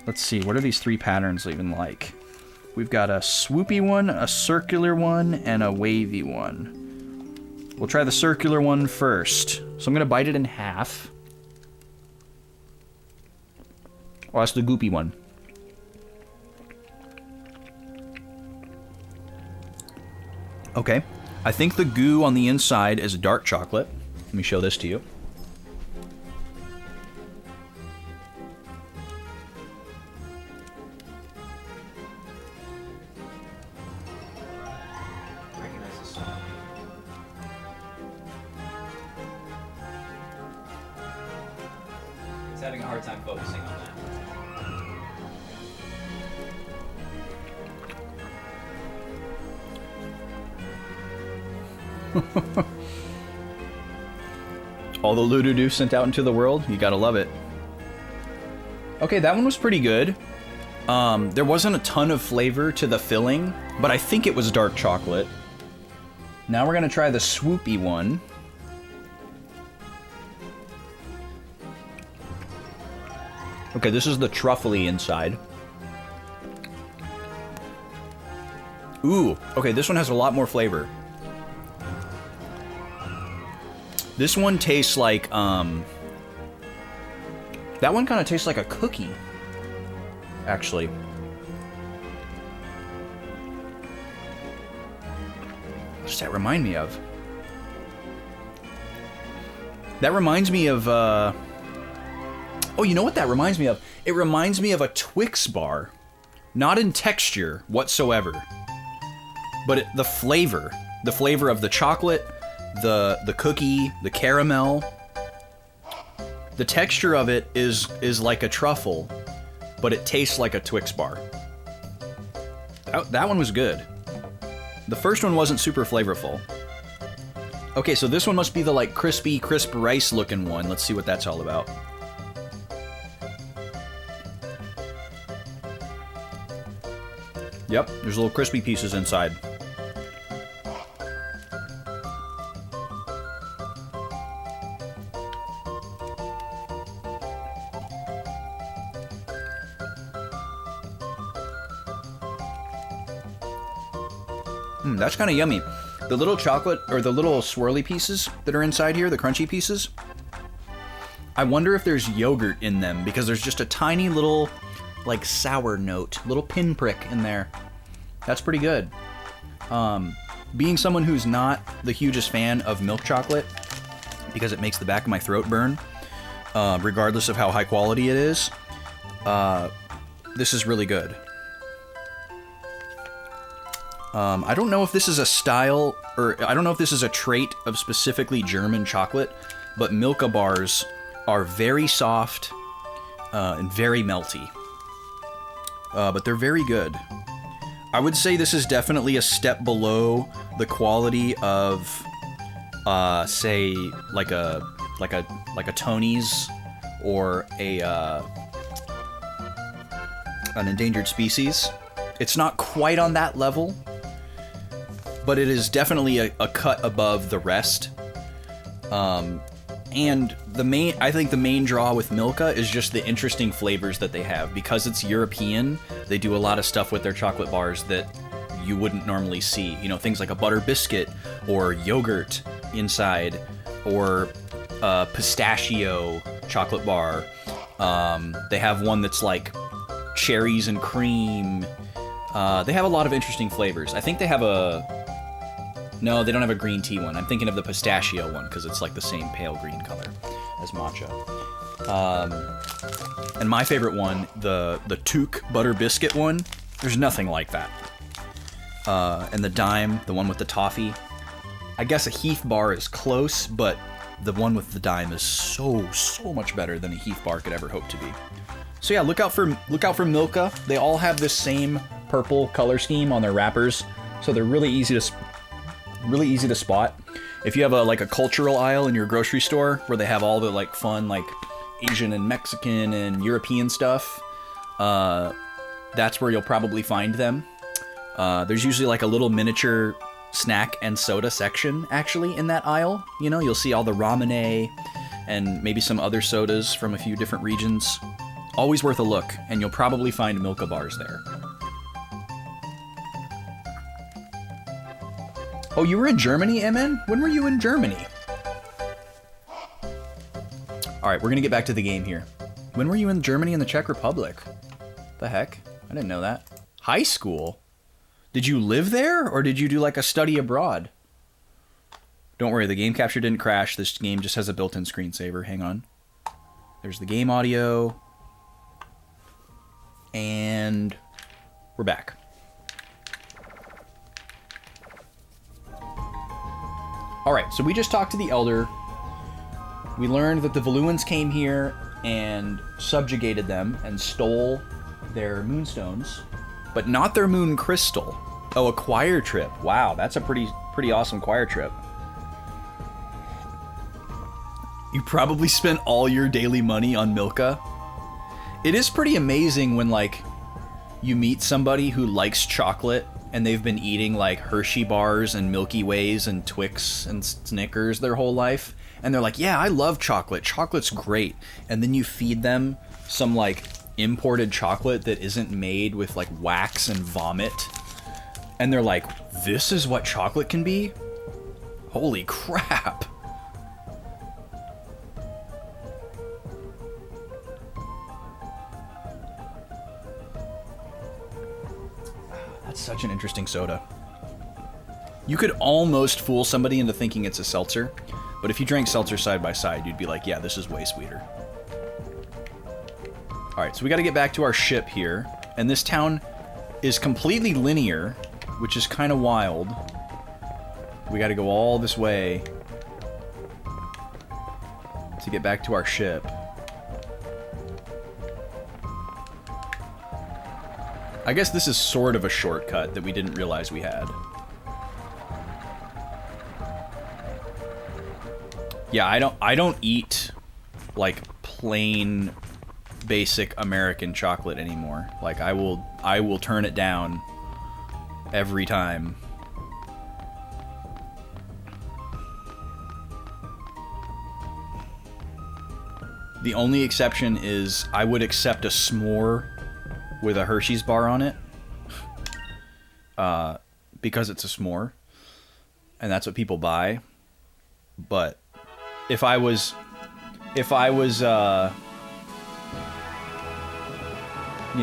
let's see, what are these 3 patterns even like? We've got a swoopy one, a circular one, and a wavy one. We'll try the circular one first. So I'm gonna bite it in half. Oh, that's the goopy one. Okay, I think the goo on the inside is dark chocolate. Let me show this to you. It's having a hard time focusing on that. All the Lududu sent out into the world, you gotta love it. Okay, that one was pretty good. There wasn't a ton of flavor to the filling, but I think it was dark chocolate. Now we're gonna try the swoopy one. Okay, this is the truffly inside. Ooh, okay, this one has a lot more flavor. This one tastes like, that one kind of tastes like a cookie, actually. What does that remind me of? That reminds me of, oh, you know what that reminds me of? It reminds me of a Twix bar. Not in texture whatsoever, but the flavor of the chocolate, the cookie, the caramel. The texture of it is like a truffle, but it tastes like a Twix bar. That one was good. The first one wasn't super flavorful. Okay, so this one must be the like crispy, crisp rice looking one. Let's see what that's all about. Yep, there's little crispy pieces inside. That's kind of yummy. The little chocolate, or the little swirly pieces that are inside here, the crunchy pieces, I wonder if there's yogurt in them, because there's just a tiny little, like, sour note, little pinprick in there. That's pretty good. Being someone who's not the hugest fan of milk chocolate, because it makes the back of my throat burn, regardless of how high quality it is, this is really good. I don't know if this is a style, or I don't know if this is a trait of specifically German chocolate, but Milka bars are very soft and very melty. But they're very good. I would say this is definitely a step below the quality of, say, like a Tony's or an endangered species. It's not quite on that level, but it is definitely a cut above the rest. And I think the main draw with Milka is just the interesting flavors that they have. Because it's European, they do a lot of stuff with their chocolate bars that you wouldn't normally see. You know, things like a butter biscuit or yogurt inside, or pistachio chocolate bar. They have one that's like cherries and cream. They have a lot of interesting flavors. I think they have no, they don't have a green tea one. I'm thinking of the pistachio one, because it's like the same pale green color as matcha. And my favorite one, the Took butter biscuit one, there's nothing like that. And the Dime, the one with the toffee. I guess a Heath bar is close, but the one with the Dime is so much better than a Heath bar could ever hope to be. So yeah, look out for Milka. They all have this same purple color scheme on their wrappers, so they're really easy to spot. If you have a cultural aisle in your grocery store where they have all the like fun like Asian and Mexican and European stuff, that's where you'll probably find them. There's usually like a little miniature snack and soda section actually in that aisle. You know, you'll see all the Ramune and maybe some other sodas from a few different regions. Always worth a look, and you'll probably find Milka bars there. Oh, you were in Germany, MN? When were you in Germany? Alright, we're gonna get back to the game here. When were you in Germany and the Czech Republic? The heck? I didn't know that. High school? Did you live there, or did you do like a study abroad? Don't worry, the game capture didn't crash. This game just has a built-in screensaver. Hang on. There's the game audio. And we're back. Alright, so we just talked to the Elder. We learned that the Valuans came here and subjugated them and stole their moonstones, but not their moon crystal. Oh, a choir trip. Wow, that's a pretty awesome choir trip. You probably spent all your daily money on Milka. It is pretty amazing when, like, you meet somebody who likes chocolate and they've been eating, like, Hershey bars and Milky Ways and Twix and Snickers their whole life. And they're like, yeah, I love chocolate. Chocolate's great. And then you feed them some, like, imported chocolate that isn't made with, like, wax and vomit. And they're like, this is what chocolate can be? Holy crap. That's such an interesting soda. You could almost fool somebody into thinking it's a seltzer, but if you drank seltzer side by side, you'd be like, yeah, this is way sweeter. Alright, so we gotta get back to our ship here, and this town is completely linear, which is kind of wild. We gotta go all this way to get back to our ship. I guess this is sort of a shortcut that we didn't realize we had. Yeah, I don't eat like plain basic American chocolate anymore. Like I will turn it down every time. The only exception is I would accept a s'more with a Hershey's bar on it. because it's a s'more, and that's what people buy. But if I was, you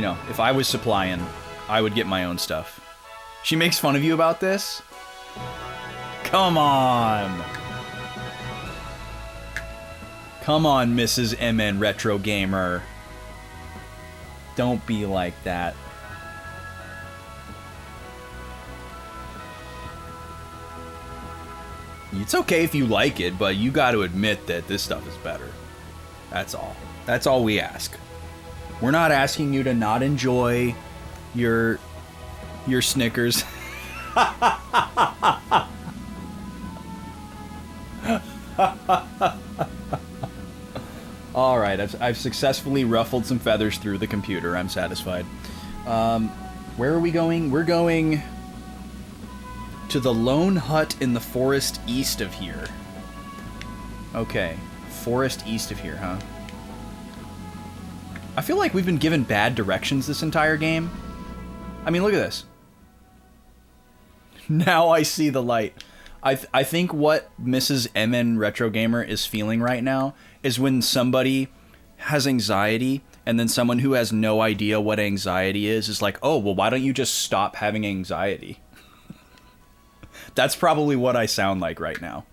know, if I was supplying, I would get my own stuff. She makes fun of you about this? Come on. Come on, Mrs. MN Retro Gamer. Don't be like that. It's okay if you like it, but you got to admit that this stuff is better. That's all. That's all we ask. We're not asking you to not enjoy your Snickers. All right, I've successfully ruffled some feathers through the computer. I'm satisfied. Where are we going? We're going to the lone hut in the forest east of here. Okay, forest east of here, huh? I feel like we've been given bad directions this entire game. I mean, look at this. Now I see the light. I think what Mrs. MN Retro Gamer is feeling right now is when somebody has anxiety and then someone who has no idea what anxiety is like, oh, well, why don't you just stop having anxiety? That's probably what I sound like right now.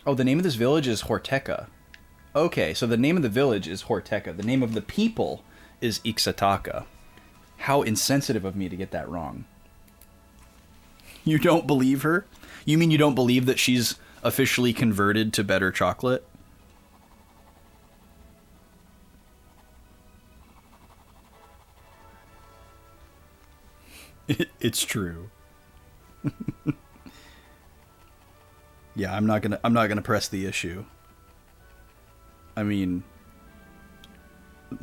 Oh, the name of this village is Horteca. Okay, so the name of the village is Horteca. The name of the people is Ixataka. How insensitive of me to get that wrong. You don't believe her? You mean you don't believe that she's officially converted to better chocolate? It's true. Yeah, I'm not gonna press the issue. I mean,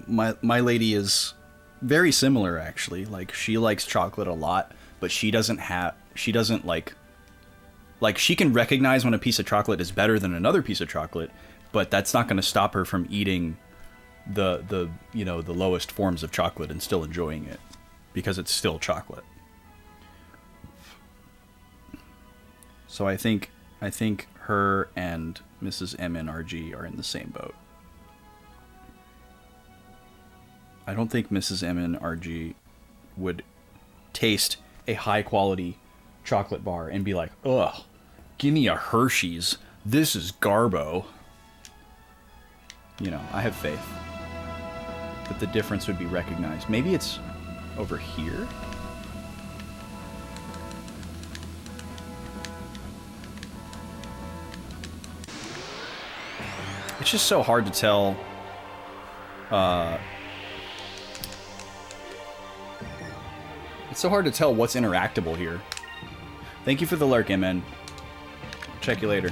my lady is very similar, actually. Like, she likes chocolate a lot, but she doesn't like she can recognize when a piece of chocolate is better than another piece of chocolate, but that's not going to stop her from eating the lowest forms of chocolate and still enjoying it, because it's still chocolate. So I think her and Mrs. MNRG are in the same boat. I don't think Mrs. MNRG would taste a high quality chocolate bar and be like, ugh, give me a Hershey's. This is Garbo. You know, I have faith that the difference would be recognized. Maybe it's over here? It's just so hard to tell. It's so hard to tell what's interactable here. Thank you for the lurk, MN. Check you later.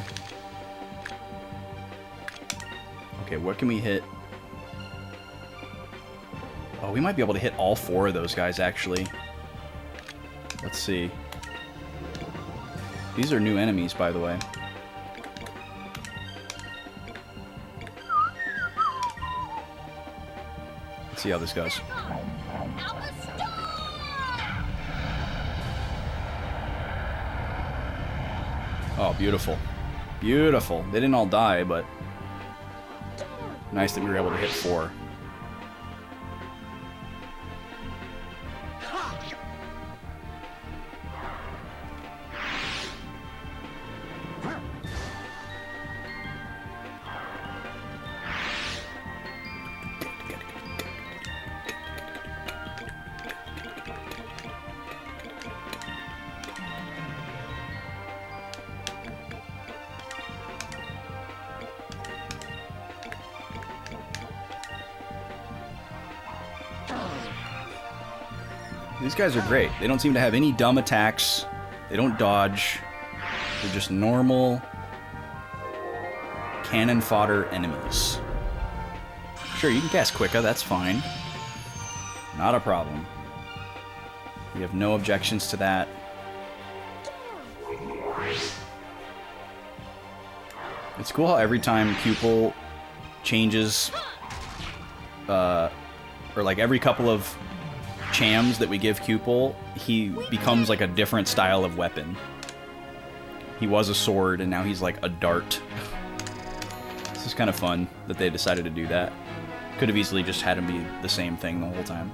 Okay, what can we hit? Oh, we might be able to hit all 4 of those guys, actually. Let's see. These are new enemies, by the way. Let's see how this goes. Oh, beautiful. Beautiful. They didn't all die, but nice that we were able to hit 4. These guys are great. They don't seem to have any dumb attacks. They don't dodge. They're just normal cannon fodder enemies. Sure, you can cast Quicka, that's fine. Not a problem. We have no objections to that. It's cool how every time Pupil changes, or like every couple of chams that we give Cupel, he becomes like a different style of weapon. He was a sword, and now he's like a dart. This is kind of fun that they decided to do that. Could have easily just had him be the same thing the whole time.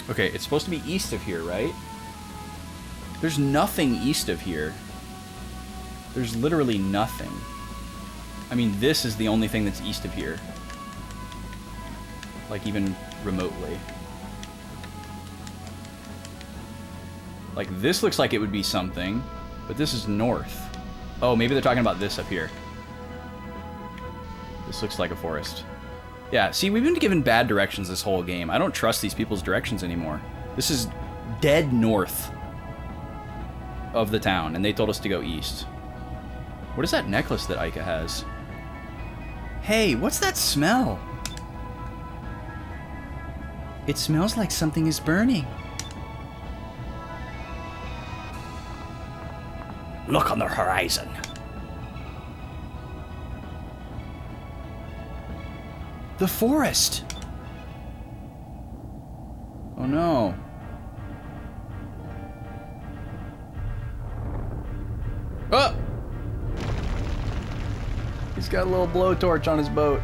Okay, it's supposed to be east of here, right? There's nothing east of here. There's literally nothing. I mean, this is the only thing that's east of here. Like, even remotely. Like, this looks like it would be something, but this is north. Oh, maybe they're talking about this up here. This looks like a forest. Yeah, see, we've been given bad directions this whole game. I don't trust these people's directions anymore. This is dead north of the town, and they told us to go east. What is that necklace that Ica has? Hey, what's that smell? It smells like something is burning. Look on the horizon. The forest! Oh no. Oh! He's got a little blowtorch on his boat.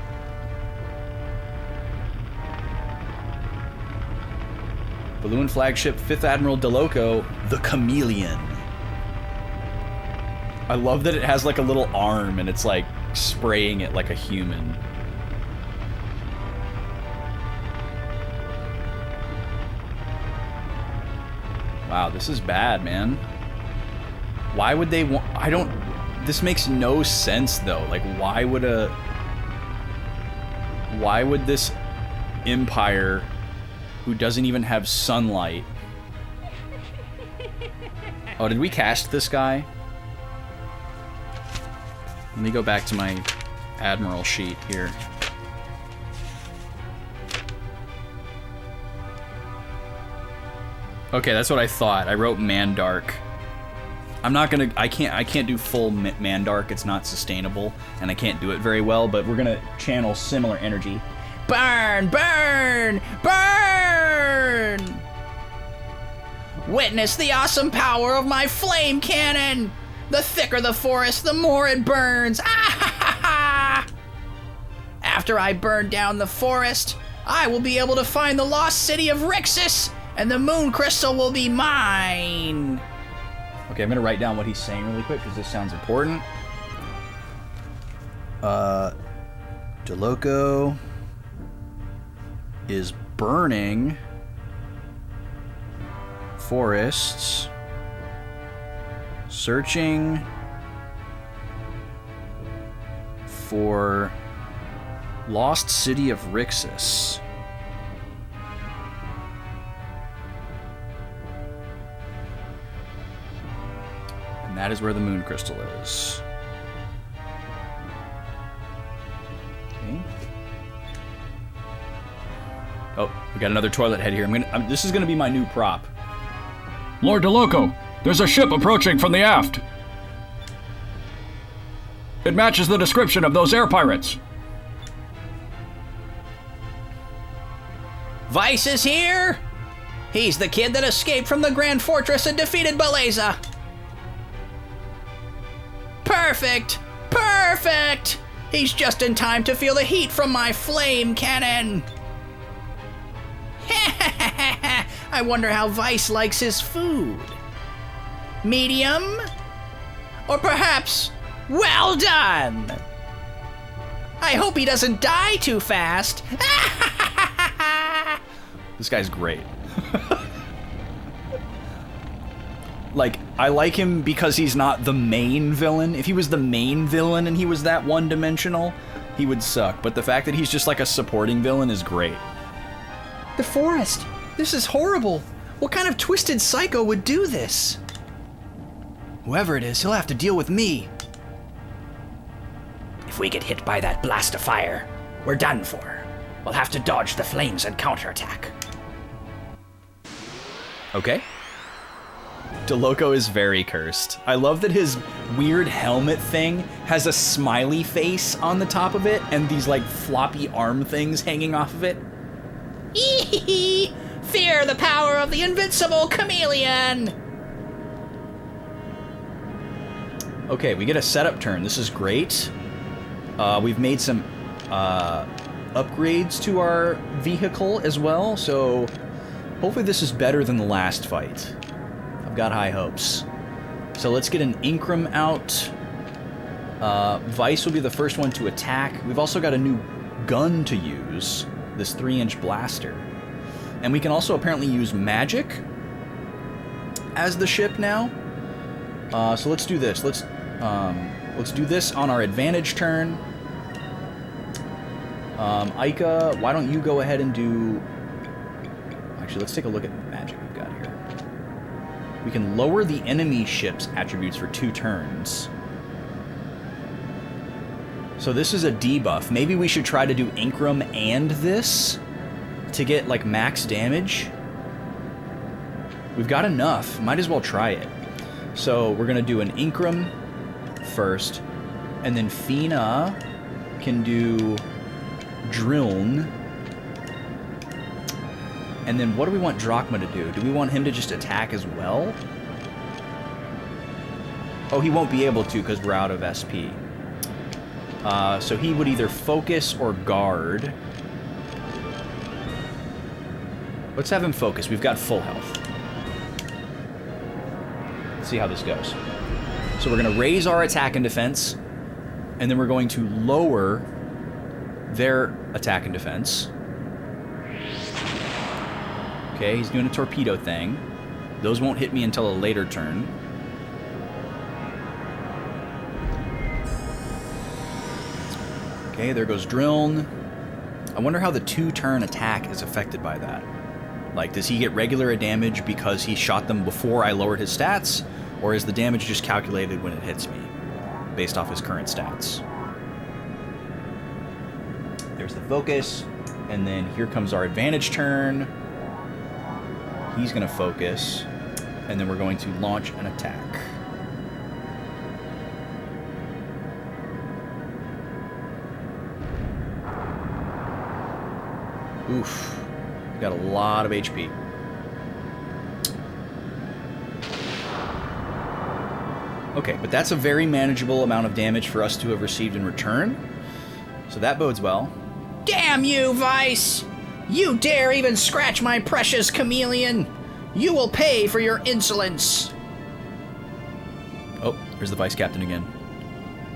Balloon flagship 5th Admiral DeLoco, the Chameleon. I love that it has like a little arm and it's like spraying it like a human. Wow, this is bad, man. Why would they want... I don't... This makes no sense, though. Like, why would this empire, who doesn't even have sunlight... Oh, did we cast this guy? Let me go back to my Admiral sheet here. Okay, that's what I thought. I wrote Mandark. I'm not gonna... I can't do full Mandark. It's not sustainable, and I can't do it very well, but we're gonna channel similar energy. Burn! Burn! Burn! Witness the awesome power of my flame cannon! The thicker the forest, the more it burns! Ah! After I burn down the forest, I will be able to find the lost city of Rixus, and the moon crystal will be mine! Okay, I'm gonna write down what he's saying really quick, because this sounds important. DeLoco is burning forests, searching for lost city of Rixus. And that is where the moon crystal is. Okay. Oh, we got another toilet head here. This is gonna be my new prop. Lord DeLoco, there's a ship approaching from the aft. It matches the description of those air pirates. Vice is here! He's the kid that escaped from the Grand Fortress and defeated Baleza. Perfect! Perfect! He's just in time to feel the heat from my flame cannon. I wonder how Vice likes his food. Medium? Or perhaps, well done! I hope he doesn't die too fast. This guy's great. Like, I like him because he's not the main villain. If he was the main villain and he was that one-dimensional, he would suck. But the fact that he's just like a supporting villain is great. The forest! This is horrible! What kind of twisted psycho would do this? Whoever it is, he'll have to deal with me. If we get hit by that blast of fire, we're done for. We'll have to dodge the flames and counterattack. Okay. DeLoco is very cursed. I love that his weird helmet thing has a smiley face on the top of it and these like floppy arm things hanging off of it. Fear the power of the invincible chameleon! Okay, we get a setup turn. This is great. We've made some upgrades to our vehicle as well, so hopefully this is better than the last fight. I've got high hopes. So let's get an Incrum out. Vice will be the first one to attack. We've also got a new gun to use, this 3-inch blaster. And we can also apparently use magic as the ship now. So let's do this. Let's do this on our advantage turn. Ica, why don't you go ahead and do... Actually, let's take a look at the magic we've got here. We can lower the enemy ship's attributes for 2 turns. So this is a debuff. Maybe we should try to do Incrum and this to get, like, max damage. We've got enough. Might as well try it. So we're going to do an Incrum first, and then Fina can do Drilln. And then what do we want Drachma to do? Do we want him to just attack as well? Oh, he won't be able to because we're out of SP. So he would either focus or guard. Let's have him focus. We've got full health. Let's see how this goes. So we're going to raise our attack and defense, and then we're going to lower their attack and defense. Okay, he's doing a torpedo thing. Those won't hit me until a later turn. Okay, there goes Drilln. I wonder how the 2-turn attack is affected by that. Like, does he get regular damage because he shot them before I lowered his stats? Or is the damage just calculated when it hits me, based off his current stats? There's the focus, and then here comes our advantage turn. He's going to focus, and then we're going to launch an attack. Oof. Got a lot of HP. Okay, but that's a very manageable amount of damage for us to have received in return. So that bodes well. Damn you, Vice! You dare even scratch my precious chameleon! You will pay for your insolence! Oh, there's the Vice Captain again.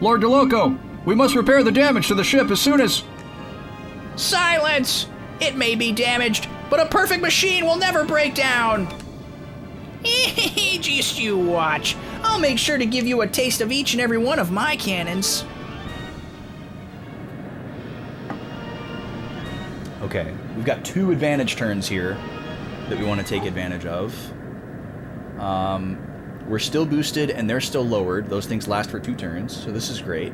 Lord DeLoco, we must repair the damage to the ship as soon as... Silence! It may be damaged, but a perfect machine will never break down! Just you watch. I'll make sure to give you a taste of each and every one of my cannons. Okay, we've got 2 advantage turns here that we want to take advantage of. We're still boosted and they're still lowered. Those things last for 2 turns, so this is great.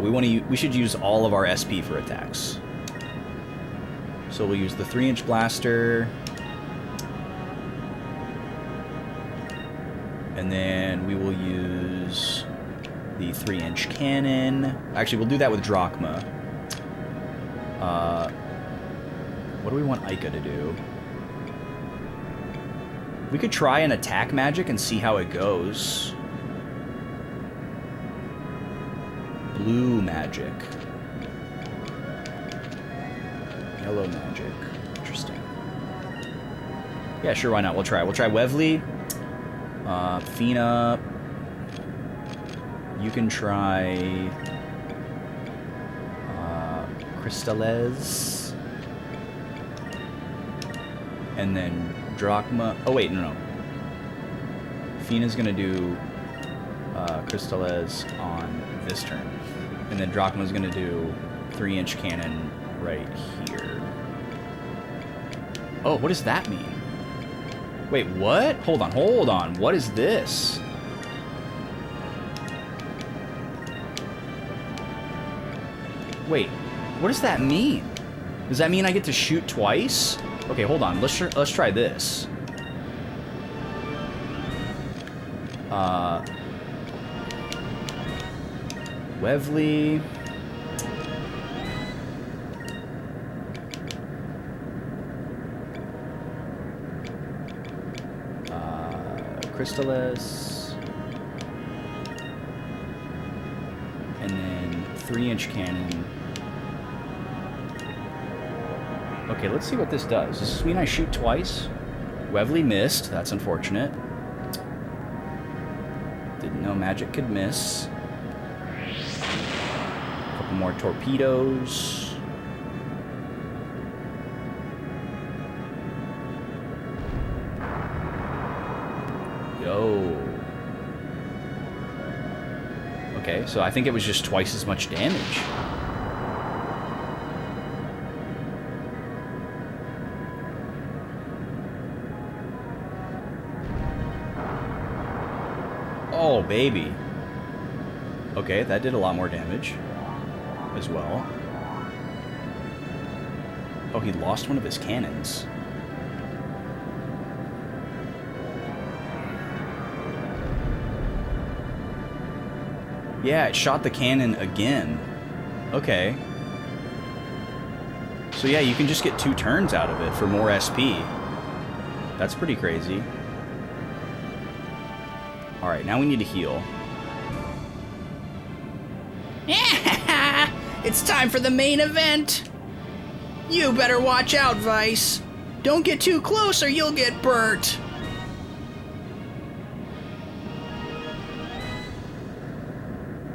We should use all of our SP for attacks. So we'll use the 3-inch blaster. And then we will use the 3-inch cannon. Actually, we'll do that with Drachma. What do we want Ica to do? We could try an attack magic and see how it goes. Blue magic. Yellow magic. Interesting. Yeah, sure, why not? We'll try. We'll try Wevley. Fina. You can try... Crystales. And then Drachma... Oh, wait, no. Fina's gonna do Crystales on this turn. And then Drachma's gonna do 3-inch cannon right here. Oh, what does that mean? Wait, what? Hold on. What is this? Wait, what does that mean? Does that mean I get to shoot twice? Okay, hold on. Let's try this. Webley. Crystallis. And then 3-inch cannon. Okay, let's see what this does. Does this mean I shoot twice? Webley missed. That's unfortunate. Didn't know magic could miss. A couple more torpedoes. Yo. Okay, so I think it was just twice as much damage. Oh, baby. Okay, that did a lot more damage as well. Oh, he lost one of his cannons. Yeah, it shot the cannon again. Okay. So yeah, you can just get 2 turns out of it for more SP. That's pretty crazy. Alright, now we need to heal. It's time for the main event! You better watch out, Vice. Don't get too close or you'll get burnt.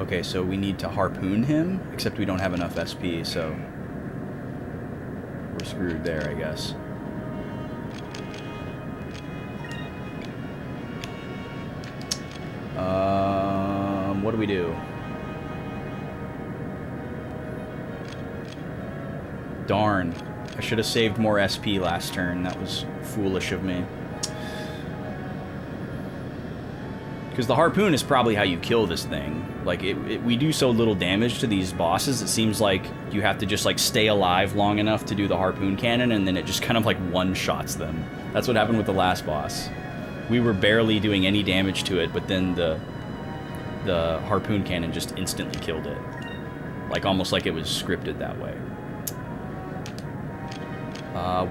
Okay, so we need to harpoon him, except we don't have enough SP, so we're screwed there, I guess. What do we do? Darn. I should have saved more SP last turn. That was foolish of me. Because the harpoon is probably how you kill this thing. Like, we do so little damage to these bosses, it seems like you have to just, like, stay alive long enough to do the harpoon cannon, and then it just kind of, like, one-shots them. That's what happened with the last boss. We were barely doing any damage to it, but then the harpoon cannon just instantly killed it. Like, almost like it was scripted that way.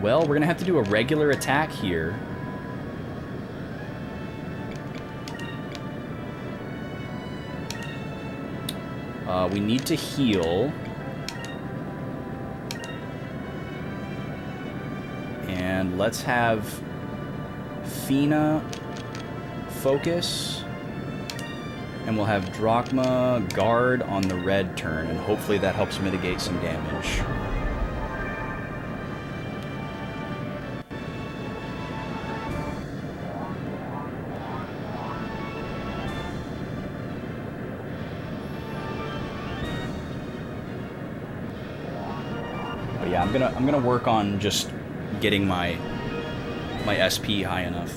Well, we're gonna have to do a regular attack here. We need to heal. And let's have Fina focus. And we'll have Drachma guard on the red turn, and hopefully that helps mitigate some damage. But yeah, I'm gonna work on just getting my SP high enough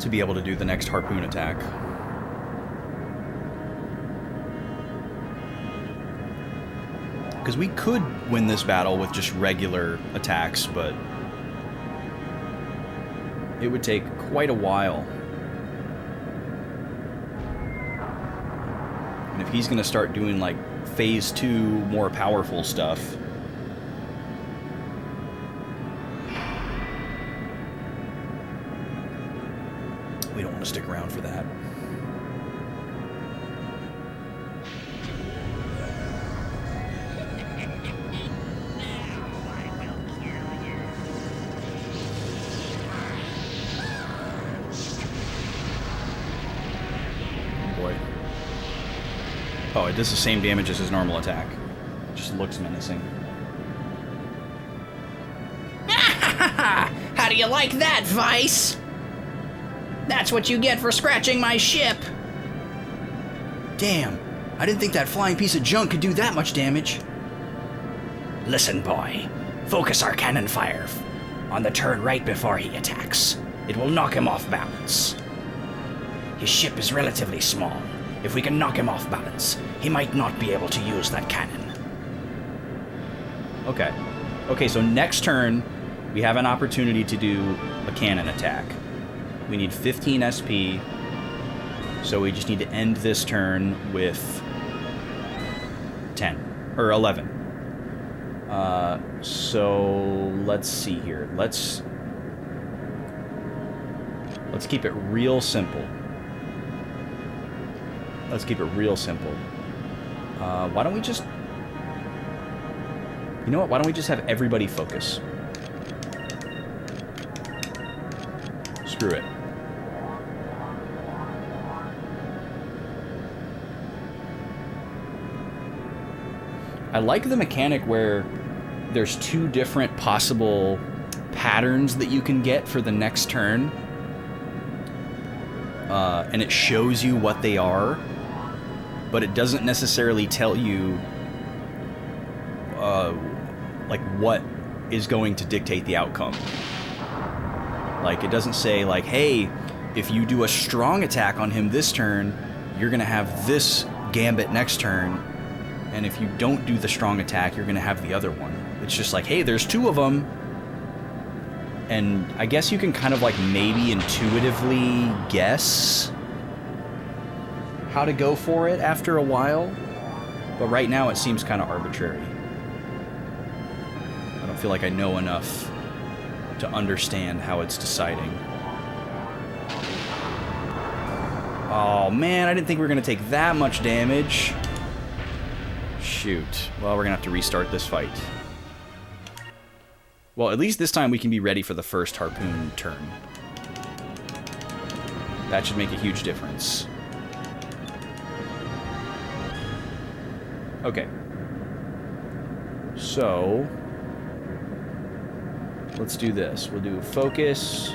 to be able to do the next harpoon attack. Because we could win this battle with just regular attacks, but it would take quite a while. And if he's gonna start doing like phase 2 more powerful stuff, we don't want to stick around for that. Oh boy. Oh, it does the same damage as his normal attack. It just looks menacing. How do you like that, Vice? That's what you get for scratching my ship. Damn, I didn't think that flying piece of junk could do that much damage. Listen, boy. Focus our cannon fire on the turn right before he attacks. It will knock him off balance. His ship is relatively small. If we can knock him off balance, he might not be able to use that cannon. Okay. Okay, so next turn, we have an opportunity to do a cannon attack. We need 15 SP. So we just need to end this turn with 10 or 11. So let's see here. Let's keep it real simple. Let's keep it real simple. Why don't we just... You know what? Why don't we just have everybody focus? Screw it. I like the mechanic where there's 2 different possible patterns that you can get for the next turn. And it shows you what they are, but it doesn't necessarily tell you like what is going to dictate the outcome. Like, it doesn't say like, hey, if you do a strong attack on him this turn, you're gonna have this gambit next turn, and if you don't do the strong attack, you're gonna have the other one. It's just like, hey, there's 2 of them, and I guess you can kind of like maybe intuitively guess how to go for it after a while, but right now it seems kind of arbitrary. I don't feel like I know enough to understand how it's deciding. Oh man, I didn't think we were gonna take that much damage. Shoot. Well, we're gonna have to restart this fight. Well, at least this time we can be ready for the first harpoon turn. That should make a huge difference. Okay. So, let's do this. We'll do focus.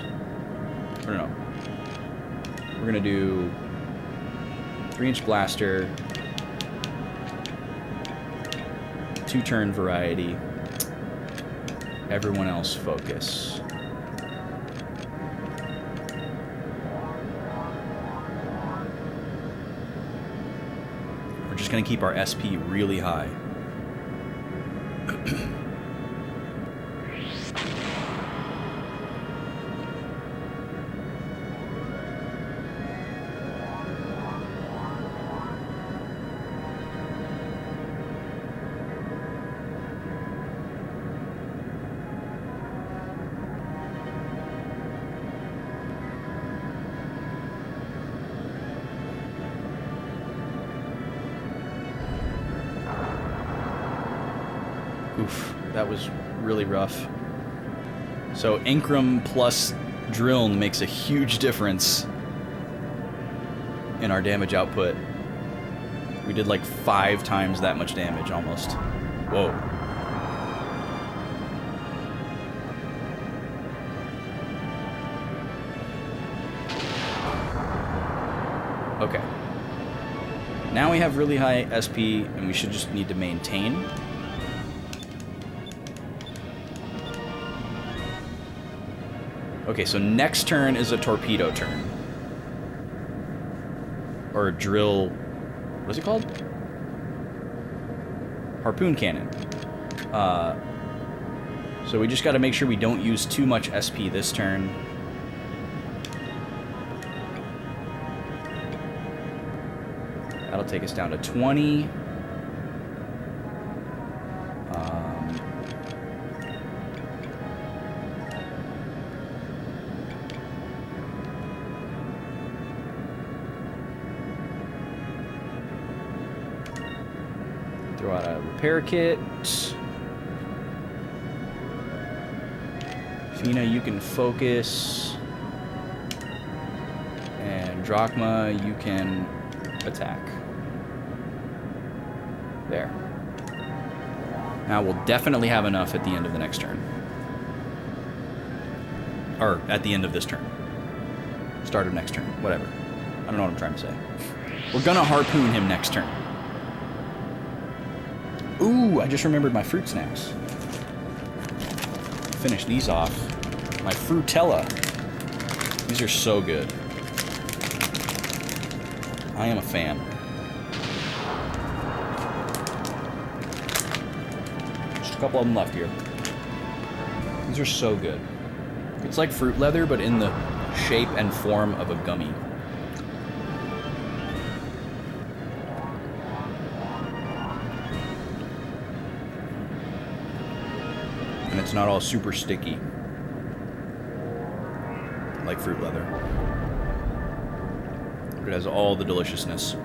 Or no. We're gonna do 3-inch blaster, 2-turn variety. Everyone else focus. We're just gonna keep our SP really high. Oof, that was really rough. So Incrum plus Drilln makes a huge difference in our damage output. We did like 5 times that much damage almost. Whoa. Okay. Now we have really high SP, and we should just need to maintain. Okay, so next turn is a torpedo turn. Or a drill... What is it called? Harpoon cannon. So we just got to make sure we don't use too much SP this turn. That'll take us down to 20. Throw out a repair kit. Fina, you can focus. And Drachma, you can attack. There. Now we'll definitely have enough at the end of the next turn. Or at the end of this turn. Start of next turn. Whatever. I don't know what I'm trying to say. We're gonna harpoon him next turn. Ooh, I just remembered my fruit snacks. Finish these off. My Frutella. These are so good. I am a fan. Just a couple of them left here. These are so good. It's like fruit leather, but in the shape and form of a gummy. And it's not all super sticky, like fruit leather. But it has all the deliciousness.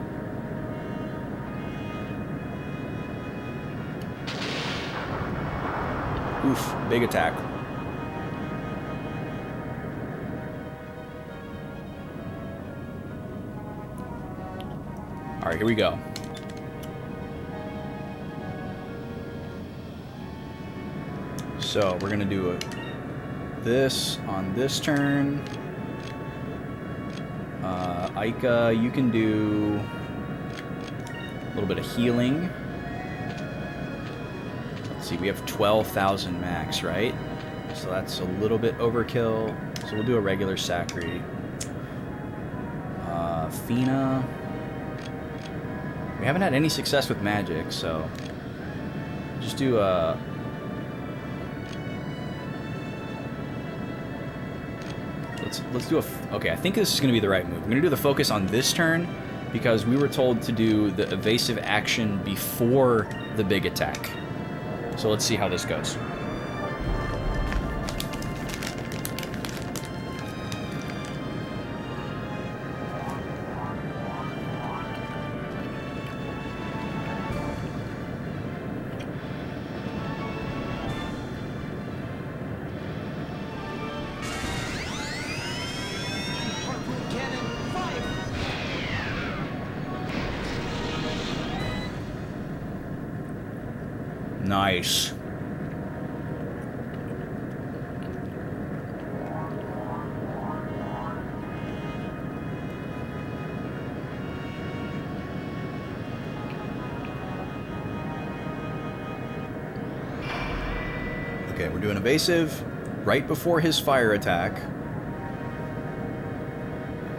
Oof, big attack. Alright, here we go. So, we're gonna do this on this turn. Aika, you can do a little bit of healing. Let's see, we have 12,000 max, right? So that's a little bit overkill. So we'll do a regular Sacri. Fina. We haven't had any success with magic, so just do a... Let's do a... Okay, I think this is going to be the right move. We're going to do the focus on this turn because we were told to do the evasive action before the big attack. So let's see how this goes. Nice. Okay, we're doing evasive right before his fire attack.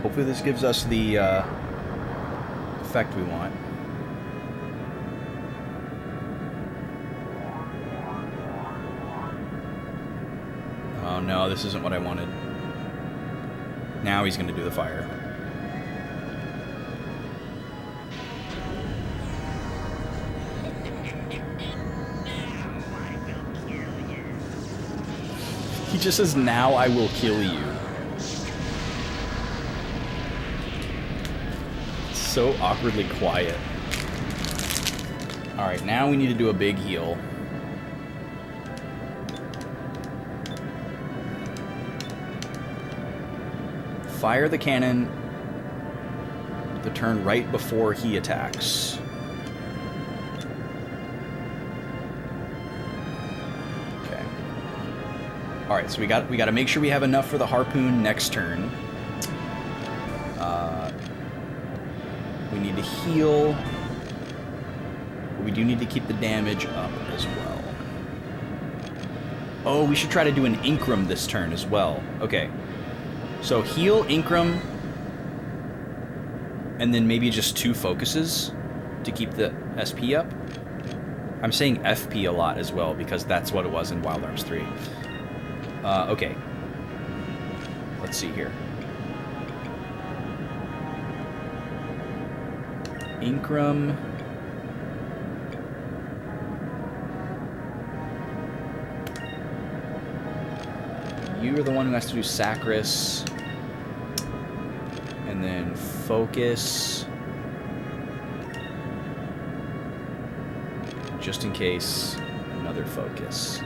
Hopefully this gives us the effect we want. Oh no, this isn't what I wanted. Now he's going to do the fire. He just says, "Now I will kill you." So awkwardly quiet. Alright, now we need to do a big heal. Fire the cannon the turn right before he attacks. Okay. Alright, so we got to make sure we have enough for the harpoon next turn. We need to heal. But we do need to keep the damage up as well. Oh, we should try to do an Incrum this turn as well. Okay. So heal, Incrum, and then maybe just 2 focuses to keep the SP up. I'm saying FP a lot as well because that's what it was in Wild Arms 3. Okay. Let's see here. Incrum. You're the one who has to do Sacris. And then focus. Just in case, another focus.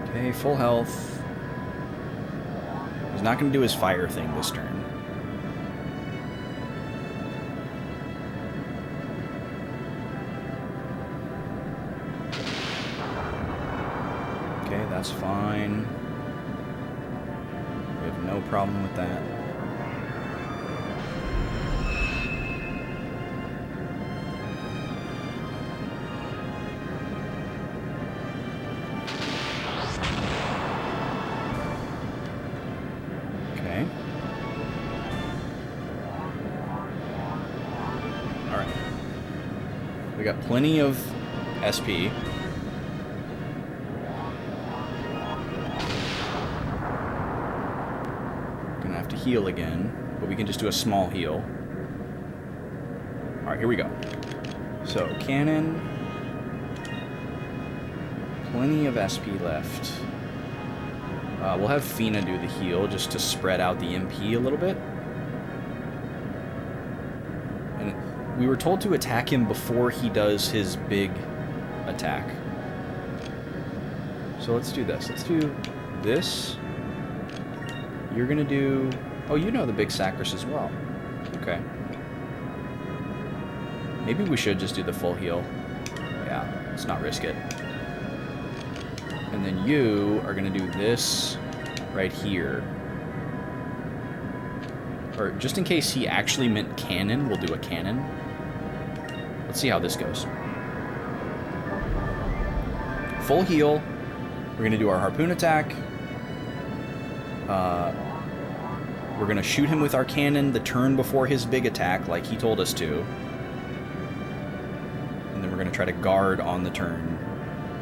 Okay, full health. He's not going to do his fire thing this turn. Okay, that's fine. We have no problem with that. We got plenty of SP. Gonna have to heal again, but we can just do a small heal. Alright, here we go. So, cannon. Plenty of SP left. We'll have Fina do the heal just to spread out the MP a little bit. And we were told to attack him before he does his big attack. So let's do this. Let's do this. You're gonna do... Oh, you know the big Sacris as well. Okay. Maybe we should just do the full heal. Yeah, let's not risk it. And then you are going to do this right here. Or just in case he actually meant cannon, we'll do a cannon. Let's see how this goes. Full heal. We're going to do our harpoon attack. We're going to shoot him with our cannon the turn before his big attack, like he told us to. And then we're going to try to guard on the turn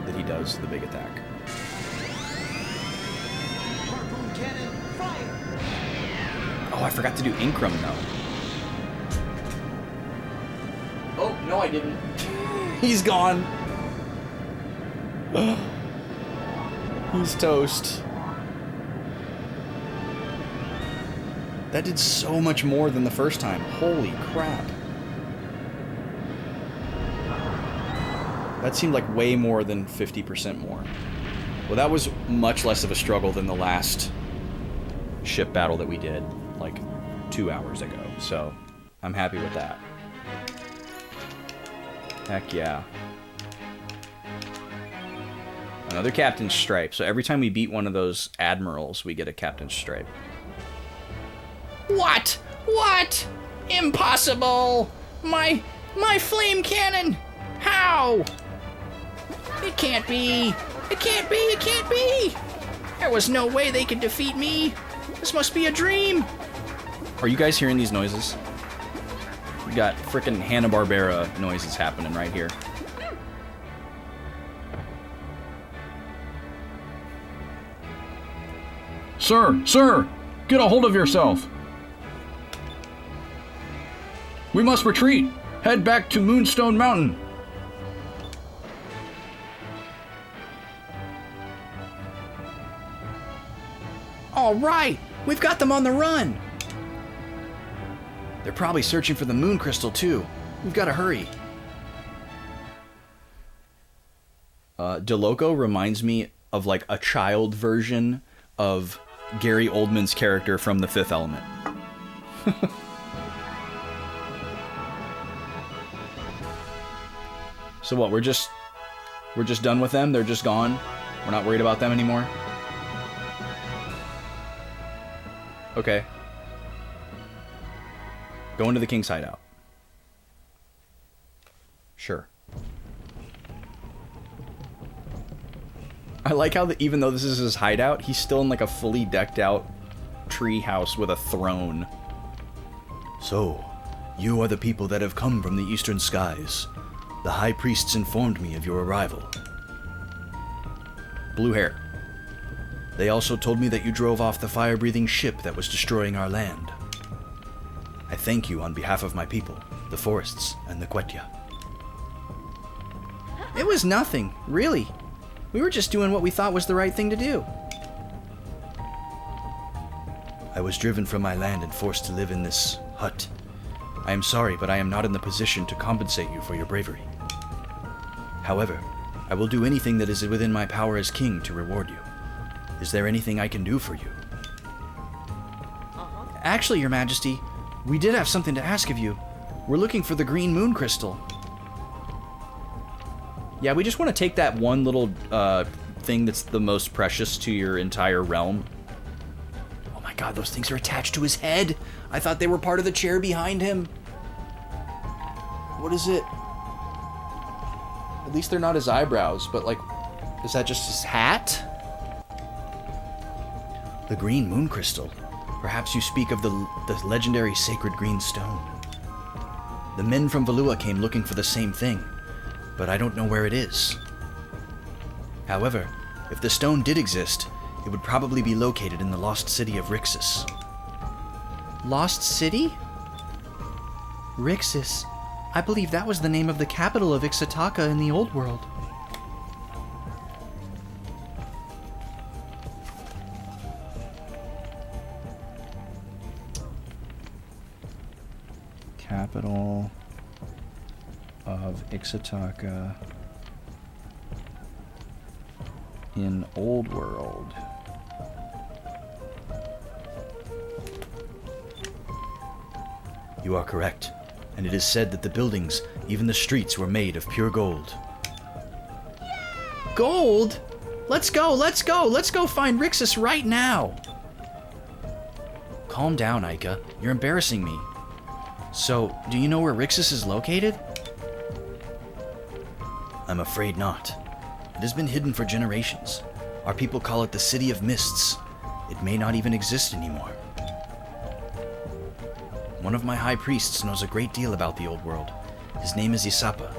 that he does the big attack. Oh, I forgot to do Incrum, though. Oh, no, I didn't. He's gone. He's toast. That did so much more than the first time. Holy crap. That seemed like way more than 50% more. Well, that was much less of a struggle than the last ship battle that we did, like 2 hours ago. So, I'm happy with that. Heck yeah. Another Captain's Stripe. So every time we beat one of those Admirals, we get a Captain's Stripe. What? What? Impossible! My flame cannon! How? It can't be! It can't be! It can't be! There was no way they could defeat me! This must be a dream! Are you guys hearing these noises? We got frickin' Hanna-Barbera noises happening right here. Sir, sir! Get a hold of yourself! We must retreat! Head back to Moonstone Mountain! All right, we've got them on the run. They're probably searching for the moon crystal too. We've got to hurry. DeLoco reminds me of like a child version of Gary Oldman's character from The Fifth Element. So what? We're just done with them. They're just gone. We're not worried about them anymore. Okay. Go into the king's hideout. Sure. I like how even though this is his hideout, he's still in like a fully decked out tree house with a throne. So, you are the people that have come from the eastern skies. The high priests informed me of your arrival. Blue hair. They also told me that you drove off the fire-breathing ship that was destroying our land. I thank you on behalf of my people, the forests, and the Quetya. It was nothing, really. We were just doing what we thought was the right thing to do. I was driven from my land and forced to live in this hut. I am sorry, but I am not in the position to compensate you for your bravery. However, I will do anything that is within my power as king to reward you. Is there anything I can do for you? Actually, Your Majesty, we did have something to ask of you. We're looking for the green moon crystal. Yeah, we just want to take that one little thing that's the most precious to your entire realm. Oh my god, those things are attached to his head. I thought they were part of the chair behind him. What is it? At least they're not his eyebrows, but like, is that just his hat? The green moon crystal. Perhaps you speak of the legendary sacred green stone. The men from Valua came looking for the same thing. but I don't know where it is. However, if the stone did exist, it would probably be located in the lost city of Rixus. Lost City? Rixus. I believe that was the name of the capital of Ixataka in the Old World. Capital of Ixataka in Old World. You are correct, and it is said that the buildings, even the streets, were made of pure gold. Gold? Let's go, let's go, let's go find Rixus right now. Calm down, Aika. You're embarrassing me. So, do you know where Rixus is located? I'm afraid not. It has been hidden for generations. Our people call it the City of Mists. It may not even exist anymore. One of my high priests knows a great deal about the old world. His name is Isapa.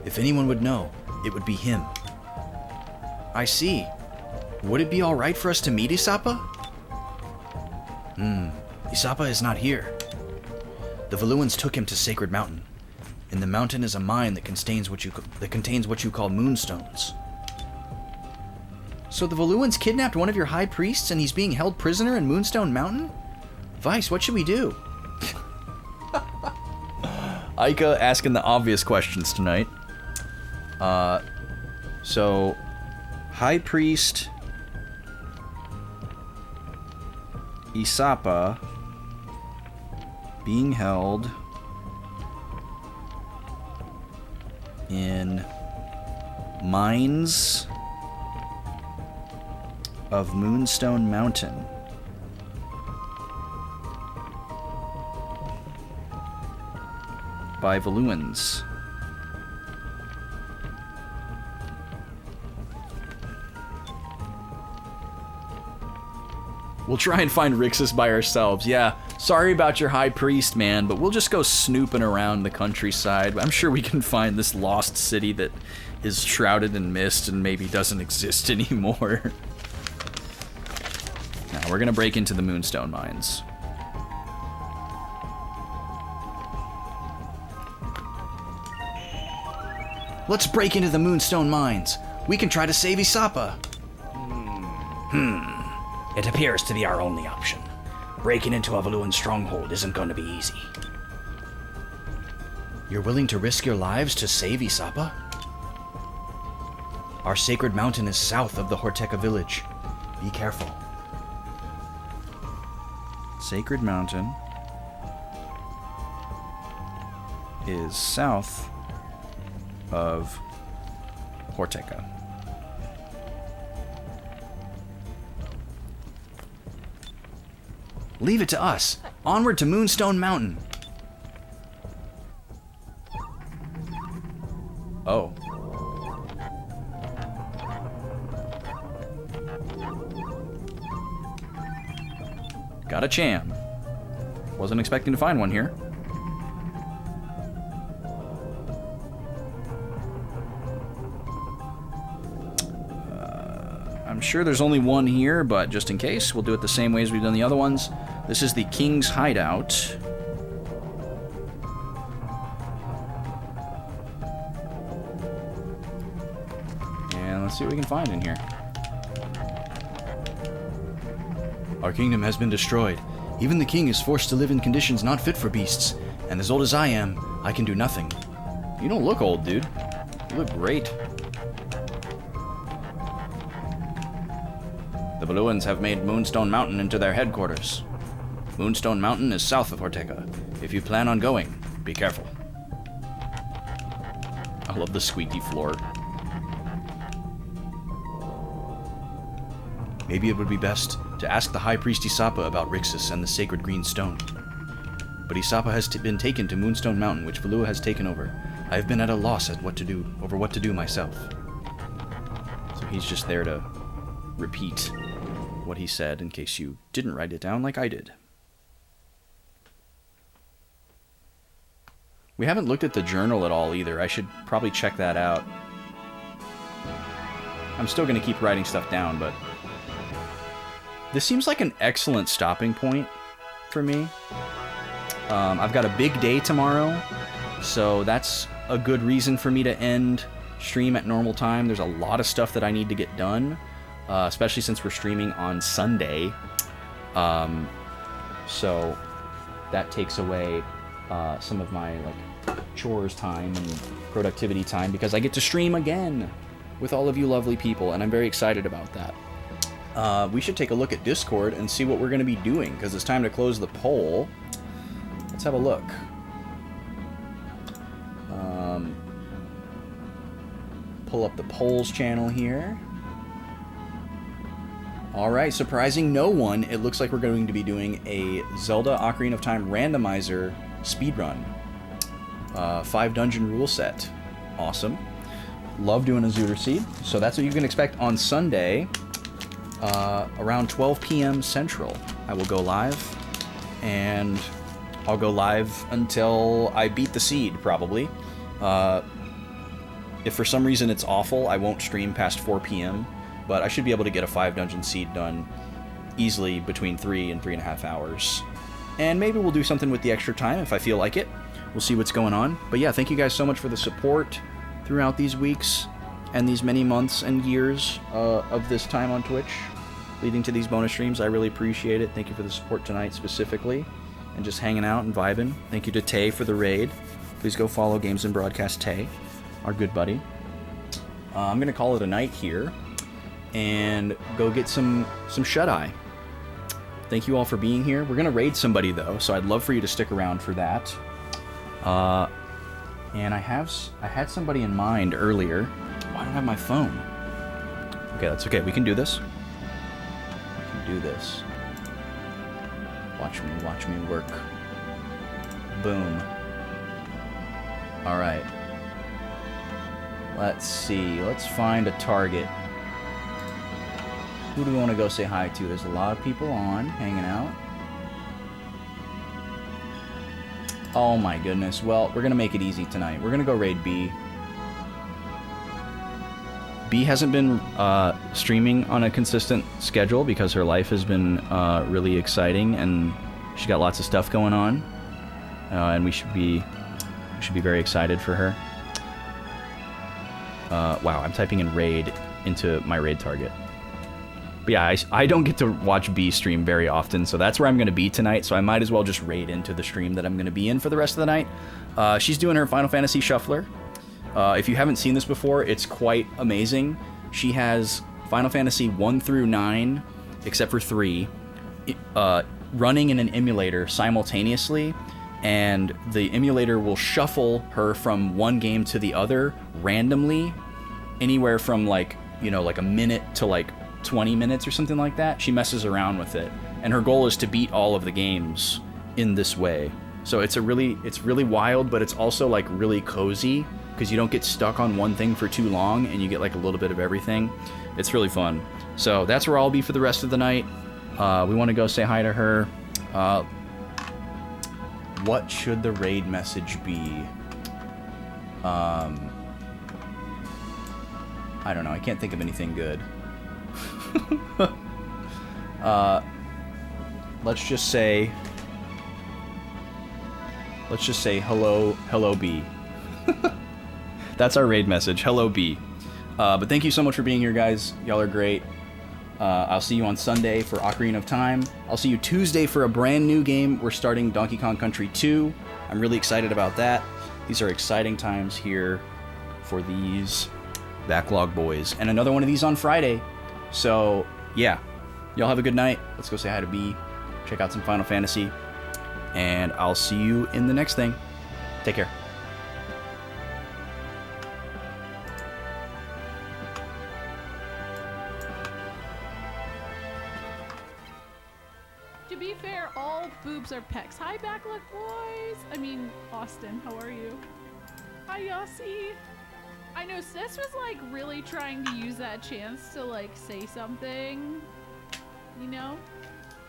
If anyone would know, it would be him. I see. Would it be alright for us to meet Isapa? Isapa is not here. The Valuans took him to Sacred Mountain. In the mountain is a mine that contains what you call moonstones. So the Valuans kidnapped one of your high priests and he's being held prisoner in Moonstone Mountain? Vice, what should we do? Aika asking the obvious questions tonight. So, High Priest Isapa being held in mines of Moonstone Mountain. By Valuans. We'll try and find Rixus by ourselves. Yeah, sorry about your high priest, man, but we'll just go snooping around the countryside. I'm sure we can find this lost city that is shrouded in mist and maybe doesn't exist anymore. Now, we're gonna break into the Moonstone Mines. Let's break into the Moonstone Mines. We can try to save Isapa. It appears to be our only option. Breaking into a Valuan stronghold isn't going to be easy. You're willing to risk your lives to save Isapa? Our sacred mountain is south of the Horteka village. Be careful. Sacred Mountain is south of Horteka. Leave it to us. Onward to Moonstone Mountain. Oh. Got a cham. Wasn't expecting to find one here. I'm sure there's only one here, but just in case, we'll do it the same way as we've done the other ones. This is the King's Hideout. And let's see what we can find in here. Our kingdom has been destroyed. Even the king is forced to live in conditions not fit for beasts. And as old as I am, I can do nothing. You don't look old, dude. You look great. The Valuans have made Moonstone Mountain into their headquarters. Moonstone Mountain is south of Horteka. If you plan on going, be careful. I love the squeaky floor. Maybe it would be best to ask the High Priest Isapa about Rixus and the sacred green stone. But Isapa has been taken to Moonstone Mountain, which Valua has taken over. I have been at a loss at what to do myself. So he's just there to repeat what he said in case you didn't write it down like I did. We haven't looked at the journal at all either. I should probably check that out. I'm still going to keep writing stuff down, but this seems like an excellent stopping point for me. I've got a big day tomorrow, so that's a good reason for me to end stream at normal time. There's a lot of stuff that I need to get done, especially since we're streaming on Sunday. So that takes away some of my like chores time and productivity time because I get to stream again with all of you lovely people, and I'm very excited about that. We should take a look at Discord and see what we're going to be doing, because it's time to close the poll. Let's have a look. Pull up the polls channel here. Alright, surprising no one, it looks like we're going to be doing a Zelda Ocarina of Time randomizer speedrun. 5 dungeon rule set. Awesome. Love doing a Zooter Seed. So that's what you can expect on Sunday, around 12 p.m. Central. I will go live, and I'll go live until I beat the seed, probably. If for some reason it's awful, I won't stream past 4 p.m., but I should be able to get a 5 dungeon seed done easily between 3 and 3.5 hours. And maybe we'll do something with the extra time if I feel like it. We'll see what's going on. But yeah, thank you guys so much for the support throughout these weeks and these many months and years of this time on Twitch, leading to these bonus streams. I really appreciate it. Thank you for the support tonight specifically, and just hanging out and vibing. Thank you to Tay for the raid. Please go follow Games and Broadcast Tay, our good buddy. I'm going to call it a night here and go get some shut-eye. Thank you all for being here. We're going to raid somebody, though, so I'd love for you to stick around for that. And I had somebody in mind earlier. Oh, I don't have my phone. Okay, that's okay. We can do this. We can do this. Watch me work. Boom. All right. Let's see. Let's find a target. Who do we want to go say hi to? There's a lot of people on, hanging out. Oh my goodness. Well, we're going to make it easy tonight. We're going to go raid B. B hasn't been streaming on a consistent schedule because her life has been really exciting, and she's got lots of stuff going on. And we should be very excited for her. Wow, I'm typing in raid into my raid target. But yeah, I don't get to watch B stream very often, so that's where I'm going to be tonight, so I might as well just raid into the stream that I'm going to be in for the rest of the night. She's doing her Final Fantasy Shuffler. If you haven't seen this before, it's quite amazing. She has Final Fantasy 1 through 9, except for 3, running in an emulator simultaneously, and the emulator will shuffle her from one game to the other randomly, anywhere from like a minute to like 20 minutes or something like that. She messes around with it, and her goal is to beat all of the games in this way. So it's really wild, but it's also like really cozy because you don't get stuck on one thing for too long, and you get like a little bit of everything. It's really fun. So that's where I'll be for the rest of the night. We want to go say hi to her. What should the raid message be? I don't know. I can't think of anything good. Let's just say hello B. That's our raid message, hello B. But thank you so much for being here, guys. Y'all are great. I'll see you on Sunday for Ocarina of Time. I'll see you Tuesday for a brand new game. We're starting Donkey Kong Country 2. I'm really excited about that. These are exciting times here for these Backlog boys. And another one of these on Friday. So, yeah. Y'all have a good night. Let's go say hi to B. Check out some Final Fantasy. And I'll see you in the next thing. Take care. To be fair, all boobs are pecs. Hi, Backlog boys. I mean, Austin, how are you? Hi, Yossi. I know Sis was like really trying to use that chance to like say something. You know?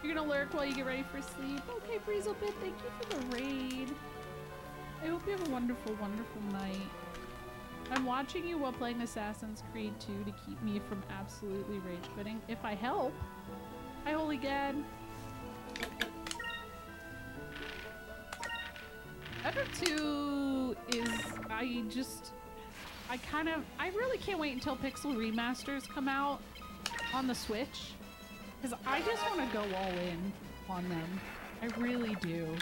You're gonna lurk while you get ready for sleep. Okay, Breezelbit, thank you for the raid. I hope you have a wonderful, wonderful night. I'm watching you while playing Assassin's Creed 2 to keep me from absolutely rage quitting. If I help, hi Holy Gad. Ever 2 is, I really can't wait until Pixel Remasters come out on the Switch. Because I just want to go all in on them. I really do.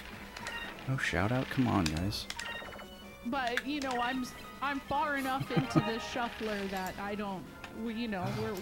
No shout out? Come on, guys. But, you know, I'm far enough into the shuffler that I don't, you know, we're